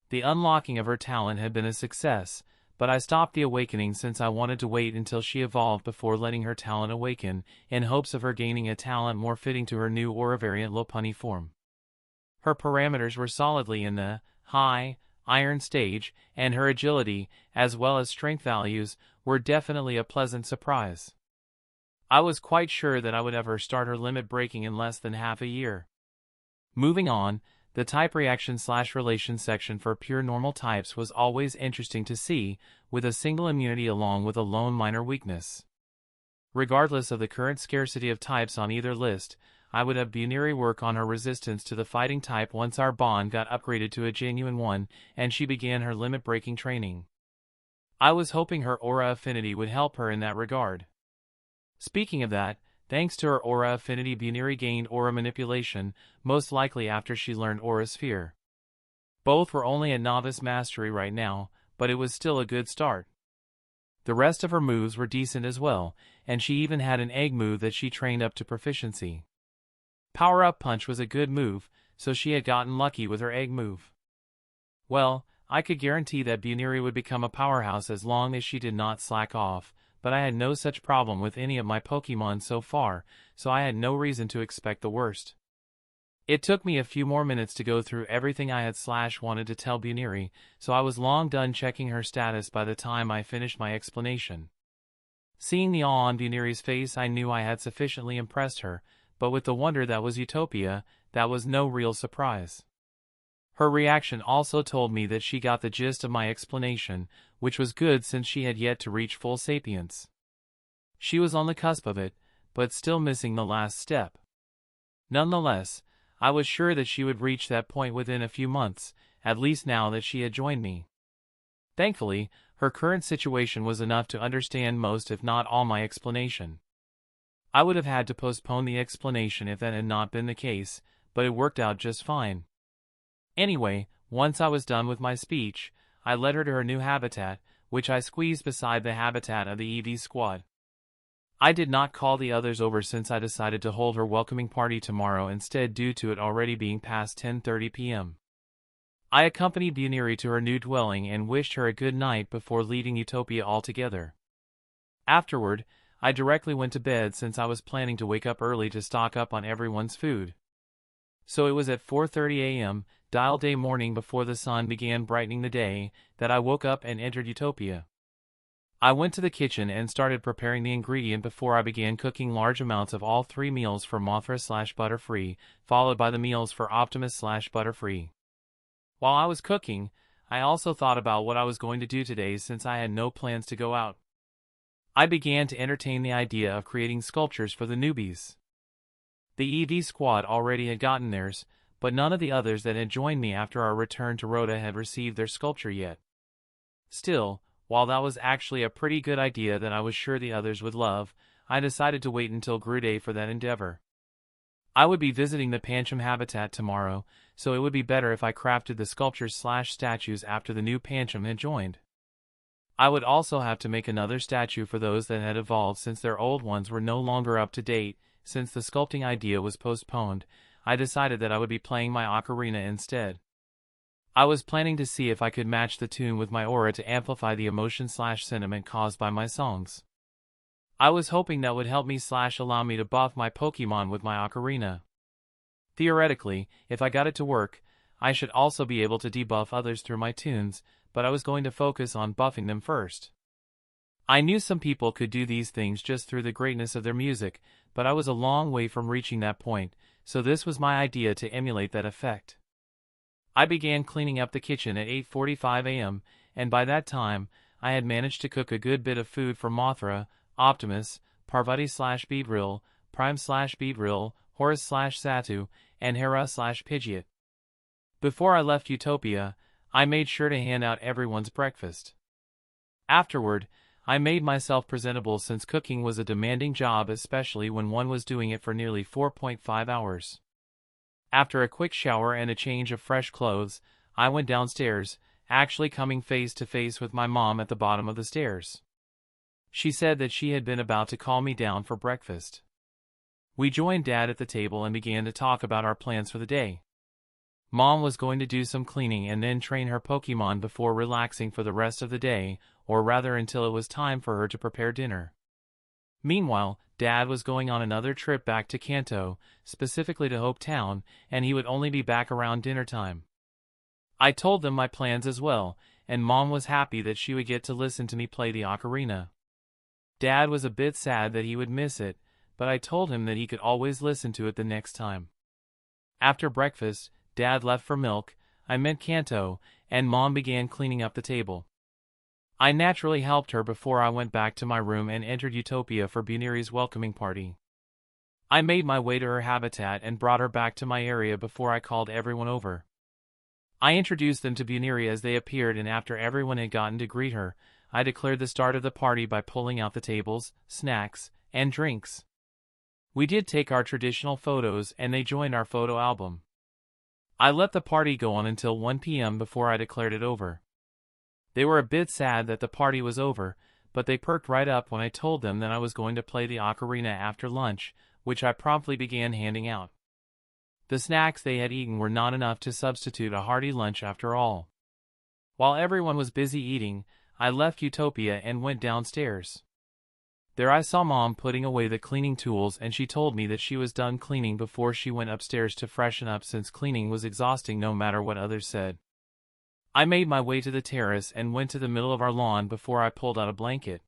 The unlocking of her talent had been a success, but I stopped the awakening since I wanted to wait until she evolved before letting her talent awaken, in hopes of her gaining a talent more fitting to her new Aura variant Lopunny form. Her parameters were solidly in the high iron stage, and her agility, as well as strength values, were definitely a pleasant surprise. I was quite sure that I would have her start her limit breaking in less than half a year. Moving on, the type reaction/relation section for pure normal types was always interesting to see, with a single immunity along with a lone minor weakness. Regardless of the current scarcity of types on either list, I would have Buniri work on her resistance to the fighting type once our bond got upgraded to a genuine one and she began her limit-breaking training. I was hoping her aura affinity would help her in that regard. Speaking of that, thanks to her aura affinity, Buniri gained aura manipulation, most likely after she learned Aura Sphere. Both were only at novice mastery right now, but it was still a good start. The rest of her moves were decent as well, and she even had an egg move that she trained up to proficiency. Power Up Punch was a good move, so she had gotten lucky with her egg move. Well, I could guarantee that Buniri would become a powerhouse as long as she did not slack off, but I had no such problem with any of my Pokemon so far, so I had no reason to expect the worst. It took me a few more minutes to go through everything I had/wanted to tell Buniri, so I was long done checking her status by the time I finished my explanation. Seeing the awe on Buniri's face, I knew I had sufficiently impressed her, but with the wonder that was Utopia, that was no real surprise. Her reaction also told me that she got the gist of my explanation, which was good since she had yet to reach full sapience. She was on the cusp of it, but still missing the last step. Nonetheless, I was sure that she would reach that point within a few months, at least now that she had joined me. Thankfully, her current situation was enough to understand most if not all my explanation. I would have had to postpone the explanation if that had not been the case, but it worked out just fine. Anyway, once I was done with my speech, I led her to her new habitat, which I squeezed beside the habitat of the EV squad. I did not call the others over since I decided to hold her welcoming party tomorrow instead due to it already being past 10:30 p.m. I accompanied Buniri to her new dwelling and wished her a good night before leaving Utopia altogether. Afterward, I directly went to bed since I was planning to wake up early to stock up on everyone's food. So it was at 4:30 a.m., dial day morning before the sun began brightening the day, that I woke up and entered Utopia. I went to the kitchen and started preparing the ingredient before I began cooking large amounts of all three meals for Mothra/Butterfree, followed by the meals for Optimus/Butterfree. While I was cooking, I also thought about what I was going to do today since I had no plans to go out. I began to entertain the idea of creating sculptures for the newbies. The EV squad already had gotten theirs, but none of the others that had joined me after our return to Rhoda had received their sculpture yet. Still, while that was actually a pretty good idea that I was sure the others would love, I decided to wait until Gru Day for that endeavor. I would be visiting the Pancham habitat tomorrow, so it would be better if I crafted the sculptures/statues after the new Pancham had joined. I would also have to make another statue for those that had evolved since their old ones were no longer up to date. Since the sculpting idea was postponed, I decided that I would be playing my ocarina instead. I was planning to see if I could match the tune with my aura to amplify the emotion/sentiment caused by my songs. I was hoping that would help me/allow me to buff my Pokemon with my ocarina. Theoretically, if I got it to work, I should also be able to debuff others through my tunes, but I was going to focus on buffing them first. I knew some people could do these things just through the greatness of their music, but I was a long way from reaching that point, so this was my idea to emulate that effect. I began cleaning up the kitchen at 8:45 a.m., and by that time, I had managed to cook a good bit of food for Mothra, Optimus, Parvati/Beedrill, Prime/Beedrill, Horus/Satu, and Hera/Pidgeot. Before I left Utopia, I made sure to hand out everyone's breakfast. Afterward, I made myself presentable since cooking was a demanding job, especially when one was doing it for nearly 4.5 hours. After a quick shower and a change of fresh clothes, I went downstairs, actually coming face to face with my mom at the bottom of the stairs. She said that she had been about to call me down for breakfast. We joined Dad at the table and began to talk about our plans for the day. Mom was going to do some cleaning and then train her Pokemon before relaxing for the rest of the day, or rather until it was time for her to prepare dinner. Meanwhile, Dad was going on another trip back to Kanto, specifically to Hope Town, and he would only be back around dinner time. I told them my plans as well, and Mom was happy that she would get to listen to me play the ocarina. Dad was a bit sad that he would miss it, but I told him that he could always listen to it the next time. After breakfast, Dad left for milk, I meant Kanto, and Mom began cleaning up the table. I naturally helped her before I went back to my room and entered Utopia for Buniri's welcoming party. I made my way to her habitat and brought her back to my area before I called everyone over. I introduced them to Buniri as they appeared, and after everyone had gotten to greet her, I declared the start of the party by pulling out the tables, snacks, and drinks. We did take our traditional photos and they joined our photo album. I let the party go on until 1 p.m. before I declared it over. They were a bit sad that the party was over, but they perked right up when I told them that I was going to play the ocarina after lunch, which I promptly began handing out. The snacks they had eaten were not enough to substitute a hearty lunch after all. While everyone was busy eating, I left Utopia and went downstairs. There I saw Mom putting away the cleaning tools, and she told me that she was done cleaning before she went upstairs to freshen up since cleaning was exhausting no matter what others said. I made my way to the terrace and went to the middle of our lawn before I pulled out a blanket.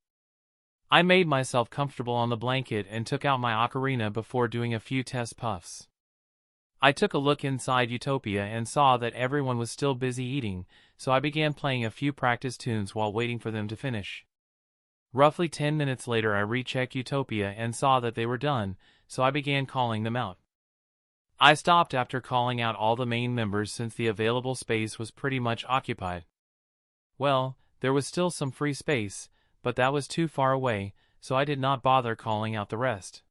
I made myself comfortable on the blanket and took out my ocarina before doing a few test puffs. I took a look inside Utopia and saw that everyone was still busy eating, so I began playing a few practice tunes while waiting for them to finish. Roughly 10 minutes later I rechecked Utopia and saw that they were done, so I began calling them out. I stopped after calling out all the main members since the available space was pretty much occupied. Well, there was still some free space, but that was too far away, so I did not bother calling out the rest.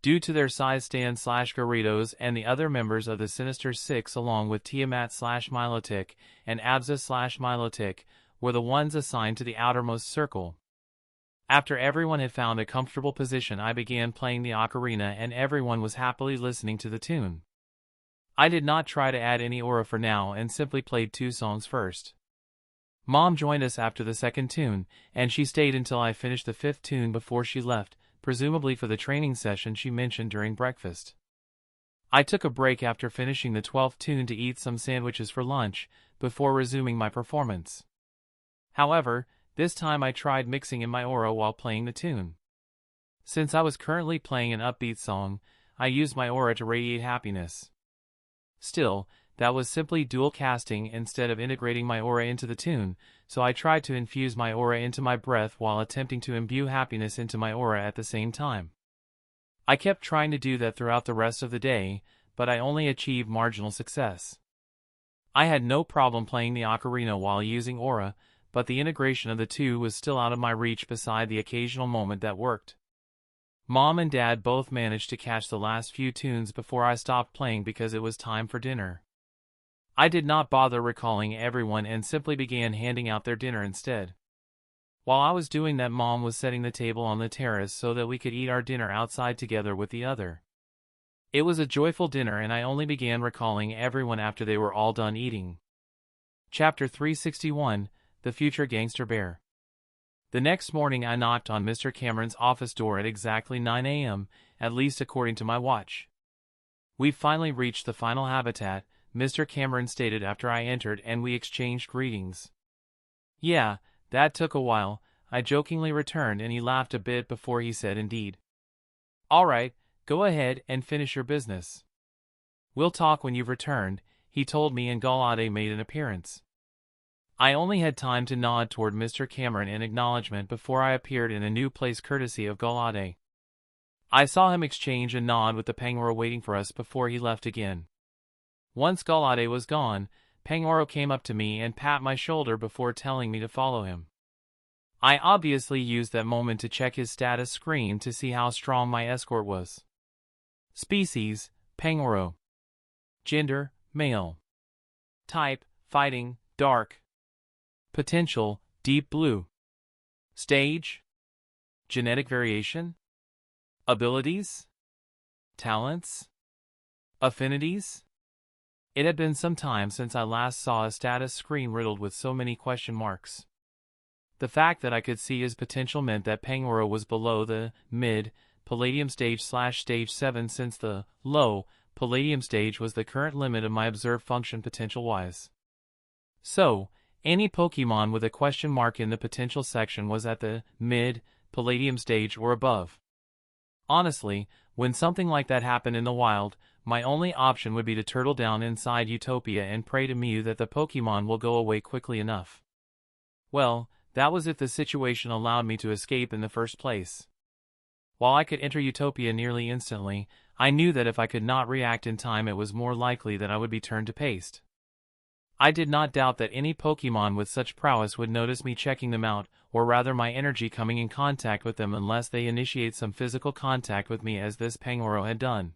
Due to their size, Stan/Gyarados and the other members of the Sinister Six along with Tiamat/Milotic and Abza/Milotic were the ones assigned to the outermost circle. After everyone had found a comfortable position, I began playing the ocarina and everyone was happily listening to the tune. I did not try to add any aura for now and simply played 2 songs first. Mom joined us after the second tune, and she stayed until I finished the 5th tune before she left, presumably for the training session she mentioned during breakfast. I took a break after finishing the 12th tune to eat some sandwiches for lunch, before resuming my performance. However, this time I tried mixing in my aura while playing the tune. Since I was currently playing an upbeat song, I used my aura to radiate happiness. Still, that was simply dual casting instead of integrating my aura into the tune, so I tried to infuse my aura into my breath while attempting to imbue happiness into my aura at the same time. I kept trying to do that throughout the rest of the day, but I only achieved marginal success. I had no problem playing the ocarina while using aura, but the integration of the two was still out of my reach beside the occasional moment that worked. Mom and Dad both managed to catch the last few tunes before I stopped playing because it was time for dinner. I did not bother recalling everyone and simply began handing out their dinner instead. While I was doing that, Mom was setting the table on the terrace so that we could eat our dinner outside together with the other. It was a joyful dinner and I only began recalling everyone after they were all done eating. Chapter 361, The Future Gangster Bear. The next morning I knocked on Mr. Cameron's office door at exactly 9 a.m., at least according to my watch. "We've finally reached the final habitat," Mr. Cameron stated after I entered and we exchanged greetings. "Yeah, that took a while," I jokingly returned, and he laughed a bit before he said, "Indeed." "All right, go ahead and finish your business. We'll talk when you've returned," he told me, and Galade made an appearance. I only had time to nod toward Mr. Cameron in acknowledgement before I appeared in a new place courtesy of Galade. I saw him exchange a nod with the Pangoro waiting for us before he left again. Once Galade was gone, Pangoro came up to me and pat my shoulder before telling me to follow him. I obviously used that moment to check his status screen to see how strong my escort was. Species, Pangoro. Gender, male. Type, fighting, dark. Potential, deep blue. Stage? Genetic variation? Abilities? Talents? Affinities? It had been some time since I last saw a status screen riddled with so many question marks. The fact that I could see his potential meant that Pangoro was below the mid Palladium stage/stage 7, since the low Palladium stage was the current limit of my observed function potential-wise. So, any Pokemon with a question mark in the potential section was at the mid Palladium stage or above. Honestly, when something like that happened in the wild, my only option would be to turtle down inside Utopia and pray to Mew that the Pokemon will go away quickly enough. Well, that was if the situation allowed me to escape in the first place. While I could enter Utopia nearly instantly, I knew that if I could not react in time, it was more likely that I would be turned to paste. I did not doubt that any Pokemon with such prowess would notice me checking them out, or rather my energy coming in contact with them, unless they initiate some physical contact with me, as this Pangoro had done.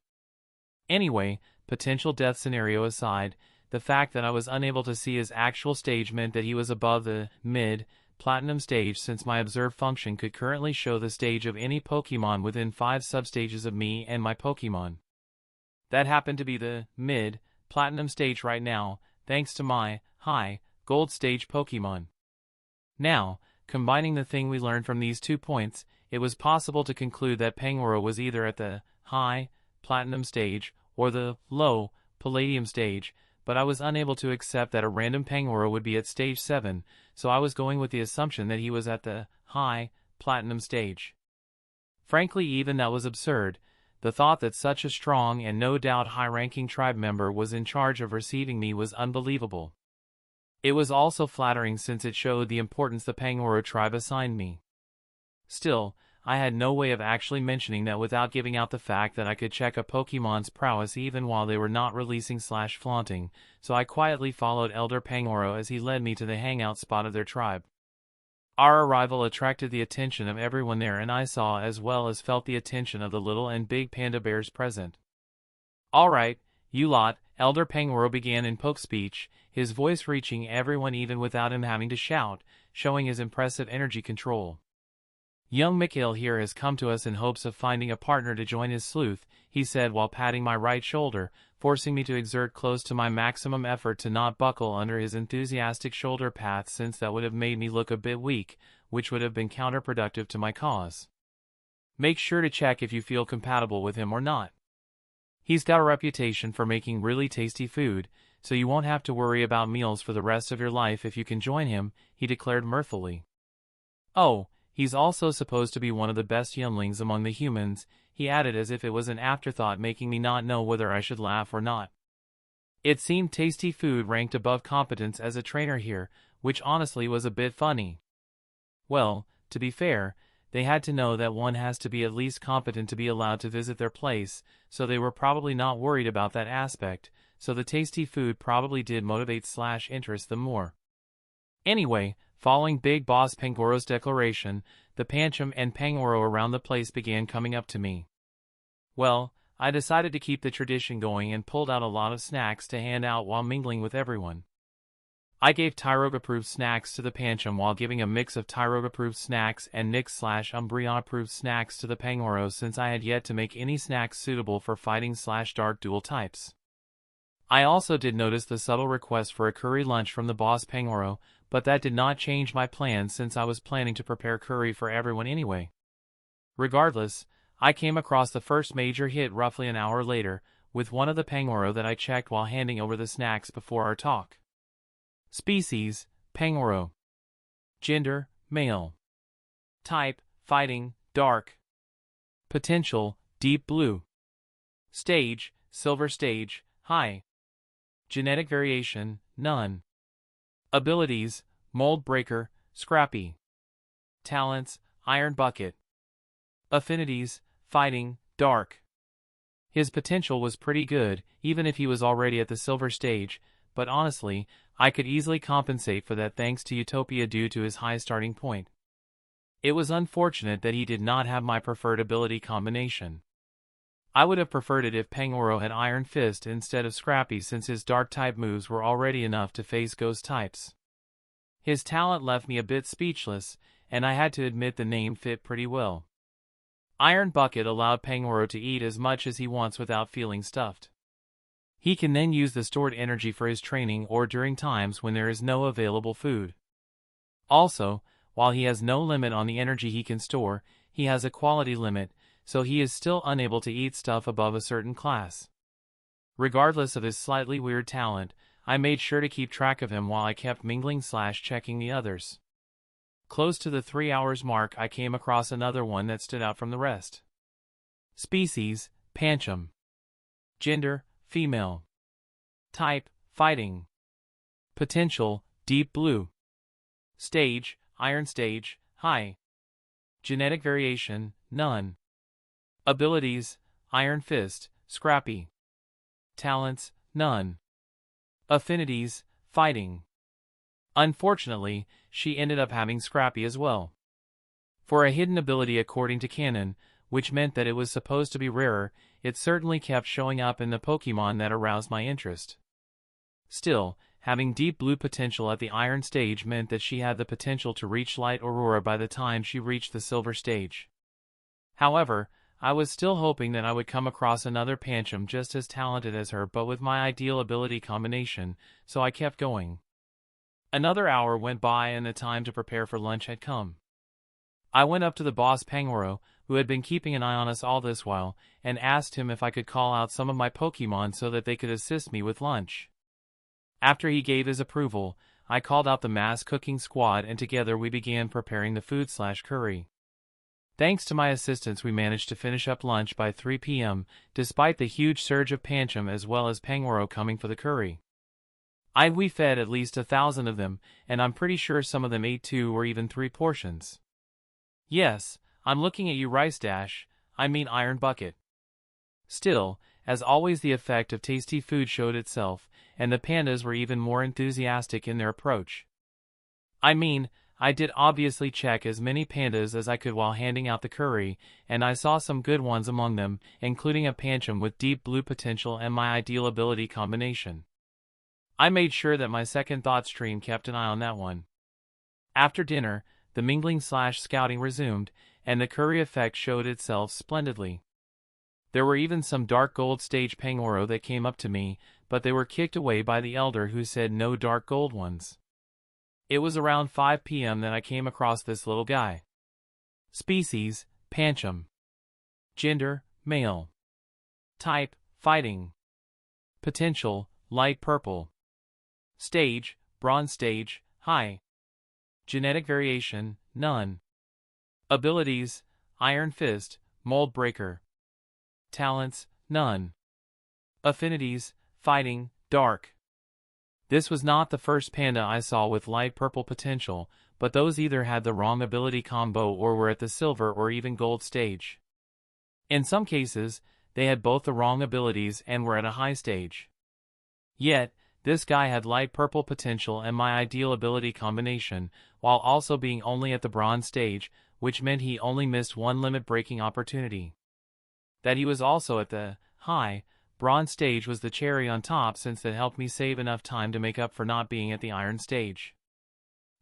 Anyway, potential death scenario aside, the fact that I was unable to see his actual stage meant that he was above the mid-platinum stage, since my observed function could currently show the stage of any Pokemon within 5 substages of me and my Pokemon. That happened to be the mid-platinum stage right now, thanks to my high gold stage Pokemon. Now, combining the thing we learned from these 2 points, it was possible to conclude that Pangoro was either at the high platinum stage or the low Palladium stage, but I was unable to accept that a random Pangoro would be at stage 7, so I was going with the assumption that he was at the high platinum stage. Frankly, even that was absurd. The thought that such a strong and no doubt high-ranking tribe member was in charge of receiving me was unbelievable. It was also flattering, since it showed the importance the Pangoro tribe assigned me. Still, I had no way of actually mentioning that without giving out the fact that I could check a Pokemon's prowess even while they were not releasing/flaunting, so I quietly followed Elder Pangoro as he led me to the hangout spot of their tribe. Our arrival attracted the attention of everyone there, and I saw as well as felt the attention of the little and big panda bears present. "All right, you lot," Elder Pangoro began in poke speech, his voice reaching everyone even without him having to shout, showing his impressive energy control. "Young Mikhail here has come to us in hopes of finding a partner to join his sleuth," he said while patting my right shoulder, forcing me to exert close to my maximum effort to not buckle under his enthusiastic shoulder pat, since that would have made me look a bit weak, which would have been counterproductive to my cause. "Make sure to check if you feel compatible with him or not. He's got a reputation for making really tasty food, so you won't have to worry about meals for the rest of your life if you can join him," he declared mirthfully. "Oh, he's also supposed to be one of the best younglings among the humans," he added as if it was an afterthought, making me not know whether I should laugh or not. It seemed tasty food ranked above competence as a trainer here, which honestly was a bit funny. Well, to be fair, they had to know that one has to be at least competent to be allowed to visit their place, so they were probably not worried about that aspect, so the tasty food probably did motivate/interest them more. Anyway, following Big Boss Pangoro's declaration, the Pancham and Pangoro around the place began coming up to me. Well, I decided to keep the tradition going and pulled out a lot of snacks to hand out while mingling with everyone. I gave Tyrogue-approved snacks to the Pancham while giving a mix of Tyrogue-approved snacks and Nyx/Umbreon-approved snacks to the Pangoro, since I had yet to make any snacks suitable for fighting/dark dual types. I also did notice the subtle request for a curry lunch from the boss Pangoro, but that did not change my plans, since I was planning to prepare curry for everyone anyway. Regardless, I came across the first major hit roughly an hour later, with one of the Pangoro that I checked while handing over the snacks before our talk. Species, Pangoro. Gender, male. Type, fighting, dark. Potential, deep blue. Stage, silver stage, high. Genetic variation, none. Abilities, mold breaker, scrappy. Talents, iron bucket. Affinities, fighting, dark. His potential was pretty good, even if he was already at the silver stage, but honestly, I could easily compensate for that thanks to Utopia due to his high starting point. It was unfortunate that he did not have my preferred ability combination. I would have preferred it if Pangoro had Iron Fist instead of Scrappy since his Dark-type moves were already enough to face Ghost types. His talent left me a bit speechless, and I had to admit the name fit pretty well. Iron Bucket allowed Pangoro to eat as much as he wants without feeling stuffed. He can then use the stored energy for his training or during times when there is no available food. Also, while he has no limit on the energy he can store, he has a quality limit, so he is still unable to eat stuff above a certain class. Regardless of his slightly weird talent, I made sure to keep track of him while I kept mingling/checking the others. Close to the 3 hours mark I came across another one that stood out from the rest. Species, Pancham. Gender, female. Type, fighting. Potential, deep blue. Stage, iron stage, high. Genetic variation, none. Abilities, Iron Fist, Scrappy. Talents, none. Affinities, fighting. Unfortunately, she ended up having Scrappy as well. For a hidden ability according to canon, which meant that it was supposed to be rarer, it certainly kept showing up in the Pokemon that aroused my interest. Still, having deep blue potential at the Iron stage meant that she had the potential to reach Light Aurora by the time she reached the Silver stage. However, I was still hoping that I would come across another Pancham just as talented as her but with my ideal ability combination, so I kept going. Another hour went by and the time to prepare for lunch had come. I went up to the boss Pangoro, who had been keeping an eye on us all this while, and asked him if I could call out some of my Pokemon so that they could assist me with lunch. After he gave his approval, I called out the mass cooking squad and together we began preparing the food/curry. Thanks to my assistance we managed to finish up lunch by 3 p.m., despite the huge surge of Pancham as well as Pangoro coming for the curry. We fed at least 1,000 of them, and I'm pretty sure some of them ate 2 or even 3 portions. Yes, I'm looking at you Iron Bucket. Still, as always the effect of tasty food showed itself, and the pandas were even more enthusiastic in their approach. I did obviously check as many pandas as I could while handing out the curry, and I saw some good ones among them, including a Pancham with deep blue potential and my ideal ability combination. I made sure that my second thought stream kept an eye on that one. After dinner, the mingling/scouting resumed, and the curry effect showed itself splendidly. There were even some dark gold stage Pangoro that came up to me, but they were kicked away by the elder who said no dark gold ones. It was around 5 p.m. that I came across this little guy. Species, Pancham. Gender, male. Type, fighting. Potential, light purple. Stage, bronze stage, high. Genetic variation, none. Abilities, Iron Fist, Mold Breaker. Talents, none. Affinities, fighting, dark. This was not the first panda I saw with light purple potential, but those either had the wrong ability combo or were at the silver or even gold stage. In some cases, they had both the wrong abilities and were at a high stage. Yet, this guy had light purple potential and my ideal ability combination, while also being only at the bronze stage, which meant he only missed one limit-breaking opportunity. That he was also at the high bronze stage was the cherry on top since that helped me save enough time to make up for not being at the iron stage.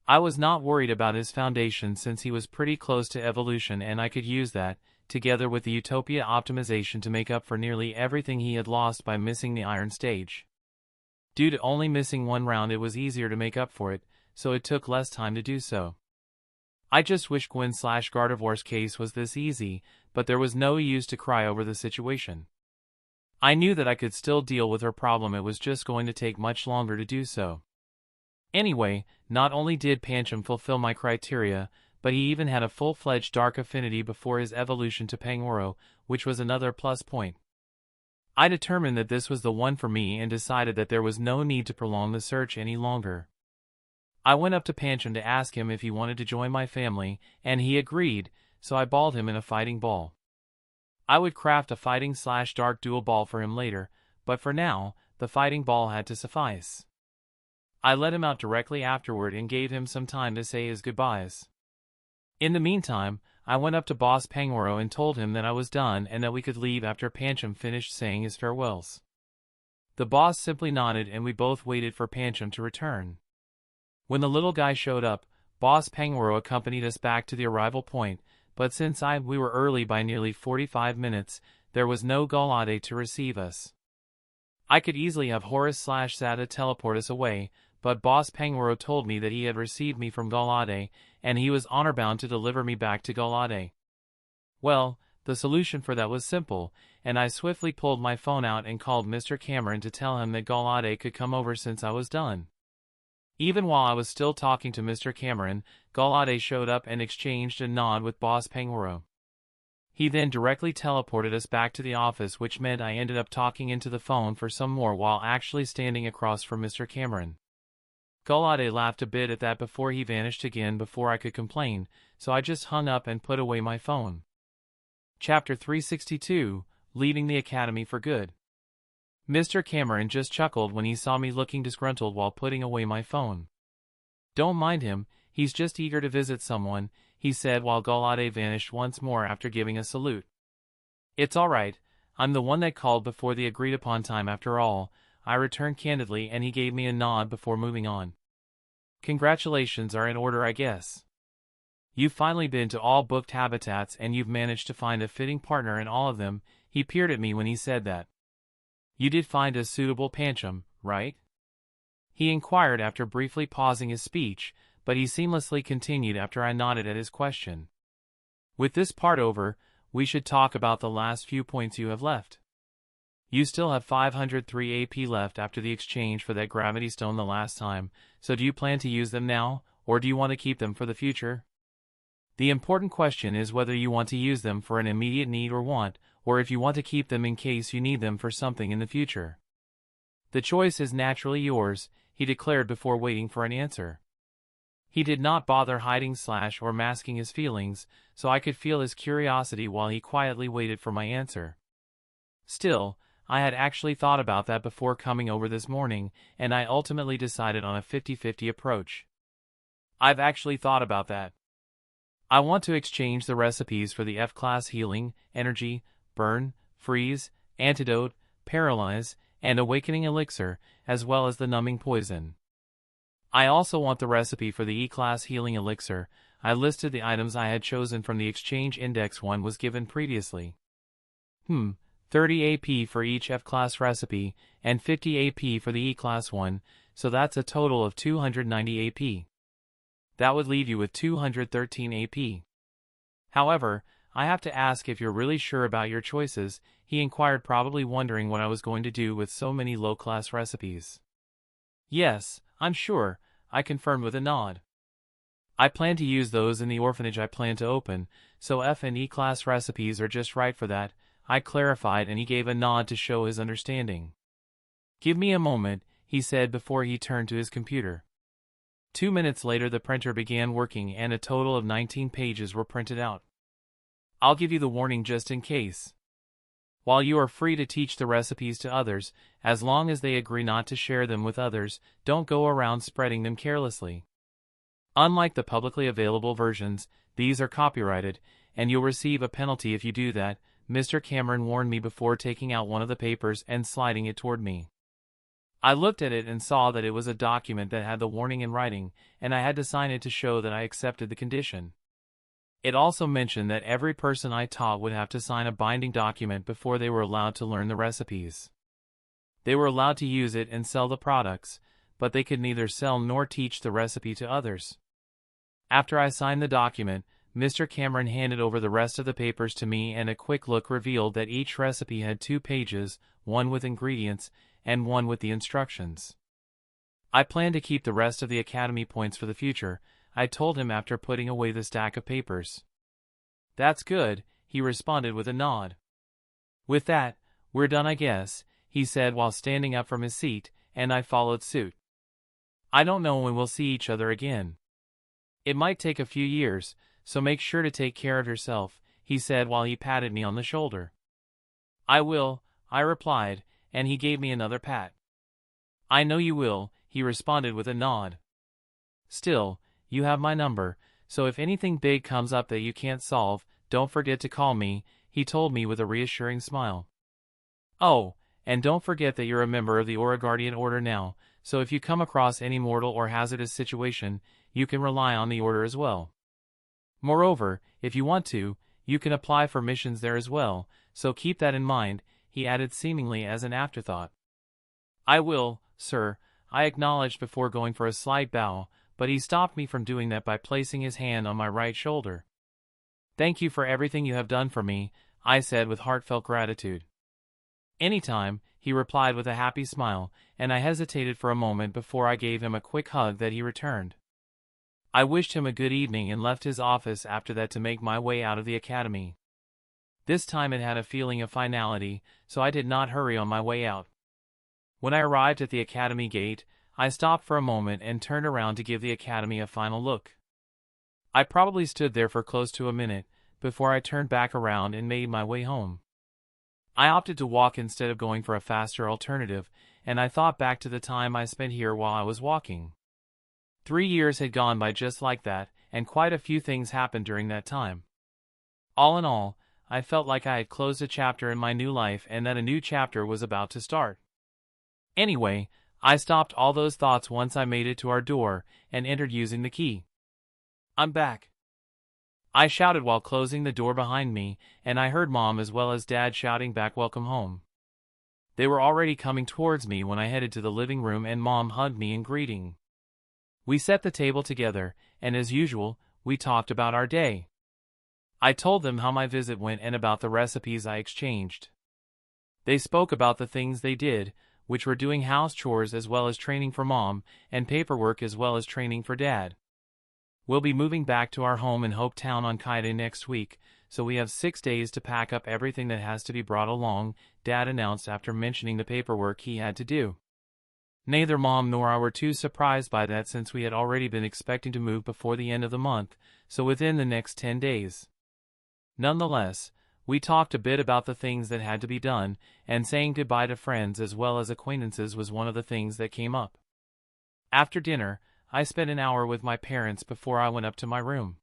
I was not worried about his foundation since he was pretty close to evolution and I could use that, together with the Utopia optimization to make up for nearly everything he had lost by missing the iron stage. Due to only missing one round it was easier to make up for it, so it took less time to do so. I just wish Gwen/Gardevoir's case was this easy, but there was no use to cry over the situation. I knew that I could still deal with her problem, it was just going to take much longer to do so. Anyway, not only did Pancham fulfill my criteria, but he even had a full-fledged dark affinity before his evolution to Pangoro, which was another plus point. I determined that this was the one for me and decided that there was no need to prolong the search any longer. I went up to Pancham to ask him if he wanted to join my family, and he agreed, so I balled him in a fighting ball. I would craft a fighting/dark dual ball for him later, but for now, the fighting ball had to suffice. I let him out directly afterward and gave him some time to say his goodbyes. In the meantime, I went up to Boss Pangoro and told him that I was done and that we could leave after Pancham finished saying his farewells. The boss simply nodded and we both waited for Pancham to return. When the little guy showed up, Boss Pangoro accompanied us back to the arrival point, but since we were early by nearly 45 minutes, there was no Galade to receive us. I could easily have Horus/Zada teleport us away, but Boss Pangoro told me that he had received me from Galade, and he was honor-bound to deliver me back to Galade. Well, the solution for that was simple, and I swiftly pulled my phone out and called Mr. Cameron to tell him that Galade could come over since I was done. Even while I was still talking to Mr. Cameron, Galade showed up and exchanged a nod with Boss Pangoro. He then directly teleported us back to the office, which meant I ended up talking into the phone for some more while actually standing across from Mr. Cameron. Galade laughed a bit at that before he vanished again before I could complain, so I just hung up and put away my phone. Chapter 362, Leaving the Academy for Good. Mr. Cameron just chuckled when he saw me looking disgruntled while putting away my phone. "Don't mind him, he's just eager to visit someone," he said while Galade vanished once more after giving a salute. "It's all right, I'm the one that called before the agreed-upon time after all," I returned candidly, and he gave me a nod before moving on. "Congratulations are in order, I guess. You've finally been to all booked habitats and you've managed to find a fitting partner in all of them." He peered at me when he said that. "You did find a suitable Pancham, right?" he inquired after briefly pausing his speech, but he seamlessly continued after I nodded at his question. "With this part over, we should talk about the last few points you have left. You still have 503 AP left after the exchange for that gravity stone the last time, so do you plan to use them now, or do you want to keep them for the future? The important question is whether you want to use them for an immediate need or want, or if you want to keep them in case you need them for something in the future. The choice is naturally yours," he declared before waiting for an answer. He did not bother hiding or masking his feelings, so I could feel his curiosity while he quietly waited for my answer. Still, I had actually thought about that before coming over this morning, and I ultimately decided on a 50-50 approach. I've actually thought about that. I want to exchange the recipes for the F-class healing, energy, burn, freeze, antidote, paralyze, and awakening elixir, as well as the numbing poison. I also want the recipe for the E-class healing elixir. I listed the items I had chosen from the exchange index one was given previously. 30 AP for each F-class recipe, and 50 AP for the E-class one, so that's a total of 290 AP. That would leave you with 213 AP. However, I have to ask if you're really sure about your choices, he inquired, probably wondering what I was going to do with so many low-class recipes. "Yes, I'm sure," I confirmed with a nod. "I plan to use those in the orphanage I plan to open, so F and E-class recipes are just right for that," I clarified, and he gave a nod to show his understanding. "Give me a moment," he said before he turned to his computer. 2 minutes later the printer began working and a total of 19 pages were printed out. "I'll give you the warning just in case. While you are free to teach the recipes to others, as long as they agree not to share them with others, don't go around spreading them carelessly. Unlike the publicly available versions, these are copyrighted, and you'll receive a penalty if you do that," Mr. Cameron warned me before taking out one of the papers and sliding it toward me. I looked at it and saw that it was a document that had the warning in writing, and I had to sign it to show that I accepted the condition. It also mentioned that every person I taught would have to sign a binding document before they were allowed to learn the recipes. They were allowed to use it and sell the products, but they could neither sell nor teach the recipe to others. After I signed the document, Mr. Cameron handed over the rest of the papers to me, and a quick look revealed that each recipe had 2 pages, one with ingredients, and one with the instructions. I plan to keep the rest of the academy points for the future, I told him after putting away the stack of papers. That's good, he responded with a nod. With that, we're done I guess, he said while standing up from his seat, and I followed suit. I don't know when we'll see each other again. It might take a few years, so make sure to take care of yourself, he said while he patted me on the shoulder. I will, I replied, and he gave me another pat. I know you will, he responded with a nod. Still, you have my number, so if anything big comes up that you can't solve, don't forget to call me, he told me with a reassuring smile. Oh, and don't forget that you're a member of the Guardian Order now, so if you come across any mortal or hazardous situation, you can rely on the Order as well. Moreover, if you want to, you can apply for missions there as well, so keep that in mind, he added seemingly as an afterthought. I will, sir, I acknowledged before going for a slight bow, but he stopped me from doing that by placing his hand on my right shoulder. Thank you for everything you have done for me, I said with heartfelt gratitude. Anytime, he replied with a happy smile, and I hesitated for a moment before I gave him a quick hug that he returned. I wished him a good evening and left his office after that to make my way out of the academy. This time it had a feeling of finality, so I did not hurry on my way out. When I arrived at the academy gate, I stopped for a moment and turned around to give the academy a final look. I probably stood there for close to a minute, before I turned back around and made my way home. I opted to walk instead of going for a faster alternative, and I thought back to the time I spent here while I was walking. 3 years had gone by just like that, and quite a few things happened during that time. All in all, I felt like I had closed a chapter in my new life and that a new chapter was about to start. Anyway, I stopped all those thoughts once I made it to our door and entered using the key. I'm back, I shouted while closing the door behind me, and I heard Mom as well as Dad shouting back welcome home. They were already coming towards me when I headed to the living room and Mom hugged me in greeting. We set the table together, and as usual, we talked about our day. I told them how my visit went and about the recipes I exchanged. They spoke about the things they did, which were doing house chores as well as training for Mom, and paperwork as well as training for Dad. We'll be moving back to our home in Hope Town on Kaide next week, so we have 6 days to pack up everything that has to be brought along, Dad announced after mentioning the paperwork he had to do. Neither Mom nor I were too surprised by that since we had already been expecting to move before the end of the month, so within the next 10 days. Nonetheless, we talked a bit about the things that had to be done, and saying goodbye to friends as well as acquaintances was one of the things that came up. After dinner, I spent an hour with my parents before I went up to my room.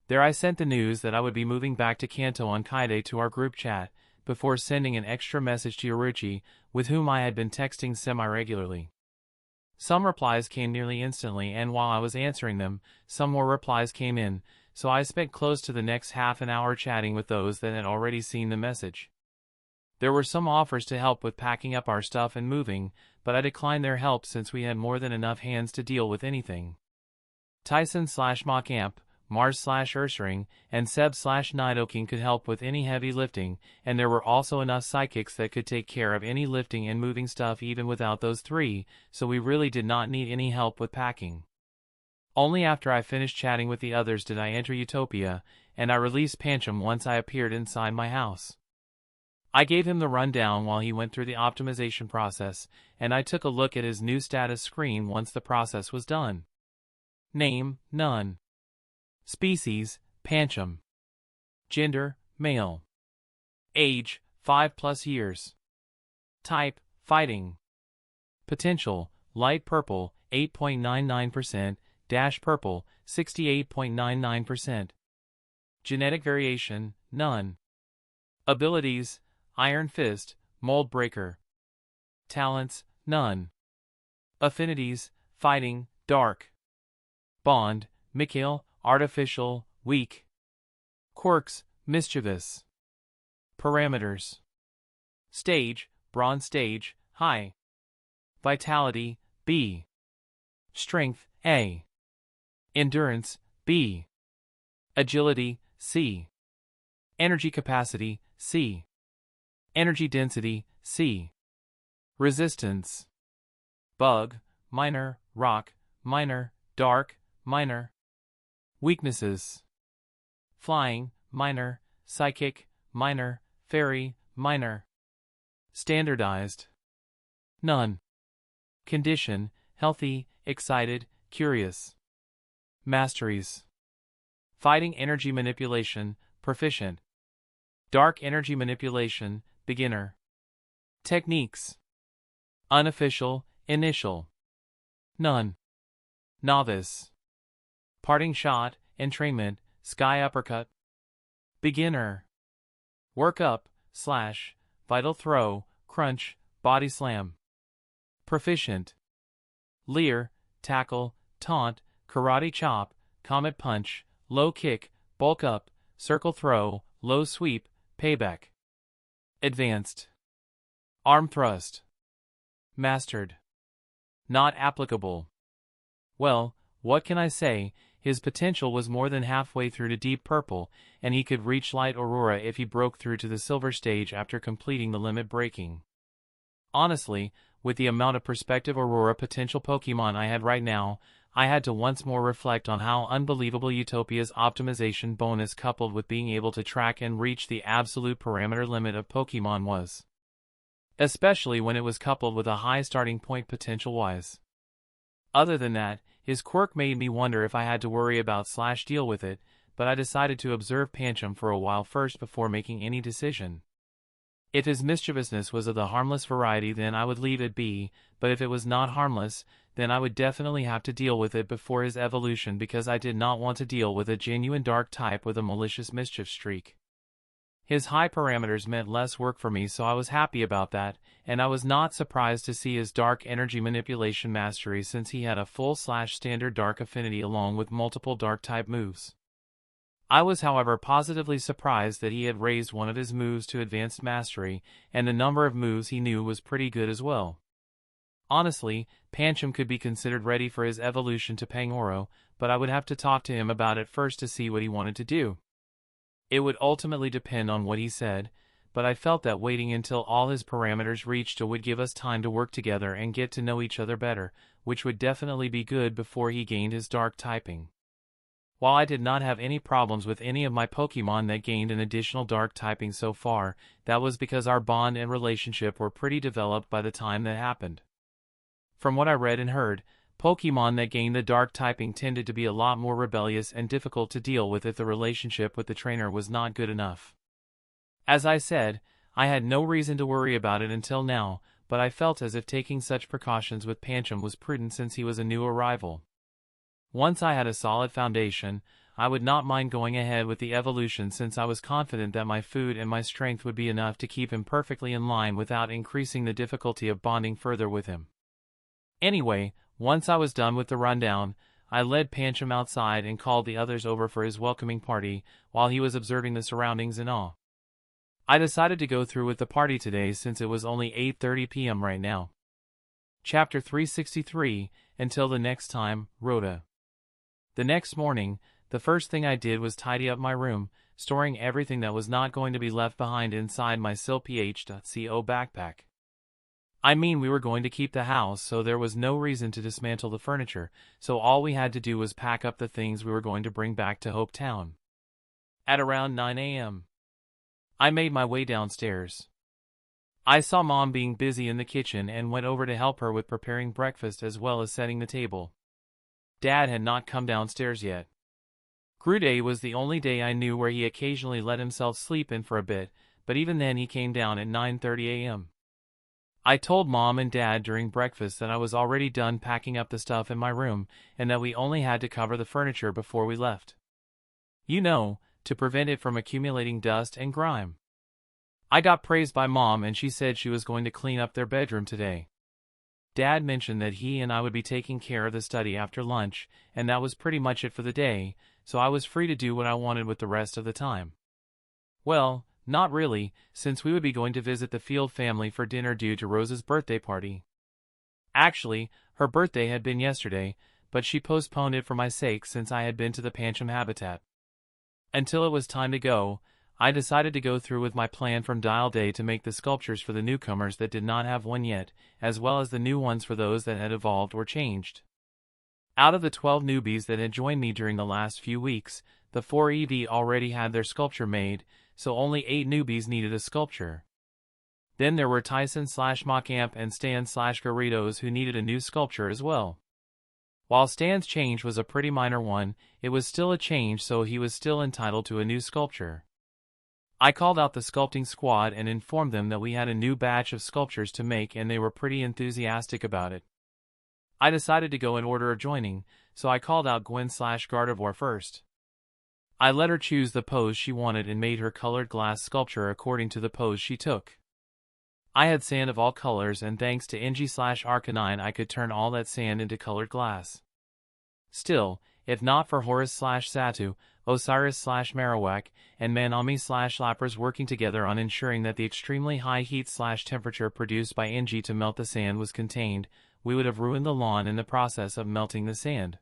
There I sent the news that I would be moving back to Kanto on Kaide to our group chat, before sending an extra message to Yoruchi, with whom I had been texting semi-regularly. Some replies came nearly instantly, and while I was answering them, some more replies came in, so I spent close to the next half an hour chatting with those that had already seen the message. There were some offers to help with packing up our stuff and moving, but I declined their help since we had more than enough hands to deal with anything. Tyson/Mockamp, Mars/Ursaring, and Seb/Nidoking could help with any heavy lifting, and there were also enough psychics that could take care of any lifting and moving stuff even without those three, so we really did not need any help with packing. Only after I finished chatting with the others did I enter Utopia, and I released Pancham once I appeared inside my house. I gave him the rundown while he went through the optimization process, and I took a look at his new status screen once the process was done. Name, none. Species, Pancham. Gender, male. Age, 5+ years. Type, fighting. Potential, light purple, 8.99%, dash purple, 68.99%. Genetic variation, none. Abilities, Iron Fist, Mold Breaker. Talents, none. Affinities, Fighting, Dark. Bond, Mikhail, Artificial, Weak. Quirks, Mischievous. Parameters. Stage, Bronze Stage, High. Vitality, B. Strength, A. Endurance, B. Agility, C. Energy capacity, C. Energy density, C. Resistance. Bug, minor, rock, minor, dark, minor. Weaknesses. Flying, minor, psychic, minor, fairy, minor. Standardized. None. Condition, healthy, excited, curious. Masteries. Fighting energy manipulation, proficient. Dark energy manipulation, beginner. Techniques. Unofficial, initial. None. Novice. Parting shot, entrainment, sky uppercut. Beginner. Work up, slash, vital throw, crunch, body slam. Proficient. Leer, tackle, taunt, karate chop, comet punch, low kick, bulk up, circle throw, low sweep, payback. Advanced. Arm thrust. Mastered. Not applicable. Well, what can I say? His potential was more than halfway through to Deep Purple, and he could reach Light Aurora if he broke through to the Silver stage after completing the limit breaking. Honestly, with the amount of prospective Aurora potential Pokemon I had right now, I had to once more reflect on how unbelievable Utopia's optimization bonus coupled with being able to track and reach the absolute parameter limit of Pokemon was. Especially when it was coupled with a high starting point potential-wise. Other than that, his quirk made me wonder if I had to worry about / deal with it, but I decided to observe Pancham for a while first before making any decision. If his mischievousness was of the harmless variety, then I would leave it be, but if it was not harmless, then I would definitely have to deal with it before his evolution because I did not want to deal with a genuine dark type with a malicious mischief streak. His high parameters meant less work for me, so I was happy about that, and I was not surprised to see his dark energy manipulation mastery since he had a full / standard dark affinity along with multiple dark type moves. I was however positively surprised that he had raised one of his moves to advanced mastery, and the number of moves he knew was pretty good as well. Honestly, Pancham could be considered ready for his evolution to Pangoro, but I would have to talk to him about it first to see what he wanted to do. It would ultimately depend on what he said, but I felt that waiting until all his parameters reached would give us time to work together and get to know each other better, which would definitely be good before he gained his dark typing. While I did not have any problems with any of my Pokemon that gained an additional dark typing so far, that was because our bond and relationship were pretty developed by the time that happened. From what I read and heard, Pokemon that gained the dark typing tended to be a lot more rebellious and difficult to deal with if the relationship with the trainer was not good enough. As I said, I had no reason to worry about it until now, but I felt as if taking such precautions with Pancham was prudent since he was a new arrival. Once I had a solid foundation, I would not mind going ahead with the evolution since I was confident that my food and my strength would be enough to keep him perfectly in line without increasing the difficulty of bonding further with him. Anyway, once I was done with the rundown, I led Pancham outside and called the others over for his welcoming party while he was observing the surroundings in awe. I decided to go through with the party today since it was only 8:30 p.m. right now. Chapter 363, Until the next time, Rhoda. The next morning, the first thing I did was tidy up my room, storing everything that was not going to be left behind inside my SilPH.co backpack. I mean, we were going to keep the house, so there was no reason to dismantle the furniture, so all we had to do was pack up the things we were going to bring back to Hope Town. At around 9 a.m., I made my way downstairs. I saw Mom being busy in the kitchen and went over to help her with preparing breakfast as well as setting the table. Dad had not come downstairs yet. Gruday was the only day I knew where he occasionally let himself sleep in for a bit, but even then he came down at 9:30 a.m. I told Mom and Dad during breakfast that I was already done packing up the stuff in my room and that we only had to cover the furniture before we left. You know, to prevent it from accumulating dust and grime. I got praised by Mom and she said she was going to clean up their bedroom today. Dad mentioned that he and I would be taking care of the study after lunch, and that was pretty much it for the day, so I was free to do what I wanted with the rest of the time. Well, not really, since we would be going to visit the Field family for dinner due to Rose's birthday party. Actually, her birthday had been yesterday, but she postponed it for my sake since I had been to the Pancham habitat. Until it was time to go, I decided to go through with my plan from Dial Day to make the sculptures for the newcomers that did not have one yet, as well as the new ones for those that had evolved or changed. Out of the 12 newbies that had joined me during the last few weeks, the 4 EV already had their sculpture made, so only 8 newbies needed a sculpture. Then there were Tyson/Mockamp and Stan/Garridos who needed a new sculpture as well. While Stan's change was a pretty minor one, it was still a change, so he was still entitled to a new sculpture. I called out the sculpting squad and informed them that we had a new batch of sculptures to make, and they were pretty enthusiastic about it. I decided to go in order of joining, so I called out Gwen/Gardevoir first. I let her choose the pose she wanted and made her colored glass sculpture according to the pose she took. I had sand of all colors, and thanks to Ingi/Arcanine I could turn all that sand into colored glass. Still, if not for Horus/Satu, Osiris/Marowak, and Manami/Lapras working together on ensuring that the extremely high heat/temperature produced by Ingi to melt the sand was contained, we would have ruined the lawn in the process of melting the sand.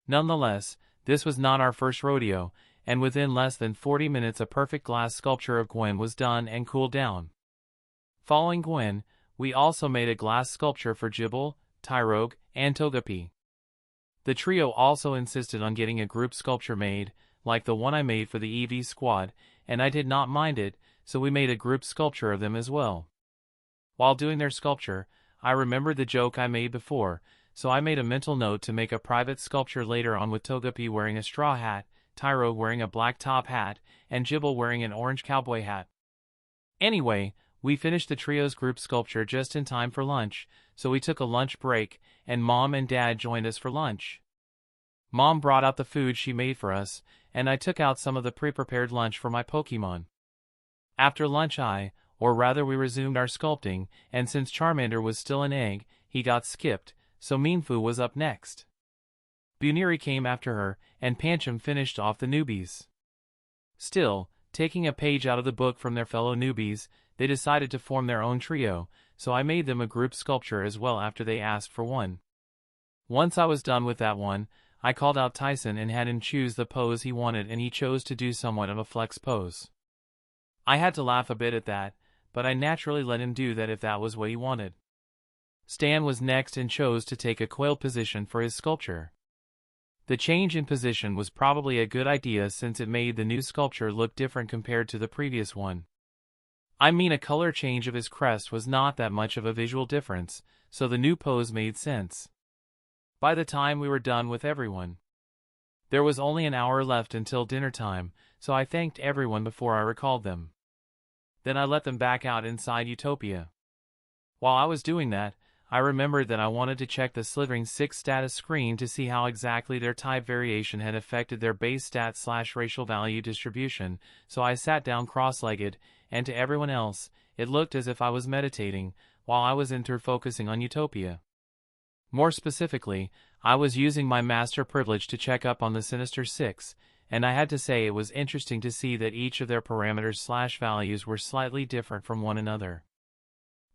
Nonetheless, this was not our first rodeo, and within less than 40 minutes a perfect glass sculpture of Gwen was done and cooled down. Following Gwen, we also made a glass sculpture for Gible, Tyrogue, and Togepi. The trio also insisted on getting a group sculpture made, like the one I made for the EV squad, and I did not mind it, so we made a group sculpture of them as well. While doing their sculpture, I remembered the joke I made before, so I made a mental note to make a private sculpture later on with Togepi wearing a straw hat, Tyrogue wearing a black top hat, and Gible wearing an orange cowboy hat. Anyway, we finished the trio's group sculpture just in time for lunch, so we took a lunch break, and Mom and Dad joined us for lunch. Mom brought out the food she made for us, and I took out some of the pre-prepared lunch for my Pokémon. After lunch we resumed our sculpting, and since Charmander was still an egg, he got skipped, so Mienfoo was up next. Buniri came after her, and Pancham finished off the newbies. Still, taking a page out of the book from their fellow newbies, they decided to form their own trio, so I made them a group sculpture as well after they asked for one. Once I was done with that one, I called out Tyson and had him choose the pose he wanted, and he chose to do somewhat of a flex pose. I had to laugh a bit at that, but I naturally let him do that if that was what he wanted. Stan was next and chose to take a coiled position for his sculpture. The change in position was probably a good idea since it made the new sculpture look different compared to the previous one. I mean, a color change of his crest was not that much of a visual difference, so the new pose made sense. By the time we were done with everyone, there was only an hour left until dinner time, so I thanked everyone before I recalled them. Then I let them back out inside Utopia. While I was doing that, I remembered that I wanted to check the Slithering 6 status screen to see how exactly their type variation had affected their base stat/racial value distribution, so I sat down cross-legged, and to everyone else, it looked as if I was meditating, while I was focusing on Utopia. More specifically, I was using my master privilege to check up on the Sinister 6, and I had to say it was interesting to see that each of their parameters/values were slightly different from one another.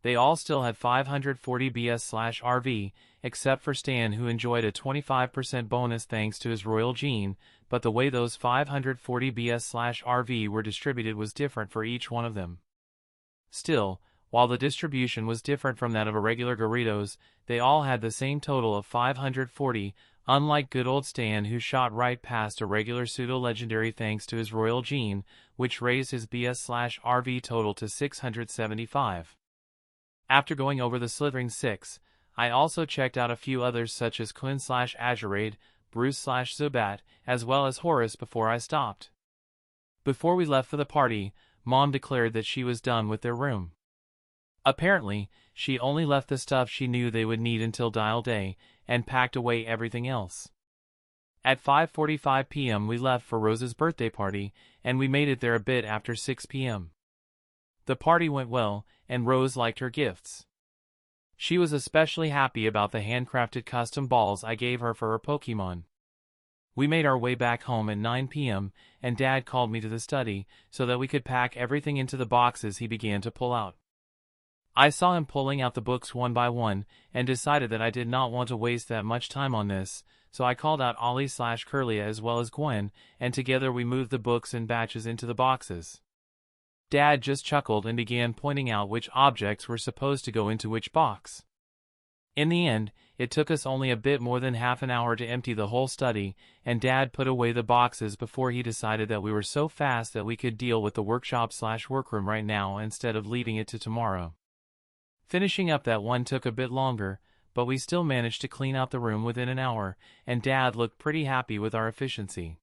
They all still had 540 BS/RV, except for Stan, who enjoyed a 25% bonus thanks to his royal gene, but the way those 540 BS/RV were distributed was different for each one of them. Still, while the distribution was different from that of a regular Gyarados, they all had the same total of 540, unlike good old Stan, who shot right past a regular pseudo-legendary thanks to his royal gene, which raised his BS/RV total to 675. After going over the Slithering 6, I also checked out a few others such as Quinn/Azurade, Bruce/Zubat, as well as Horus before I stopped. Before we left for the party, Mom declared that she was done with their room. Apparently, she only left the stuff she knew they would need until Dial Day, and packed away everything else. At 5:45 p.m. we left for Rose's birthday party, and we made it there a bit after 6 p.m. The party went well, and Rose liked her gifts. She was especially happy about the handcrafted custom balls I gave her for her Pokémon. We made our way back home at 9 p.m., and Dad called me to the study so that we could pack everything into the boxes he began to pull out. I saw him pulling out the books one by one, and decided that I did not want to waste that much time on this, so I called out Ollie/Curlia as well as Gwen, and together we moved the books in batches into the boxes. Dad just chuckled and began pointing out which objects were supposed to go into which box. In the end, it took us only a bit more than half an hour to empty the whole study, and Dad put away the boxes before he decided that we were so fast that we could deal with the workshop/workroom right now instead of leaving it to tomorrow. Finishing up that one took a bit longer, but we still managed to clean out the room within an hour, and Dad looked pretty happy with our efficiency.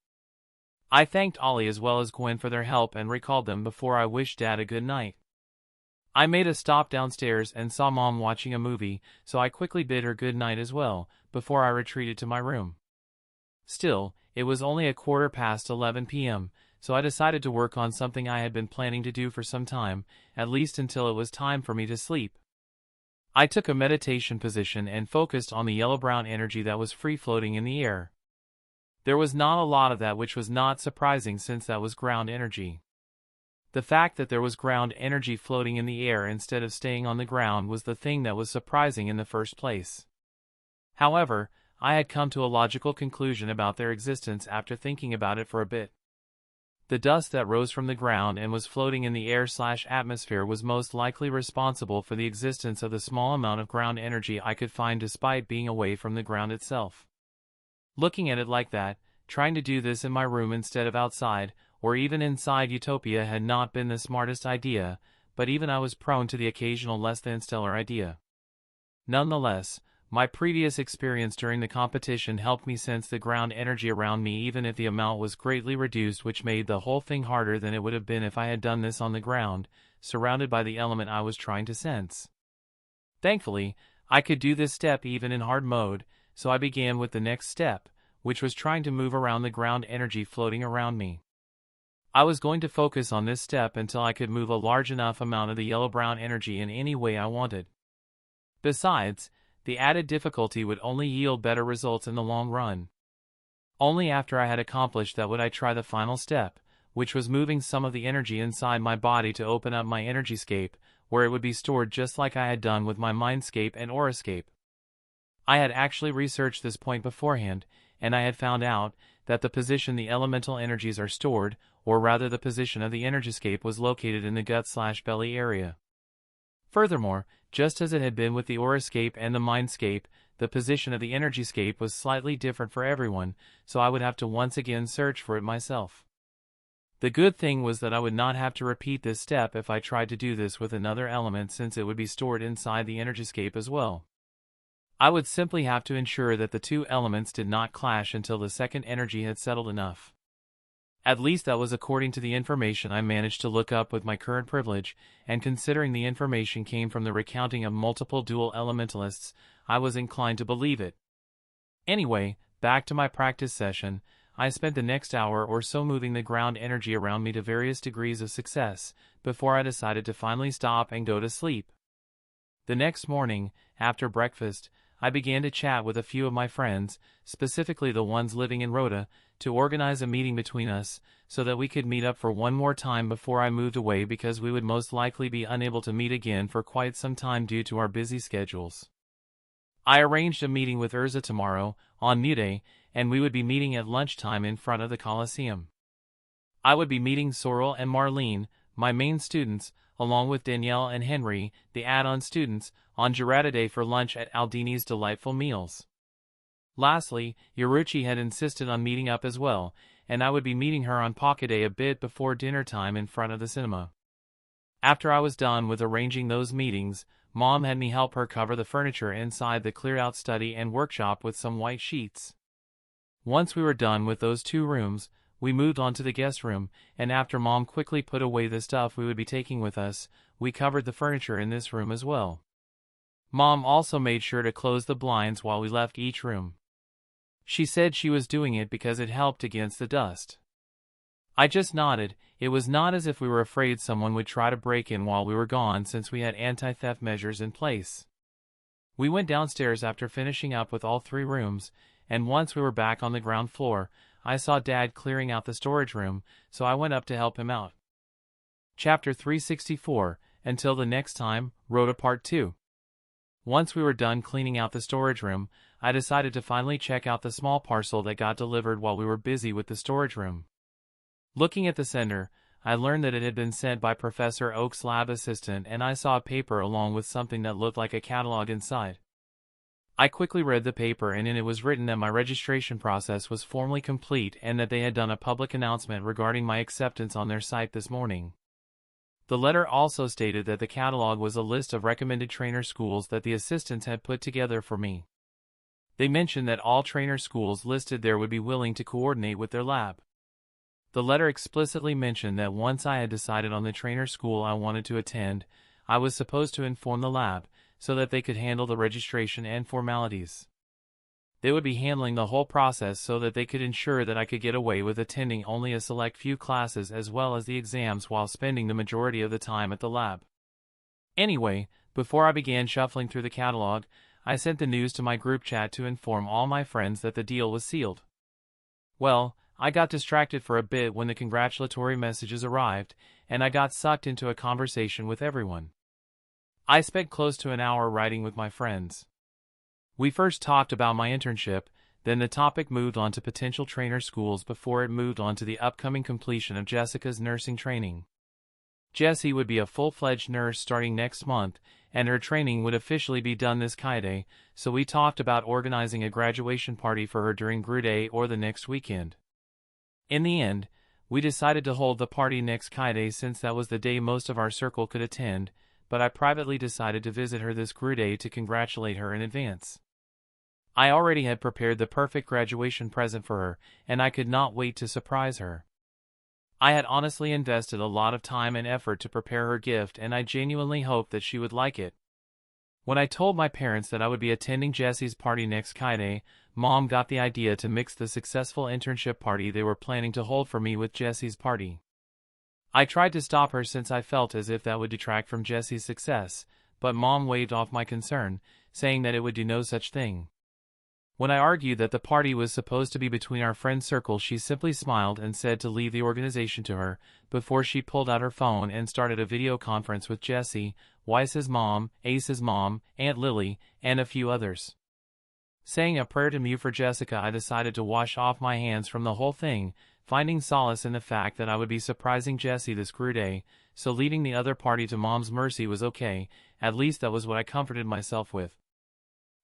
I thanked Ollie as well as Gwen for their help and recalled them before I wished Dad a good night. I made a stop downstairs and saw Mom watching a movie, so I quickly bid her good night as well, before I retreated to my room. Still, it was only 11:15 p.m., so I decided to work on something I had been planning to do for some time, at least until it was time for me to sleep. I took a meditation position and focused on the yellow-brown energy that was free-floating in the air. There was not a lot of that, which was not surprising since that was ground energy. The fact that there was ground energy floating in the air instead of staying on the ground was the thing that was surprising in the first place. However, I had come to a logical conclusion about their existence after thinking about it for a bit. The dust that rose from the ground and was floating in the air/atmosphere was most likely responsible for the existence of the small amount of ground energy I could find despite being away from the ground itself. Looking at it like that, trying to do this in my room instead of outside, or even inside Utopia had not been the smartest idea, but even I was prone to the occasional less-than-stellar idea. Nonetheless, my previous experience during the competition helped me sense the ground energy around me even if the amount was greatly reduced, which made the whole thing harder than it would have been if I had done this on the ground, surrounded by the element I was trying to sense. Thankfully, I could do this step even in hard mode, so I began with the next step, which was trying to move around the ground energy floating around me. I was going to focus on this step until I could move a large enough amount of the yellow-brown energy in any way I wanted. Besides, the added difficulty would only yield better results in the long run. Only after I had accomplished that would I try the final step, which was moving some of the energy inside my body to open up my energyscape, where it would be stored just like I had done with my mindscape and aurascape. I had actually researched this point beforehand, and I had found out that the position the elemental energies are stored, or rather the position of the energyscape, was located in the gut/belly area. Furthermore, just as it had been with the aurascape and the mindscape, the position of the energyscape was slightly different for everyone, so I would have to once again search for it myself. The good thing was that I would not have to repeat this step if I tried to do this with another element, since it would be stored inside the energyscape as well. I would simply have to ensure that the two elements did not clash until the second energy had settled enough. At least that was according to the information I managed to look up with my current privilege, and considering the information came from the recounting of multiple dual elementalists, I was inclined to believe it. Anyway, back to my practice session. I spent the next hour or so moving the ground energy around me to various degrees of success, before I decided to finally stop and go to sleep. The next morning, after breakfast, I began to chat with a few of my friends, specifically the ones living in Rhoda, to organize a meeting between us, so that we could meet up for one more time before I moved away, because we would most likely be unable to meet again for quite some time due to our busy schedules. I arranged a meeting with Urza tomorrow, on Mu Day, and we would be meeting at lunchtime in front of the Coliseum. I would be meeting Sorrel and Marlene, my main students, along with Danielle and Henry, the add-on students, on Girata Day for lunch at Aldini's Delightful Meals. Lastly, Yoruchi had insisted on meeting up as well, and I would be meeting her on Pocket Day a bit before dinner time in front of the cinema. After I was done with arranging those meetings, Mom had me help her cover the furniture inside the cleared-out study and workshop with some white sheets. Once we were done with those two rooms, we moved on to the guest room, and after Mom quickly put away the stuff we would be taking with us, we covered the furniture in this room as well. Mom also made sure to close the blinds while we left each room. She said she was doing it because it helped against the dust. I just nodded. It was not as if we were afraid someone would try to break in while we were gone, since we had anti-theft measures in place. We went downstairs after finishing up with all three rooms, and once we were back on the ground floor, I saw Dad clearing out the storage room, so I went up to help him out. Chapter 364, Until the Next Time, Rhoda Part 2. Once we were done cleaning out the storage room, I decided to finally check out the small parcel that got delivered while we were busy with the storage room. Looking at the sender, I learned that it had been sent by Professor Oak's lab assistant, and I saw a paper along with something that looked like a catalog inside. I quickly read the paper, and in it was written that my registration process was formally complete and that they had done a public announcement regarding my acceptance on their site this morning. The letter also stated that the catalog was a list of recommended trainer schools that the assistants had put together for me. They mentioned that all trainer schools listed there would be willing to coordinate with their lab. The letter explicitly mentioned that once I had decided on the trainer school I wanted to attend, I was supposed to inform the lab, so that they could handle the registration and formalities. They would be handling the whole process so that they could ensure that I could get away with attending only a select few classes as well as the exams while spending the majority of the time at the lab. Anyway, before I began shuffling through the catalog, I sent the news to my group chat to inform all my friends that the deal was sealed. Well, I got distracted for a bit when the congratulatory messages arrived, and I got sucked into a conversation with everyone. I spent close to an hour writing with my friends. We first talked about my internship, then the topic moved on to potential trainer schools before it moved on to the upcoming completion of Jessica's nursing training. Jessie would be a full-fledged nurse starting next month, and her training would officially be done this Kai-Day, so we talked about organizing a graduation party for her during Gru Day or the next weekend. In the end, we decided to hold the party next Kai-Day since that was the day most of our circle could attend, but I privately decided to visit her this Gru Day to congratulate her in advance. I already had prepared the perfect graduation present for her, and I could not wait to surprise her. I had honestly invested a lot of time and effort to prepare her gift, and I genuinely hoped that she would like it. When I told my parents that I would be attending Jessie's party next Kai-Day, Mom got the idea to mix the successful internship party they were planning to hold for me with Jessie's party. I tried to stop her since I felt as if that would detract from Jessie's success, but Mom waved off my concern, saying that it would do no such thing. When I argued that the party was supposed to be between our friend circle, she simply smiled and said to leave the organization to her, before she pulled out her phone and started a video conference with Jessie, Weiss's mom, Ace's mom, Aunt Lily, and a few others. Saying a prayer to me for Jessica, I decided to wash off my hands from the whole thing, finding solace in the fact that I would be surprising Jessie this Gru Day, so leaving the other party to Mom's mercy was okay. At least that was what I comforted myself with.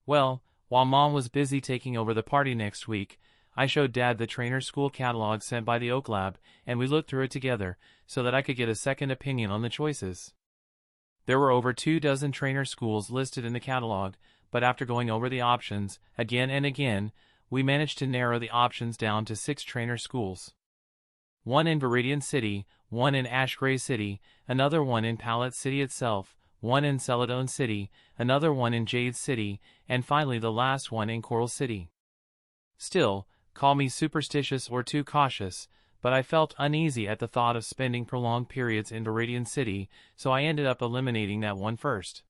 Well, while Mom was busy taking over the party next week, I showed Dad the trainer school catalog sent by the Oak Lab, and we looked through it together, so that I could get a second opinion on the choices. There were over 24 trainer schools listed in the catalog, but after going over the options, again and again, we managed to narrow the options down to 6 trainer schools. One in Viridian City, one in Ash Gray City, another one in Palette City itself, one in Celadon City, another one in Jade City, and finally the last one in Coral City. Still, call me superstitious or too cautious, but I felt uneasy at the thought of spending prolonged periods in Viridian City, so I ended up eliminating that one first.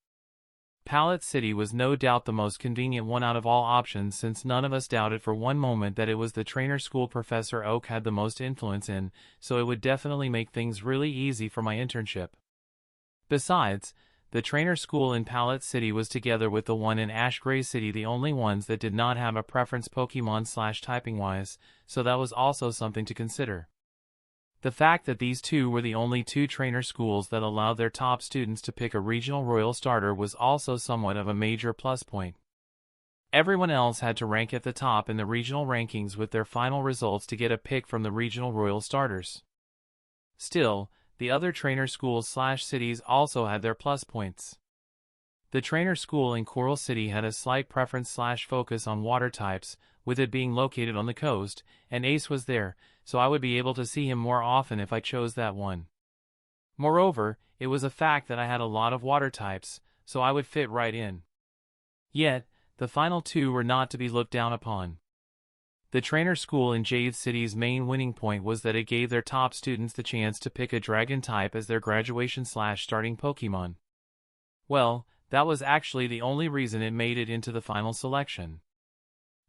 Palette City was no doubt the most convenient one out of all options, since none of us doubted for one moment that it was the trainer school Professor Oak had the most influence in, so it would definitely make things really easy for my internship. Besides, the trainer school in Palette City was together with the one in Ash Gray City the only ones that did not have a preference Pokemon/typing-wise, so that was also something to consider. The fact that these two were the only 2 trainer schools that allowed their top students to pick a regional royal starter was also somewhat of a major plus point. Everyone else had to rank at the top in the regional rankings with their final results to get a pick from the regional royal starters. Still, the other trainer schools/cities also had their plus points. The trainer school in Coral City had a slight preference/focus on water types, with it being located on the coast, and Ace was there, so I would be able to see him more often if I chose that one. Moreover, it was a fact that I had a lot of water types, so I would fit right in. Yet, the final 2 were not to be looked down upon. The trainer school in Jade City's main winning point was that it gave their top students the chance to pick a dragon type as their graduation/starting Pokemon. Well, that was actually the only reason it made it into the final selection.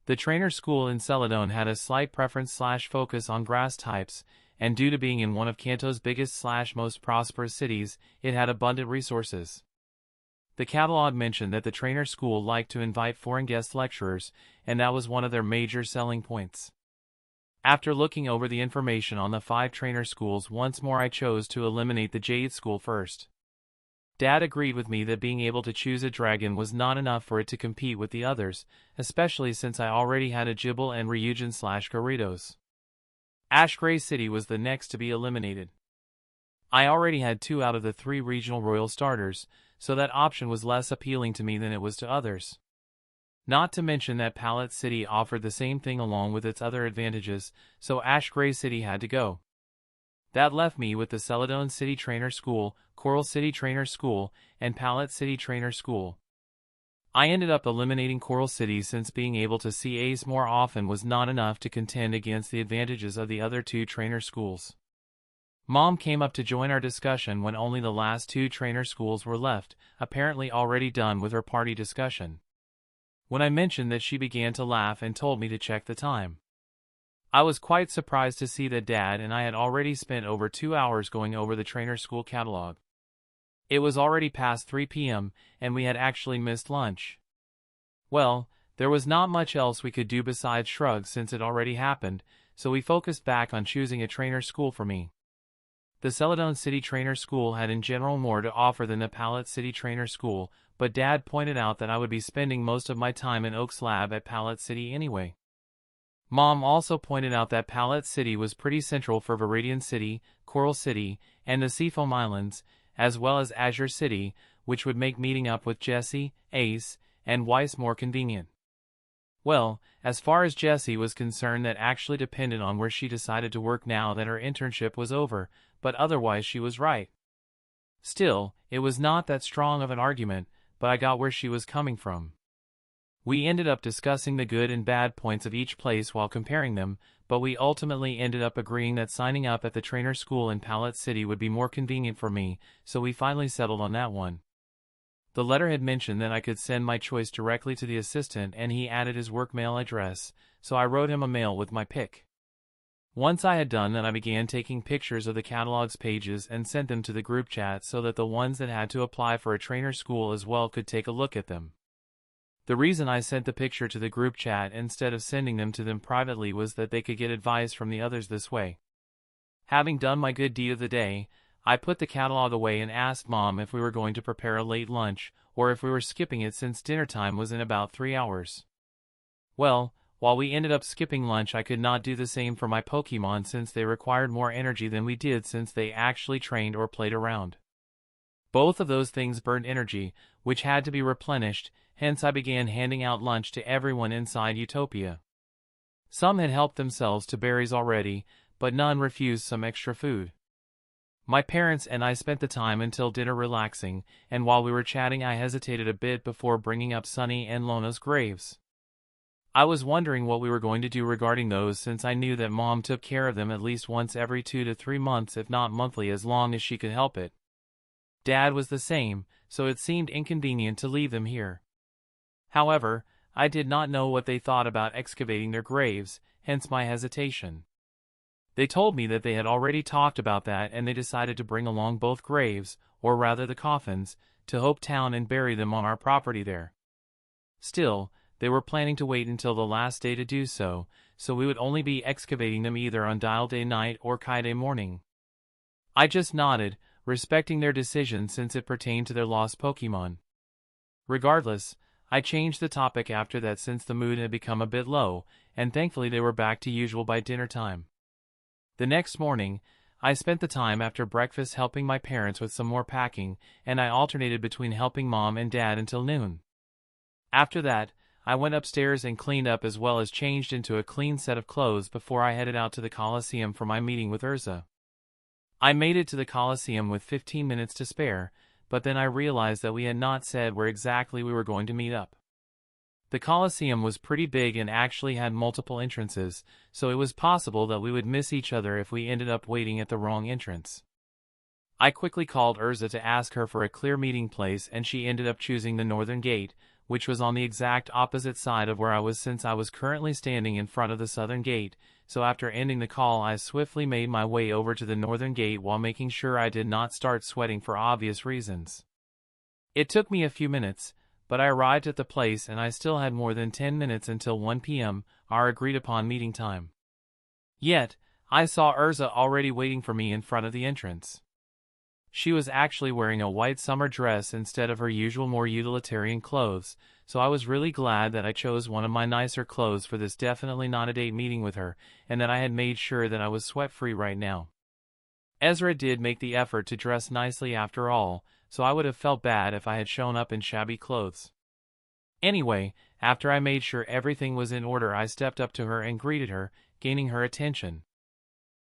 The trainer school in Celadon had a slight preference/focus on grass types, and due to being in one of Kanto's biggest/most prosperous cities, it had abundant resources. The catalog mentioned that the trainer school liked to invite foreign guest lecturers, and that was one of their major selling points. After looking over the information on the 5 trainer schools once more, I chose to eliminate the Jade School first. Dad agreed with me that being able to choose a dragon was not enough for it to compete with the others, especially since I already had a Jibble and Ryujin/Gyarados. Ash Gray City was the next to be eliminated. I already had 2 out of the 3 regional royal starters, so that option was less appealing to me than it was to others. Not to mention that Pallet City offered the same thing along with its other advantages, so Ash Gray City had to go. That left me with the Celadon City Trainer School, Coral City Trainer School, and Pallet City Trainer School. I ended up eliminating Coral City since being able to see Ace more often was not enough to contend against the advantages of the other 2 trainer schools. Mom came up to join our discussion when only the last 2 trainer schools were left, apparently already done with her party discussion. When I mentioned that, she began to laugh and told me to check the time. I was quite surprised to see that Dad and I had already spent over 2 hours going over the trainer school catalog. It was already past 3 p.m., and we had actually missed lunch. Well, there was not much else we could do besides shrug since it already happened, so we focused back on choosing a trainer school for me. The Celadon City Trainer School had in general more to offer than the Pallet City Trainer School, but Dad pointed out that I would be spending most of my time in Oak's lab at Pallet City anyway. Mom also pointed out that Pallet City was pretty central for Viridian City, Coral City, and the Seafoam Islands, as well as Azure City, which would make meeting up with Jessie, Ace, and Weiss more convenient. Well, as far as Jessie was concerned, that actually depended on where she decided to work now that her internship was over, but otherwise she was right. Still, it was not that strong of an argument, but I got where she was coming from. We ended up discussing the good and bad points of each place while comparing them, but we ultimately ended up agreeing that signing up at the trainer school in Pallet City would be more convenient for me, so we finally settled on that one. The letter had mentioned that I could send my choice directly to the assistant, and he added his work mail address, so I wrote him a mail with my pick. Once I had done that, I began taking pictures of the catalog's pages and sent them to the group chat so that the ones that had to apply for a trainer school as well could take a look at them. The reason I sent the picture to the group chat instead of sending them to them privately was that they could get advice from the others this way. Having done my good deed of the day, I put the catalog away and asked Mom if we were going to prepare a late lunch, or if we were skipping it since dinner time was in about 3 hours. Well, while we ended up skipping lunch, I could not do the same for my Pokemon since they required more energy than we did since they actually trained or played around. Both of those things burned energy, which had to be replenished, hence I began handing out lunch to everyone inside Utopia. Some had helped themselves to berries already, but none refused some extra food. My parents and I spent the time until dinner relaxing, and while we were chatting I hesitated a bit before bringing up Sunny and Lona's graves. I was wondering what we were going to do regarding those since I knew that Mom took care of them at least once every 2 to 3 months, if not monthly, as long as she could help it. Dad was the same, so it seemed inconvenient to leave them here. However, I did not know what they thought about excavating their graves, hence my hesitation. They told me that they had already talked about that and they decided to bring along both graves, or rather the coffins, to Hope Town and bury them on our property there. Still, they were planning to wait until the last day to do so, so we would only be excavating them either on Dial Day night or Kai Day morning. I just nodded, respecting their decision since it pertained to their lost Pokemon. Regardless, I changed the topic after that since the mood had become a bit low, and thankfully they were back to usual by dinner time. The next morning, I spent the time after breakfast helping my parents with some more packing, and I alternated between helping Mom and Dad until noon. After that, I went upstairs and cleaned up as well as changed into a clean set of clothes before I headed out to the Coliseum for my meeting with Urza. I made it to the Coliseum with 15 minutes to spare, but then I realized that we had not said where exactly we were going to meet up. The Coliseum was pretty big and actually had multiple entrances, so it was possible that we would miss each other if we ended up waiting at the wrong entrance. I quickly called Urza to ask her for a clear meeting place, and she ended up choosing the northern gate, which was on the exact opposite side of where I was since I was currently standing in front of the southern gate, so after ending the call I swiftly made my way over to the northern gate while making sure I did not start sweating for obvious reasons. It took me a few minutes, but I arrived at the place and I still had more than 10 minutes until 1 p.m., our agreed upon meeting time. Yet, I saw Urza already waiting for me in front of the entrance. She was actually wearing a white summer dress instead of her usual more utilitarian clothes, so I was really glad that I chose one of my nicer clothes for this definitely not a date meeting with her, and that I had made sure that I was sweat-free right now. Ezra did make the effort to dress nicely after all, so I would have felt bad if I had shown up in shabby clothes. Anyway, after I made sure everything was in order, I stepped up to her and greeted her, gaining her attention.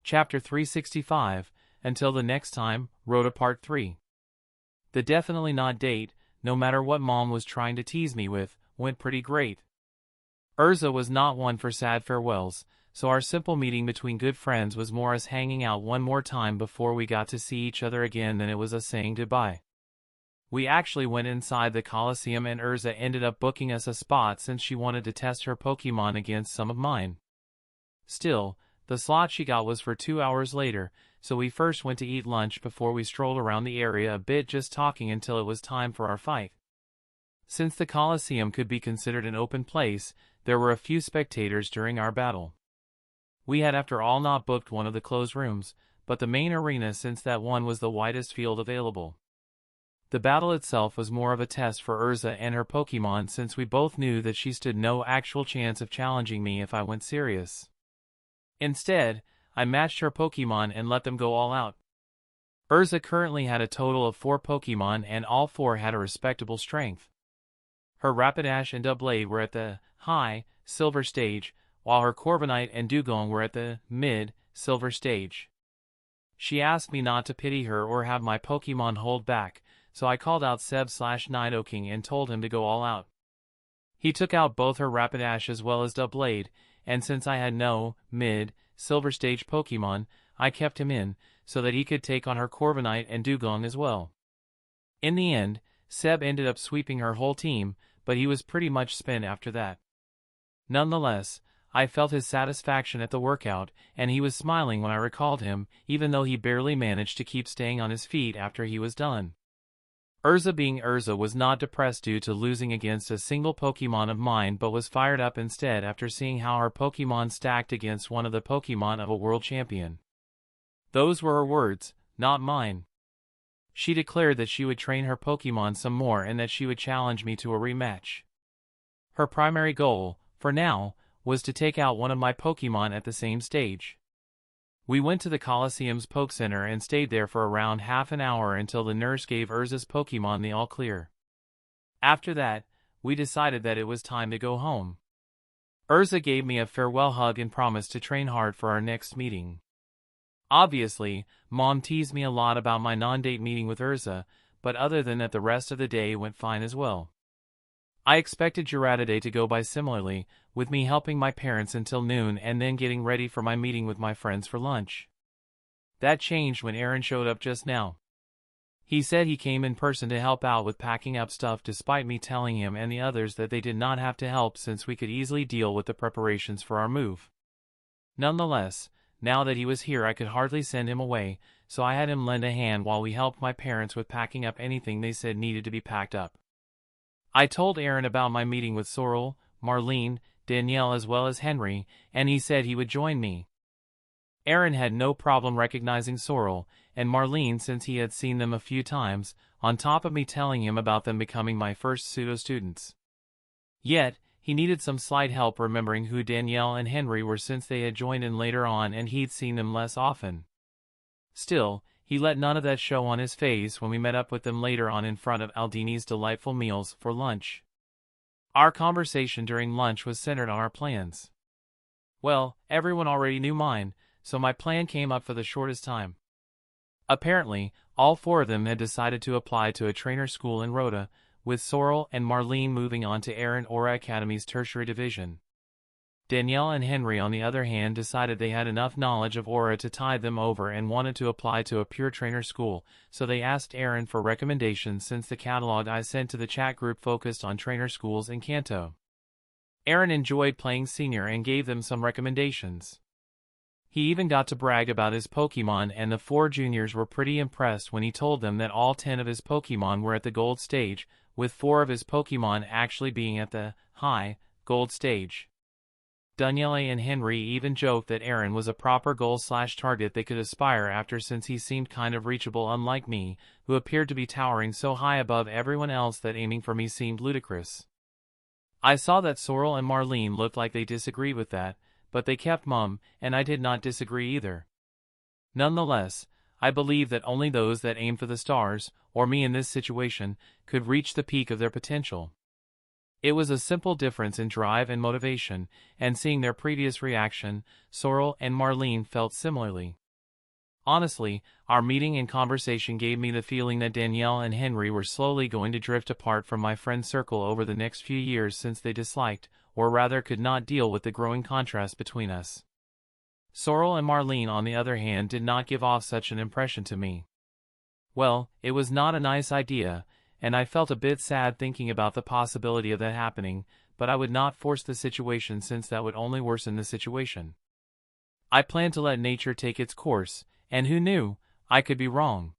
Chapter 365, Until the Next Time, Rhoda Part 3. The definitely not date, no matter what Mom was trying to tease me with, went pretty great. Urza was not one for sad farewells, so our simple meeting between good friends was more us hanging out one more time before we got to see each other again than it was us saying goodbye. We actually went inside the Coliseum and Urza ended up booking us a spot since she wanted to test her Pokemon against some of mine. Still, the slot she got was for 2 hours later, so we first went to eat lunch before we strolled around the area a bit just talking until it was time for our fight. Since the Coliseum could be considered an open place, there were a few spectators during our battle. We had after all not booked one of the closed rooms, but the main arena since that one was the widest field available. The battle itself was more of a test for Urza and her Pokemon since we both knew that she stood no actual chance of challenging me if I went serious. Instead, I matched her Pokemon and let them go all out. Urza currently had a total of 4 Pokemon and all 4 had a respectable strength. Her Rapidash and Doublade were at the high, silver stage, while her Corviknight and Dugong were at the mid, silver stage. She asked me not to pity her or have my Pokemon hold back, so I called out Seb/Nidoking and told him to go all out. He took out both her Rapidash as well as Doublade, and since I had no mid, silver stage Pokemon, I kept him in, so that he could take on her Corviknight and Dugong as well. In the end, Seb ended up sweeping her whole team, but he was pretty much spent after that. Nonetheless, I felt his satisfaction at the workout, and he was smiling when I recalled him, even though he barely managed to keep staying on his feet after he was done. Urza being Urza was not depressed due to losing against a single Pokemon of mine but was fired up instead after seeing how her Pokemon stacked against one of the Pokemon of a world champion. Those were her words, not mine. She declared that she would train her Pokemon some more and that she would challenge me to a rematch. Her primary goal, for now, was to take out one of my Pokemon at the same stage. We went to the Coliseum's Poke Center and stayed there for around half an hour until the nurse gave Urza's Pokemon the all-clear. After that, we decided that it was time to go home. Urza gave me a farewell hug and promised to train hard for our next meeting. Obviously, Mom teased me a lot about my non-date meeting with Urza, but other than that the rest of the day went fine as well. I expected Girardiday to go by similarly, with me helping my parents until noon and then getting ready for my meeting with my friends for lunch. That changed when Aaron showed up just now. He said he came in person to help out with packing up stuff despite me telling him and the others that they did not have to help since we could easily deal with the preparations for our move. Nonetheless, now that he was here I could hardly send him away, so I had him lend a hand while we helped my parents with packing up anything they said needed to be packed up. I told Aaron about my meeting with Sorrel, Marlene, Danielle as well as Henry, and he said he would join me. Aaron had no problem recognizing Sorrel and Marlene since he had seen them a few times, on top of me telling him about them becoming my first pseudo-students. Yet, he needed some slight help remembering who Danielle and Henry were since they had joined in later on and he'd seen them less often. Still, he let none of that show on his face when we met up with them later on in front of Aldini's delightful meals for lunch. Our conversation during lunch was centered on our plans. Well, everyone already knew mine, so my plan came up for the shortest time. Apparently, all 4 of them had decided to apply to a trainer school in Rhoda, with Sorrel and Marlene moving on to Aaron Aura Academy's tertiary division. Danielle and Henry on the other hand decided they had enough knowledge of Aura to tide them over and wanted to apply to a pure trainer school, so they asked Aaron for recommendations since the catalog I sent to the chat group focused on trainer schools in Kanto. Aaron enjoyed playing senior and gave them some recommendations. He even got to brag about his Pokemon, and the 4 juniors were pretty impressed when he told them that all 10 of his Pokemon were at the gold stage, with 4 of his Pokemon actually being at the high gold stage. Daniele and Henry even joked that Aaron was a proper goal/target they could aspire after, since he seemed kind of reachable, unlike me, who appeared to be towering so high above everyone else that aiming for me seemed ludicrous. I saw that Sorrel and Marlene looked like they disagreed with that, but they kept mum, and I did not disagree either. Nonetheless, I believe that only those that aim for the stars, or me in this situation, could reach the peak of their potential. It was a simple difference in drive and motivation, and seeing their previous reaction, Sorrel and Marlene felt similarly. Honestly, our meeting and conversation gave me the feeling that Danielle and Henry were slowly going to drift apart from my friend circle over the next few years, since they disliked, or rather could not deal with, the growing contrast between us. Sorrel and Marlene, on the other hand, did not give off such an impression to me. Well, it was not a nice idea, and I felt a bit sad thinking about the possibility of that happening, but I would not force the situation, since that would only worsen the situation. I planned to let nature take its course, and who knew, I could be wrong.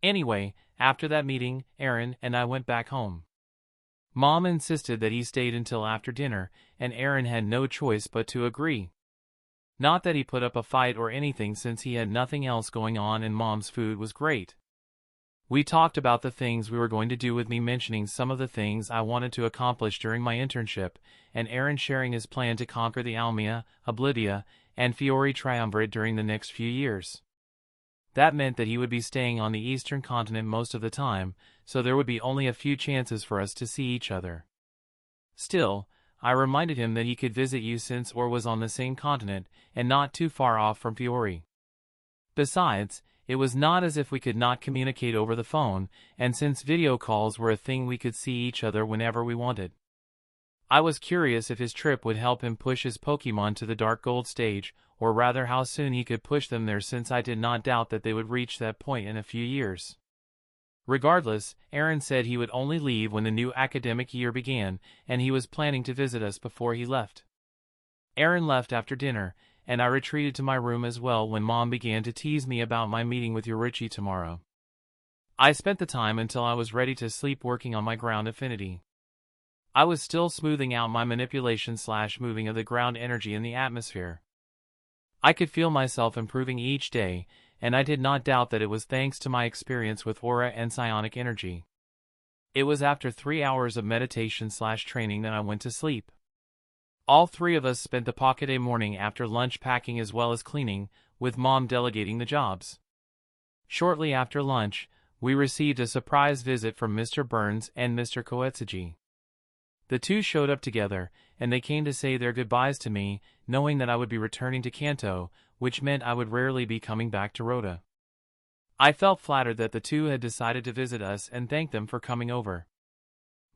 Anyway, after that meeting, Aaron and I went back home. Mom insisted that he stayed until after dinner, and Aaron had no choice but to agree. Not that he put up a fight or anything, since he had nothing else going on and Mom's food was great. We talked about the things we were going to do, with me mentioning some of the things I wanted to accomplish during my internship, and Aaron sharing his plan to conquer the Almia, Oblidia, and Fiori Triumvirate during the next few years. That meant that he would be staying on the eastern continent most of the time, so there would be only a few chances for us to see each other. Still, I reminded him that he could visit you, since Or was on the same continent, and not too far off from Fiori. Besides, it was not as if we could not communicate over the phone, and since video calls were a thing, we could see each other whenever we wanted. I was curious if his trip would help him push his Pokemon to the Dark Gold stage, or rather how soon he could push them there, since I did not doubt that they would reach that point in a few years. Regardless, Aaron said he would only leave when the new academic year began, and he was planning to visit us before he left. Aaron left after dinner, and I retreated to my room as well when Mom began to tease me about my meeting with Yorichi tomorrow. I spent the time until I was ready to sleep working on my ground affinity. I was still smoothing out my manipulation/moving of the ground energy in the atmosphere. I could feel myself improving each day, and I did not doubt that it was thanks to my experience with aura and psionic energy. It was after 3 hours of meditation/training that I went to sleep. All 3 of us spent the Pocket morning after lunch packing as well as cleaning, with Mom delegating the jobs. Shortly after lunch, we received a surprise visit from Mr. Burns and Mr. Koetsuji. The 2 showed up together, and they came to say their goodbyes to me, knowing that I would be returning to Kanto, which meant I would rarely be coming back to Rota. I felt flattered that the 2 had decided to visit us and thanked them for coming over.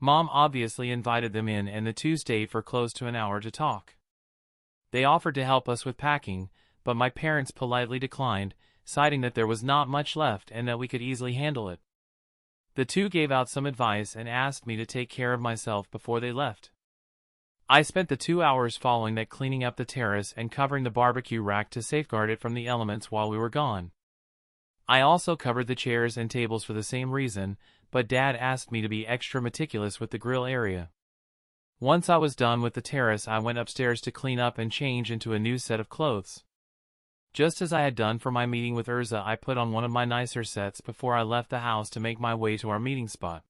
Mom obviously invited them in, and the 2 stayed for close to an hour to talk. They offered to help us with packing, but my parents politely declined, citing that there was not much left and that we could easily handle it. The 2 gave out some advice and asked me to take care of myself before they left. I spent the 2 hours following that cleaning up the terrace and covering the barbecue rack to safeguard it from the elements while we were gone. I also covered the chairs and tables for the same reason, but Dad asked me to be extra meticulous with the grill area. Once I was done with the terrace, I went upstairs to clean up and change into a new set of clothes. Just as I had done for my meeting with Urza, I put on one of my nicer sets before I left the house to make my way to our meeting spot.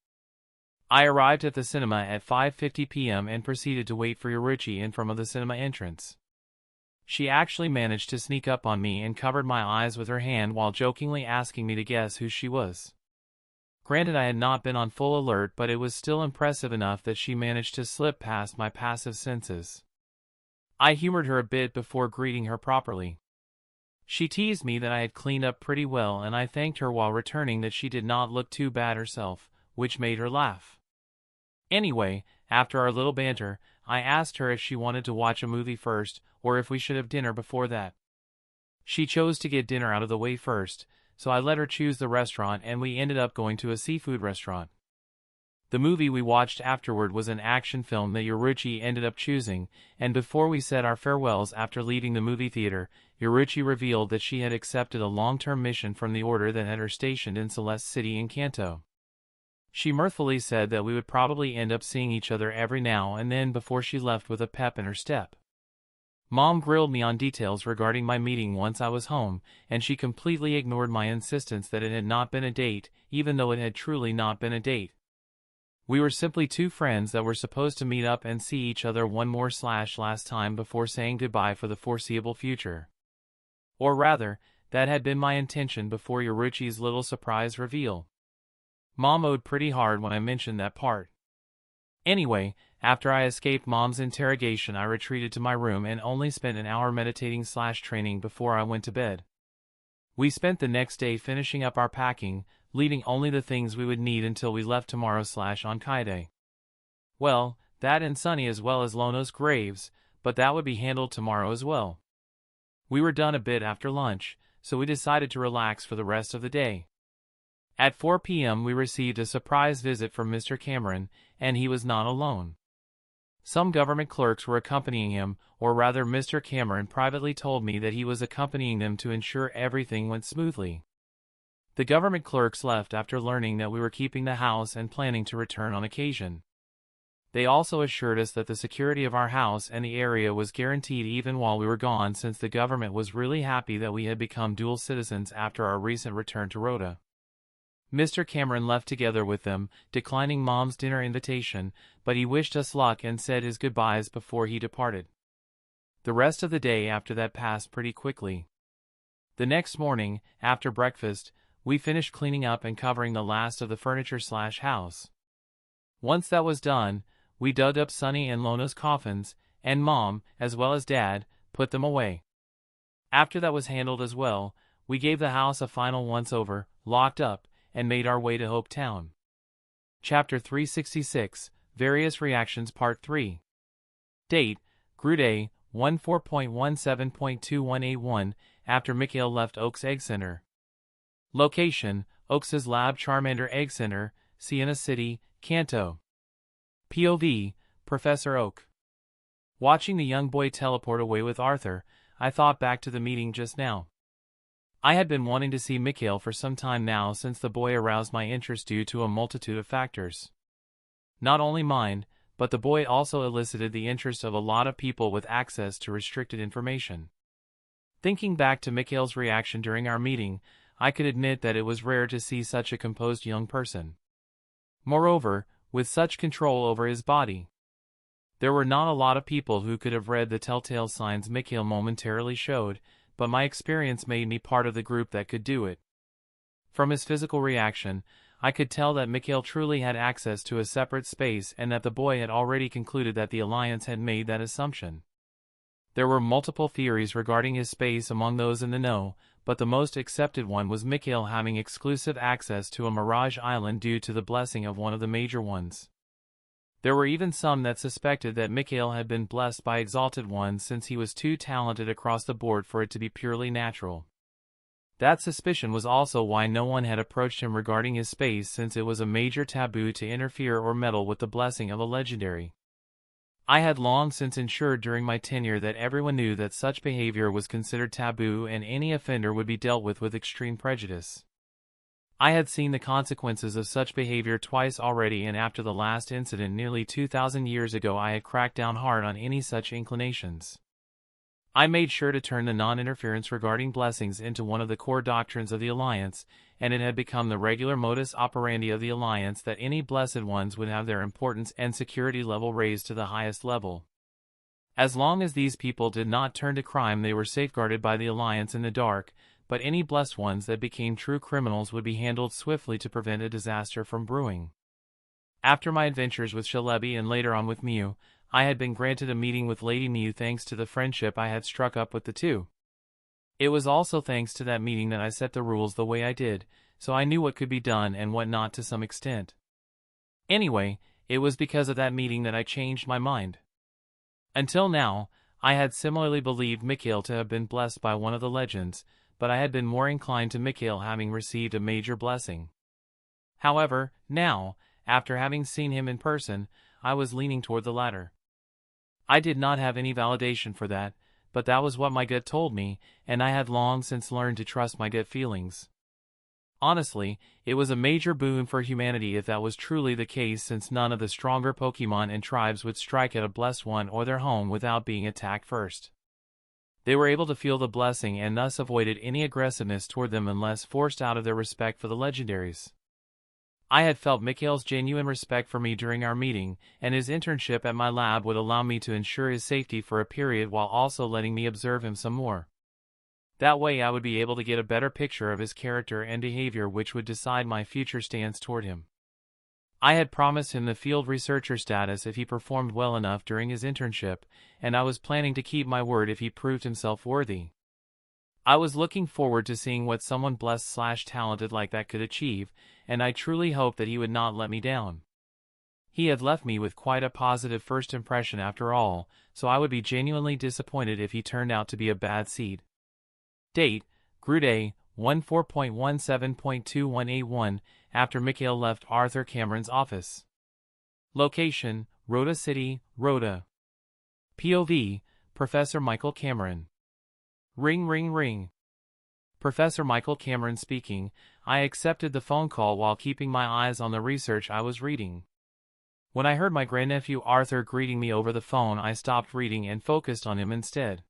I arrived at the cinema at 5:50 p.m. and proceeded to wait for Yorichi in front of the cinema entrance. She actually managed to sneak up on me and covered my eyes with her hand while jokingly asking me to guess who she was. Granted, I had not been on full alert, but it was still impressive enough that she managed to slip past my passive senses. I humored her a bit before greeting her properly. She teased me that I had cleaned up pretty well, and I thanked her while returning that she did not look too bad herself, which made her laugh. Anyway, after our little banter, I asked her if she wanted to watch a movie first, or if we should have dinner before that. She chose to get dinner out of the way first, so I let her choose the restaurant, and we ended up going to a seafood restaurant. The movie we watched afterward was an action film that Yoruichi ended up choosing, and before we said our farewells after leaving the movie theater, Yoruichi revealed that she had accepted a long-term mission from the order that had her stationed in Celeste City in Kanto. She mirthfully said that we would probably end up seeing each other every now and then before she left with a pep in her step. Mom grilled me on details regarding my meeting once I was home, and she completely ignored my insistence that it had not been a date, even though it had truly not been a date. We were simply two friends that were supposed to meet up and see each other one more / last time before saying goodbye for the foreseeable future. Or rather, that had been my intention before Yoruichi's little surprise reveal. Mom owed pretty hard when I mentioned that part. Anyway, after I escaped Mom's interrogation, I retreated to my room and only spent an hour meditating / training before I went to bed. We spent the next day finishing up our packing, leaving only the things we would need until we left tomorrow / on Kaide. Well, that and Sunny as well as Lono's graves, but that would be handled tomorrow as well. We were done a bit after lunch, so we decided to relax for the rest of the day. At 4 p.m. we received a surprise visit from Mr. Cameron, and he was not alone. Some government clerks were accompanying him, or rather Mr. Cameron privately told me that he was accompanying them to ensure everything went smoothly. The government clerks left after learning that we were keeping the house and planning to return on occasion. They also assured us that the security of our house and the area was guaranteed even while we were gone, since the government was really happy that we had become dual citizens after our recent return to Rhoda. Mr. Cameron left together with them, declining Mom's dinner invitation, but he wished us luck and said his goodbyes before he departed. The rest of the day after that passed pretty quickly. The next morning, after breakfast, we finished cleaning up and covering the last of the furniture / house. Once that was done, we dug up Sunny and Lona's coffins, and Mom, as well as Dad, put them away. After that was handled as well, we gave the house a final once-over, locked up, and made our way to Hope Town. Chapter 366, Various Reactions Part 3. Date, Gruday, 14.17.2181, after Mikhail left Oaks Egg Center. Location, Oaks' Lab Charmander Egg Center, Siena City, Kanto. POV, Professor Oak. Watching the young boy teleport away with Arthur, I thought back to the meeting just now. I had been wanting to see Mikhail for some time now, since the boy aroused my interest due to a multitude of factors. Not only mine, but the boy also elicited the interest of a lot of people with access to restricted information. Thinking back to Mikhail's reaction during our meeting, I could admit that it was rare to see such a composed young person. Moreover, with such control over his body. There were not a lot of people who could have read the telltale signs Mikhail momentarily showed, but my experience made me part of the group that could do it. From his physical reaction, I could tell that Mikhail truly had access to a separate space and that the boy had already concluded that the Alliance had made that assumption. There were multiple theories regarding his space among those in the know, but the most accepted one was Mikhail having exclusive access to a Mirage Island due to the blessing of one of the major ones. There were even some that suspected that Mikhail had been blessed by Exalted Ones, since he was too talented across the board for it to be purely natural. That suspicion was also why no one had approached him regarding his space, since it was a major taboo to interfere or meddle with the blessing of a legendary. I had long since ensured during my tenure that everyone knew that such behavior was considered taboo and any offender would be dealt with extreme prejudice. I had seen the consequences of such behavior twice already, and after the last incident nearly 2,000 years ago I had cracked down hard on any such inclinations. I made sure to turn the non-interference regarding blessings into one of the core doctrines of the Alliance, and it had become the regular modus operandi of the Alliance that any blessed ones would have their importance and security level raised to the highest level. As long as these people did not turn to crime, they were safeguarded by the Alliance in the dark, but any blessed ones that became true criminals would be handled swiftly to prevent a disaster from brewing. After my adventures with Shalebi and later on with Mew, I had been granted a meeting with Lady Mew thanks to the friendship I had struck up with the two. It was also thanks to that meeting that I set the rules the way I did, so I knew what could be done and what not to some extent. Anyway, it was because of that meeting that I changed my mind. Until now, I had similarly believed Mikhail to have been blessed by one of the legends, but I had been more inclined to Mikhail having received a major blessing. However, now, after having seen him in person, I was leaning toward the latter. I did not have any validation for that, but that was what my gut told me, and I had long since learned to trust my gut feelings. Honestly, it was a major boon for humanity if that was truly the case, since none of the stronger Pokemon and tribes would strike at a blessed one or their home without being attacked first. They were able to feel the blessing and thus avoided any aggressiveness toward them unless forced out of their respect for the legendaries. I had felt Mikhail's genuine respect for me during our meeting, and his internship at my lab would allow me to ensure his safety for a period while also letting me observe him some more. That way I would be able to get a better picture of his character and behavior, which would decide my future stance toward him. I had promised him the field researcher status if he performed well enough during his internship, and I was planning to keep my word if he proved himself worthy. I was looking forward to seeing what someone blessed/talented like that could achieve, and I truly hoped that he would not let me down. He had left me with quite a positive first impression after all, so I would be genuinely disappointed if he turned out to be a bad seed. Date: Gruday, 14.17.2181, after Mikhail left Arthur Cameron's office. Location: Rhoda City, Rhoda. POV: Professor Michael Cameron. Ring ring ring. Professor Michael Cameron speaking. I accepted the phone call while keeping my eyes on the research I was reading. When I heard my grandnephew Arthur greeting me over the phone, I stopped reading and focused on him instead.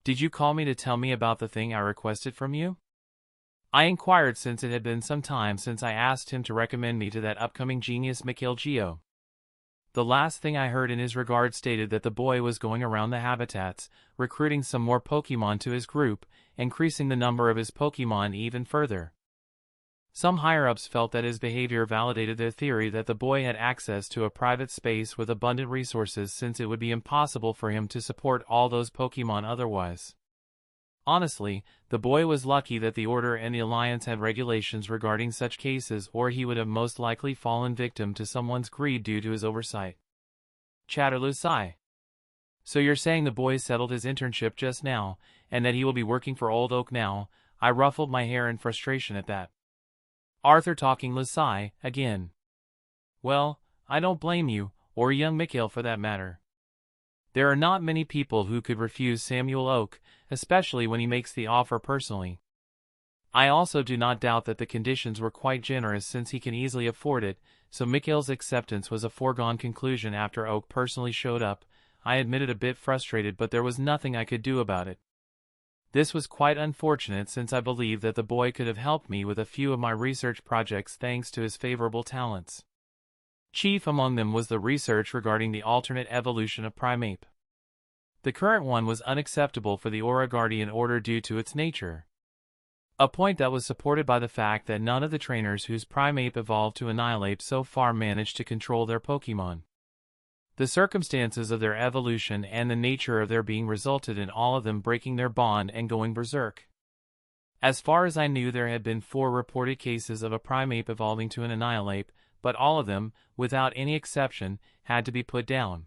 "Did you call me to tell me about the thing I requested from you?" I inquired, since it had been some time since I asked him to recommend me to that upcoming genius Mikhail Geo. The last thing I heard in his regard stated that the boy was going around the habitats, recruiting some more Pokemon to his group, increasing the number of his Pokemon even further. Some higher-ups felt that his behavior validated their theory that the boy had access to a private space with abundant resources, since it would be impossible for him to support all those Pokemon otherwise. Honestly, the boy was lucky that the Order and the Alliance had regulations regarding such cases, or he would have most likely fallen victim to someone's greed due to his oversight. Chatterloo sigh. "So you're saying the boy settled his internship just now, and that he will be working for Old Oak now?" I ruffled my hair in frustration at that. Arthur talking Lasai, again. "Well, I don't blame you, or young Mikhail for that matter. There are not many people who could refuse Samuel Oak, especially when he makes the offer personally. I also do not doubt that the conditions were quite generous, since he can easily afford it, so Mikhail's acceptance was a foregone conclusion after Oak personally showed up." I admitted, a bit frustrated, but there was nothing I could do about it. This was quite unfortunate, since I believed that the boy could have helped me with a few of my research projects thanks to his favorable talents. Chief among them was the research regarding the alternate evolution of Primeape. The current one was unacceptable for the Aura Guardian Order due to its nature. A point that was supported by the fact that none of the trainers whose Primeape evolved to Annihilate so far managed to control their Pokemon. The circumstances of their evolution and the nature of their being resulted in all of them breaking their bond and going berserk. As far as I knew, there had been 4 reported cases of a Primeape evolving to an Annihilate, but all of them, without any exception, had to be put down.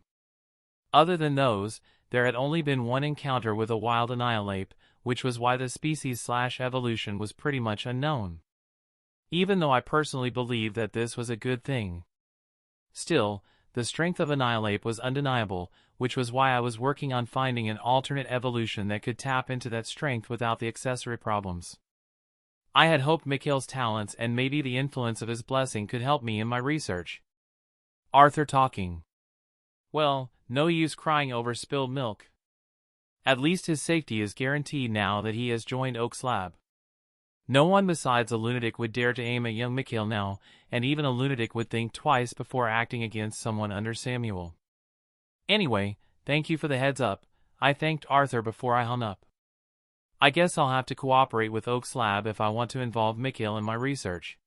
Other than those, there had only been one encounter with a wild Annihilate, which was why the species/evolution was pretty much unknown. Even though I personally believed that this was a good thing. Still, the strength of Annihilate was undeniable, which was why I was working on finding an alternate evolution that could tap into that strength without the accessory problems. I had hoped Mikhail's talents and maybe the influence of his blessing could help me in my research. Arthur talking. "Well, no use crying over spilled milk. At least his safety is guaranteed now that he has joined Oak's lab. No one besides a lunatic would dare to aim at young Mikhail now, and even a lunatic would think twice before acting against someone under Samuel. Anyway, thank you for the heads up," I thanked Arthur before I hung up. "I guess I'll have to cooperate with Oak's lab if I want to involve Mikhail in my research.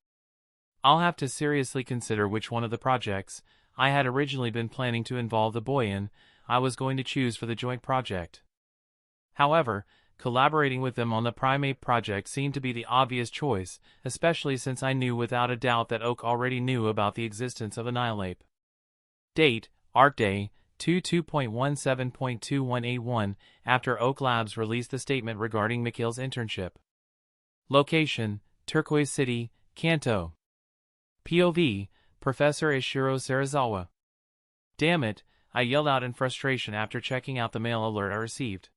I'll have to seriously consider which one of the projects I had originally been planning to involve the boy in I was going to choose for the joint project. However, collaborating with them on the Primeape project seemed to be the obvious choice, especially since I knew without a doubt that Oak already knew about the existence of Annihilate. Date: Art Day, 22.17.2181, after Oak Labs released the statement regarding Mikhail's internship. Location: Turquoise City, Kanto. POV: Professor Ishiro Serizawa. Damn it, I yelled out in frustration after checking out the mail alert I received.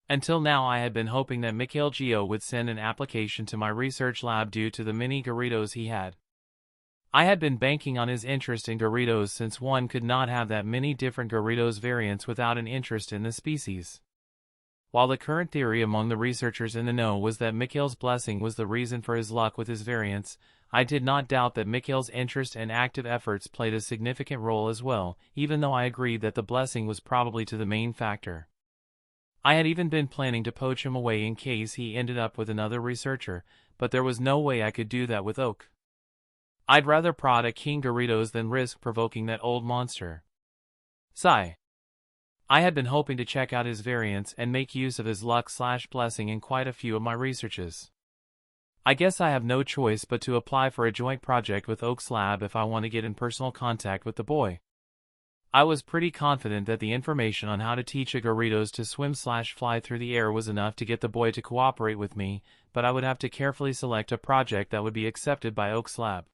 Until now I had been hoping that Mikhail Geo would send an application to my research lab due to the mini Garridos he had. I had been banking on his interest in Garridos since one could not have that many different Garridos variants without an interest in the species. While the current theory among the researchers in the know was that Mikhail's blessing was the reason for his luck with his variants, I did not doubt that Mikhail's interest and active efforts played a significant role as well, even though I agreed that the blessing was probably to the main factor. I had even been planning to poach him away in case he ended up with another researcher, but there was no way I could do that with Oak. I'd rather prod at King Garridos than risk provoking that old monster. Sigh. I had been hoping to check out his variants and make use of his luck/blessing in quite a few of my researches. I guess I have no choice but to apply for a joint project with Oak's lab if I want to get in personal contact with the boy. I was pretty confident that the information on how to teach a Garridos to swim/fly through the air was enough to get the boy to cooperate with me, but I would have to carefully select a project that would be accepted by Oak's lab.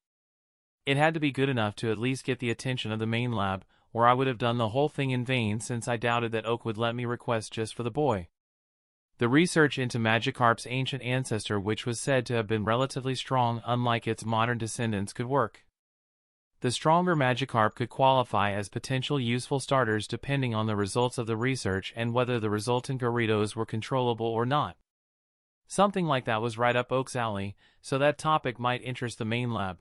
It had to be good enough to at least get the attention of the main lab, or I would have done the whole thing in vain since I doubted that Oak would let me request just for the boy. The research into Magikarp's ancient ancestor, which was said to have been relatively strong unlike its modern descendants, could work. The stronger Magikarp could qualify as potential useful starters depending on the results of the research and whether the resultant Garridos were controllable or not. Something like that was right up Oak's alley, so that topic might interest the main lab.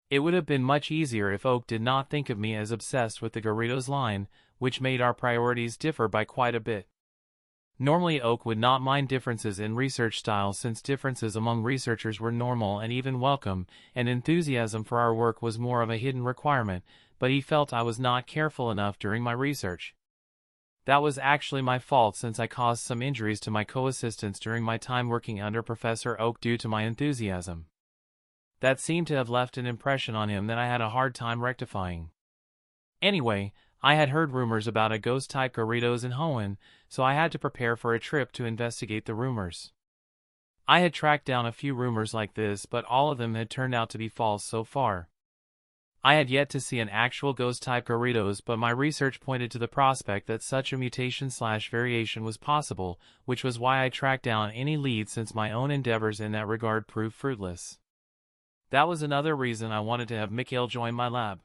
It would have been much easier if Oak did not think of me as obsessed with the Garridos line, which made our priorities differ by quite a bit. Normally Oak would not mind differences in research styles since differences among researchers were normal and even welcome, and enthusiasm for our work was more of a hidden requirement, but he felt I was not careful enough during my research. That was actually my fault since I caused some injuries to my co-assistants during my time working under Professor Oak due to my enthusiasm. That seemed to have left an impression on him that I had a hard time rectifying. Anyway, I had heard rumors about a ghost-type Garridos in Hoenn, so I had to prepare for a trip to investigate the rumors. I had tracked down a few rumors like this, but all of them had turned out to be false so far. I had yet to see an actual ghost-type Garridos, but my research pointed to the prospect that such a mutation/variation was possible, which was why I tracked down any leads since my own endeavors in that regard proved fruitless. That was another reason I wanted to have Mikhail join my lab.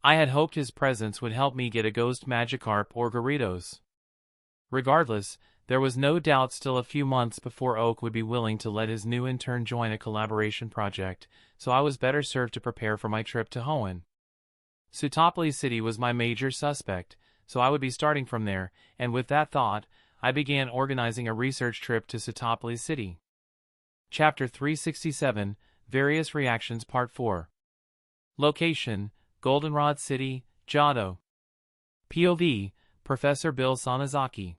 I had hoped his presence would help me get a ghost Magikarp or Garridos. Regardless, there was no doubt still a few months before Oak would be willing to let his new intern join a collaboration project, so I was better served to prepare for my trip to Hoenn. Synopsis City was my major suspect, so I would be starting from there, and with that thought, I began organizing a research trip to Synopsis City. Chapter 367, Various Reactions Part 4. Location: Goldenrod City, Johto. POV: Professor Bill Sonozaki.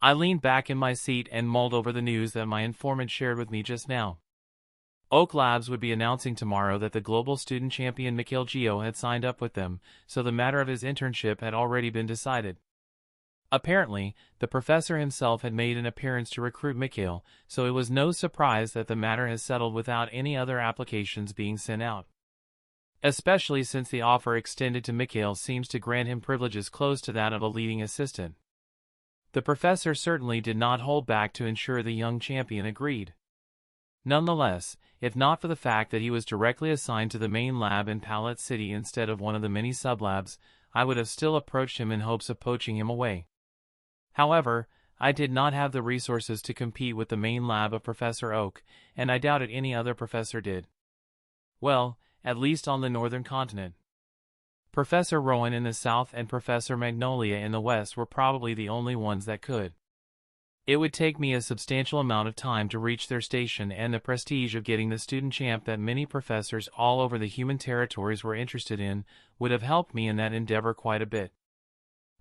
I leaned back in my seat and mulled over the news that my informant shared with me just now. Oak Labs would be announcing tomorrow that the global student champion Mikhail Geo had signed up with them, so the matter of his internship had already been decided. Apparently, the professor himself had made an appearance to recruit Mikhail, so it was no surprise that the matter has settled without any other applications being sent out. Especially since the offer extended to Mikhail seems to grant him privileges close to that of a leading assistant. The professor certainly did not hold back to ensure the young champion agreed. Nonetheless, if not for the fact that he was directly assigned to the main lab in Palette City instead of one of the many sublabs, I would have still approached him in hopes of poaching him away. However, I did not have the resources to compete with the main lab of Professor Oak, and I doubted any other professor did. Well, at least on the northern continent. Professor Rowan in the south and Professor Magnolia in the west were probably the only ones that could. It would take me a substantial amount of time to reach their station, and the prestige of getting the student champ that many professors all over the human territories were interested in would have helped me in that endeavor quite a bit.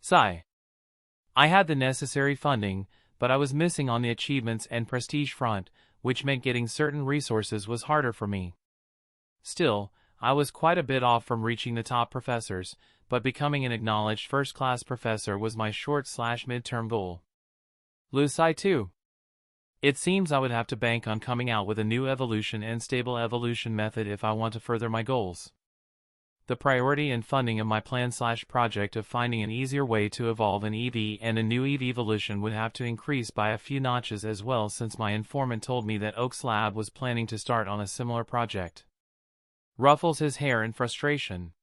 Sigh. I had the necessary funding, but I was missing on the achievements and prestige front, which meant getting certain resources was harder for me. Still, I was quite a bit off from reaching the top professors, but becoming an acknowledged first-class professor was my short/midterm goal. Lucai too. It seems I would have to bank on coming out with a new evolution and stable evolution method if I want to further my goals. The priority and funding of my plan/project of finding an easier way to evolve an EV and a new EV evolution would have to increase by a few notches as well, since my informant told me that Oak's lab was planning to start on a similar project. Ruffles his hair in frustration.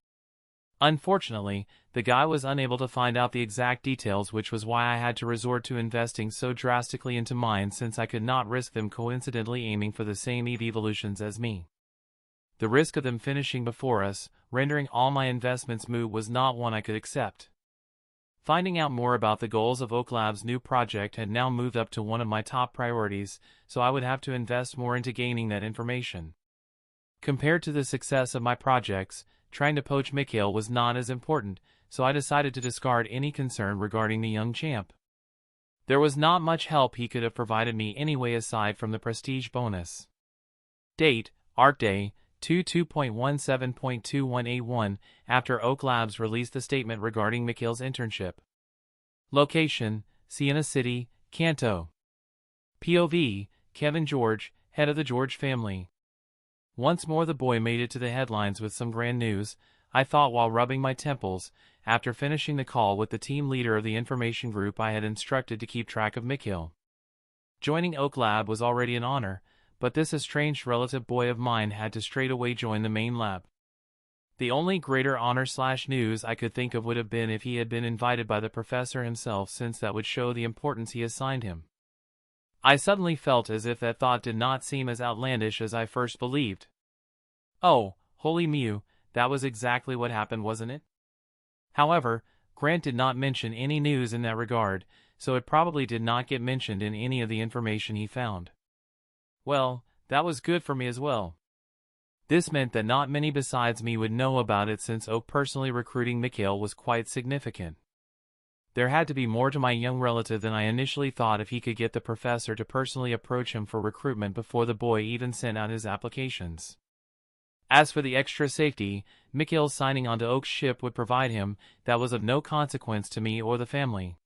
Unfortunately, the guy was unable to find out the exact details, which was why I had to resort to investing so drastically into mine, since I could not risk them coincidentally aiming for the same EV evolutions as me. The risk of them finishing before us, rendering all my investments moot, was not one I could accept. Finding out more about the goals of Oak Lab's new project had now moved up to one of my top priorities, so I would have to invest more into gaining that information. Compared to the success of my projects, trying to poach Mikhail was not as important, so I decided to discard any concern regarding the young champ. There was not much help he could have provided me anyway aside from the prestige bonus. Date, Art Day, 22.17.2181, after Oak Labs released the statement regarding Mikhail's internship. Location, Siena City, Kanto. POV, Kevin George, head of the George family. Once more the boy made it to the headlines with some grand news, I thought while rubbing my temples, after finishing the call with the team leader of the information group I had instructed to keep track of Mikhail. Joining Oak Lab was already an honor, but this estranged relative boy of mine had to straightaway join the main lab. The only greater honor/news I could think of would have been if he had been invited by the professor himself, since that would show the importance he assigned him. I suddenly felt as if that thought did not seem as outlandish as I first believed. Oh, holy Mew, that was exactly what happened, wasn't it? However, Grant did not mention any news in that regard, so it probably did not get mentioned in any of the information he found. Well, that was good for me as well. This meant that not many besides me would know about it, since Oak personally recruiting Mikhail was quite significant. There had to be more to my young relative than I initially thought if he could get the professor to personally approach him for recruitment before the boy even sent out his applications. As for the extra safety Mikhail's signing onto Oak's ship would provide him, that was of no consequence to me or the family.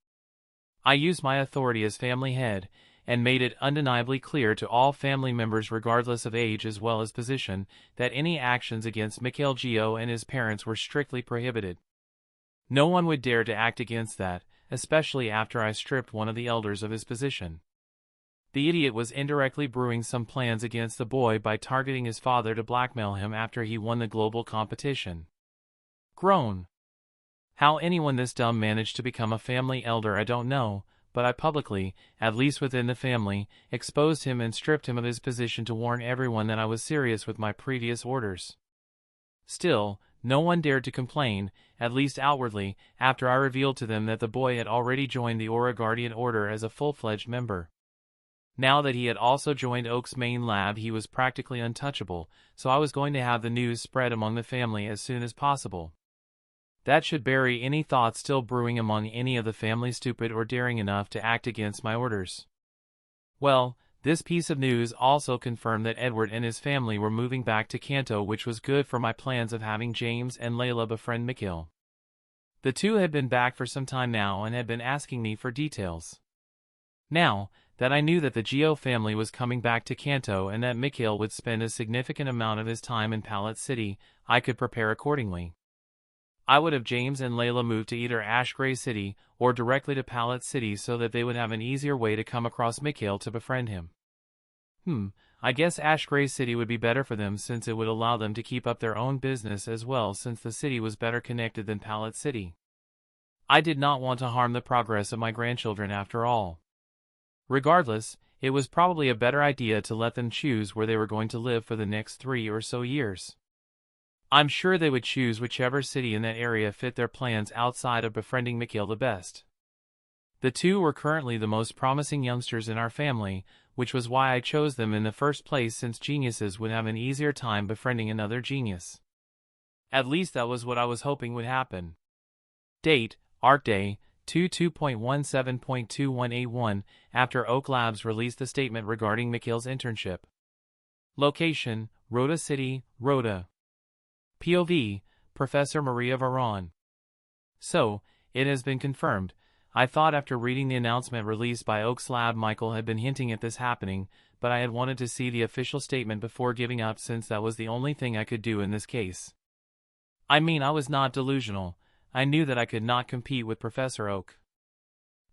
I used my authority as family head, and made it undeniably clear to all family members regardless of age as well as position, that any actions against Mikhail Geo and his parents were strictly prohibited. No one would dare to act against that, especially after I stripped one of the elders of his position. The idiot was indirectly brewing some plans against the boy by targeting his father to blackmail him after he won the global competition. Groan. How anyone this dumb managed to become a family elder I don't know, but I publicly, at least within the family, exposed him and stripped him of his position to warn everyone that I was serious with my previous orders. Still, no one dared to complain, at least outwardly, after I revealed to them that the boy had already joined the Aura Guardian Order as a full-fledged member. Now that he had also joined Oak's main lab, he was practically untouchable, so I was going to have the news spread among the family as soon as possible. That should bury any thoughts still brewing among any of the family stupid or daring enough to act against my orders. Well, this piece of news also confirmed that Edward and his family were moving back to Kanto, which was good for my plans of having James and Layla befriend Mikhail. The two had been back for some time now and had been asking me for details. Now that I knew that the Geo family was coming back to Kanto and that Mikhail would spend a significant amount of his time in Pallet City, I could prepare accordingly. I would have James and Layla move to either Ash Gray City or directly to Pallet City so that they would have an easier way to come across Mikhail to befriend him. I guess Ash Gray City would be better for them, since it would allow them to keep up their own business as well, since the city was better connected than Pallet City. I did not want to harm the progress of my grandchildren after all. Regardless, it was probably a better idea to let them choose where they were going to live for the next 3 or so years. I'm sure they would choose whichever city in that area fit their plans outside of befriending Mikhail the best. The two were currently the most promising youngsters in our family, which was why I chose them in the first place, since geniuses would have an easier time befriending another genius. At least that was what I was hoping would happen. Date, Art Day, 22.17.2181, after Oak Labs released the statement regarding Mikhail's internship. Location, Rhoda City, Rhoda. POV, Professor Maria Varon. So, it has been confirmed. I thought after reading the announcement released by Oak's lab Michael had been hinting at this happening, but I had wanted to see the official statement before giving up, since that was the only thing I could do in this case. I mean, I was not delusional. I knew that I could not compete with Professor Oak.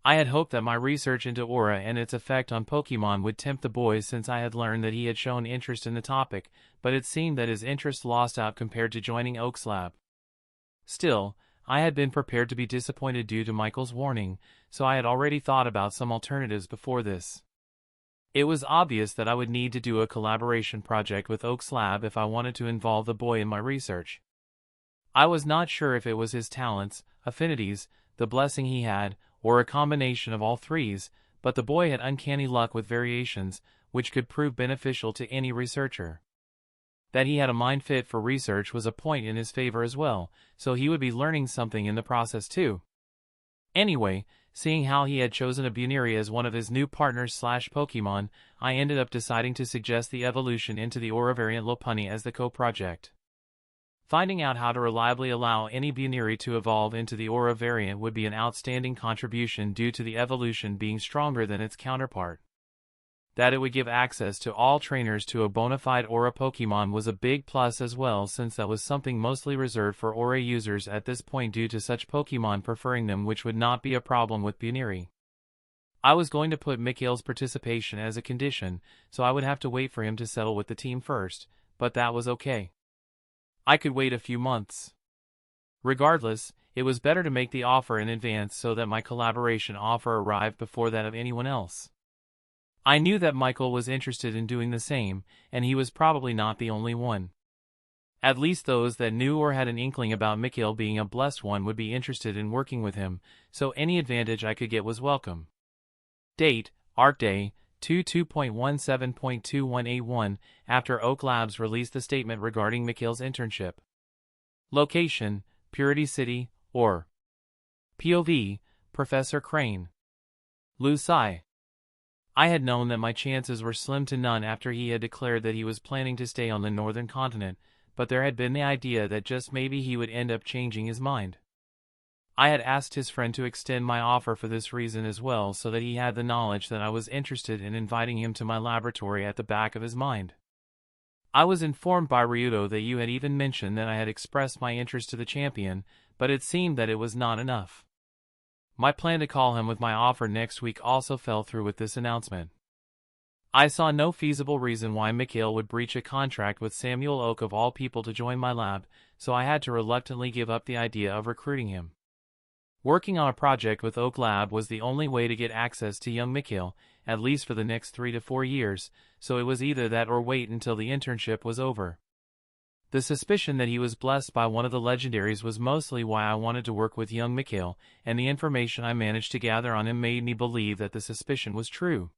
I had hoped that my research into aura and its effect on Pokemon would tempt the boys since I had learned that he had shown interest in the topic, but it seemed that his interest lost out compared to joining Oak's lab. Still, I had been prepared to be disappointed due to Michael's warning, so I had already thought about some alternatives before this. It was obvious that I would need to do a collaboration project with Oak's lab if I wanted to involve the boy in my research. I was not sure if it was his talents, affinities, the blessing he had, or a combination of all threes, but the boy had uncanny luck with variations, which could prove beneficial to any researcher. That he had a mind fit for research was a point in his favor as well, so he would be learning something in the process too. Anyway, seeing how he had chosen a Buneary as one of his new partners/Pokemon, I ended up deciding to suggest the evolution into the Aura variant Lopunny as the co-project. Finding out how to reliably allow any Buneary to evolve into the Aura variant would be an outstanding contribution due to the evolution being stronger than its counterpart. That it would give access to all trainers to a bona fide Aura Pokemon was a big plus as well, since that was something mostly reserved for Aura users at this point due to such Pokemon preferring them, which would not be a problem with Buneary. I was going to put Mikhail's participation as a condition, so I would have to wait for him to settle with the team first, but that was okay. I could wait a few months. Regardless, it was better to make the offer in advance so that my collaboration offer arrived before that of anyone else. I knew that Michael was interested in doing the same, and he was probably not the only one. At least those that knew or had an inkling about Mikhail being a blessed one would be interested in working with him, so any advantage I could get was welcome. Date, Art Day, 22.17.2181, after Oak Labs released the statement regarding Mikhail's internship. Location, Purity City, or POV, Professor Crane. Lusai. I had known that my chances were slim to none after he had declared that he was planning to stay on the northern continent, but there had been the idea that just maybe he would end up changing his mind. I had asked his friend to extend my offer for this reason as well, so that he had the knowledge that I was interested in inviting him to my laboratory at the back of his mind. I was informed by Ryuto that you had even mentioned that I had expressed my interest to the champion, but it seemed that it was not enough. My plan to call him with my offer next week also fell through with this announcement. I saw no feasible reason why Mikhail would breach a contract with Samuel Oak of all people to join my lab, so I had to reluctantly give up the idea of recruiting him. Working on a project with Oak Lab was the only way to get access to young Mikhail, at least for the next 3 to 4 years, so it was either that or wait until the internship was over. The suspicion that he was blessed by one of the legendaries was mostly why I wanted to work with young Mikhail, and the information I managed to gather on him made me believe that the suspicion was true.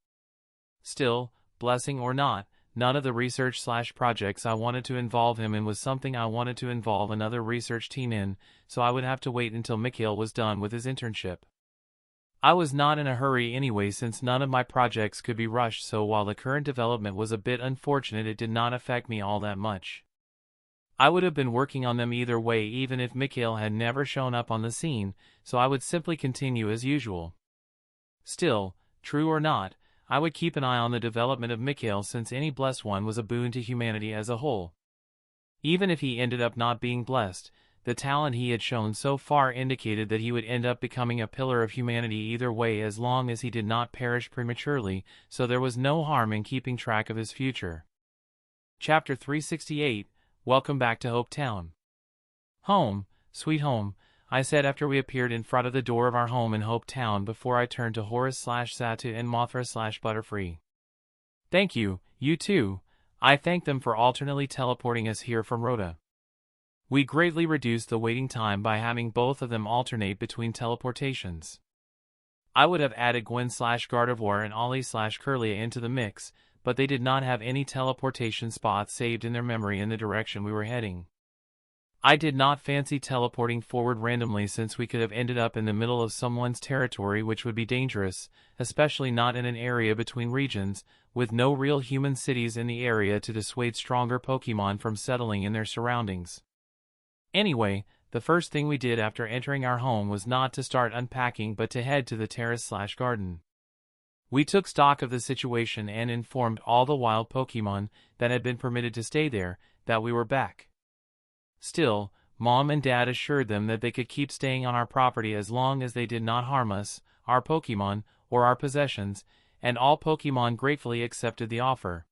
Still, blessing or not, none of the research/projects I wanted to involve him in was something I wanted to involve another research team in, so I would have to wait until Mikhail was done with his internship. I was not in a hurry anyway, since none of my projects could be rushed, so while the current development was a bit unfortunate, it did not affect me all that much. I would have been working on them either way even if Mikhail had never shown up on the scene, so I would simply continue as usual. Still, true or not, I would keep an eye on the development of Mikhail, since any blessed one was a boon to humanity as a whole. Even if he ended up not being blessed, the talent he had shown so far indicated that he would end up becoming a pillar of humanity either way, as long as he did not perish prematurely, so there was no harm in keeping track of his future. Chapter 368, Welcome back to Hope Town. Home, sweet home, I said after we appeared in front of the door of our home in Hope Town before I turned to Horus/Satu and Mothra/Butterfree. Thank you, you too. I thanked them for alternately teleporting us here from Rhoda. We greatly reduced the waiting time by having both of them alternate between teleportations. I would have added Gwen/Gardevoir and Ollie/Curlia into the mix, but they did not have any teleportation spots saved in their memory in the direction we were heading. I did not fancy teleporting forward randomly, since we could have ended up in the middle of someone's territory, which would be dangerous, especially not in an area between regions, with no real human cities in the area to dissuade stronger Pokemon from settling in their surroundings. Anyway, the first thing we did after entering our home was not to start unpacking but to head to the terrace/garden. We took stock of the situation and informed all the wild Pokemon that had been permitted to stay there that we were back. Still, Mom and Dad assured them that they could keep staying on our property as long as they did not harm us, our Pokemon, or our possessions, and all Pokemon gratefully accepted the offer.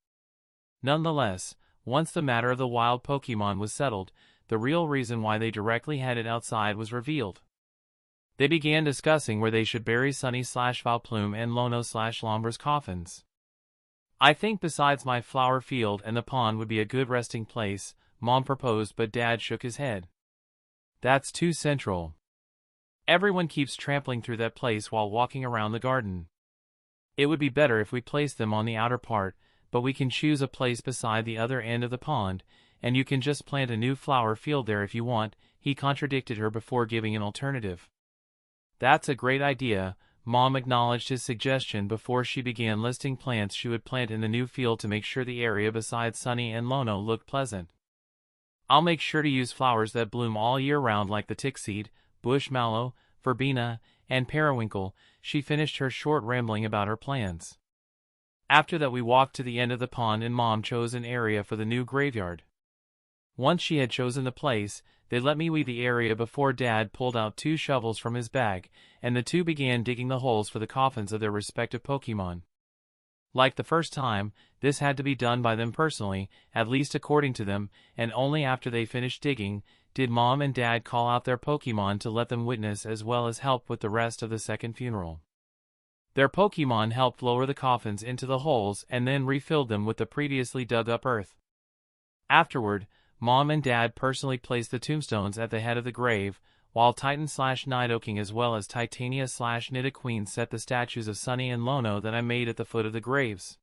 Nonetheless, once the matter of the wild Pokemon was settled, the real reason why they directly headed outside was revealed. They began discussing where they should bury Sunny/Vileplume and Lono/Lombra's coffins. I think besides my flower field and the pond would be a good resting place, Mom proposed, but Dad shook his head. That's too central. Everyone keeps trampling through that place while walking around the garden. It would be better if we placed them on the outer part, but we can choose a place beside the other end of the pond, and you can just plant a new flower field there if you want, he contradicted her before giving an alternative. That's a great idea, Mom acknowledged his suggestion before she began listing plants she would plant in the new field to make sure the area beside Sunny and Lono looked pleasant. I'll make sure to use flowers that bloom all year round like the tickseed, bush mallow, verbena, and periwinkle. She finished her short rambling about her plans. After that we walked to the end of the pond and Mom chose an area for the new graveyard. Once she had chosen the place, they let me weed the area before Dad pulled out 2 shovels from his bag, and the two began digging the holes for the coffins of their respective Pokemon. Like the first time, this had to be done by them personally, at least according to them, and only after they finished digging, did Mom and Dad call out their Pokemon to let them witness as well as help with the rest of the second funeral. Their Pokemon helped lower the coffins into the holes and then refilled them with the previously dug up earth. Afterward, Mom and Dad personally placed the tombstones at the head of the grave, while Titan/Nidoking as well as Titania/Nidoqueen set the statues of Sunny and Lono that I made at the foot of the graves.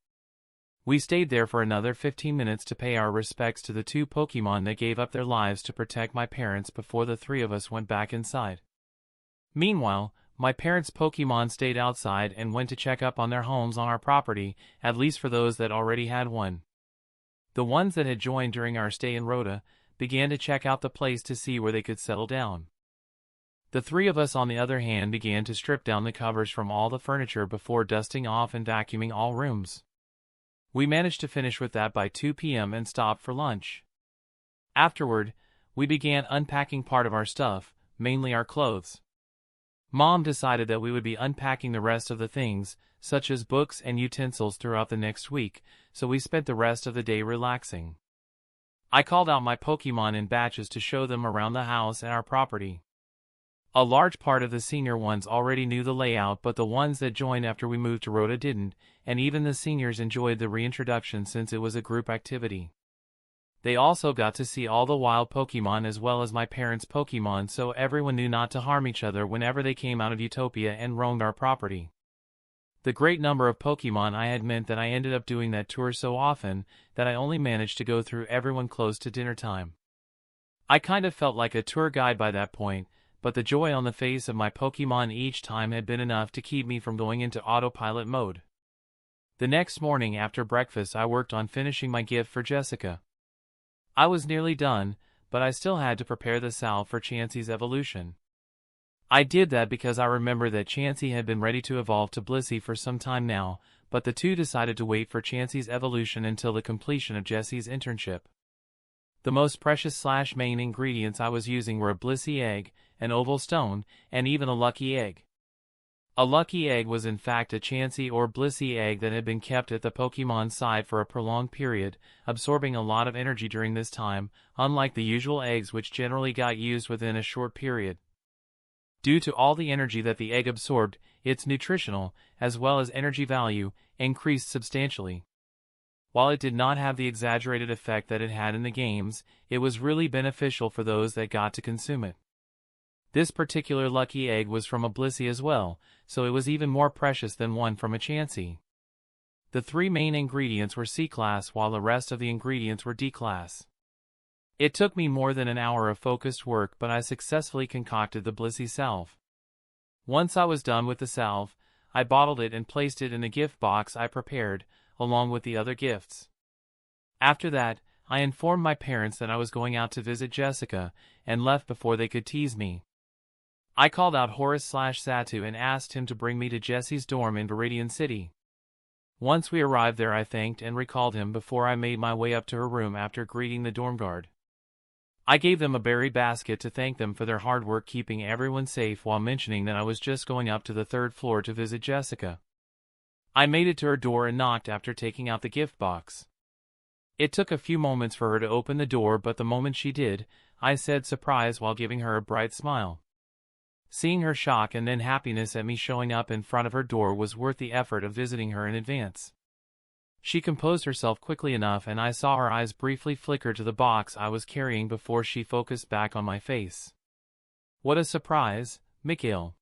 We stayed there for another 15 minutes to pay our respects to the 2 Pokemon that gave up their lives to protect my parents before the 3 of us went back inside. Meanwhile, my parents' Pokemon stayed outside and went to check up on their homes on our property, at least for those that already had one. The ones that had joined during our stay in Rhoda began to check out the place to see where they could settle down. The 3 of us on the other hand began to strip down the covers from all the furniture before dusting off and vacuuming all rooms. We managed to finish with that by 2 p.m. and stopped for lunch. Afterward, we began unpacking part of our stuff, mainly our clothes. Mom decided that we would be unpacking the rest of the things, such as books and utensils, throughout the next week, so we spent the rest of the day relaxing. I called out my Pokemon in batches to show them around the house and our property. A large part of the senior ones already knew the layout, but the ones that joined after we moved to Rhoda didn't, and even the seniors enjoyed the reintroduction since it was a group activity. They also got to see all the wild Pokemon as well as my parents' Pokemon, so everyone knew not to harm each other whenever they came out of Utopia and roamed our property. The great number of Pokemon I had meant that I ended up doing that tour so often that I only managed to go through everyone close to dinner time. I kind of felt like a tour guide by that point, but the joy on the face of my Pokemon each time had been enough to keep me from going into autopilot mode. The next morning after breakfast I worked on finishing my gift for Jessica. I was nearly done, but I still had to prepare the salve for Chansey's evolution. I did that because I remember that Chansey had been ready to evolve to Blissey for some time now, but the 2 decided to wait for Chansey's evolution until the completion of Jessie's internship. The most precious/main ingredients I was using were a Blissey egg, an oval stone, and even a lucky egg. A lucky egg was in fact a Chansey or Blissey egg that had been kept at the Pokemon side for a prolonged period, absorbing a lot of energy during this time, unlike the usual eggs which generally got used within a short period. Due to all the energy that the egg absorbed, its nutritional, as well as energy value, increased substantially. While it did not have the exaggerated effect that it had in the games, it was really beneficial for those that got to consume it. This particular lucky egg was from a Blissey as well, so it was even more precious than one from a Chansey. The 3 main ingredients were C-class while the rest of the ingredients were D-class. It took me more than an hour of focused work, but I successfully concocted the Blissey salve. Once I was done with the salve, I bottled it and placed it in the gift box I prepared, along with the other gifts. After that, I informed my parents that I was going out to visit Jessica, and left before they could tease me. I called out Horace/Satu and asked him to bring me to Jesse's dorm in Viridian City. Once we arrived there I thanked and recalled him before I made my way up to her room after greeting the dorm guard. I gave them a berry basket to thank them for their hard work keeping everyone safe while mentioning that I was just going up to the third floor to visit Jessica. I made it to her door and knocked after taking out the gift box. It took a few moments for her to open the door, but the moment she did, I said surprise while giving her a bright smile. Seeing her shock and then happiness at me showing up in front of her door was worth the effort of visiting her in advance. She composed herself quickly enough and I saw her eyes briefly flicker to the box I was carrying before she focused back on my face. "What a surprise, Mikhail.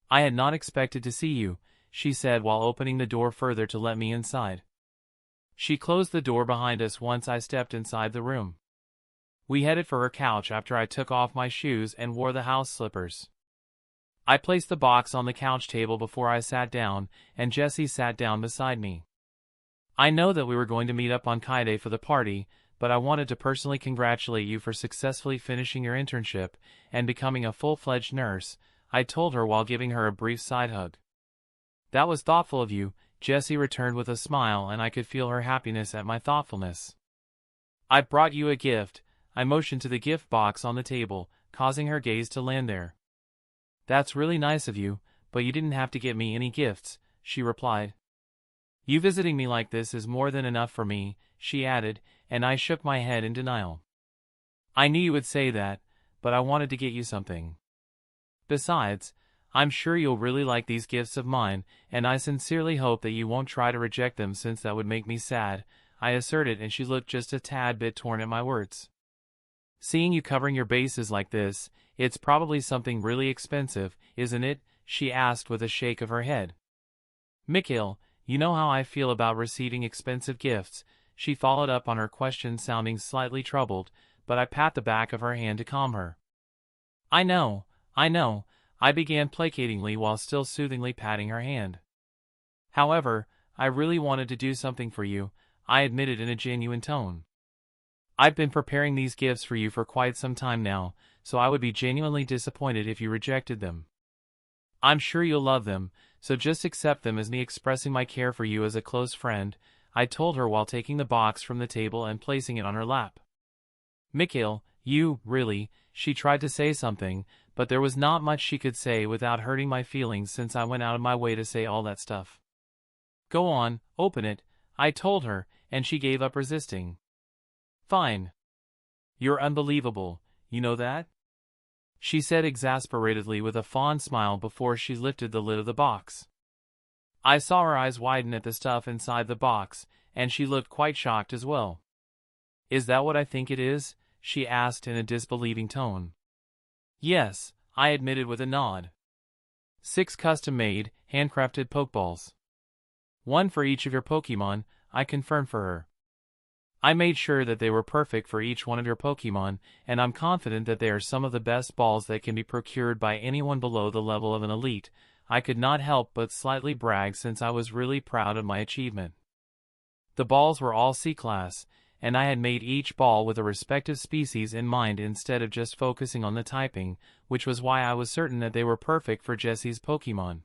I had not expected to see you," she said while opening the door further to let me inside. She closed the door behind us once I stepped inside the room. We headed for her couch after I took off my shoes and wore the house slippers. I placed the box on the couch table before I sat down, and Jessie sat down beside me. I know that we were going to meet up on Kai-Day for the party, but I wanted to personally congratulate you for successfully finishing your internship and becoming a full-fledged nurse, I told her while giving her a brief side hug. "That was thoughtful of you," Jessie returned with a smile, and I could feel her happiness at my thoughtfulness. "I brought you a gift," I motioned to the gift box on the table, causing her gaze to land there. "That's really nice of you, but you didn't have to get me any gifts," she replied. "You visiting me like this is more than enough for me," she added, and I shook my head in denial. "I knew you would say that, but I wanted to get you something. Besides, I'm sure you'll really like these gifts of mine, and I sincerely hope that you won't try to reject them since that would make me sad," I asserted, and she looked just a tad bit torn at my words. "Seeing you covering your bases like this, it's probably something really expensive, isn't it?" she asked with a shake of her head. "Mikhail, you know how I feel about receiving expensive gifts," she followed up on her question, sounding slightly troubled, but I pat the back of her hand to calm her. I know, I began placatingly while still soothingly patting her hand. "However, I really wanted to do something for you," I admitted in a genuine tone. "I've been preparing these gifts for you for quite some time now, so I would be genuinely disappointed if you rejected them. I'm sure you'll love them, so just accept them as me expressing my care for you as a close friend," I told her while taking the box from the table and placing it on her lap. "Mikhail, you, really," she tried to say something, but there was not much she could say without hurting my feelings since I went out of my way to say all that stuff. "Go on, open it," I told her, and she gave up resisting. "Fine. You're unbelievable, you know that?" she said exasperatedly with a fond smile before she lifted the lid of the box. I saw her eyes widen at the stuff inside the box, and she looked quite shocked as well. "Is that what I think it is?" she asked in a disbelieving tone. "Yes," I admitted with a nod. 6 custom-made, handcrafted Pokeballs. One for each of your Pokemon, I confirmed for her. I made sure that they were perfect for each one of your Pokemon, and I'm confident that they are some of the best balls that can be procured by anyone below the level of an elite. I could not help but slightly brag since I was really proud of my achievement. The balls were all C-class, and I had made each ball with a respective species in mind instead of just focusing on the typing, which was why I was certain that they were perfect for Jessie's Pokemon.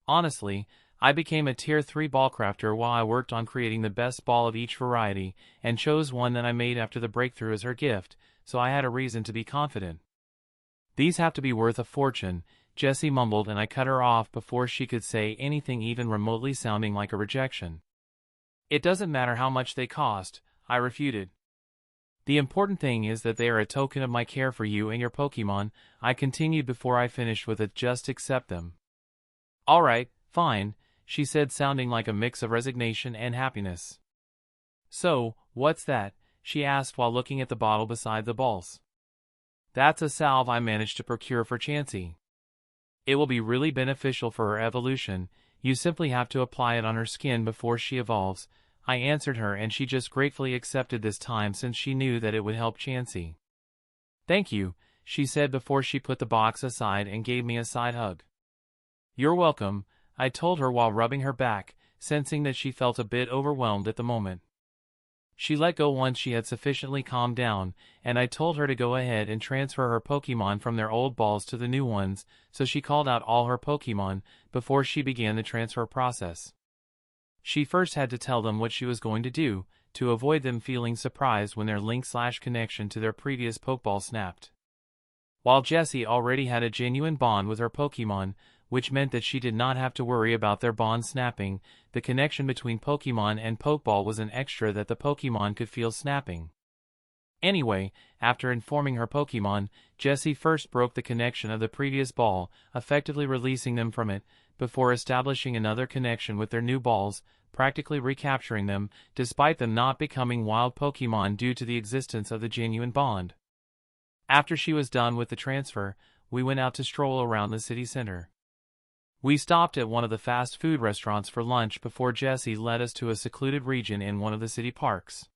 Honestly, I became a Tier 3 ball crafter while I worked on creating the best ball of each variety, and chose one that I made after the breakthrough as her gift, so I had a reason to be confident. "These have to be worth a fortune," Jessie mumbled, and I cut her off before she could say anything even remotely sounding like a rejection. "It doesn't matter how much they cost," I refuted. "The important thing is that they are a token of my care for you and your Pokemon," I continued before I finished with a "just accept them." "All right, fine," she said, sounding like a mix of resignation and happiness. "So, what's that?" she asked while looking at the bottle beside the balls. "That's a salve I managed to procure for Chansey. It will be really beneficial for her evolution. You simply have to apply it on her skin before she evolves," I answered her, and she just gratefully accepted this time since she knew that it would help Chansey. "Thank you," she said before she put the box aside and gave me a side hug. "You're welcome," I told her while rubbing her back, sensing that she felt a bit overwhelmed at the moment. She let go once she had sufficiently calmed down, and I told her to go ahead and transfer her Pokemon from their old balls to the new ones, so she called out all her Pokemon before she began the transfer process. She first had to tell them what she was going to do, to avoid them feeling surprised when their link/connection to their previous Pokeball snapped. While Jessie already had a genuine bond with her Pokemon, which meant that she did not have to worry about their bond snapping, the connection between Pokemon and Pokeball was an extra that the Pokemon could feel snapping. Anyway, after informing her Pokemon, Jessie first broke the connection of the previous ball, effectively releasing them from it, before establishing another connection with their new balls, practically recapturing them, despite them not becoming wild Pokemon due to the existence of the genuine bond. After she was done with the transfer, we went out to stroll around the city center. We stopped at one of the fast food restaurants for lunch before Jessie led us to a secluded region in one of the city parks.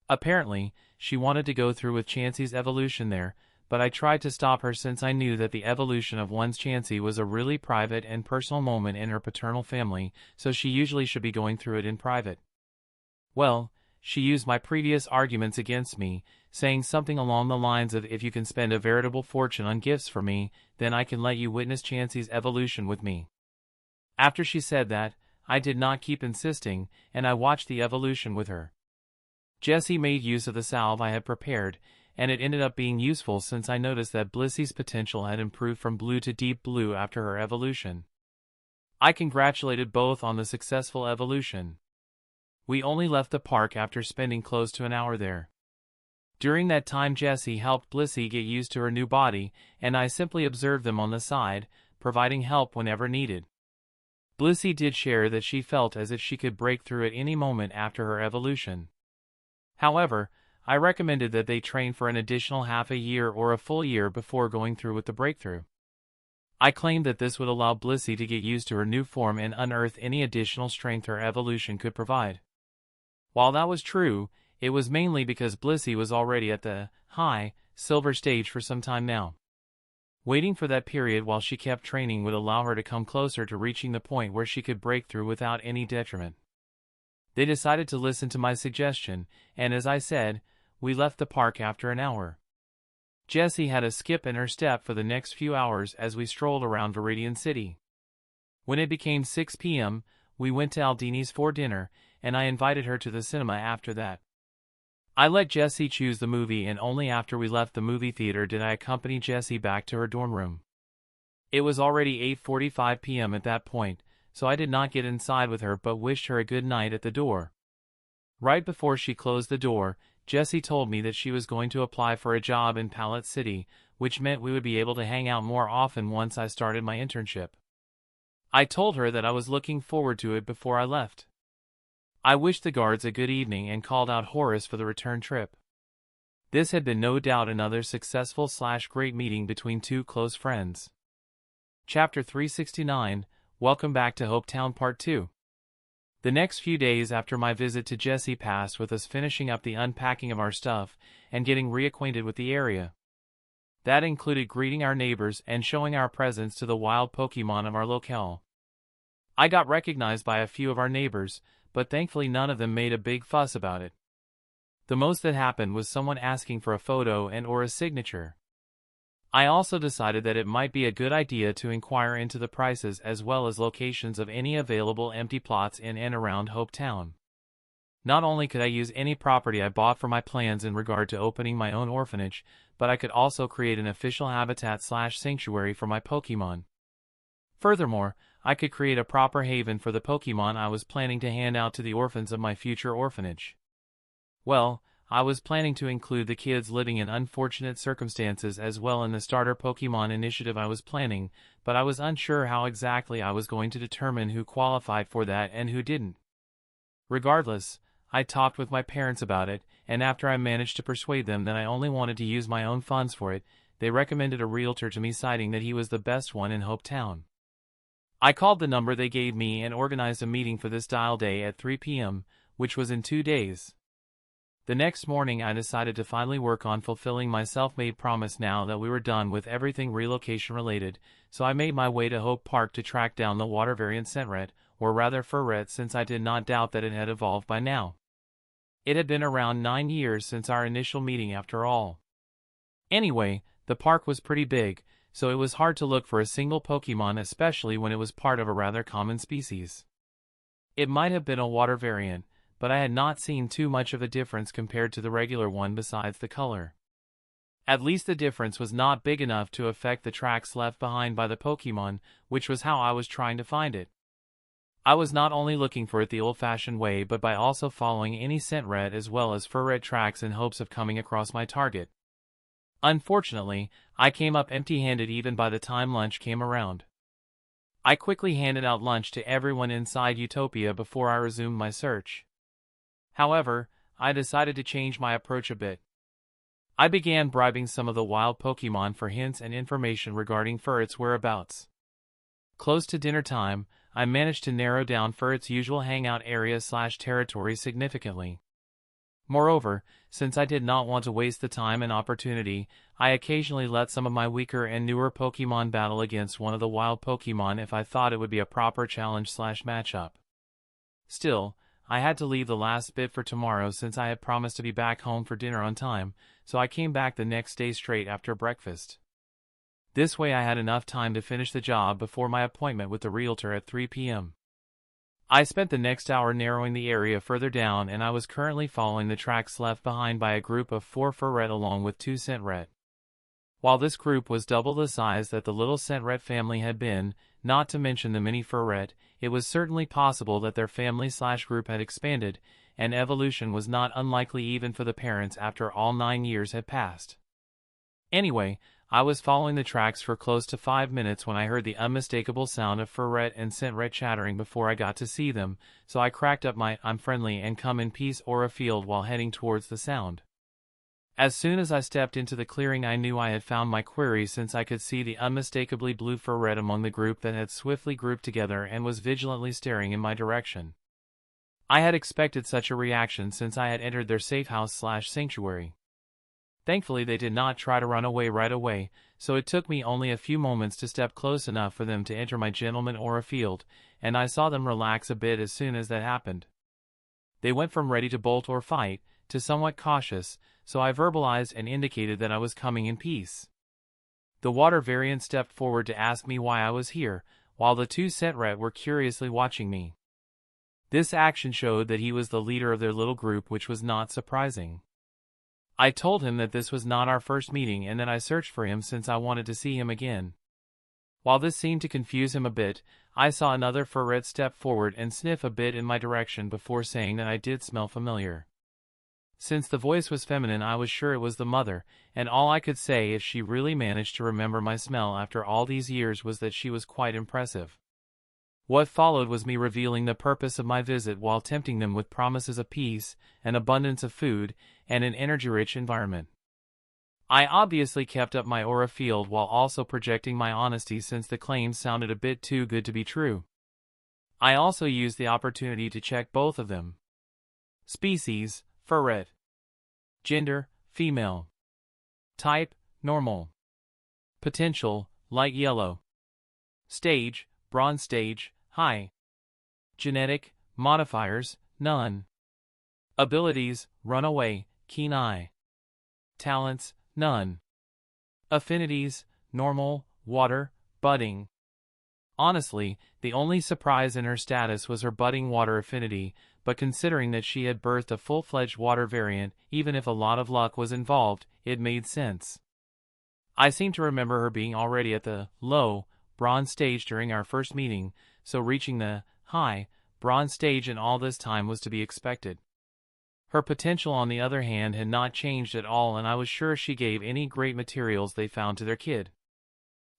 Apparently, she wanted to go through with Chansey's evolution there, but I tried to stop her since I knew that the evolution of one's Chansey was a really private and personal moment in her paternal family, so she usually should be going through it in private. Well, she used my previous arguments against me, saying something along the lines of, if you can spend a veritable fortune on gifts for me, then I can let you witness Chansey's evolution with me. After she said that, I did not keep insisting, and I watched the evolution with her. Jessie made use of the salve I had prepared, and it ended up being useful since I noticed that Blissy's potential had improved from blue to deep blue after her evolution. I congratulated both on the successful evolution. We only left the park after spending close to an hour there. During that time Jessie helped Blissey get used to her new body, and I simply observed them on the side, providing help whenever needed. Blissey did share that she felt as if she could break through at any moment after her evolution. However, I recommended that they train for an additional half a year or a full year before going through with the breakthrough. I claimed that this would allow Blissey to get used to her new form and unearth any additional strength her evolution could provide. While that was true, it was mainly because Blissey was already at the high, silver stage for some time now. Waiting for that period while she kept training would allow her to come closer to reaching the point where she could break through without any detriment. They decided to listen to my suggestion, and as I said, we left the park after an hour. Jessie had a skip in her step for the next few hours as we strolled around Viridian City. When it became 6 p.m., we went to Aldini's for dinner, and I invited her to the cinema after that. I let Jessie choose the movie, and only after we left the movie theater did I accompany Jessie back to her dorm room. It was already 8:45 p.m. at that point, so I did not get inside with her but wished her a good night at the door. Right before she closed the door, Jessie told me that she was going to apply for a job in Pallet City, which meant we would be able to hang out more often once I started my internship. I told her that I was looking forward to it before I left. I wished the guards a good evening and called out Horace for the return trip. This had been no doubt another successful/great meeting between two close friends. Chapter 369, Welcome Back to Hopetown Part 2. The next few days after my visit to Jessie passed with us finishing up the unpacking of our stuff and getting reacquainted with the area. That included greeting our neighbors and showing our presence to the wild Pokemon of our locale. I got recognized by a few of our neighbors, but thankfully none of them made a big fuss about it. The most that happened was someone asking for a photo and/or a signature. I also decided that it might be a good idea to inquire into the prices as well as locations of any available empty plots in and around Hopetown. Not only could I use any property I bought for my plans in regard to opening my own orphanage, but I could also create an official habitat/sanctuary for my Pokemon. Furthermore, I could create a proper haven for the Pokemon I was planning to hand out to the orphans of my future orphanage. Well, I was planning to include the kids living in unfortunate circumstances as well in the starter Pokemon initiative I was planning, but I was unsure how exactly I was going to determine who qualified for that and who didn't. Regardless, I talked with my parents about it, and after I managed to persuade them that I only wanted to use my own funds for it, they recommended a realtor to me, citing that he was the best one in Hopetown. I called the number they gave me and organized a meeting for this dial day at 3 p.m., which was in 2 days. The next morning I decided to finally work on fulfilling my self-made promise now that we were done with everything relocation related, so I made my way to Hope Park to track down the water variant Sentret, or rather Furret, since I did not doubt that it had evolved by now. It had been around 9 years since our initial meeting after all. Anyway, the park was pretty big, so it was hard to look for a single Pokemon, especially when it was part of a rather common species. It might have been a water variant, but I had not seen too much of a difference compared to the regular one besides the color. At least the difference was not big enough to affect the tracks left behind by the Pokemon, which was how I was trying to find it. I was not only looking for it the old-fashioned way but by also following any scent red as well as fur red tracks in hopes of coming across my target. Unfortunately, I came up empty-handed even by the time lunch came around. I quickly handed out lunch to everyone inside Utopia before I resumed my search. However, I decided to change my approach a bit. I began bribing some of the wild Pokemon for hints and information regarding Furret's whereabouts. Close to dinner time, I managed to narrow down Furret's usual hangout area/territory significantly. Moreover, since I did not want to waste the time and opportunity, I occasionally let some of my weaker and newer Pokemon battle against one of the wild Pokemon if I thought it would be a proper challenge/matchup. Still, I had to leave the last bit for tomorrow since I had promised to be back home for dinner on time, so I came back the next day straight after breakfast. This way I had enough time to finish the job before my appointment with the realtor at 3 p.m. I spent the next hour narrowing the area further down and I was currently following the tracks left behind by a group of 4 Furret along with 2 Scentret. While this group was double the size that the little Scentret family had been, not to mention the mini Furret, it was certainly possible that their family/group had expanded, and evolution was not unlikely even for the parents after all 9 years had passed. Anyway, I was following the tracks for close to 5 minutes when I heard the unmistakable sound of Furret and Scentret chattering before I got to see them, so I cracked up my "I'm friendly and come in peace" aura field while heading towards the sound. As soon as I stepped into the clearing I knew I had found my query since I could see the unmistakably blue Furret among the group that had swiftly grouped together and was vigilantly staring in my direction. I had expected such a reaction since I had entered their safe house/sanctuary. Thankfully they did not try to run away right away, so it took me only a few moments to step close enough for them to enter my gentleman aura field, and I saw them relax a bit as soon as that happened. They went from ready to bolt or fight, to somewhat cautious, so I verbalized and indicated that I was coming in peace. The water variant stepped forward to ask me why I was here, while the 2 Scentret were curiously watching me. This action showed that he was the leader of their little group, which was not surprising. I told him that this was not our first meeting and that I searched for him since I wanted to see him again. While this seemed to confuse him a bit, I saw another Furret step forward and sniff a bit in my direction before saying that I did smell familiar. Since the voice was feminine I was sure it was the mother, and all I could say if she really managed to remember my smell after all these years was that she was quite impressive. What followed was me revealing the purpose of my visit while tempting them with promises of peace, an abundance of food, and an energy-rich environment. I obviously kept up my aura field while also projecting my honesty since the claims sounded a bit too good to be true. I also used the opportunity to check both of them. Species, Furret. Gender, female. Type, normal. Potential, light yellow. Stage, bronze stage, high. Genetic, modifiers, none. Abilities, runaway, keen eye. Talents, none. Affinities, normal, water, budding. Honestly, the only surprise in her status was her budding water affinity, but considering that she had birthed a full-fledged water variant, even if a lot of luck was involved, it made sense. I seem to remember her being already at the low, bronze stage during our first meeting, so reaching the high, bronze stage in all this time was to be expected. Her potential on the other hand had not changed at all and I was sure she gave any great materials they found to their kid.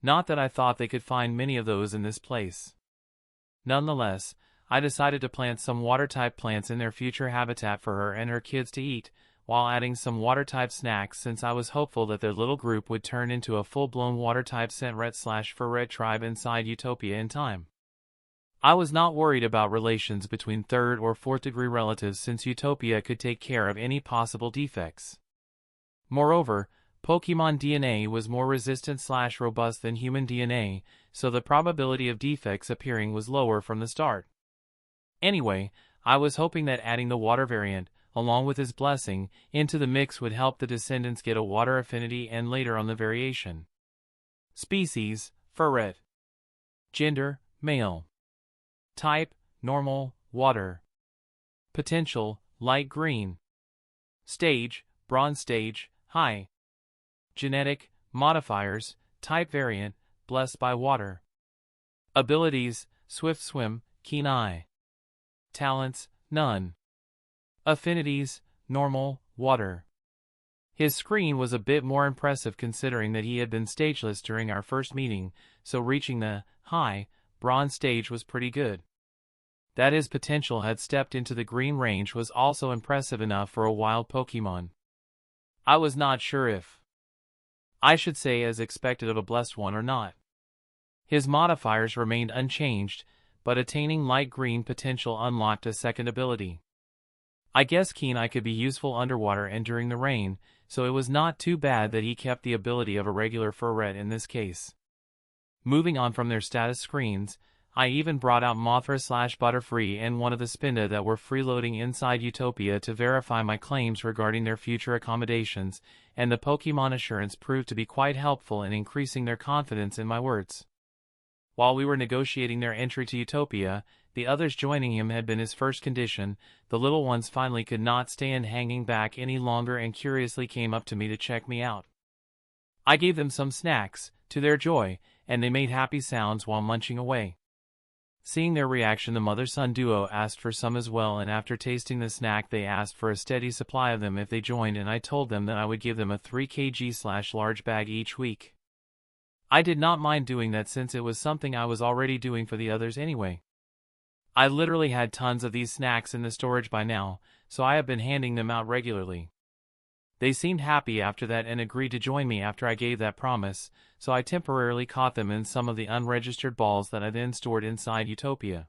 Not that I thought they could find many of those in this place. Nonetheless, I decided to plant some water-type plants in their future habitat for her and her kids to eat, while adding some water-type snacks since I was hopeful that their little group would turn into a full-blown water-type Scentret/Furret tribe inside Utopia in time. I was not worried about relations between 3rd or 4th degree relatives since Utopia could take care of any possible defects. Moreover, Pokemon DNA was more resistant/robust than human DNA, so the probability of defects appearing was lower from the start. Anyway, I was hoping that adding the water variant, along with his blessing, into the mix would help the descendants get a water affinity and later on the variation. Species, Furret. Gender, male. Type, normal, water. Potential, light green. Stage, bronze stage, high. Genetic, modifiers, type variant, blessed by water. Abilities, swift swim, keen eye. Talents, none. Affinities, normal, water. His screen was a bit more impressive considering that he had been stageless during our first meeting, so reaching the high, bronze stage was pretty good. That his potential had stepped into the green range was also impressive enough for a wild Pokemon. I was not sure if I should say as expected of a blessed one or not. His modifiers remained unchanged, but attaining light green potential unlocked a second ability. I guess Keen Eye could be useful underwater and during the rain, so it was not too bad that he kept the ability of a regular Furret in this case. Moving on from their status screens, I even brought out Mothra/Butterfree and one of the Spinda that were freeloading inside Utopia to verify my claims regarding their future accommodations, and the Pokemon Assurance proved to be quite helpful in increasing their confidence in my words. While we were negotiating their entry to Utopia, the others joining him had been his first condition. The little ones finally could not stand hanging back any longer and curiously came up to me to check me out. I gave them some snacks, to their joy, and they made happy sounds while munching away. Seeing their reaction, the mother-son duo asked for some as well, and after tasting the snack they asked for a steady supply of them if they joined, and I told them that I would give them a 3 kg/large bag each week. I did not mind doing that since it was something I was already doing for the others anyway. I literally had tons of these snacks in the storage by now, so I have been handing them out regularly. They seemed happy after that and agreed to join me after I gave that promise, so I temporarily caught them in some of the unregistered balls that I then stored inside Utopia.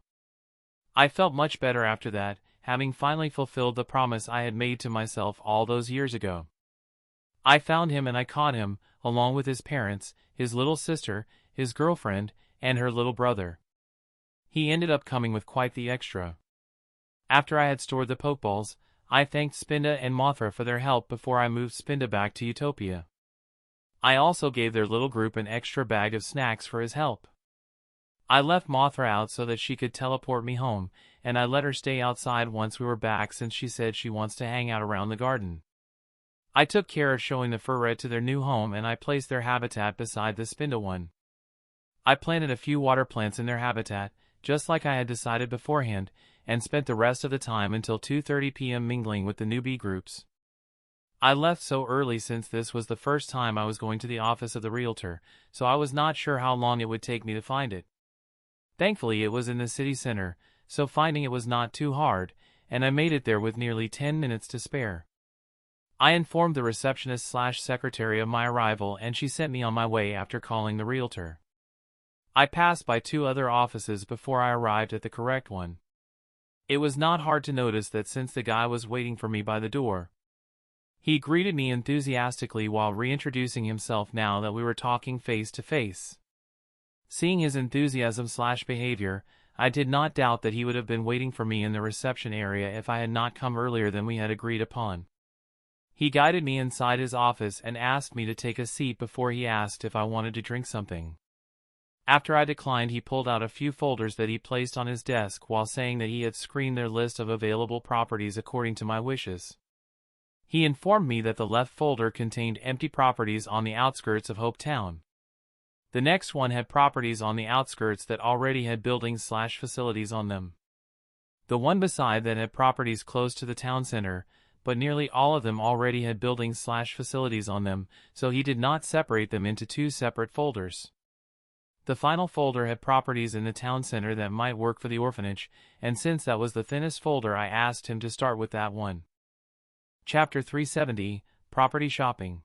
I felt much better after that, having finally fulfilled the promise I had made to myself all those years ago. I found him and I caught him, along with his parents, his little sister, his girlfriend, and her little brother. He ended up coming with quite the extra. After I had stored the Pokeballs, I thanked Spinda and Mothra for their help before I moved Spinda back to Utopia. I also gave their little group an extra bag of snacks for his help. I left Mothra out so that she could teleport me home, and I let her stay outside once we were back since she said she wants to hang out around the garden. I took care of showing the Furret to their new home and I placed their habitat beside the Spinda one. I planted a few water plants in their habitat, just like I had decided beforehand, and spent the rest of the time until 2:30 p.m. mingling with the newbie groups. I left so early since this was the first time I was going to the office of the realtor, so I was not sure how long it would take me to find it. Thankfully it was in the city center, so finding it was not too hard, and I made it there with nearly 10 minutes to spare. I informed the receptionist/secretary of my arrival and she sent me on my way after calling the realtor. I passed by 2 other offices before I arrived at the correct one. It was not hard to notice that since the guy was waiting for me by the door. He greeted me enthusiastically while reintroducing himself now that we were talking face to face. Seeing his enthusiasm/behavior, I did not doubt that he would have been waiting for me in the reception area if I had not come earlier than we had agreed upon. He guided me inside his office and asked me to take a seat before he asked if I wanted to drink something. After I declined, he pulled out a few folders that he placed on his desk while saying that he had screened their list of available properties according to my wishes. He informed me that the left folder contained empty properties on the outskirts of Hope Town. The next one had properties on the outskirts that already had buildings/facilities on them. The one beside that had properties close to the town center, but nearly all of them already had buildings/facilities on them, so he did not separate them into 2 separate folders. The final folder had properties in the town center that might work for the orphanage, and since that was the thinnest folder, I asked him to start with that one. Chapter 370, Property Shopping.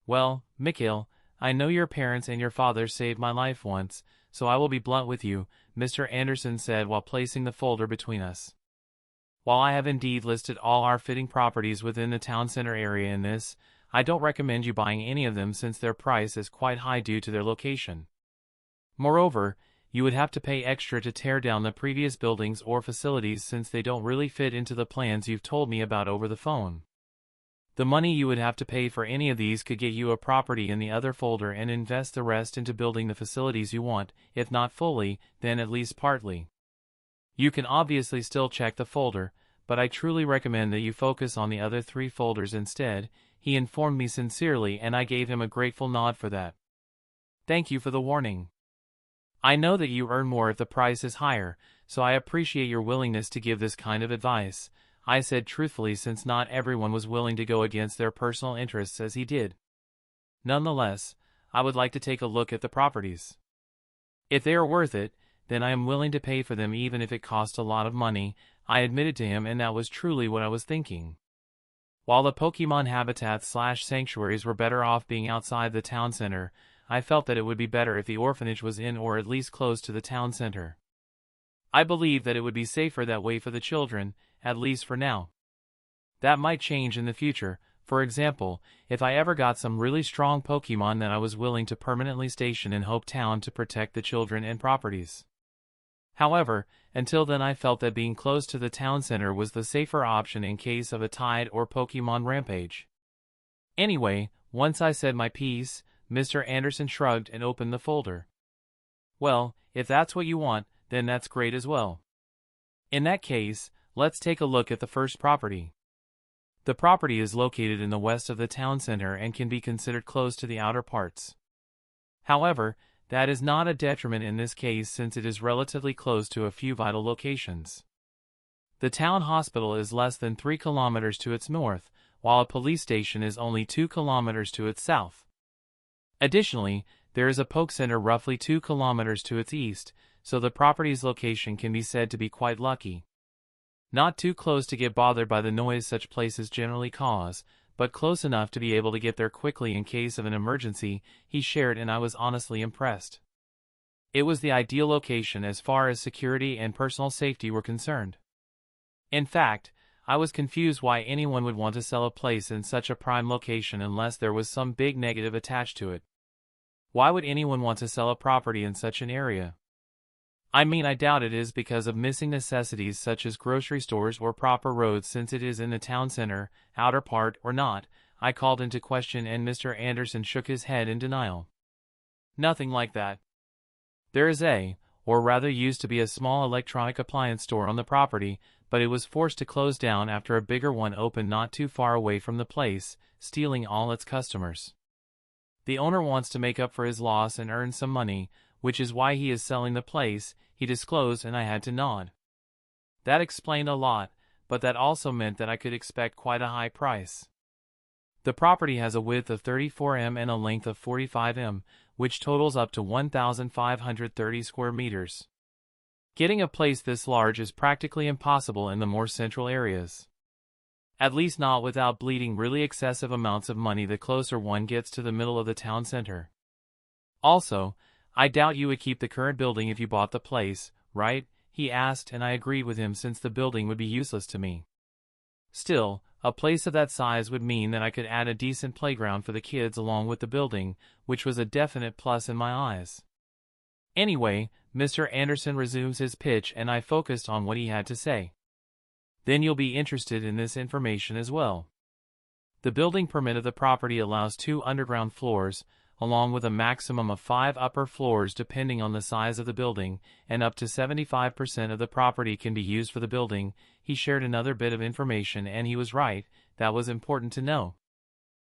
Well, Mikhail, I know your parents and your father saved my life once, so I will be blunt with you, Mr. Anderson said while placing the folder between us. While I have indeed listed all our fitting properties within the town center area in this, I don't recommend you buying any of them since their price is quite high due to their location. Moreover, you would have to pay extra to tear down the previous buildings or facilities since they don't really fit into the plans you've told me about over the phone. The money you would have to pay for any of these could get you a property in the other folder and invest the rest into building the facilities you want, if not fully, then at least partly. You can obviously still check the folder, but I truly recommend that you focus on the other 3 folders instead," he informed me sincerely, and I gave him a grateful nod for that. "Thank you for the warning. I know that you earn more if the price is higher, so I appreciate your willingness to give this kind of advice," I said truthfully, since not everyone was willing to go against their personal interests as he did. "Nonetheless, I would like to take a look at the properties. If they are worth it, then I am willing to pay for them even if it costs a lot of money," I admitted to him, and that was truly what I was thinking. While the Pokemon habitats/sanctuaries were better off being outside the town center, I felt that it would be better if the orphanage was in or at least close to the town center. I believe that it would be safer that way for the children, at least for now. That might change in the future. For example, if I ever got some really strong Pokemon that I was willing to permanently station in Hope Town to protect the children and properties. However, until then I felt that being close to the town center was the safer option in case of a tide or Pokemon rampage. Anyway, once I said my piece, Mr. Anderson shrugged and opened the folder. "Well, if that's what you want, then that's great as well. In that case, let's take a look at the first property." The property is located in the west of the town center and can be considered close to the outer parts. However, that is not a detriment in this case since it is relatively close to a few vital locations. The town hospital is less than 3 kilometers to its north, while a police station is only 2 kilometers to its south. Additionally, there is a Poke Center roughly 2 kilometers to its east, so the property's location can be said to be quite lucky. Not too close to get bothered by the noise such places generally cause, but close enough to be able to get there quickly in case of an emergency, he shared, and I was honestly impressed. It was the ideal location as far as security and personal safety were concerned. In fact, I was confused why anyone would want to sell a place in such a prime location unless there was some big negative attached to it. Why would anyone want to sell a property in such an area? I mean, I doubt it is because of missing necessities such as grocery stores or proper roads since it is in the town center, outer part or not, I called into question, and Mr. Anderson shook his head in denial. "Nothing like that. There is or rather used to be a small electronic appliance store on the property, but it was forced to close down after a bigger one opened not too far away from the place, stealing all its customers. The owner wants to make up for his loss and earn some money, which is why he is selling the place," he disclosed, and I had to nod. That explained a lot, but that also meant that I could expect quite a high price. The property has a width of 34 m and a length of 45 m, which totals up to 1,530 square meters. Getting a place this large is practically impossible in the more central areas. At least not without bleeding really excessive amounts of money the closer one gets to the middle of the town center. Also, I doubt you would keep the current building if you bought the place, right? He asked, and I agreed with him since the building would be useless to me. Still, a place of that size would mean that I could add a decent playground for the kids along with the building, which was a definite plus in my eyes. Anyway, Mr. Anderson resumes his pitch, and I focused on what he had to say. "Then you'll be interested in this information as well. The building permit of the property allows 2 underground floors, along with a maximum of 5 upper floors depending on the size of the building, and up to 75% of the property can be used for the building." He shared another bit of information, and he was right, that was important to know.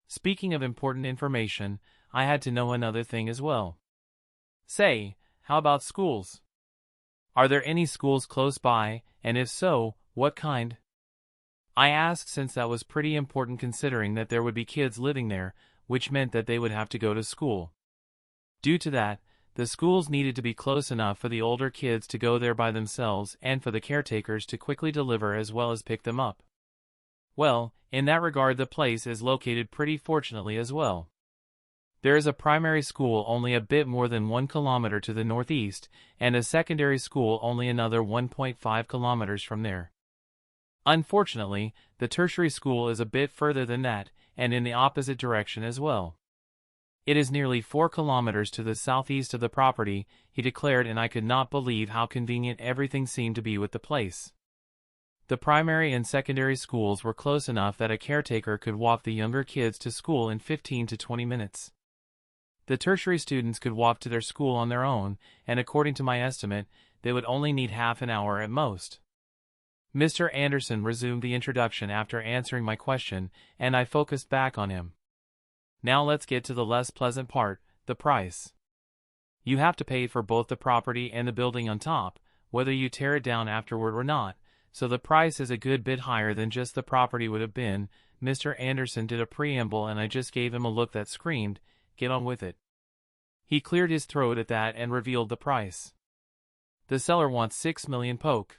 Speaking of important information, I had to know another thing as well. "Say, how about schools? Are there any schools close by, and if so, what kind?" I asked since that was pretty important considering that there would be kids living there, which meant that they would have to go to school. Due to that, the schools needed to be close enough for the older kids to go there by themselves and for the caretakers to quickly deliver as well as pick them up. Well, in that regard the place is located pretty fortunately as well. There is a primary school only a bit more than 1 kilometer to the northeast, and a secondary school only another 1.5 kilometers from there. Unfortunately, the tertiary school is a bit further than that, and in the opposite direction as well. It is nearly 4 kilometers to the southeast of the property, he declared, and I could not believe how convenient everything seemed to be with the place. The primary and secondary schools were close enough that a caretaker could walk the younger kids to school in 15 to 20 minutes. The tertiary students could walk to their school on their own, and according to my estimate, they would only need half an hour at most. Mr. Anderson resumed the introduction after answering my question, and I focused back on him. Now let's get to the less pleasant part, the price. You have to pay for both the property and the building on top, whether you tear it down afterward or not, so the price is a good bit higher than just the property would have been. Mr. Anderson did a preamble and I just gave him a look that screamed, "Get on with it." He cleared his throat at that and revealed the price. The seller wants 6 million poke.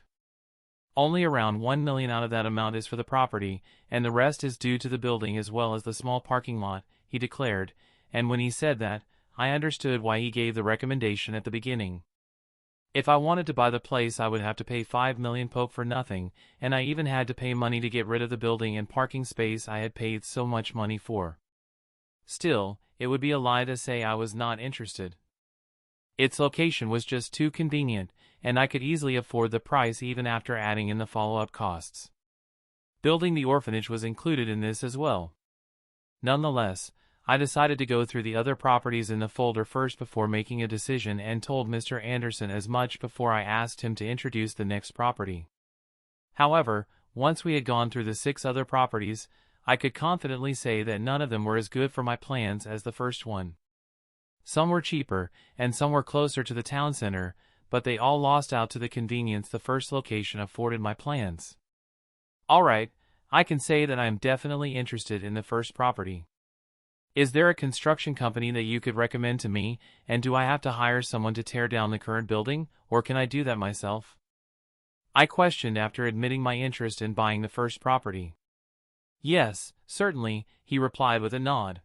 Only around 1 million out of that amount is for the property, and the rest is due to the building as well as the small parking lot, he declared, and when he said that, I understood why he gave the recommendation at the beginning. If I wanted to buy the place I would have to pay 5 million poke for nothing, and I even had to pay money to get rid of the building and parking space I had paid so much money for. Still, it would be a lie to say I was not interested. Its location was just too convenient, and I could easily afford the price even after adding in the follow-up costs. Building the orphanage was included in this as well. Nonetheless, I decided to go through the other properties in the folder first before making a decision and told Mr. Anderson as much before I asked him to introduce the next property. However, once we had gone through the 6 other properties, I could confidently say that none of them were as good for my plans as the first one. Some were cheaper, and some were closer to the town center, but they all lost out to the convenience the first location afforded my plans. Alright, I can say that I am definitely interested in the first property. Is there a construction company that you could recommend to me, and do I have to hire someone to tear down the current building, or can I do that myself? I questioned after admitting my interest in buying the first property. Yes, certainly, he replied with a nod.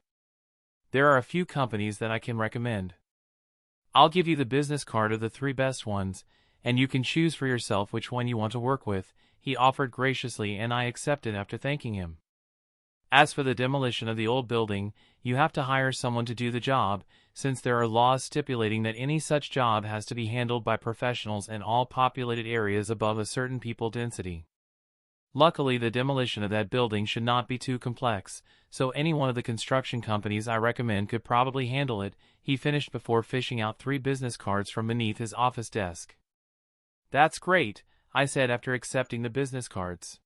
There are a few companies that I can recommend. I'll give you the business card of the 3 best ones, and you can choose for yourself which one you want to work with, he offered graciously, and I accepted after thanking him. As for the demolition of the old building, you have to hire someone to do the job, since there are laws stipulating that any such job has to be handled by professionals in all populated areas above a certain people density. Luckily, the demolition of that building should not be too complex, so any one of the construction companies I recommend could probably handle it, he finished before fishing out 3 business cards from beneath his office desk. That's great, I said after accepting the business cards.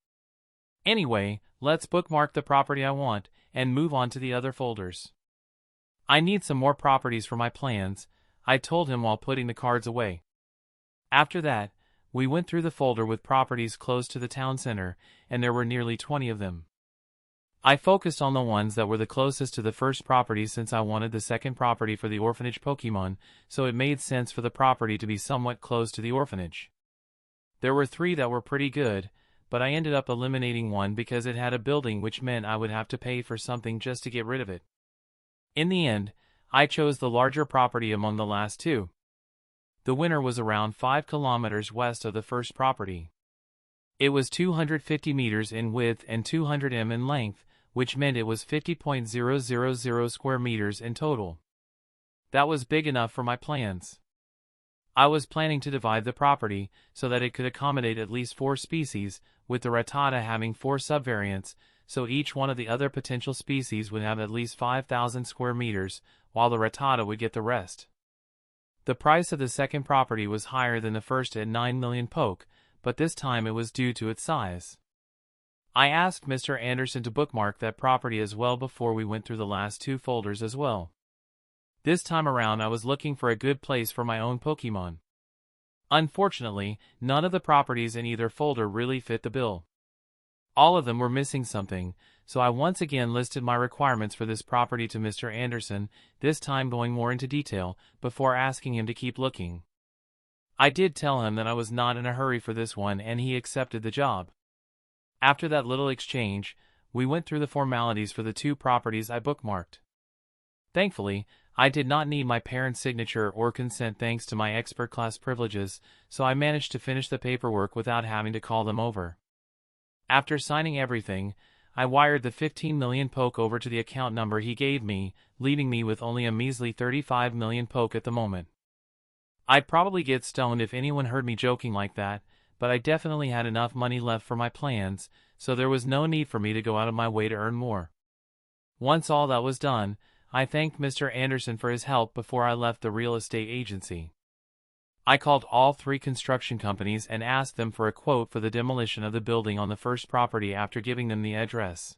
Anyway, let's bookmark the property I want, and move on to the other folders. I need some more properties for my plans, I told him while putting the cards away. After that, we went through the folder with properties close to the town center, and there were nearly 20 of them. I focused on the ones that were the closest to the first property since I wanted the second property for the orphanage Pokemon, so it made sense for the property to be somewhat close to the orphanage. There were 3 that were pretty good, but I ended up eliminating one because it had a building which meant I would have to pay for something just to get rid of it. In the end, I chose the larger property among the last 2. The winner was around 5 kilometers west of the first property. It was 250 meters in width and 200 m in length, which meant it was 50.000 square meters in total. That was big enough for my plans. I was planning to divide the property so that it could accommodate at least 4 species, with the Rattata having 4 subvariants, so each one of the other potential species would have at least 5,000 square meters, while the Rattata would get the rest. The price of the second property was higher than the first at 9 million poke, but this time it was due to its size. I asked Mr. Anderson to bookmark that property as well before we went through the last 2 folders as well. This time around I was looking for a good place for my own Pokemon. Unfortunately, none of the properties in either folder really fit the bill. All of them were missing something, so I once again listed my requirements for this property to Mr. Anderson, this time going more into detail, before asking him to keep looking. I did tell him that I was not in a hurry for this one and he accepted the job. After that little exchange, we went through the formalities for the 2 properties I bookmarked. Thankfully, I did not need my parents' signature or consent thanks to my expert class privileges, so I managed to finish the paperwork without having to call them over. After signing everything, I wired the 15 million poke over to the account number he gave me, leaving me with only a measly 35 million poke at the moment. I'd probably get stoned if anyone heard me joking like that, but I definitely had enough money left for my plans, so there was no need for me to go out of my way to earn more. Once all that was done, I thanked Mr. Anderson for his help before I left the real estate agency. I called all 3 construction companies and asked them for a quote for the demolition of the building on the first property after giving them the address.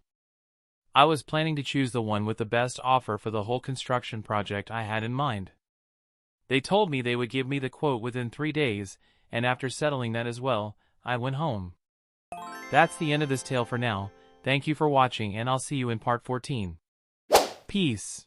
I was planning to choose the one with the best offer for the whole construction project I had in mind. They told me they would give me the quote within 3 days, and after settling that as well, I went home. That's the end of this tale for now. Thank you for watching, and I'll see you in part 14. Peace.